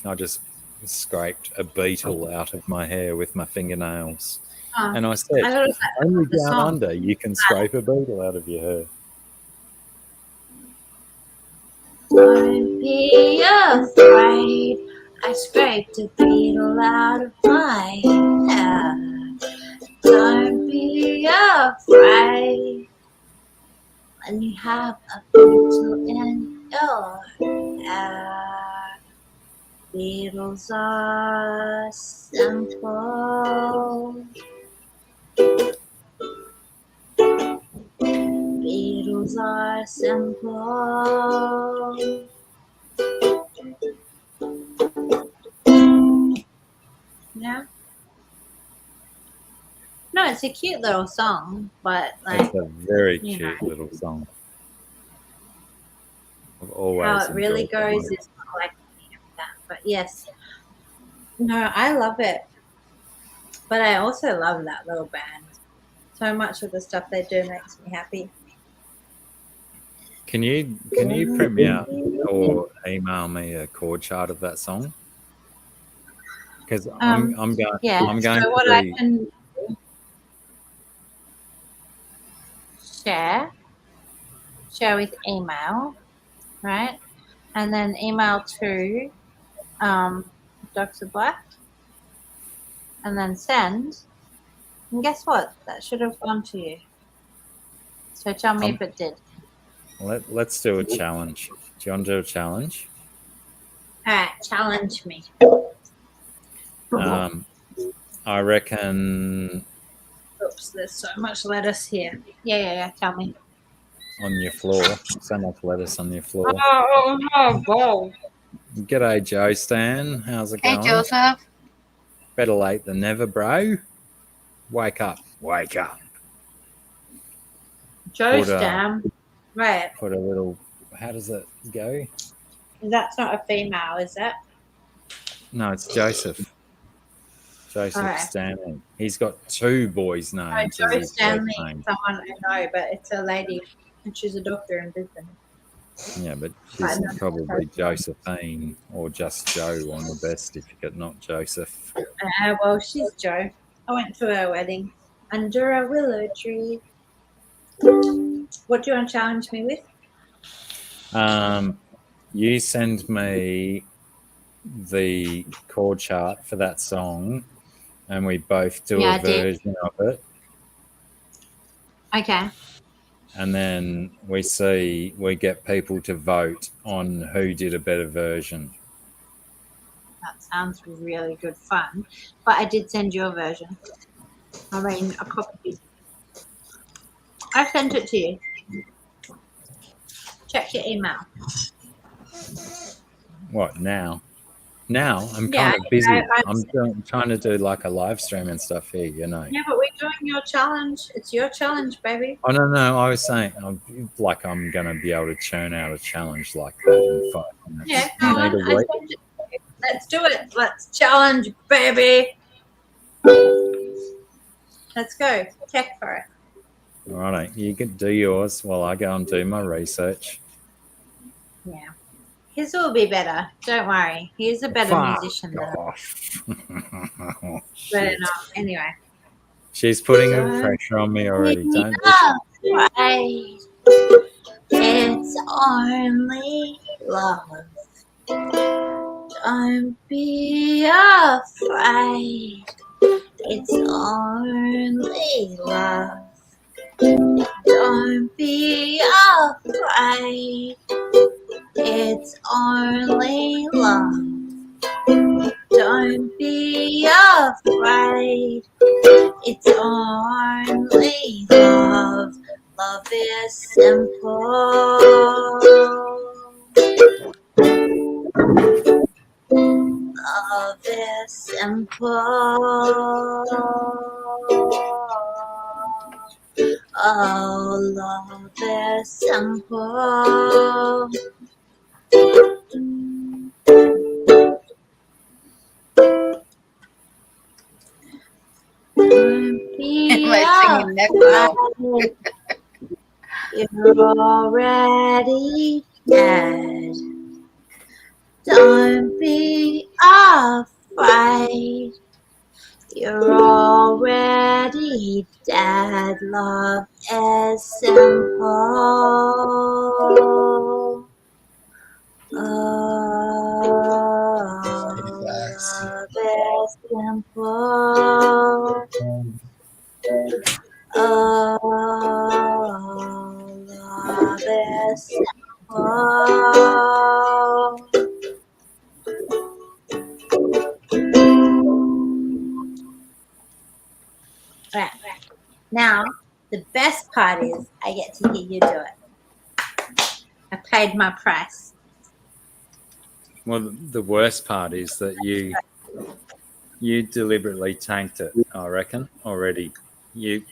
I just scraped a beetle out of my hair with my fingernails. Oh, And I said, I thought it was only the down song. under you can scrape a beetle out of your hair. Don't be afraid. I scraped a beetle out of my hair. Don't be afraid when you have a beetle in your hair. Beetles are simple. Beetles are simple. Yeah. No, it's a cute little song, but like It's a very you cute know, little song. I've how always it really enjoyed that goes one. is not like that. But yes, no, I love it. But I also love that little band. So much of the stuff they do makes me happy. Can you print me out or email me a chord chart of that song? Because I'm going Yeah. I'm going So to what I be can share with email, right? And then email to Dr. Black, and then send. And guess what? That should have gone to you. So tell me if it did. let's do a challenge. Do you want to do a challenge? All right, challenge me. I reckon Oops, there's so much lettuce here. Yeah. Tell me. on your floor. So much lettuce on your floor. Oh no, bro. G'day, Joe Stan. How's it Hey, going? Joseph. Better late than never, bro. Wake up. Joe Put a- Stam. Right. Put a little. How does it go? That's not a female, is that? No, it's Joseph. Joseph Okay. Stanley. He's got two boys' No, names Joe as his Stanley first is name. someone I know, but it's a lady, and she's a doctor in Brisbane. Yeah, but I she's know. probably Josephine or just Joe on the best certificate, not Joseph. Well, she's Joe. I went to her wedding under a willow tree. What do you want to challenge me with? You send me the chord chart for that song, and we both do Yeah, a I did. version of it, Okay. and then we get people to vote on who did a better version. That sounds really good fun. But I did send you a version. I mean, a copy. I sent it to you. Check your email. What now? Now I'm Yeah, kind of busy. I I'm trying to do like a live stream and stuff here, you know. yeah, but we're doing your challenge. It's your challenge, baby. Oh no! I was saying, I'm going to be able to churn out a challenge like that in 5 minutes. Yeah, go You need on. a I week? sent it to you. Let's do it. Let's challenge, baby. Let's go. Check for it. All right, you can do yours while I go and do my research. Yeah. His will be better. Don't worry. He's a better Fuck musician than off. but Shit. anyway. She's putting pressure on me already. Don't Right. It's only love. Don't be afraid. It's only love. Don't be afraid. It's only love. Don't be afraid. It's only love. Love is simple. Love is simple. Oh, love is simple. Am I singing next? No. You're already dead. Don't be afraid. You're already dead. Love is simple. Love is simple. Love is simple. Right. Now, the best part is I get to hear you do it. I paid my price. Well, the worst part is that you deliberately tanked it. I reckon already. You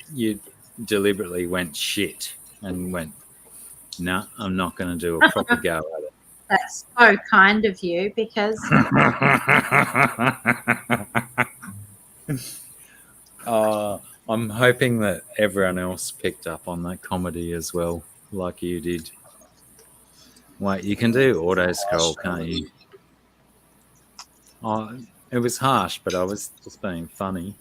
deliberately went shit and went, nah, I'm not going to do a proper go at it. That's so kind of you because I'm hoping that everyone else picked up on that comedy as well, like you did. Wait, you can do auto scroll, can't you? Oh, it was harsh, but I was just being funny.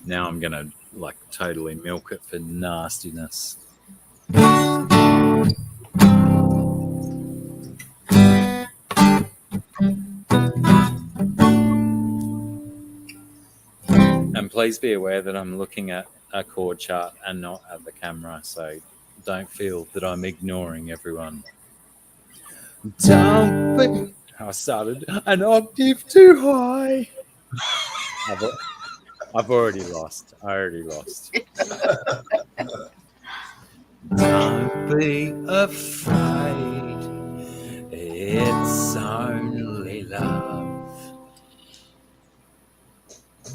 Now I'm gonna like totally milk it for nastiness. And please be aware that I'm looking at a chord chart and not at the camera, so don't feel that I'm ignoring everyone. Don't put... I started an octave too high. I've already lost. I already lost. Don't be afraid. It's only love.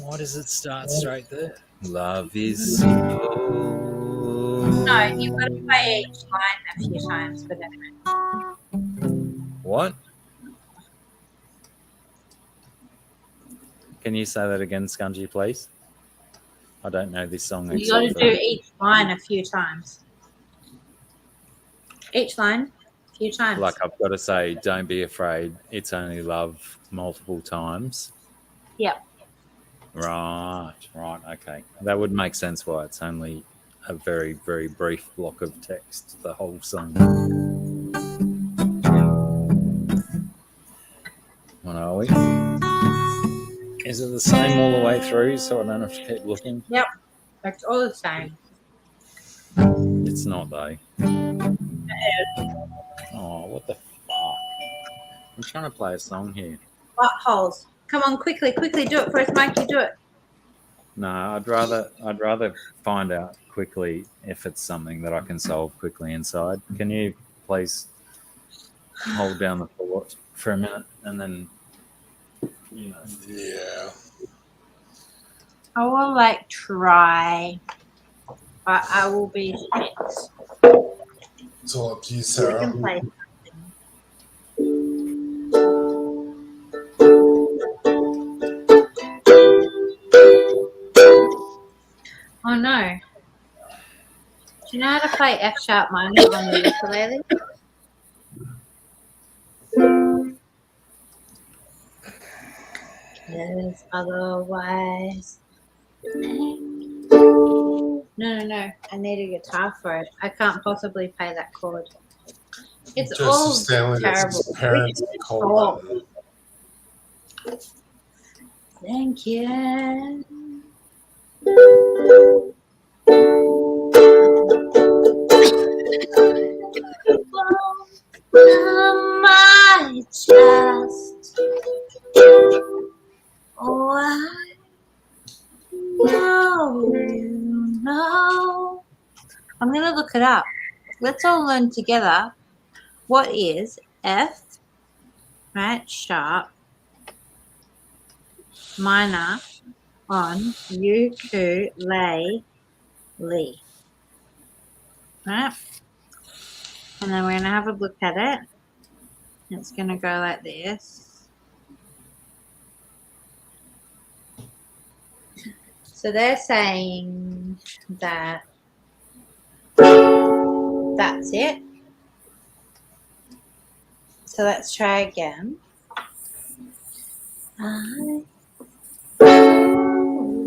Why does it start straight there? Love is simple. no, you've got to play each line a few times, but anyway. What? Can you say that again, Scungey, please? I don't know this song. You got to do each line a few times. Each line, a few times. Like I've got to say, don't be afraid. It's only love multiple times. Yep. Right. Okay. That would make sense why it's only a very, very brief block of text, the whole song. What are we? Is it the same all the way through so I don't have to keep looking? Yep, it's all the same. It's not, though. Oh, what the fuck? I'm trying to play a song here. Buttholes. Come on, quickly, quickly, do it for us, Mikey, do it. No, I'd rather find out quickly if it's something that I can solve quickly inside. Can you please hold down the fort for a minute and then, you know. Yeah. I will like try, but I will be shit. It's all up to you, We Sarah. can play. Oh no. Do you know how to play F sharp minor on the ukulele? Because otherwise. No. I need a guitar for it. I can't possibly play that chord. It's all Joseph Stanley, that's terrible. his parents' We should call talk. button. Thank you. My chest. Oh, I know you know. I'm going to look it up. Let's all learn together. What is F, right, sharp, minor on ukulele, right? And then we're going to have a look at it. It's going to go like this. So they're saying that that's it. So let's try again. I know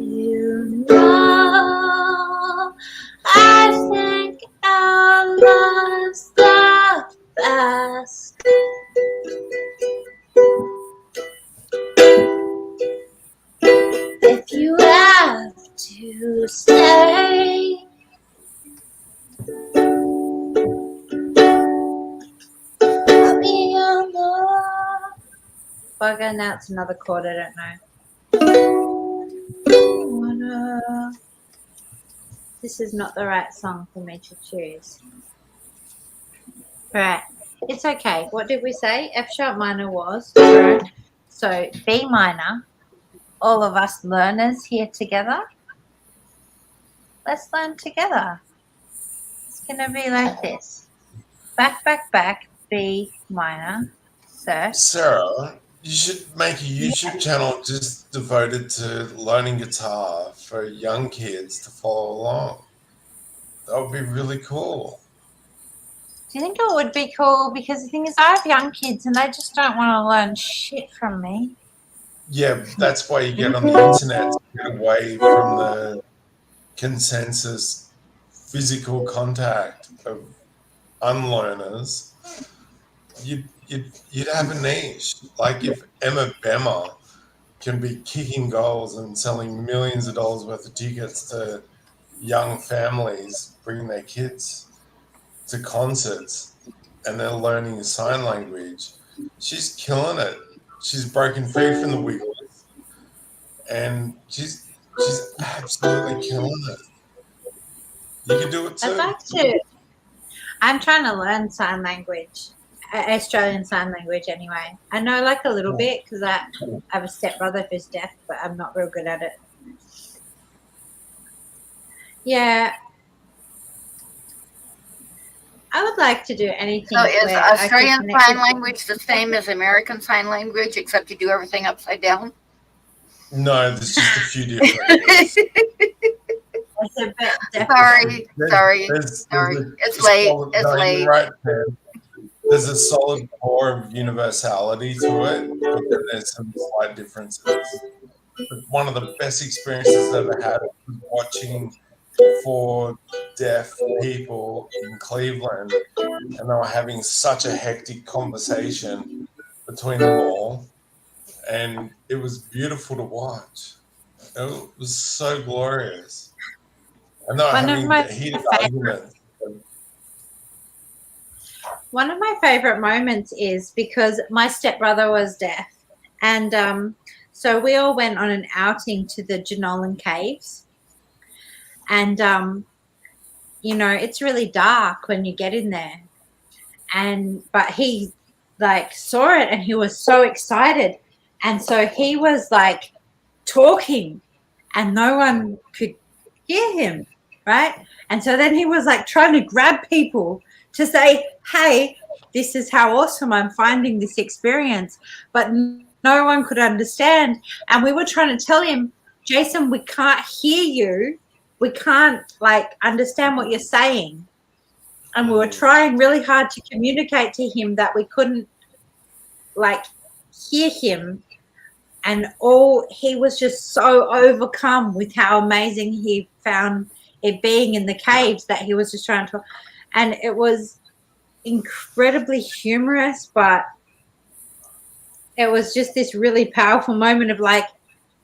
you know I think our love's the best. If you have to stay, I'll be on the bugger. Now it's another chord, I don't know. This is not the right song for me to choose. Right, it's okay. What did we say? F sharp minor was, right? So B minor. All of us learners here together. Let's learn together. It's going to be like this. Back, B minor. So Sarah, you should make a YouTube channel just devoted to learning guitar for young kids to follow along. That would be really cool. do you think it would be cool? Because the thing is, I have young kids and they just don't want to learn shit from me. Yeah, that's why you get on the internet to get away from the consensus physical contact of unlearners. You'd have a niche. Like if Emma Bemmer can be kicking goals and selling millions of dollars worth of tickets to young families, bringing their kids to concerts, and they're learning sign language. She's killing it. She's broken free from the Wigglers, and she's absolutely killing it. You can do it too. I'd like to. I'm trying to learn sign language, Australian sign language anyway. I know like a little bit because I have a stepbrother who's deaf, but I'm not real good at it. Yeah. I would like to do anything. So is where I could Australian connect Sign with- Language the same as American Sign Language, except you do everything upside down? No, there's just a few differences. It's a bit different. Sorry. There's It's late. solid- It's no, you're late. right, Pam. There's a solid core of universality to it, but then there's some slight differences. But one of the best experiences I've ever had was watching for deaf people in Cleveland, and they were having such a hectic conversation between them all, and it was beautiful to watch. It was so glorious, and they were One of having my heated favorite arguments. One of my favorite moments is because my stepbrother was deaf, and so we all went on an outing to the Jenolan Caves, and you know, it's really dark when you get in there, and but he like saw it and he was so excited, and so he was like talking, and no one could hear him, right? And so then he was like trying to grab people to say, hey, this is how awesome I'm finding this experience, but no one could understand. And we were trying to tell him, Jason, we can't hear you, we can't like understand what you're saying. And we were trying really hard to communicate to him that we couldn't like hear him, and all he was just so overcome with how amazing he found it being in the caves that he was just trying to, and it was incredibly humorous, but it was just this really powerful moment of like,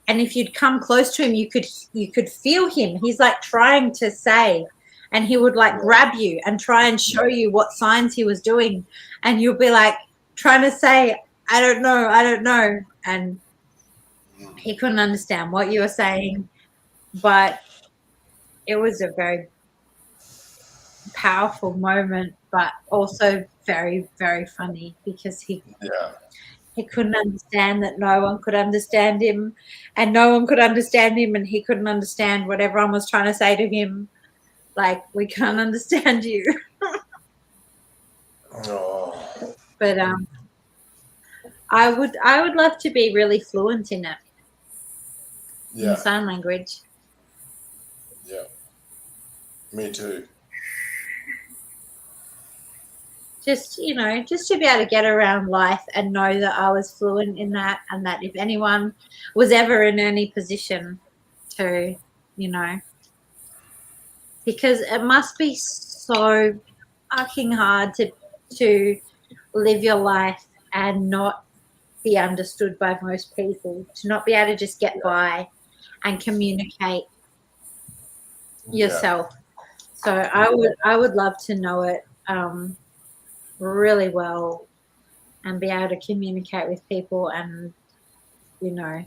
and if you'd come close to him, you could feel him. He's like trying to say, and he would like grab you and try and show you what signs he was doing, and you'll be like trying to say, I don't know, and he couldn't understand what you were saying, but it was a very powerful moment, but also very, very funny because he couldn't understand that no one could understand him, and no one could understand him, and he couldn't understand what everyone was trying to say to him. Like, we can't understand you. Oh. But I would love to be really fluent in it. In sign language. Yeah. Me too. Just, you know, just to be able to get around life and know that I was fluent in that, and that if anyone was ever in any position to, you know, because it must be so fucking hard to live your life and not be understood by most people, to not be able to just get by and communicate yourself. So I would love to know it really well and be able to communicate with people, and you know,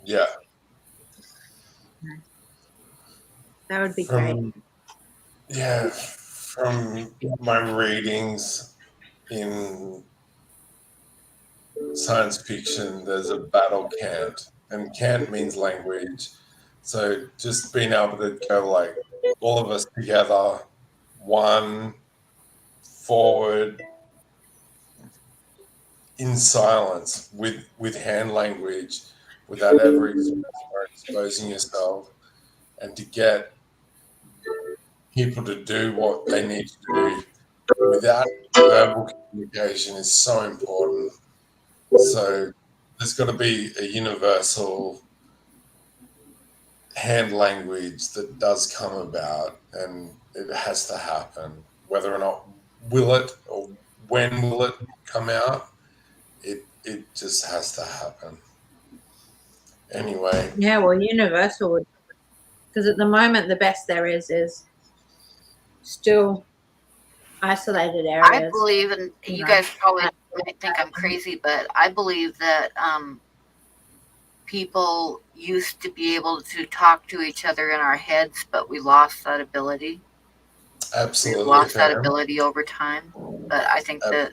that would be great. Yeah, from my readings in science fiction, there's a battle cant, and cant means language. So just being able to go like all of us together, one, forward, in silence, with hand language, without ever exposing yourself, and to get people to do what they need to do without verbal communication is so important. So there's got to be a universal hand language that does come about, and it has to happen. Whether or not will it, or when will it come out, it just has to happen. Anyway. Yeah, well, universal would, because at the moment the best there is still isolated areas. I believe, and you guys probably might think I'm crazy, but I believe that people used to be able to talk to each other in our heads, but we lost that ability. Absolutely. We lost that ability over time. But I think that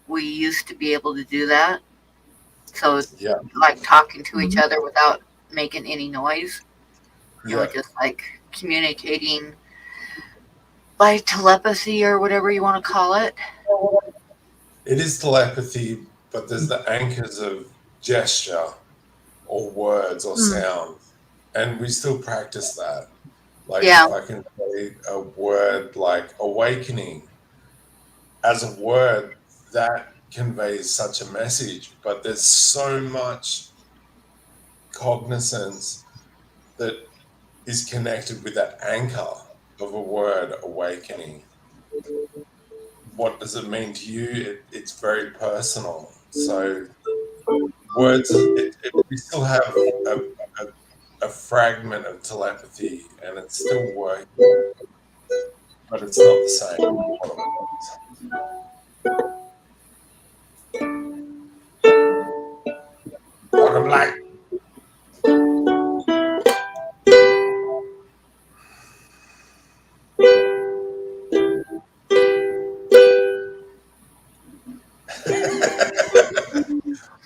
we used to be able to do that. So, like talking to each other without making any noise. You know, just like communicating by telepathy or whatever you want to call it. It is telepathy, but there's the anchors of gesture or words or sound. And we still practice that. Like if I can say a word like awakening, as a word, that conveys such a message, but there's so much cognizance that is connected with that anchor of a word, awakening. What does it mean to you? It's very personal. So words, we still have a fragment of telepathy, and it's still working, but it's not the same as what it was. Welcome, Black.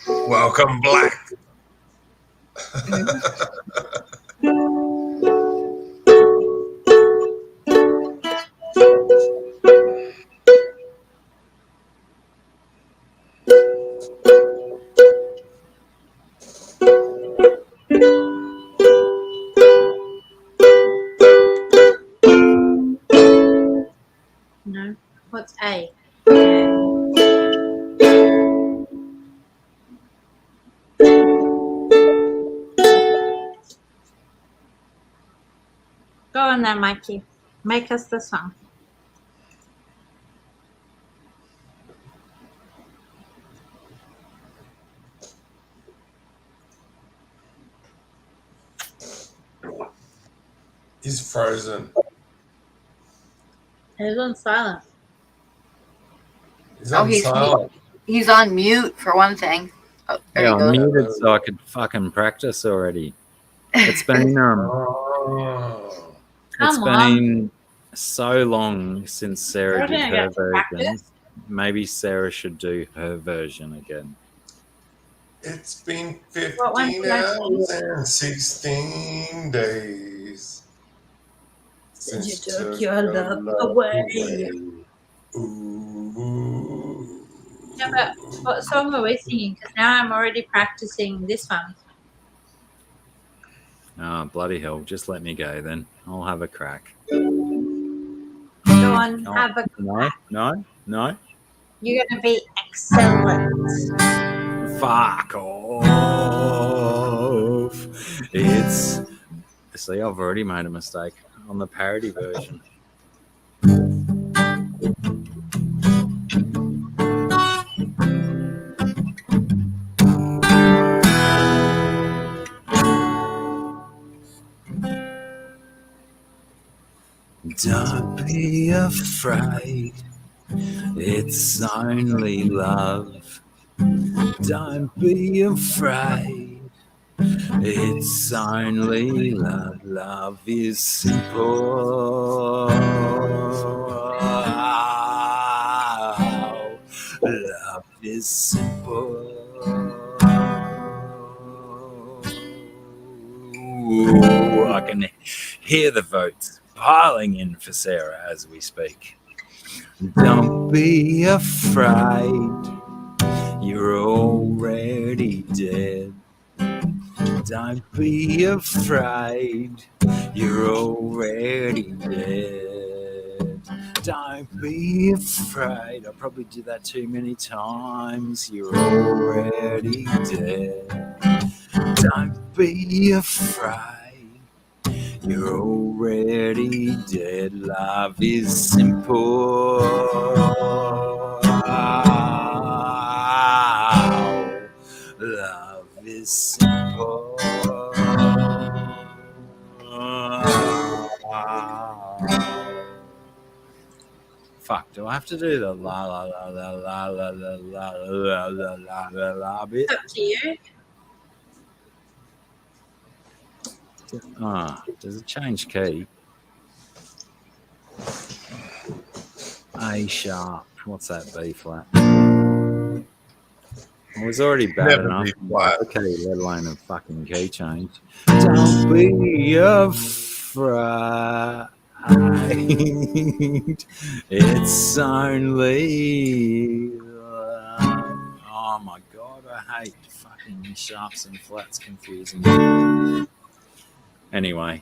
Welcome, Black. No. What's A? Go on there, Mikey. Make us the song. He's frozen. He's on silent. He's on silent. He's on mute for one thing. Oh, there Yeah, he I'm goes. muted so I could fucking practice already. It's been Oh. it's Come on. been so long since Sarah You're did gonna her get to version. practice. Maybe Sarah should do her version again. It's been What one 15 should I hours and 16 days Since you since took your love away. Ooh. Yeah, but what song are we singing? Because now I'm already practicing this one. Oh, bloody hell. Just let me go then. I'll have a crack. Go on, Oh, have a. No. You're gonna be excellent. Fuck off. It's. See, I've already made a mistake on the parody version. Don't be afraid, it's only love. Don't be afraid, it's only love. Love is simple. Love is simple. Ooh, I can hear the votes piling in for Sarah as we speak. Don't be afraid, you're already dead. Don't be afraid, you're already dead. Don't be afraid, I probably did that too many times. You're already dead. Don't be afraid, you're already dead. Love is simple. Love is simple. Fuck, do I have to do the la la la la la la la la la la la la bit? It's up to you. Does it change key? A sharp. What's that? B flat. It was already bad Never enough. B flat. Okay, let alone a fucking key change. Don't be afraid. It's only. Oh my god, I hate fucking sharps and flats confusing me. Anyway,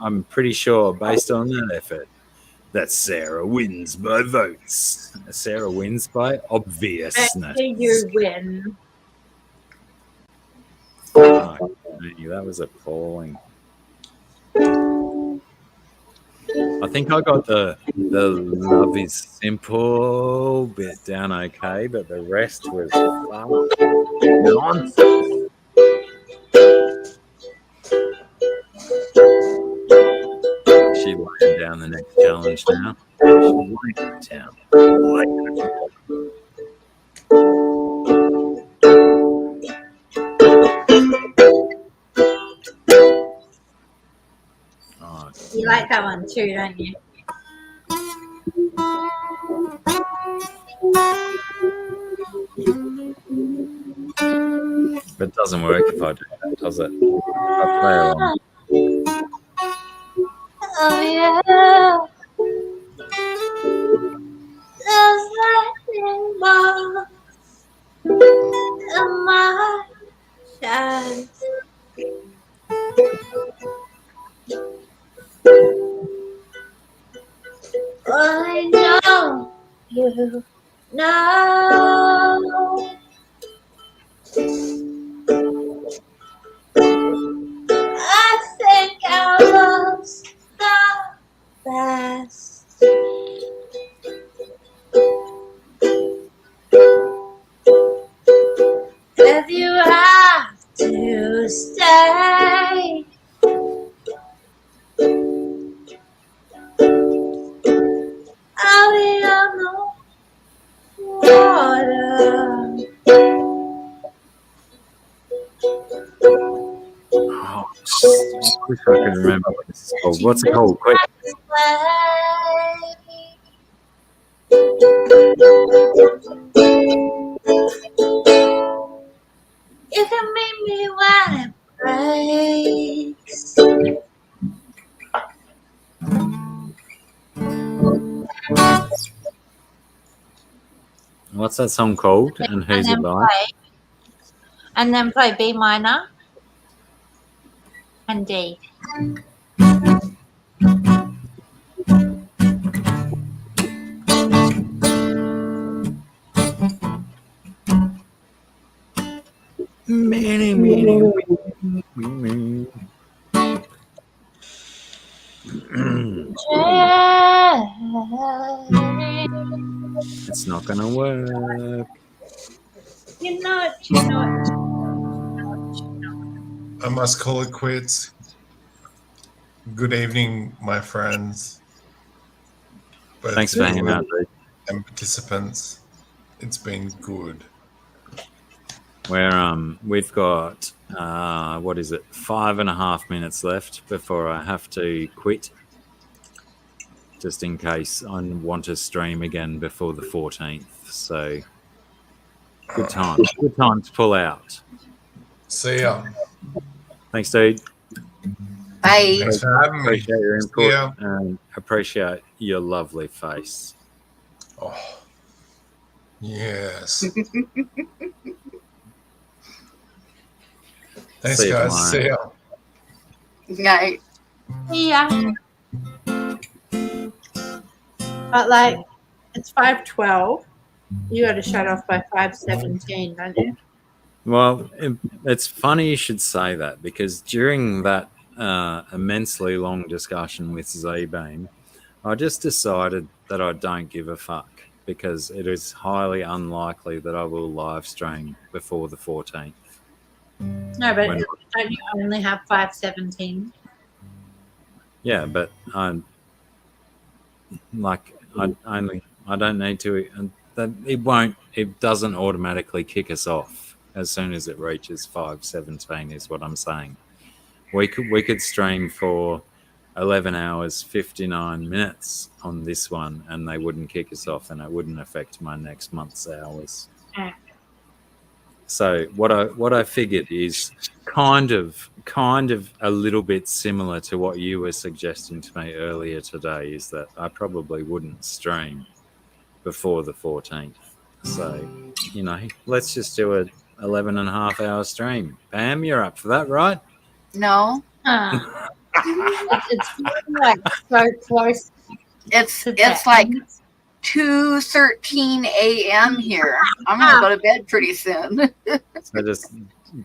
I'm pretty sure based on that effort that Sarah wins by votes. Sarah wins by obviousness. You win. Fuck me, that was appalling. I think I got the love is simple bit down okay, but the rest was nonsense. She laying down the next challenge now. She's laying it down. Oh, You like that one too, don't you? but it doesn't work if I do that, does it? I play along. Oh yeah. There's nothing more in my chest. I know you know. I think our love's the best. If you have to stay, I'll be on the water. Oh, I wish I could remember what this is called. What's it called? Quick. You can meet me when it breaks. What's that song called? And who's it by? And then play B minor and D. It's not gonna work. You know it, you know it. I must call it quits. Good evening, my friends. Both Thanks for hanging out, dude. and participants. It's been good. We've got what is it, 5.5 minutes left before I have to quit, just in case I want to stream again before the 14th. So good time to pull out. See ya. Thanks, dude. Bye. Thanks for having me. Appreciate your input Yeah. and appreciate your lovely face. Oh, yes. Thanks, See you guys. See ya. Night. Yeah. But like, it's 5:12. You got to shut off by 5:17, don't you? Well, it's funny you should say that, because during that immensely long discussion with Z-Beam, I just decided that I don't give a fuck, because it is highly unlikely that I will live stream before the 14th. No, but don't you only have 5:17? Yeah, but I don't need to. It doesn't automatically kick us off as soon as it reaches 5:17. Is what I'm saying. We could stream for 11 hours 59 minutes on this one, and they wouldn't kick us off, and it wouldn't affect my next month's hours. So what I figured is kind of a little bit similar to what you were suggesting to me earlier today, is that I probably wouldn't stream before the 14th. So, let's just do a 11.5 hour stream. Pam, you're up for that, right? No, It's like so close. it's to it's that. like 2:13 a.m. here. I'm gonna go to bed pretty soon. So just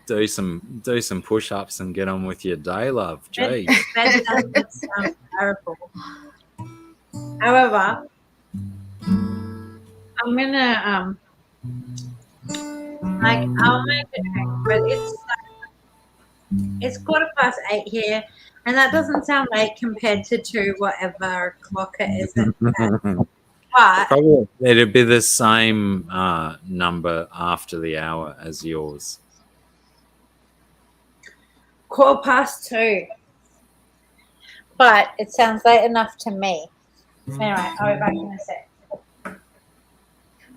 do some push-ups and get on with your day, love. Gee. That doesn't sound terrible. However, I'm gonna I'll make a drink, but it's 8:15 here, and that doesn't sound late compared to whatever o'clock it is. But Probably it'd be the same number after the hour as yours. 2:15. But it sounds late enough to me. Anyway, I'll be back in a sec.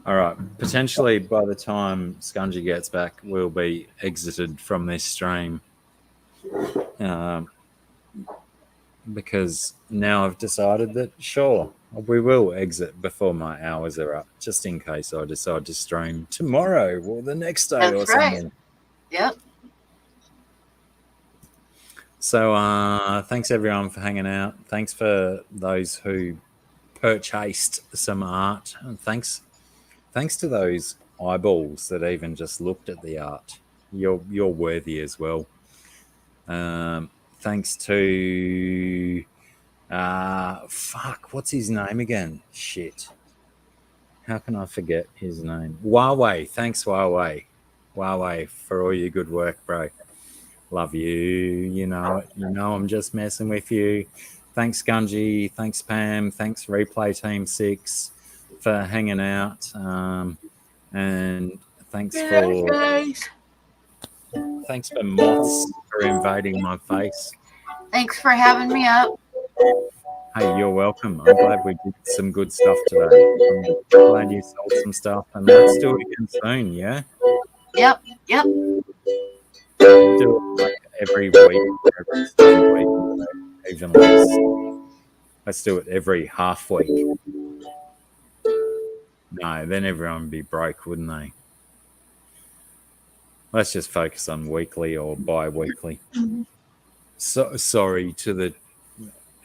All right. Potentially by the time Scungey gets back, we'll be exited from this stream. Because now I've decided that, sure, we will exit before my hours are up, just in case I decide to stream tomorrow or the next day or That's right. something. Yep. So thanks everyone for hanging out. Thanks for those who purchased some art. And thanks to those eyeballs that even just looked at the art. You're worthy as well. Thanks to what's his name again? Shit. How can I forget his name? Huawei. Thanks, Huawei. Huawei, for all your good work, bro. Love you. You know it. You know I'm just messing with you. Thanks, Scungey. Thanks, Pam. Thanks, Replay Team 6 for hanging out. And thanks for Moths for invading my face. Thanks for having me up. Hey, you're welcome. I'm glad we did some good stuff today. I'm glad you sold some stuff, and let's do it again soon, yeah? Yep. Do it like every week, every second week, even less. Let's do it every half week. No, then everyone would be broke, wouldn't they? Let's just focus on weekly or bi-weekly. So sorry to the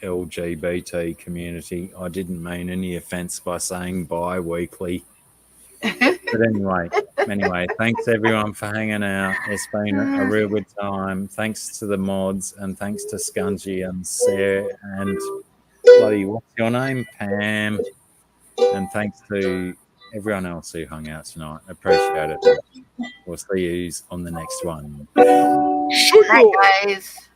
LGBT community. I didn't mean any offense by saying bi-weekly. But anyway, thanks everyone for hanging out. It's been a real good time. Thanks to the mods and thanks to Scungey and Sarah and bloody, what's your name? Pam. And thanks to everyone else who hung out tonight. Appreciate it. We'll see you on the next one. Bye, guys.